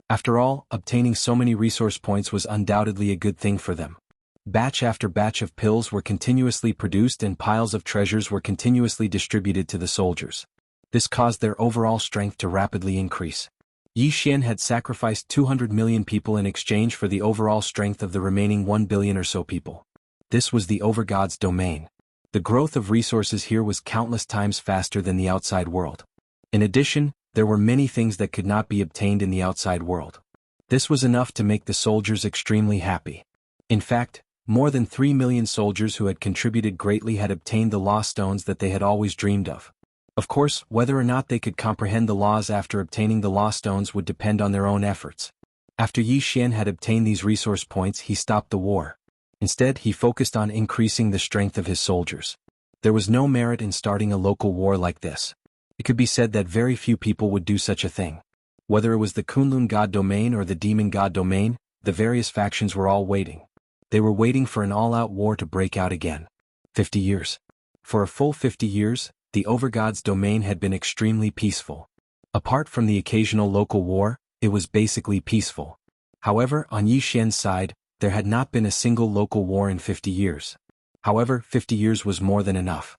After all, obtaining so many resource points was undoubtedly a good thing for them. Batch after batch of pills were continuously produced and piles of treasures were continuously distributed to the soldiers. This caused their overall strength to rapidly increase. Yi Xian had sacrificed 200 million people in exchange for the overall strength of the remaining 1 billion or so people. This was the Overgod's domain. The growth of resources here was countless times faster than the outside world. In addition, there were many things that could not be obtained in the outside world. This was enough to make the soldiers extremely happy. In fact, more than 3 million soldiers who had contributed greatly had obtained the law stones that they had always dreamed of. Of course, whether or not they could comprehend the laws after obtaining the law stones would depend on their own efforts. After Yi Xian had obtained these resource points, he stopped the war. Instead, he focused on increasing the strength of his soldiers. There was no merit in starting a local war like this. It could be said that very few people would do such a thing. Whether it was the Kunlun god domain or the demon god domain, the various factions were all waiting. They were waiting for an all-out war to break out again. 50 years. For a full 50 years, the Overgod's domain had been extremely peaceful. Apart from the occasional local war, it was basically peaceful. However, on Yi Xian's side, there had not been a single local war in 50 years. However, 50 years was more than enough.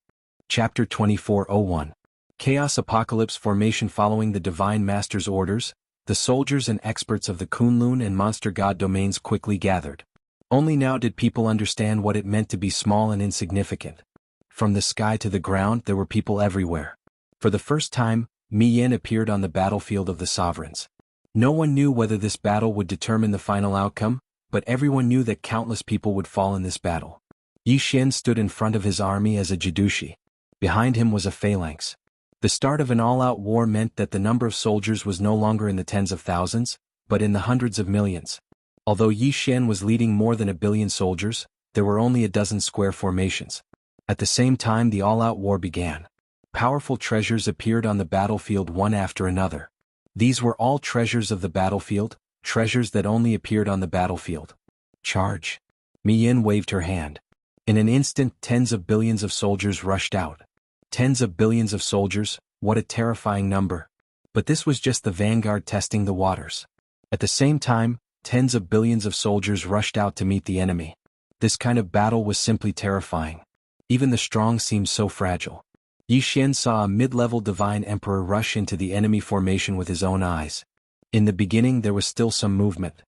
Chapter 2401. Chaos Apocalypse Formation. Following the Divine Master's orders, the soldiers and experts of the Kunlun and Monster God domains quickly gathered. Only now did people understand what it meant to be small and insignificant. From the sky to the ground, there were people everywhere. For the first time, Mi Yin appeared on the battlefield of the sovereigns. No one knew whether this battle would determine the final outcome, but everyone knew that countless people would fall in this battle. Yi Xian stood in front of his army as a Jidushi. Behind him was a phalanx. The start of an all-out war meant that the number of soldiers was no longer in the tens of thousands, but in the hundreds of millions. Although Yi Xian was leading more than 1 billion soldiers, there were only a dozen square formations. At the same time, the all-out war began. Powerful treasures appeared on the battlefield one after another. These were all treasures of the battlefield, treasures that only appeared on the battlefield. Charge! Mi Yin waved her hand. In an instant, tens of billions of soldiers rushed out. Tens of billions of soldiers, what a terrifying number. But this was just the vanguard testing the waters. At the same time, tens of billions of soldiers rushed out to meet the enemy. This kind of battle was simply terrifying. Even the strong seemed so fragile. Yi Xian saw a mid-level divine emperor rush into the enemy formation with his own eyes. In the beginning there was still some movement.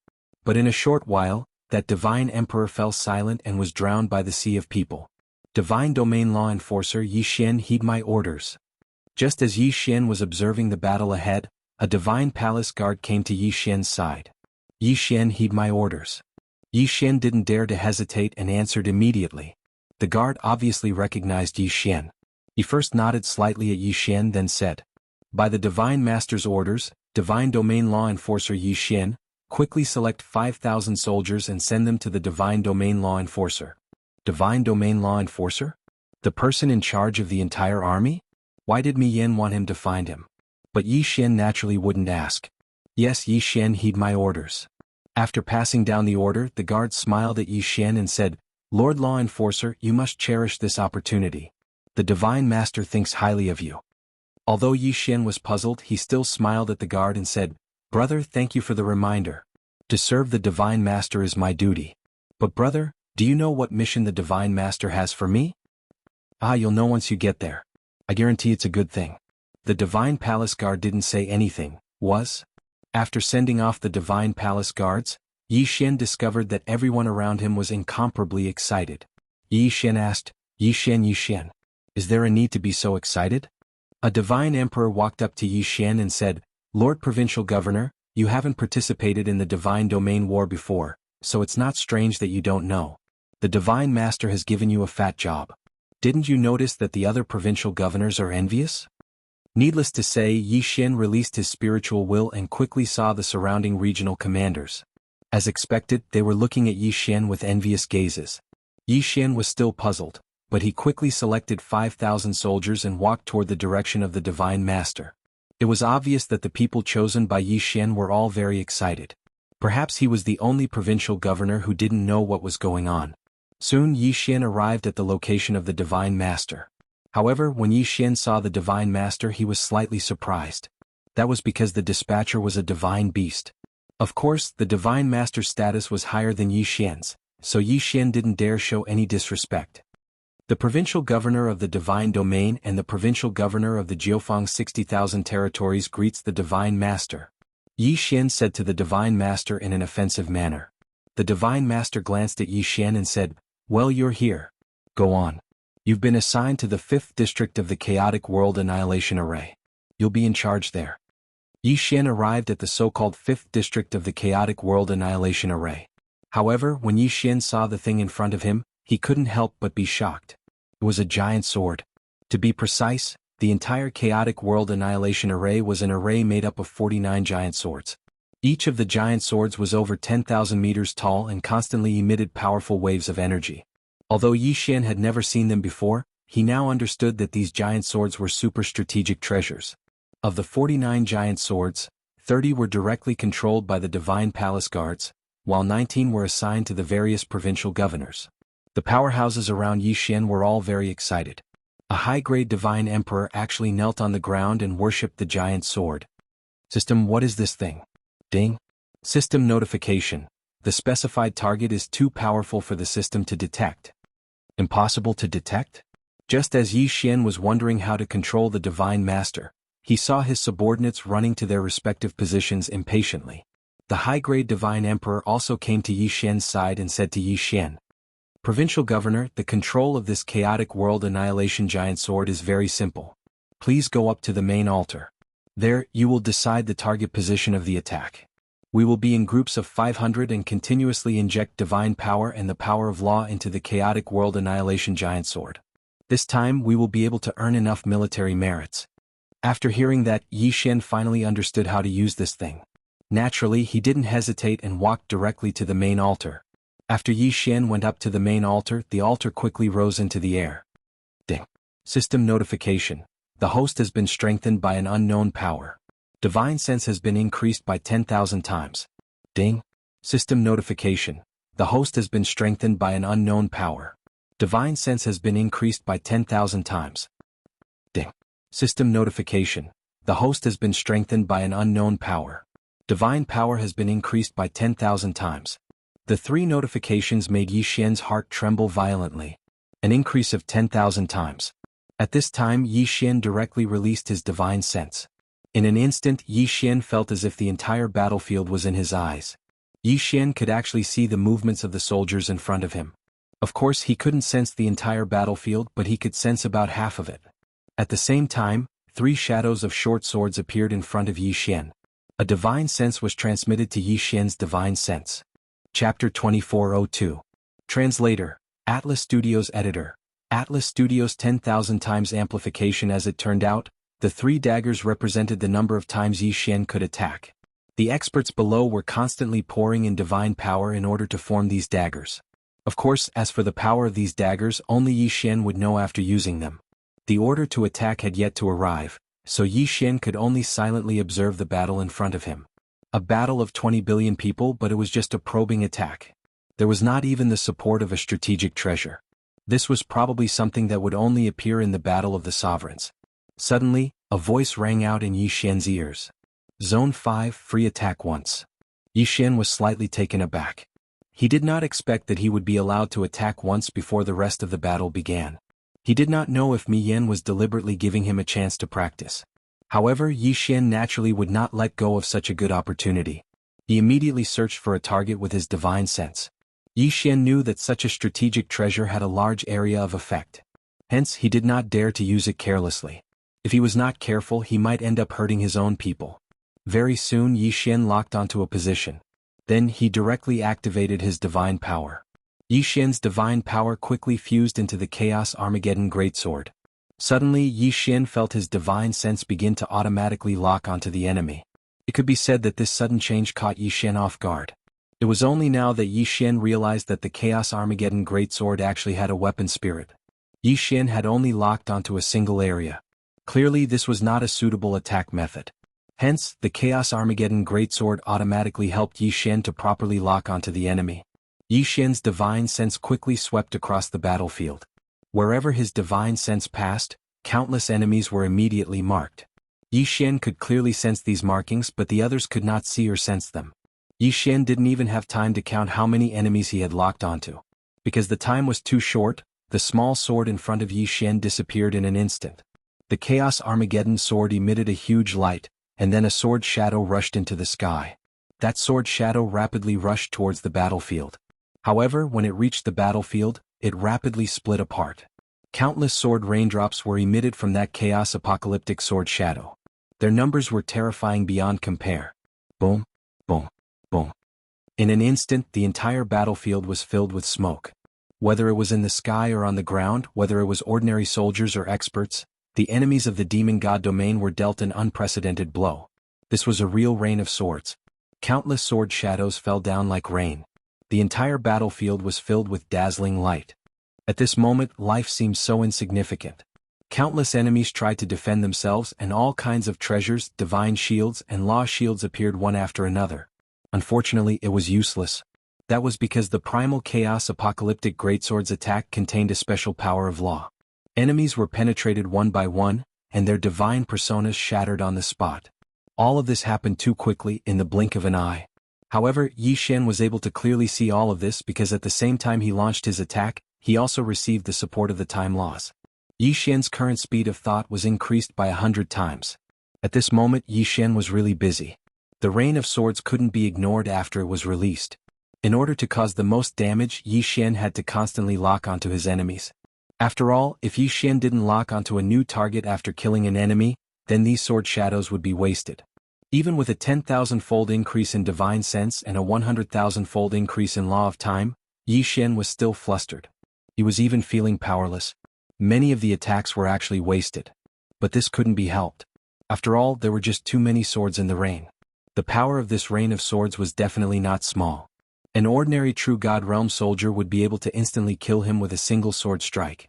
But in a short while, that divine emperor fell silent and was drowned by the sea of people. Divine domain law enforcer Yi Xian, heed my orders. Just as Yi Xian was observing the battle ahead, a divine palace guard came to Yi Xian's side. Yi Xian, heed my orders. Yi Xian didn't dare to hesitate and answered immediately. The guard obviously recognized Yi Xian. He first nodded slightly at Yi Xian, then said, "By the Divine Master's orders, Divine Domain Law Enforcer Yi Xian, quickly select 5,000 soldiers and send them to the Divine Domain Law Enforcer." Divine Domain Law Enforcer? The person in charge of the entire army? Why did Mi Yin want him to find him? But Yi Xian naturally wouldn't ask. Yes, Yi Xian, heed my orders. After passing down the order, the guard smiled at Yi Xian and said, "Lord Law Enforcer, you must cherish this opportunity. The Divine Master thinks highly of you." Although Yi Xian was puzzled, he still smiled at the guard and said, "Brother, thank you for the reminder. To serve the Divine Master is my duty. But brother, do you know what mission the Divine Master has for me?" "Ah, you'll know once you get there. I guarantee it's a good thing." The Divine Palace Guard didn't say anything, After sending off the Divine Palace Guards, Yi Xian discovered that everyone around him was incomparably excited. Yi Xian asked, Yi Xian, is there a need to be so excited?" A Divine Emperor walked up to Yi Xian and said, "Lord Provincial Governor, you haven't participated in the Divine Domain War before, so it's not strange that you don't know. The Divine Master has given you a fat job. Didn't you notice that the other provincial governors are envious?" Needless to say, Yi Xian released his spiritual will and quickly saw the surrounding regional commanders. As expected, they were looking at Yi Xian with envious gazes. Yi Xian was still puzzled, but he quickly selected 5,000 soldiers and walked toward the direction of the Divine Master. It was obvious that the people chosen by Yi Xian were all very excited. Perhaps he was the only provincial governor who didn't know what was going on. Soon Yi Xian arrived at the location of the Divine Master. However, when Yi Xian saw the Divine Master, he was slightly surprised. That was because the dispatcher was a divine beast. Of course, the Divine Master's status was higher than Yi Xian's, so Yi Xian didn't dare show any disrespect. The provincial governor of the Divine Domain and the provincial governor of the Jiufeng 60,000 territories greets the Divine Master. Yi Xian said to the Divine Master in an offensive manner. The Divine Master glanced at Yi Xian and said, "Well, you're here. Go on. You've been assigned to the 5th district of the Chaotic World Annihilation Array. You'll be in charge there." Yi Xian arrived at the so-called 5th district of the Chaotic World Annihilation Array. However, when Yi Xian saw the thing in front of him, he couldn't help but be shocked. It was a giant sword. To be precise, the entire Chaotic World Annihilation Array was an array made up of 49 giant swords. Each of the giant swords was over 10,000 meters tall and constantly emitted powerful waves of energy. Although Yi Xian had never seen them before, he now understood that these giant swords were super strategic treasures. Of the 49 giant swords, 30 were directly controlled by the Divine Palace Guards, while 19 were assigned to the various provincial governors. The powerhouses around Yi Xian were all very excited. A high-grade Divine Emperor actually knelt on the ground and worshipped the giant sword. "System, what is this thing?" Ding. System notification. The specified target is too powerful for the system to detect. Impossible to detect? Just as Yi Xian was wondering how to control the Divine Master, he saw his subordinates running to their respective positions impatiently. The high-grade Divine Emperor also came to Yi Xian's side and said to Yi Xian, "Provincial Governor, the control of this Chaotic World Annihilation Giant Sword is very simple. Please go up to the main altar. There, you will decide the target position of the attack. We will be in groups of 500 and continuously inject divine power and the power of law into the Chaotic World Annihilation Giant Sword. This time we will be able to earn enough military merits." After hearing that, Yi Xian finally understood how to use this thing. Naturally, he didn't hesitate and walked directly to the main altar. After Yi Xian went up to the main altar, the altar quickly rose into the air. Ding. System notification. The host has been strengthened by an unknown power. Divine sense has been increased by 10,000 times. Ding. System notification. The host has been strengthened by an unknown power. Divine sense has been increased by 10,000 times. Ding. System notification. The host has been strengthened by an unknown power. Divine power has been increased by 10,000 times. The three notifications made Yi Xian's heart tremble violently. An increase of 10,000 times. At this time, Yi Xian directly released his divine sense. In an instant, Yi Xian felt as if the entire battlefield was in his eyes. Yi Xian could actually see the movements of the soldiers in front of him. Of course, he couldn't sense the entire battlefield, but he could sense about half of it. At the same time, 3 shadows of short swords appeared in front of Yi Xian. A divine sense was transmitted to Yi Xian's divine sense. Chapter 2402. Translator, Atlas Studios Editor. Atlas Studios 10,000 times amplification. As it turned out, the 3 daggers represented the number of times Yi Xian could attack. The experts below were constantly pouring in divine power in order to form these daggers. Of course, as for the power of these daggers, only Yi Xian would know after using them. The order to attack had yet to arrive, so Yi Xian could only silently observe the battle in front of him. A battle of 20 billion people, but it was just a probing attack. There was not even the support of a strategic treasure. This was probably something that would only appear in the Battle of the Sovereigns. Suddenly, a voice rang out in Yi Xian's ears. Zone 5, free attack once. Yi Xian was slightly taken aback. He did not expect that he would be allowed to attack once before the rest of the battle began. He did not know if Mi Yan was deliberately giving him a chance to practice. However, Yi Xian naturally would not let go of such a good opportunity. He immediately searched for a target with his divine sense. Yi Xian knew that such a strategic treasure had a large area of effect. Hence, he did not dare to use it carelessly. If he was not careful, he might end up hurting his own people. Very soon Yi Xian locked onto a position. Then he directly activated his divine power. Yi Xian's divine power quickly fused into the Chaos Armageddon Greatsword. Suddenly Yi Xian felt his divine sense begin to automatically lock onto the enemy. It could be said that this sudden change caught Yi Xian off guard. It was only now that Yi Xian realized that the Chaos Armageddon Greatsword actually had a weapon spirit. Yi Xian had only locked onto a single area. Clearly this was not a suitable attack method. Hence, the Chaos Armageddon Greatsword automatically helped Yi Xian to properly lock onto the enemy. Yi Xian's divine sense quickly swept across the battlefield. Wherever his divine sense passed, countless enemies were immediately marked. Yi Xian could clearly sense these markings, but the others could not see or sense them. Yi Xian didn't even have time to count how many enemies he had locked onto. Because the time was too short, the small sword in front of Yi Xian disappeared in an instant. The Chaos Armageddon sword emitted a huge light, and then a sword shadow rushed into the sky. That sword shadow rapidly rushed towards the battlefield. However, when it reached the battlefield, it rapidly split apart. Countless sword raindrops were emitted from that chaos apocalyptic sword shadow. Their numbers were terrifying beyond compare. Boom, boom, boom. In an instant, the entire battlefield was filled with smoke. Whether it was in the sky or on the ground, whether it was ordinary soldiers or experts, the enemies of the demon god domain were dealt an unprecedented blow. This was a real rain of swords. Countless sword shadows fell down like rain. The entire battlefield was filled with dazzling light. At this moment, life seemed so insignificant. Countless enemies tried to defend themselves, and all kinds of treasures, divine shields, and law shields appeared one after another. Unfortunately, it was useless. That was because the primal chaos apocalyptic greatsword's attack contained a special power of law. Enemies were penetrated one by one, and their divine personas shattered on the spot. All of this happened too quickly, in the blink of an eye. However, Yi Xian was able to clearly see all of this because at the same time he launched his attack, he also received the support of the time laws. Yi Xian's current speed of thought was increased by 100 times. At this moment Yi Xian was really busy. The rain of swords couldn't be ignored after it was released. In order to cause the most damage, Yi Xian had to constantly lock onto his enemies. After all, if Yi Xian didn't lock onto a new target after killing an enemy, then these sword shadows would be wasted. Even with a 10,000-fold increase in divine sense and a 100,000-fold increase in law of time, Yi Xian was still flustered. He was even feeling powerless. Many of the attacks were actually wasted. But this couldn't be helped. After all, there were just too many swords in the rain. The power of this rain of swords was definitely not small. An ordinary True God Realm soldier would be able to instantly kill him with a single sword strike.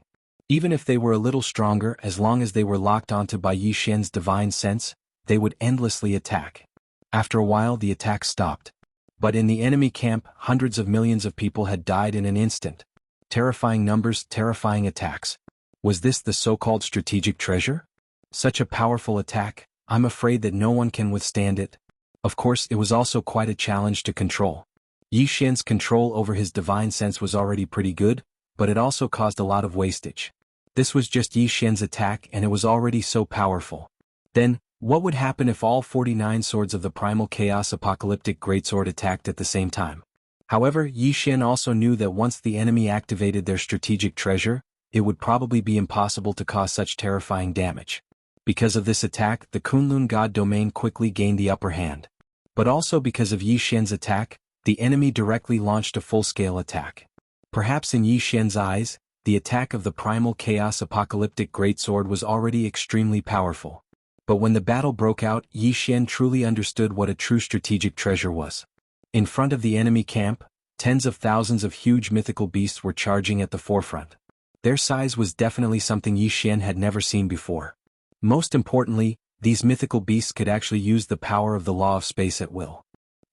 Even if they were a little stronger, as long as they were locked onto by Yi Xian's divine sense, they would endlessly attack. After a while the attack stopped. But in the enemy camp, hundreds of millions of people had died in an instant. Terrifying numbers, terrifying attacks. Was this the so-called strategic treasure? Such a powerful attack, I'm afraid that no one can withstand it. Of course, it was also quite a challenge to control. Yi Xian's control over his divine sense was already pretty good, but it also caused a lot of wastage. This was just Yi Xian's attack and it was already so powerful. Then, what would happen if all 49 swords of the primal chaos apocalyptic greatsword attacked at the same time? However, Yi Xian also knew that once the enemy activated their strategic treasure, it would probably be impossible to cause such terrifying damage. Because of this attack, the Kunlun God domain quickly gained the upper hand. But also because of Yi Xian's attack, the enemy directly launched a full-scale attack. Perhaps in Yi Xian's eyes, the attack of the primal chaos apocalyptic greatsword was already extremely powerful. But when the battle broke out, Yi Xian truly understood what a true strategic treasure was. In front of the enemy camp, tens of thousands of huge mythical beasts were charging at the forefront. Their size was definitely something Yi Xian had never seen before. Most importantly, these mythical beasts could actually use the power of the law of space at will.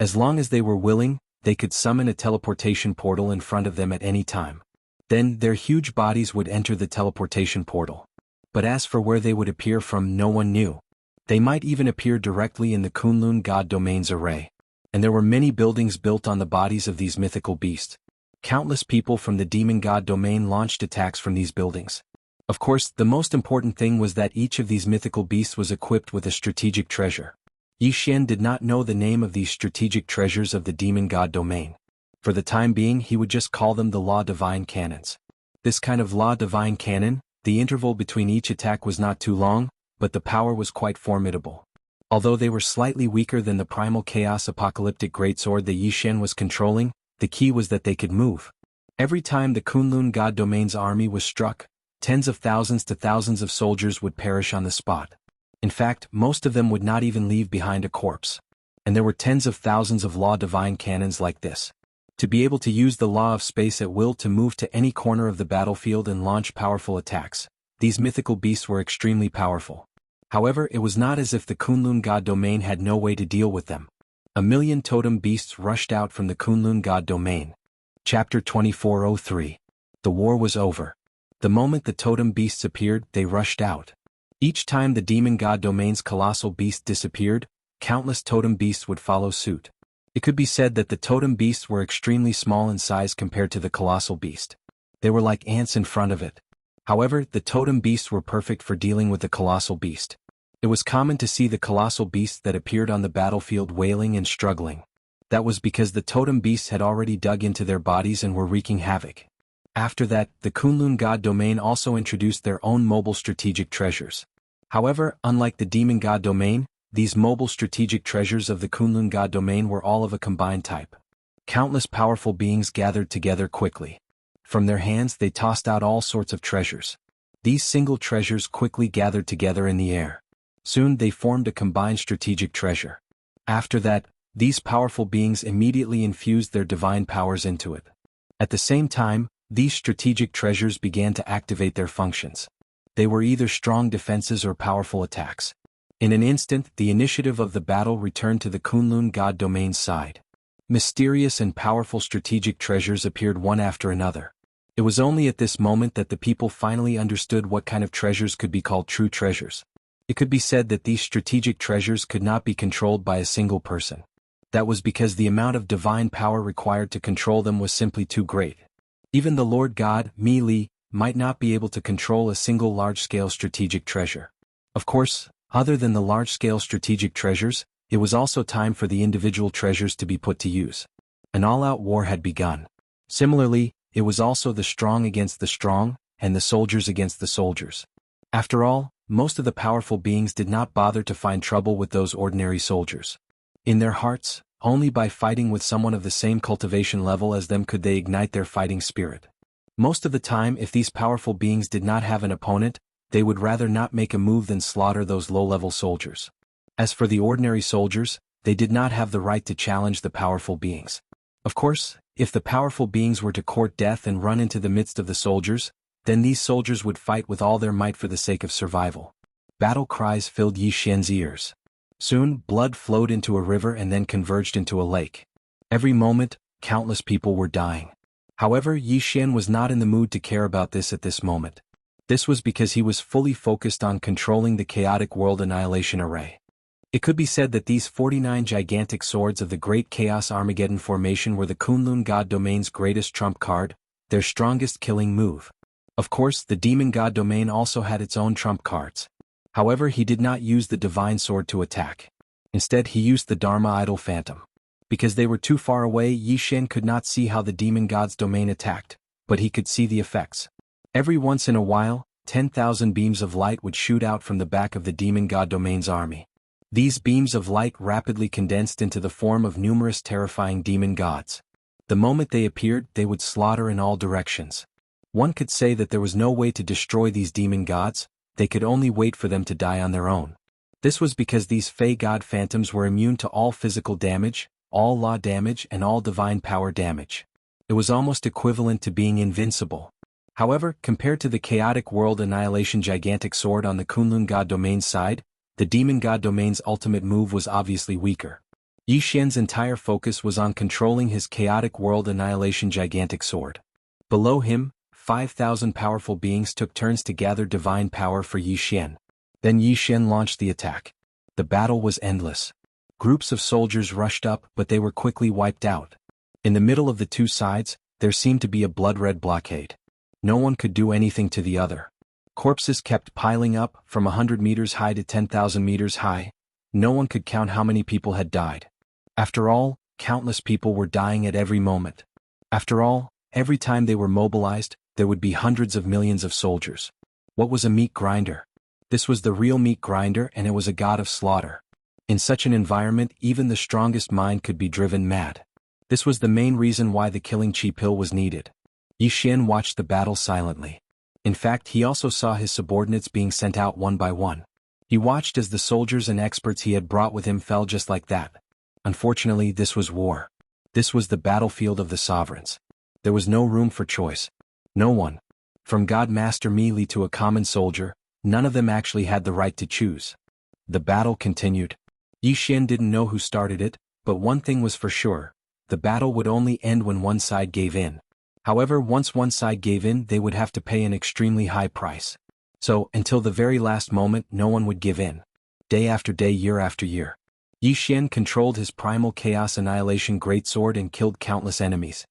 As long as they were willing, they could summon a teleportation portal in front of them at any time. Then, their huge bodies would enter the teleportation portal. But as for where they would appear from, no one knew. They might even appear directly in the Kunlun god domain's array. And there were many buildings built on the bodies of these mythical beasts. Countless people from the demon god domain launched attacks from these buildings. Of course, the most important thing was that each of these mythical beasts was equipped with a strategic treasure. Yi Xian did not know the name of these strategic treasures of the demon god domain. For the time being, he would just call them the Law Divine Cannons. This kind of Law Divine Cannon, the interval between each attack was not too long, but the power was quite formidable. Although they were slightly weaker than the Primal Chaos Apocalyptic Greatsword that Yi Xian was controlling, the key was that they could move. Every time the Kunlun god domain's army was struck, tens of thousands to thousands of soldiers would perish on the spot. In fact, most of them would not even leave behind a corpse. And there were tens of thousands of Law Divine Cannons like this. To be able to use the Law of Space at will to move to any corner of the battlefield and launch powerful attacks, these mythical beasts were extremely powerful. However, it was not as if the Kunlun god domain had no way to deal with them. A million totem beasts rushed out from the Kunlun god domain. Chapter 2403. The war was over. The moment the totem beasts appeared, they rushed out. Each time the demon god domain's colossal beast disappeared, countless totem beasts would follow suit. It could be said that the totem beasts were extremely small in size compared to the colossal beast. They were like ants in front of it. However, the totem beasts were perfect for dealing with the colossal beast. It was common to see the colossal beasts that appeared on the battlefield wailing and struggling. That was because the totem beasts had already dug into their bodies and were wreaking havoc. After that, the Kunlun god domain also introduced their own mobile strategic treasures. However, unlike the demon god domain, these mobile strategic treasures of the Kunlun god domain were all of a combined type. Countless powerful beings gathered together quickly. From their hands they tossed out all sorts of treasures. These single treasures quickly gathered together in the air. Soon they formed a combined strategic treasure. After that, these powerful beings immediately infused their divine powers into it. At the same time, these strategic treasures began to activate their functions. They were either strong defenses or powerful attacks. In an instant, the initiative of the battle returned to the Kunlun god domain's side. Mysterious and powerful strategic treasures appeared one after another. It was only at this moment that the people finally understood what kind of treasures could be called true treasures. It could be said that these strategic treasures could not be controlled by a single person. That was because the amount of divine power required to control them was simply too great. Even the Lord God, Mi Li, might not be able to control a single large-scale strategic treasure. Of course, other than the large-scale strategic treasures, it was also time for the individual treasures to be put to use. An all-out war had begun. Similarly, it was also the strong against the strong, and the soldiers against the soldiers. After all, most of the powerful beings did not bother to find trouble with those ordinary soldiers. In their hearts, only by fighting with someone of the same cultivation level as them could they ignite their fighting spirit. Most of the time, if these powerful beings did not have an opponent, they would rather not make a move than slaughter those low-level soldiers. As for the ordinary soldiers, they did not have the right to challenge the powerful beings. Of course, if the powerful beings were to court death and run into the midst of the soldiers, then these soldiers would fight with all their might for the sake of survival. Battle cries filled Yi Xian's ears. Soon, blood flowed into a river and then converged into a lake. Every moment, countless people were dying. However, Yi Xian was not in the mood to care about this at this moment. This was because he was fully focused on controlling the chaotic world annihilation array. It could be said that these 49 gigantic swords of the Great Chaos Armageddon formation were the Kunlun god domain's greatest trump card, their strongest killing move. Of course, the demon god domain also had its own trump cards. However, he did not use the divine sword to attack. Instead, he used the Dharma idol phantom. Because they were too far away, Yi Xian could not see how the demon god's domain attacked, but he could see the effects. Every once in a while, 10,000 beams of light would shoot out from the back of the demon god domain's army. These beams of light rapidly condensed into the form of numerous terrifying demon gods. The moment they appeared, they would slaughter in all directions. One could say that there was no way to destroy these demon gods, they could only wait for them to die on their own. This was because these Fey god phantoms were immune to all physical damage, all law damage and all divine power damage. It was almost equivalent to being invincible. However, compared to the chaotic world annihilation gigantic sword on the Kunlun god domain's side, the demon god domain's ultimate move was obviously weaker. Yi Xian's entire focus was on controlling his chaotic world annihilation gigantic sword. Below him, 5,000 powerful beings took turns to gather divine power for Yi Xian. Then Yi Xian launched the attack. The battle was endless. Groups of soldiers rushed up, but they were quickly wiped out. In the middle of the two sides, there seemed to be a blood-red blockade. No one could do anything to the other. Corpses kept piling up, from 100 meters high to 10,000 meters high. No one could count how many people had died. After all, countless people were dying at every moment. After all, every time they were mobilized, there would be hundreds of millions of soldiers. What was a meat grinder? This was the real meat grinder, and it was a god of slaughter. In such an environment, even the strongest mind could be driven mad. This was the main reason why the killing chi pill was needed. Yi Xian watched the battle silently. In fact, he also saw his subordinates being sent out one by one. He watched as the soldiers and experts he had brought with him fell just like that. Unfortunately, this was war. This was the battlefield of the sovereigns. There was no room for choice. No one, from God Master Mi Li to a common soldier, none of them actually had the right to choose. The battle continued. Yi Xian didn't know who started it, but one thing was for sure: the battle would only end when one side gave in. However, once one side gave in, they would have to pay an extremely high price. So, until the very last moment, no one would give in. Day after day, year after year, Yi Xian controlled his primal chaos annihilation greatsword and killed countless enemies.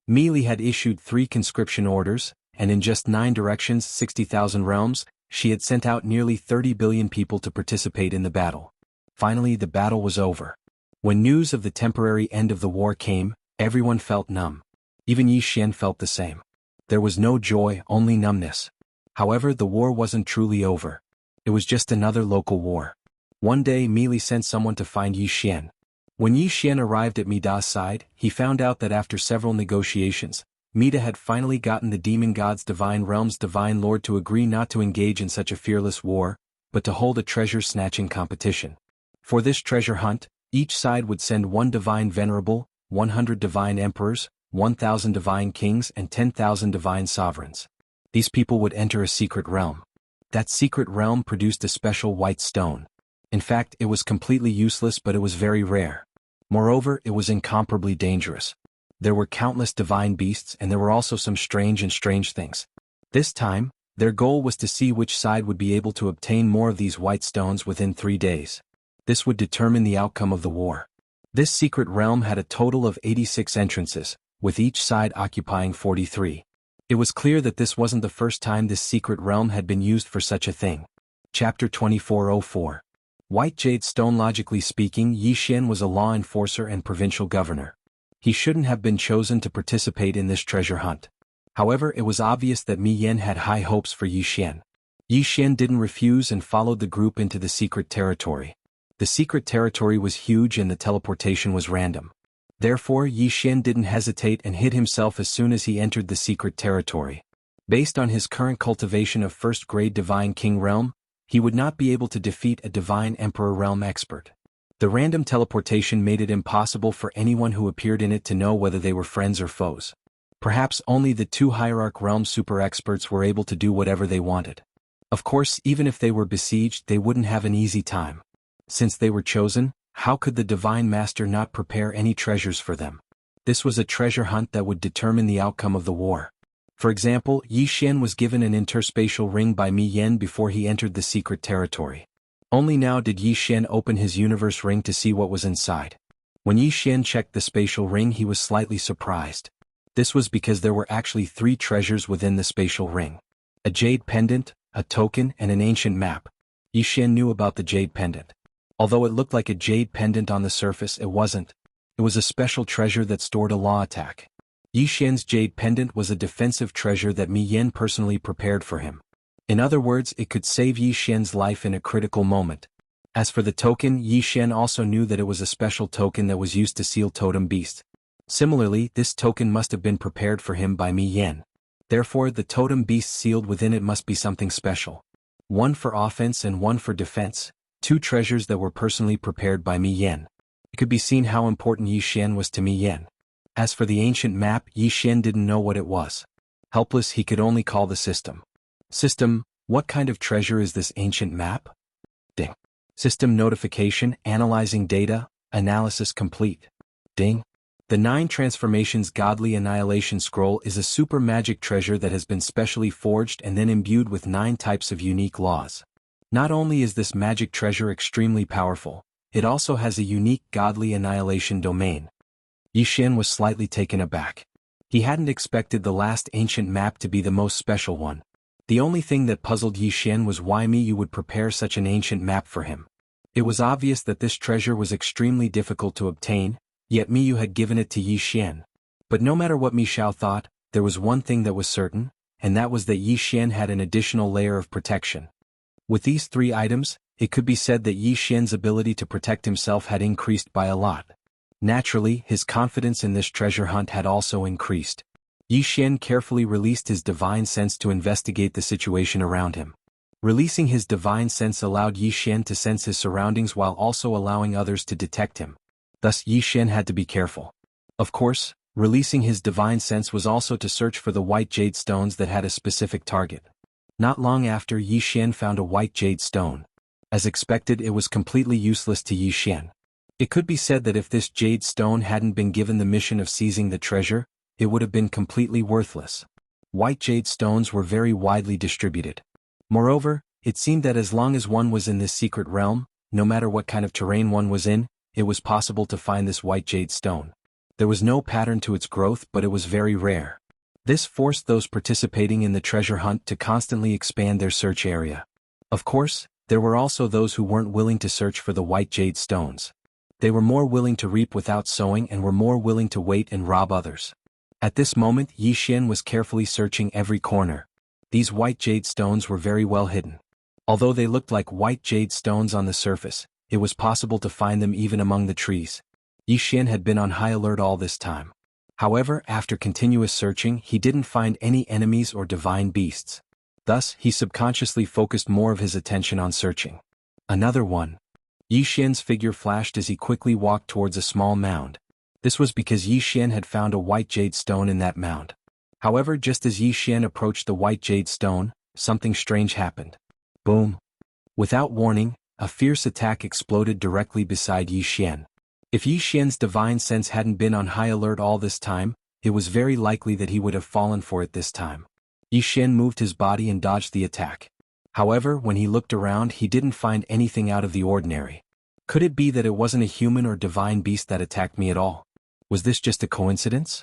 Mi Li had issued 3 conscription orders, and in just 9 directions, 60,000 realms, she had sent out nearly 30 billion people to participate in the battle. Finally, the battle was over. When news of the temporary end of the war came, everyone felt numb. Even Yi Xian felt the same. There was no joy, only numbness. However, the war wasn't truly over. It was just another local war. One day, Mi Li sent someone to find Yi Xian. When Yi Xian arrived at Mi Da's side, he found out that after several negotiations, Mi Da had finally gotten the demon god's divine realm's divine lord to agree not to engage in such a fearless war, but to hold a treasure-snatching competition. For this treasure hunt, each side would send 1 divine venerable, 100 divine emperors, 1,000 divine kings, and 10,000 divine sovereigns. These people would enter a secret realm. That secret realm produced a special white stone. In fact, it was completely useless, but it was very rare. Moreover, it was incomparably dangerous. There were countless divine beasts, and there were also some strange things. This time, their goal was to see which side would be able to obtain more of these white stones within 3 days. This would determine the outcome of the war. This secret realm had a total of 86 entrances, with each side occupying 43. It was clear that this wasn't the first time this secret realm had been used for such a thing. Chapter 2404. White Jade Stone. Logically speaking, Yi Xian was a law enforcer and provincial governor. He shouldn't have been chosen to participate in this treasure hunt. However, it was obvious that Mi Yan had high hopes for Yi Xian. Yi Xian didn't refuse and followed the group into the secret territory. The secret territory was huge and the teleportation was random. Therefore, Yi Xian didn't hesitate and hid himself as soon as he entered the secret territory. Based on his current cultivation of first-grade Divine King realm, he would not be able to defeat a Divine Emperor realm expert. The random teleportation made it impossible for anyone who appeared in it to know whether they were friends or foes. Perhaps only the 2 Hierarch realm super experts were able to do whatever they wanted. Of course, even if they were besieged, they wouldn't have an easy time. Since they were chosen, how could the Divine Master not prepare any treasures for them? This was a treasure hunt that would determine the outcome of the war. For example, Yi Xian was given an interspatial ring by Mi Yan before he entered the secret territory. Only now did Yi Xian open his universe ring to see what was inside. When Yi Xian checked the spatial ring, he was slightly surprised. This was because there were actually 3 treasures within the spatial ring: a jade pendant, a token, and an ancient map. Yi Xian knew about the jade pendant. Although it looked like a jade pendant on the surface, it wasn't. It was a special treasure that stored a law attack. Yi Xian's jade pendant was a defensive treasure that Mi Yan personally prepared for him. In other words, it could save Yi Xian's life in a critical moment. As for the token, Yi Xian also knew that it was a special token that was used to seal totem beasts. Similarly, this token must have been prepared for him by Mi Yan. Therefore, the totem beast sealed within it must be something special. 1 for offense and 1 for defense, 2 treasures that were personally prepared by Mi Yan. It could be seen how important Yi Xian was to Mi Yan. As for the ancient map, Yi Xian didn't know what it was. Helpless, he could only call the system. System, what kind of treasure is this ancient map? Ding. System notification, analyzing data. Analysis complete. Ding. The 9 Transformations Godly Annihilation Scroll is a super magic treasure that has been specially forged and then imbued with 9 types of unique laws. Not only is this magic treasure extremely powerful, it also has a unique godly annihilation domain. Yi Xian was slightly taken aback. He hadn't expected the last ancient map to be the most special one. The only thing that puzzled Yi Xian was why Miyu would prepare such an ancient map for him. It was obvious that this treasure was extremely difficult to obtain, yet Miyu had given it to Yi Xian. But no matter what Mi Xiao thought, there was one thing that was certain, and that was that Yi Xian had an additional layer of protection. With these 3 items, it could be said that Yi Xian's ability to protect himself had increased by a lot. Naturally, his confidence in this treasure hunt had also increased. Yi Xian carefully released his divine sense to investigate the situation around him. Releasing his divine sense allowed Yi Xian to sense his surroundings while also allowing others to detect him. Thus Yi Xian had to be careful. Of course, releasing his divine sense was also to search for the white jade stones that had a specific target. Not long after, Yi Xian found a white jade stone. As expected, it was completely useless to Yi Xian. It could be said that if this jade stone hadn't been given the mission of seizing the treasure, it would have been completely worthless. White jade stones were very widely distributed. Moreover, it seemed that as long as one was in this secret realm, no matter what kind of terrain one was in, it was possible to find this white jade stone. There was no pattern to its growth, but it was very rare. This forced those participating in the treasure hunt to constantly expand their search area. Of course, there were also those who weren't willing to search for the white jade stones. They were more willing to reap without sowing and were more willing to wait and rob others. At this moment, Yi Xian was carefully searching every corner. These white jade stones were very well hidden. Although they looked like white jade stones on the surface, it was possible to find them even among the trees. Yi Xian had been on high alert all this time. However, after continuous searching, he didn't find any enemies or divine beasts. Thus, he subconsciously focused more of his attention on searching. Another one. Yi Xian's figure flashed as he quickly walked towards a small mound. This was because Yi Xian had found a white jade stone in that mound. However, just as Yi Xian approached the white jade stone, something strange happened. Boom! Without warning, a fierce attack exploded directly beside Yi Xian. If Yi Xian's divine sense hadn't been on high alert all this time, it was very likely that he would have fallen for it this time. Yi Xian moved his body and dodged the attack. However, when he looked around, he didn't find anything out of the ordinary. Could it be that it wasn't a human or divine beast that attacked me at all? Was this just a coincidence?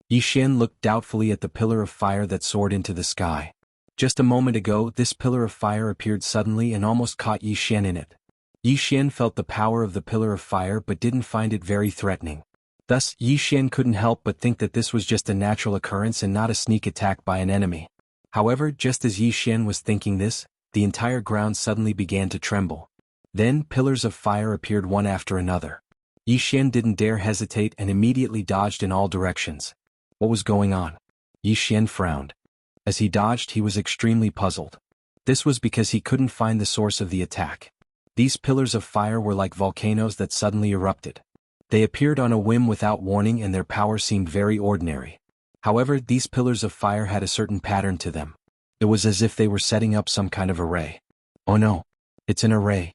Yi Xian looked doubtfully at the pillar of fire that soared into the sky. Just a moment ago, this pillar of fire appeared suddenly and almost caught Yi Xian in it. Yi Xian felt the power of the pillar of fire but didn't find it very threatening. Thus, Yi Xian couldn't help but think that this was just a natural occurrence and not a sneak attack by an enemy. However, just as Yi Xian was thinking this, the entire ground suddenly began to tremble. Then, pillars of fire appeared one after another. Yi Xian didn't dare hesitate and immediately dodged in all directions. What was going on? Yi Xian frowned. As he dodged, he was extremely puzzled. This was because he couldn't find the source of the attack. These pillars of fire were like volcanoes that suddenly erupted. They appeared on a whim without warning and their power seemed very ordinary. However, these pillars of fire had a certain pattern to them. It was as if they were setting up some kind of array. Oh no! It's an array.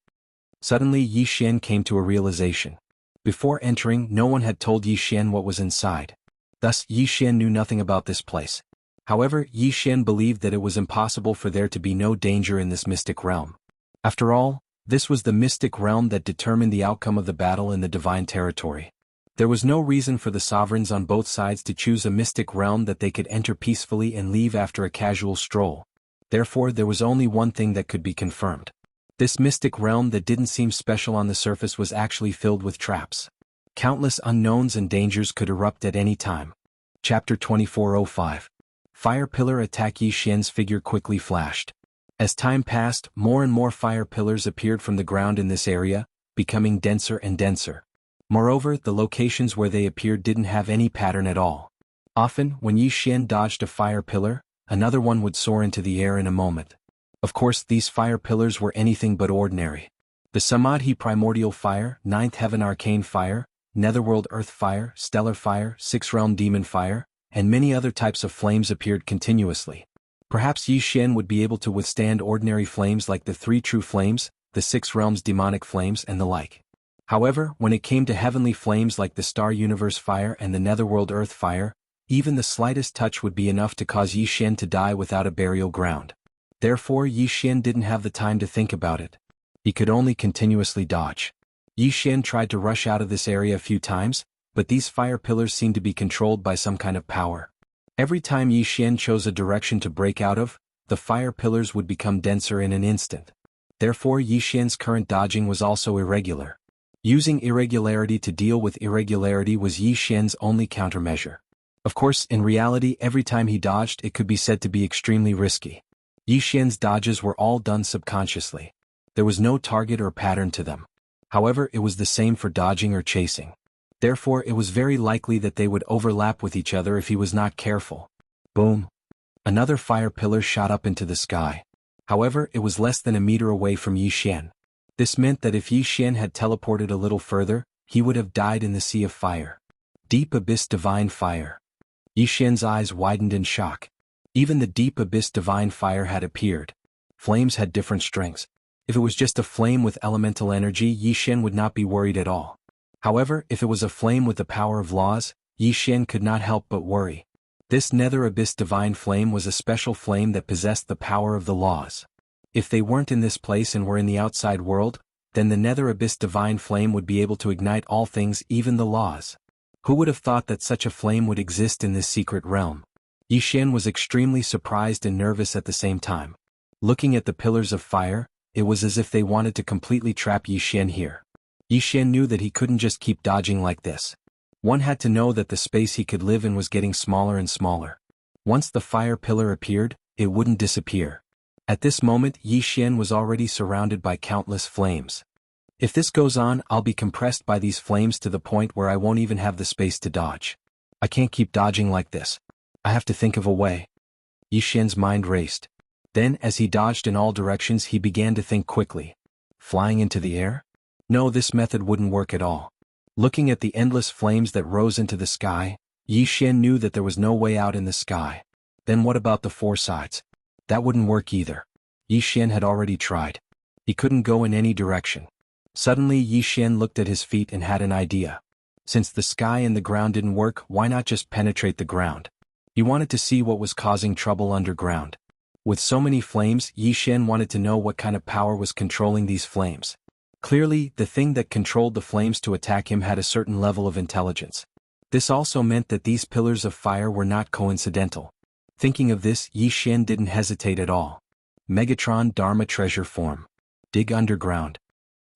Suddenly Yi Xian came to a realization. Before entering, no one had told Yi Xian what was inside. Thus, Yi Xian knew nothing about this place. However, Yi Xian believed that it was impossible for there to be no danger in this mystic realm. After all, this was the mystic realm that determined the outcome of the battle in the divine territory. There was no reason for the sovereigns on both sides to choose a mystic realm that they could enter peacefully and leave after a casual stroll. Therefore, there was only one thing that could be confirmed. This mystic realm that didn't seem special on the surface was actually filled with traps. Countless unknowns and dangers could erupt at any time. Chapter 2405. Fire pillar attack. Yi Xian's figure quickly flashed. As time passed, more and more fire pillars appeared from the ground in this area, becoming denser and denser. Moreover, the locations where they appeared didn't have any pattern at all. Often, when Yi Xian dodged a fire pillar, another one would soar into the air in a moment. Of course, these fire pillars were anything but ordinary. The Samadhi primordial fire, Ninth Heaven arcane fire, Netherworld earth fire, stellar fire, Sixth realm demon fire, and many other types of flames appeared continuously. Perhaps Yi Xian would be able to withstand ordinary flames like the three true flames, the six realms demonic flames and the like. However, when it came to heavenly flames like the star universe fire and the netherworld earth fire, even the slightest touch would be enough to cause Yi Xian to die without a burial ground. Therefore Yi Xian didn't have the time to think about it. He could only continuously dodge. Yi Xian tried to rush out of this area a few times, but these fire pillars seemed to be controlled by some kind of power. Every time Yi Xian chose a direction to break out of, the fire pillars would become denser in an instant. Therefore Yi Xian's current dodging was also irregular. Using irregularity to deal with irregularity was Yi Xian's only countermeasure. Of course, in reality, every time he dodged it could be said to be extremely risky. Yi Xian's dodges were all done subconsciously. There was no target or pattern to them. However, it was the same for dodging or chasing. Therefore it was very likely that they would overlap with each other if he was not careful. Boom! Another fire pillar shot up into the sky. However, it was less than a meter away from Yi Xian. This meant that if Yi Xian had teleported a little further, he would have died in the sea of fire. Deep Abyss Divine Fire. Yi Xian's eyes widened in shock. Even the Deep Abyss Divine Fire had appeared. Flames had different strengths. If it was just a flame with elemental energy, Yi Xian would not be worried at all. However, if it was a flame with the power of laws, Yi Xian could not help but worry. This Nether Abyss Divine Flame was a special flame that possessed the power of the laws. If they weren't in this place and were in the outside world, then the Nether Abyss Divine Flame would be able to ignite all things, even the laws. Who would have thought that such a flame would exist in this secret realm? Yi Xian was extremely surprised and nervous at the same time. Looking at the pillars of fire, it was as if they wanted to completely trap Yi Xian here. Yi Xian knew that he couldn't just keep dodging like this. One had to know that the space he could live in was getting smaller and smaller. Once the fire pillar appeared, it wouldn't disappear. At this moment Yi Xian was already surrounded by countless flames. If this goes on, I'll be compressed by these flames to the point where I won't even have the space to dodge. I can't keep dodging like this. I have to think of a way. Yi Xian's mind raced. Then, as he dodged in all directions, he began to think quickly. Flying into the air? No, this method wouldn't work at all. Looking at the endless flames that rose into the sky, Yi Xian knew that there was no way out in the sky. Then what about the four sides? That wouldn't work either. Yi Xian had already tried. He couldn't go in any direction. Suddenly Yi Xian looked at his feet and had an idea. Since the sky and the ground didn't work, why not just penetrate the ground? He wanted to see what was causing trouble underground. With so many flames, Yi Xian wanted to know what kind of power was controlling these flames. Clearly, the thing that controlled the flames to attack him had a certain level of intelligence. This also meant that these pillars of fire were not coincidental. Thinking of this, Yi Xian didn't hesitate at all. Megatron Dharma Treasure Form. Dig underground.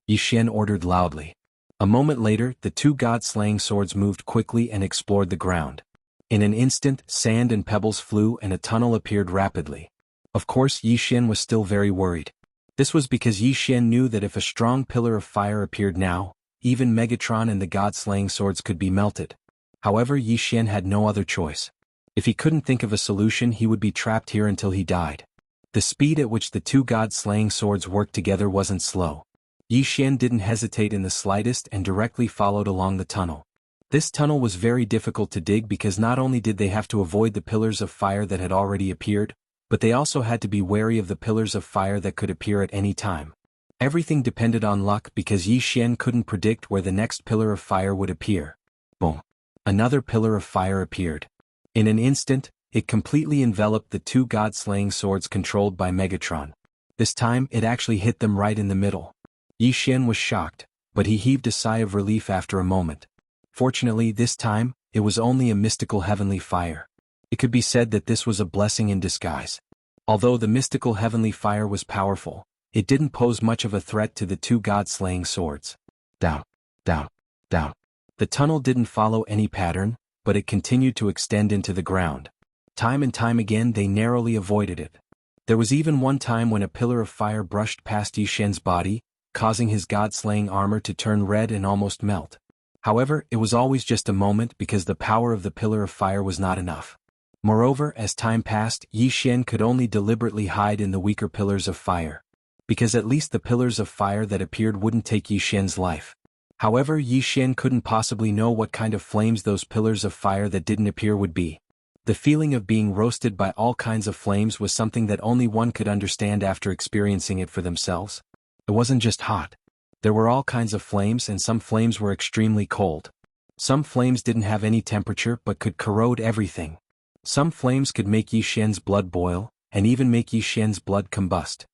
Yi Xian ordered loudly. A moment later, the two god-slaying swords moved quickly and explored the ground. In an instant, sand and pebbles flew and a tunnel appeared rapidly. Of course, Yi Xian was still very worried. This was because Yi Xian knew that if a strong pillar of fire appeared now, even Megatron and the god-slaying swords could be melted. However, Yi Xian had no other choice. If he couldn't think of a solution, he would be trapped here until he died. The speed at which the two god-slaying swords worked together wasn't slow. Yi Xian didn't hesitate in the slightest and directly followed along the tunnel. This tunnel was very difficult to dig because not only did they have to avoid the pillars of fire that had already appeared, but they also had to be wary of the pillars of fire that could appear at any time. Everything depended on luck because Yi Xian couldn't predict where the next pillar of fire would appear. Boom! Another pillar of fire appeared. In an instant, it completely enveloped the two god-slaying swords controlled by Megatron. This time, it actually hit them right in the middle. Yi Xian was shocked, but he heaved a sigh of relief after a moment. Fortunately, this time, it was only a mystical heavenly fire. It could be said that this was a blessing in disguise. Although the mystical heavenly fire was powerful, it didn't pose much of a threat to the two god-slaying swords. Down, down, down. The tunnel didn't follow any pattern, but it continued to extend into the ground. Time and time again they narrowly avoided it. There was even one time when a pillar of fire brushed past Yi Xian's body, causing his god-slaying armor to turn red and almost melt. However, it was always just a moment because the power of the pillar of fire was not enough. Moreover, as time passed, Yi Xian could only deliberately hide in the weaker pillars of fire. Because at least the pillars of fire that appeared wouldn't take Yi Xian's life. However, Yi Xian couldn't possibly know what kind of flames those pillars of fire that didn't appear would be. The feeling of being roasted by all kinds of flames was something that only one could understand after experiencing it for themselves. It wasn't just hot. There were all kinds of flames, and some flames were extremely cold. Some flames didn't have any temperature but could corrode everything. Some flames could make Yi Xian's blood boil, and even make Yi Xian's blood combust.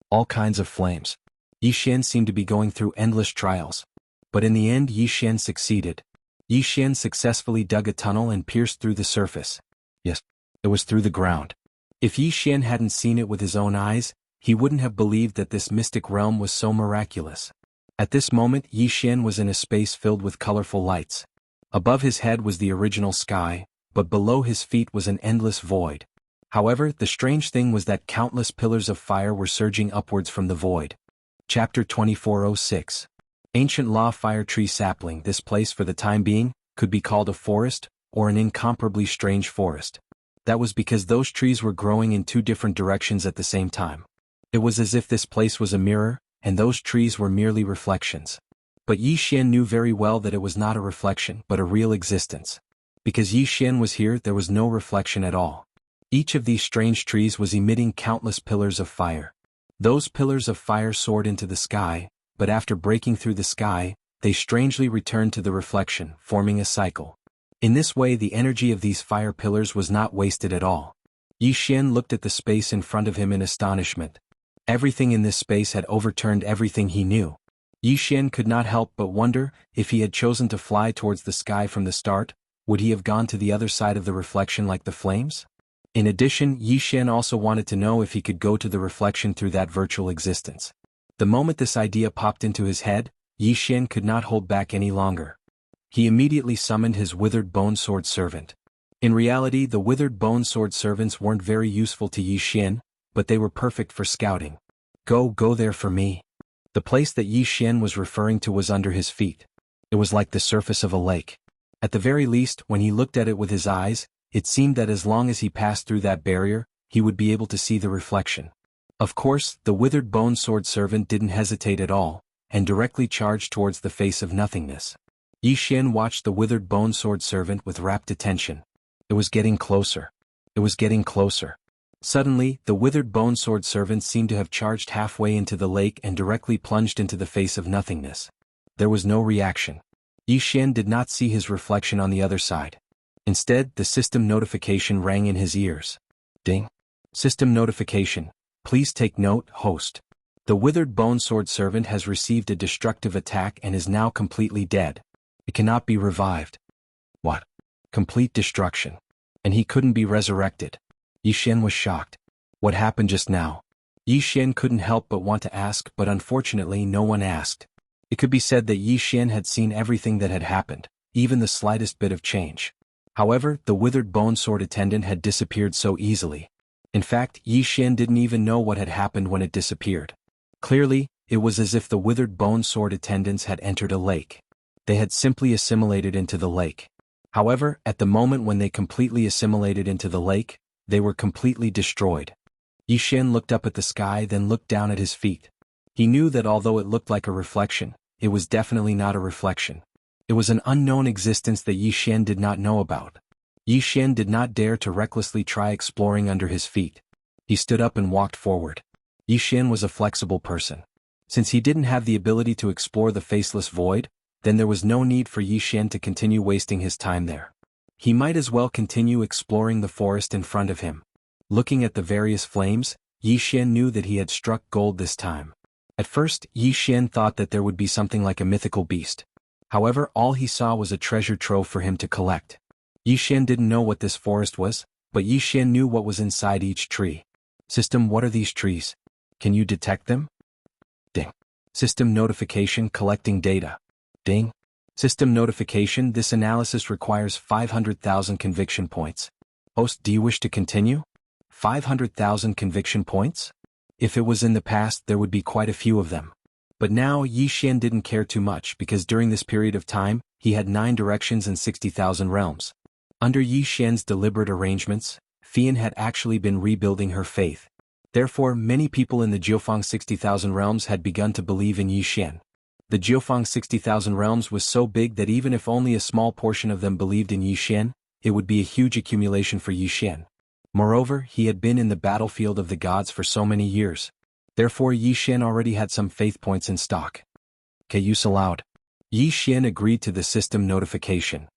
All kinds of flames. Yi Xian seemed to be going through endless trials. But in the end Yi Xian succeeded. Yi Xian successfully dug a tunnel and pierced through the surface. Yes, it was through the ground. If Yi Xian hadn't seen it with his own eyes, he wouldn't have believed that this mystic realm was so miraculous. At this moment Yi Xian was in a space filled with colorful lights. Above his head was the original sky, but below his feet was an endless void. However, the strange thing was that countless pillars of fire were surging upwards from the void. Chapter 2406. Ancient Law Fire Tree Sapling. This place for the time being could be called a forest, or an incomparably strange forest. That was because those trees were growing in two different directions at the same time. It was as if this place was a mirror, and those trees were merely reflections. But Yi Xian knew very well that it was not a reflection but a real existence. Because Yi Xian was here, there was no reflection at all. Each of these strange trees was emitting countless pillars of fire. Those pillars of fire soared into the sky, but after breaking through the sky, they strangely returned to the reflection, forming a cycle. In this way the energy of these fire pillars was not wasted at all. Yi Xian looked at the space in front of him in astonishment. Everything in this space had overturned everything he knew. Yi Xian could not help but wonder, if he had chosen to fly towards the sky from the start, would he have gone to the other side of the reflection like the flames? In addition, Yi Xian also wanted to know if he could go to the reflection through that virtual existence. The moment this idea popped into his head, Yi Xian could not hold back any longer. He immediately summoned his withered bone sword servant. In reality, the withered bone sword servants weren't very useful to Yi Xian, but they were perfect for scouting. Go there for me. The place that Yi Xian was referring to was under his feet. It was like the surface of a lake. At the very least, when he looked at it with his eyes, it seemed that as long as he passed through that barrier, he would be able to see the reflection. Of course, the withered bone sword servant didn't hesitate at all, and directly charged towards the face of nothingness. Yi Xian watched the withered bone sword servant with rapt attention. It was getting closer. It was getting closer. Suddenly, the withered bone sword servant seemed to have charged halfway into the lake and directly plunged into the face of nothingness. There was no reaction. Yi Xian did not see his reflection on the other side. Instead, the system notification rang in his ears. Ding. System notification. Please take note, host. The withered bone sword servant has received a destructive attack and is now completely dead. It cannot be revived. What? Complete destruction. And he couldn't be resurrected. Yi Xian was shocked. What happened just now? Yi Xian couldn't help but want to ask, but unfortunately no one asked. It could be said that Yi Xian had seen everything that had happened, even the slightest bit of change. However, the withered bone sword attendant had disappeared so easily. In fact, Yi Xian didn't even know what had happened when it disappeared. Clearly, it was as if the withered bone sword attendants had entered a lake. They had simply assimilated into the lake. However, at the moment when they completely assimilated into the lake, they were completely destroyed. Yi Xian looked up at the sky, then looked down at his feet. He knew that although it looked like a reflection, it was definitely not a reflection. It was an unknown existence that Yi Xian did not know about. Yi Xian did not dare to recklessly try exploring under his feet. He stood up and walked forward. Yi Xian was a flexible person. Since he didn't have the ability to explore the faceless void, then there was no need for Yi Xian to continue wasting his time there. He might as well continue exploring the forest in front of him. Looking at the various flames, Yi Xian knew that he had struck gold this time. At first, Yi Xian thought that there would be something like a mythical beast. However, all he saw was a treasure trove for him to collect. Yi Xian didn't know what this forest was, but Yi Xian knew what was inside each tree. System, what are these trees? Can you detect them? Ding. System notification collecting data. Ding. System notification, this analysis requires 500,000 conviction points. Host, do you wish to continue? 500,000 conviction points? If it was in the past, there would be quite a few of them. But now, Yi Xian didn't care too much because during this period of time, he had 9 directions and 60,000 realms. Under Yi Xian's deliberate arrangements, Fian had actually been rebuilding her faith. Therefore, many people in the Jiufeng 60,000 realms had begun to believe in Yi Xian. The Jiufeng 60,000 realms was so big that even if only a small portion of them believed in Yi Xian, it would be a huge accumulation for Yi Xian. Moreover, he had been in the battlefield of the gods for so many years. Therefore, Yi Xian already had some faith points in stock. K use allowed. Yi Xian agreed to the system notification.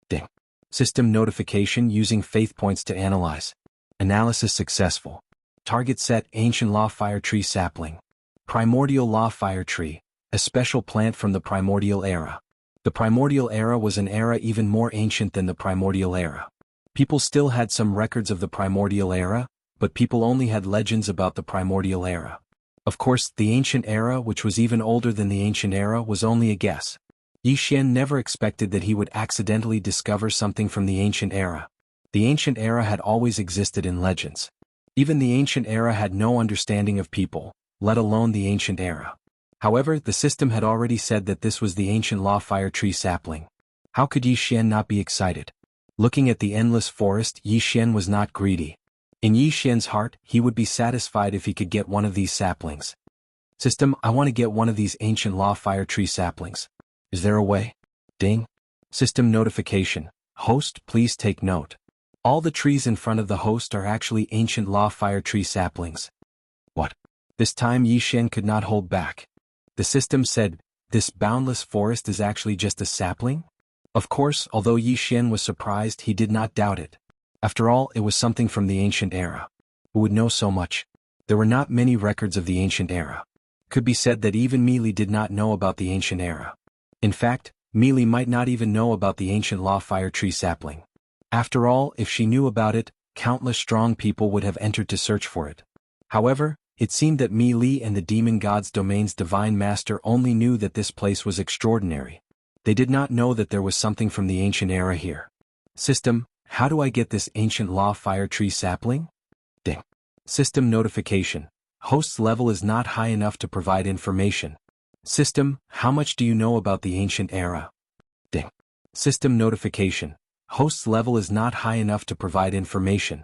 Ding. System notification using faith points to analyze. Analysis successful. Target set ancient law fire tree sapling. Primordial law fire tree, a special plant from the primordial era. The primordial era was an era even more ancient than the primordial era. People still had some records of the primordial era, but people only had legends about the primordial era. Of course, the ancient era, which was even older than the ancient era, was only a guess. Yi Xian never expected that he would accidentally discover something from the ancient era. The ancient era had always existed in legends. Even the ancient era had no understanding of people, let alone the ancient era. However, the system had already said that this was the ancient law fire tree sapling. How could Yi Xian not be excited? Looking at the endless forest, Yi Xian was not greedy. In Yi Xian's heart, he would be satisfied if he could get one of these saplings. System, I want to get one of these ancient law fire tree saplings. Is there a way? Ding. System notification. Host, please take note. All the trees in front of the host are actually ancient law fire tree saplings. What? This time Yi Xian could not hold back. The system said, this boundless forest is actually just a sapling? Of course, although Yi Xian was surprised, he did not doubt it. After all, it was something from the ancient era. Who would know so much? There were not many records of the ancient era. Could be said that even Meili did not know about the ancient era. In fact, Meili might not even know about the ancient law fire tree sapling. After all, if she knew about it, countless strong people would have entered to search for it. However, it seemed that Meili and the demon god's domain's divine master only knew that this place was extraordinary. They did not know that there was something from the ancient era here. System, how do I get this ancient law fire tree sapling? Ding. System notification. Host's level is not high enough to provide information. System, how much do you know about the ancient era? Ding. System notification. Host's level is not high enough to provide information.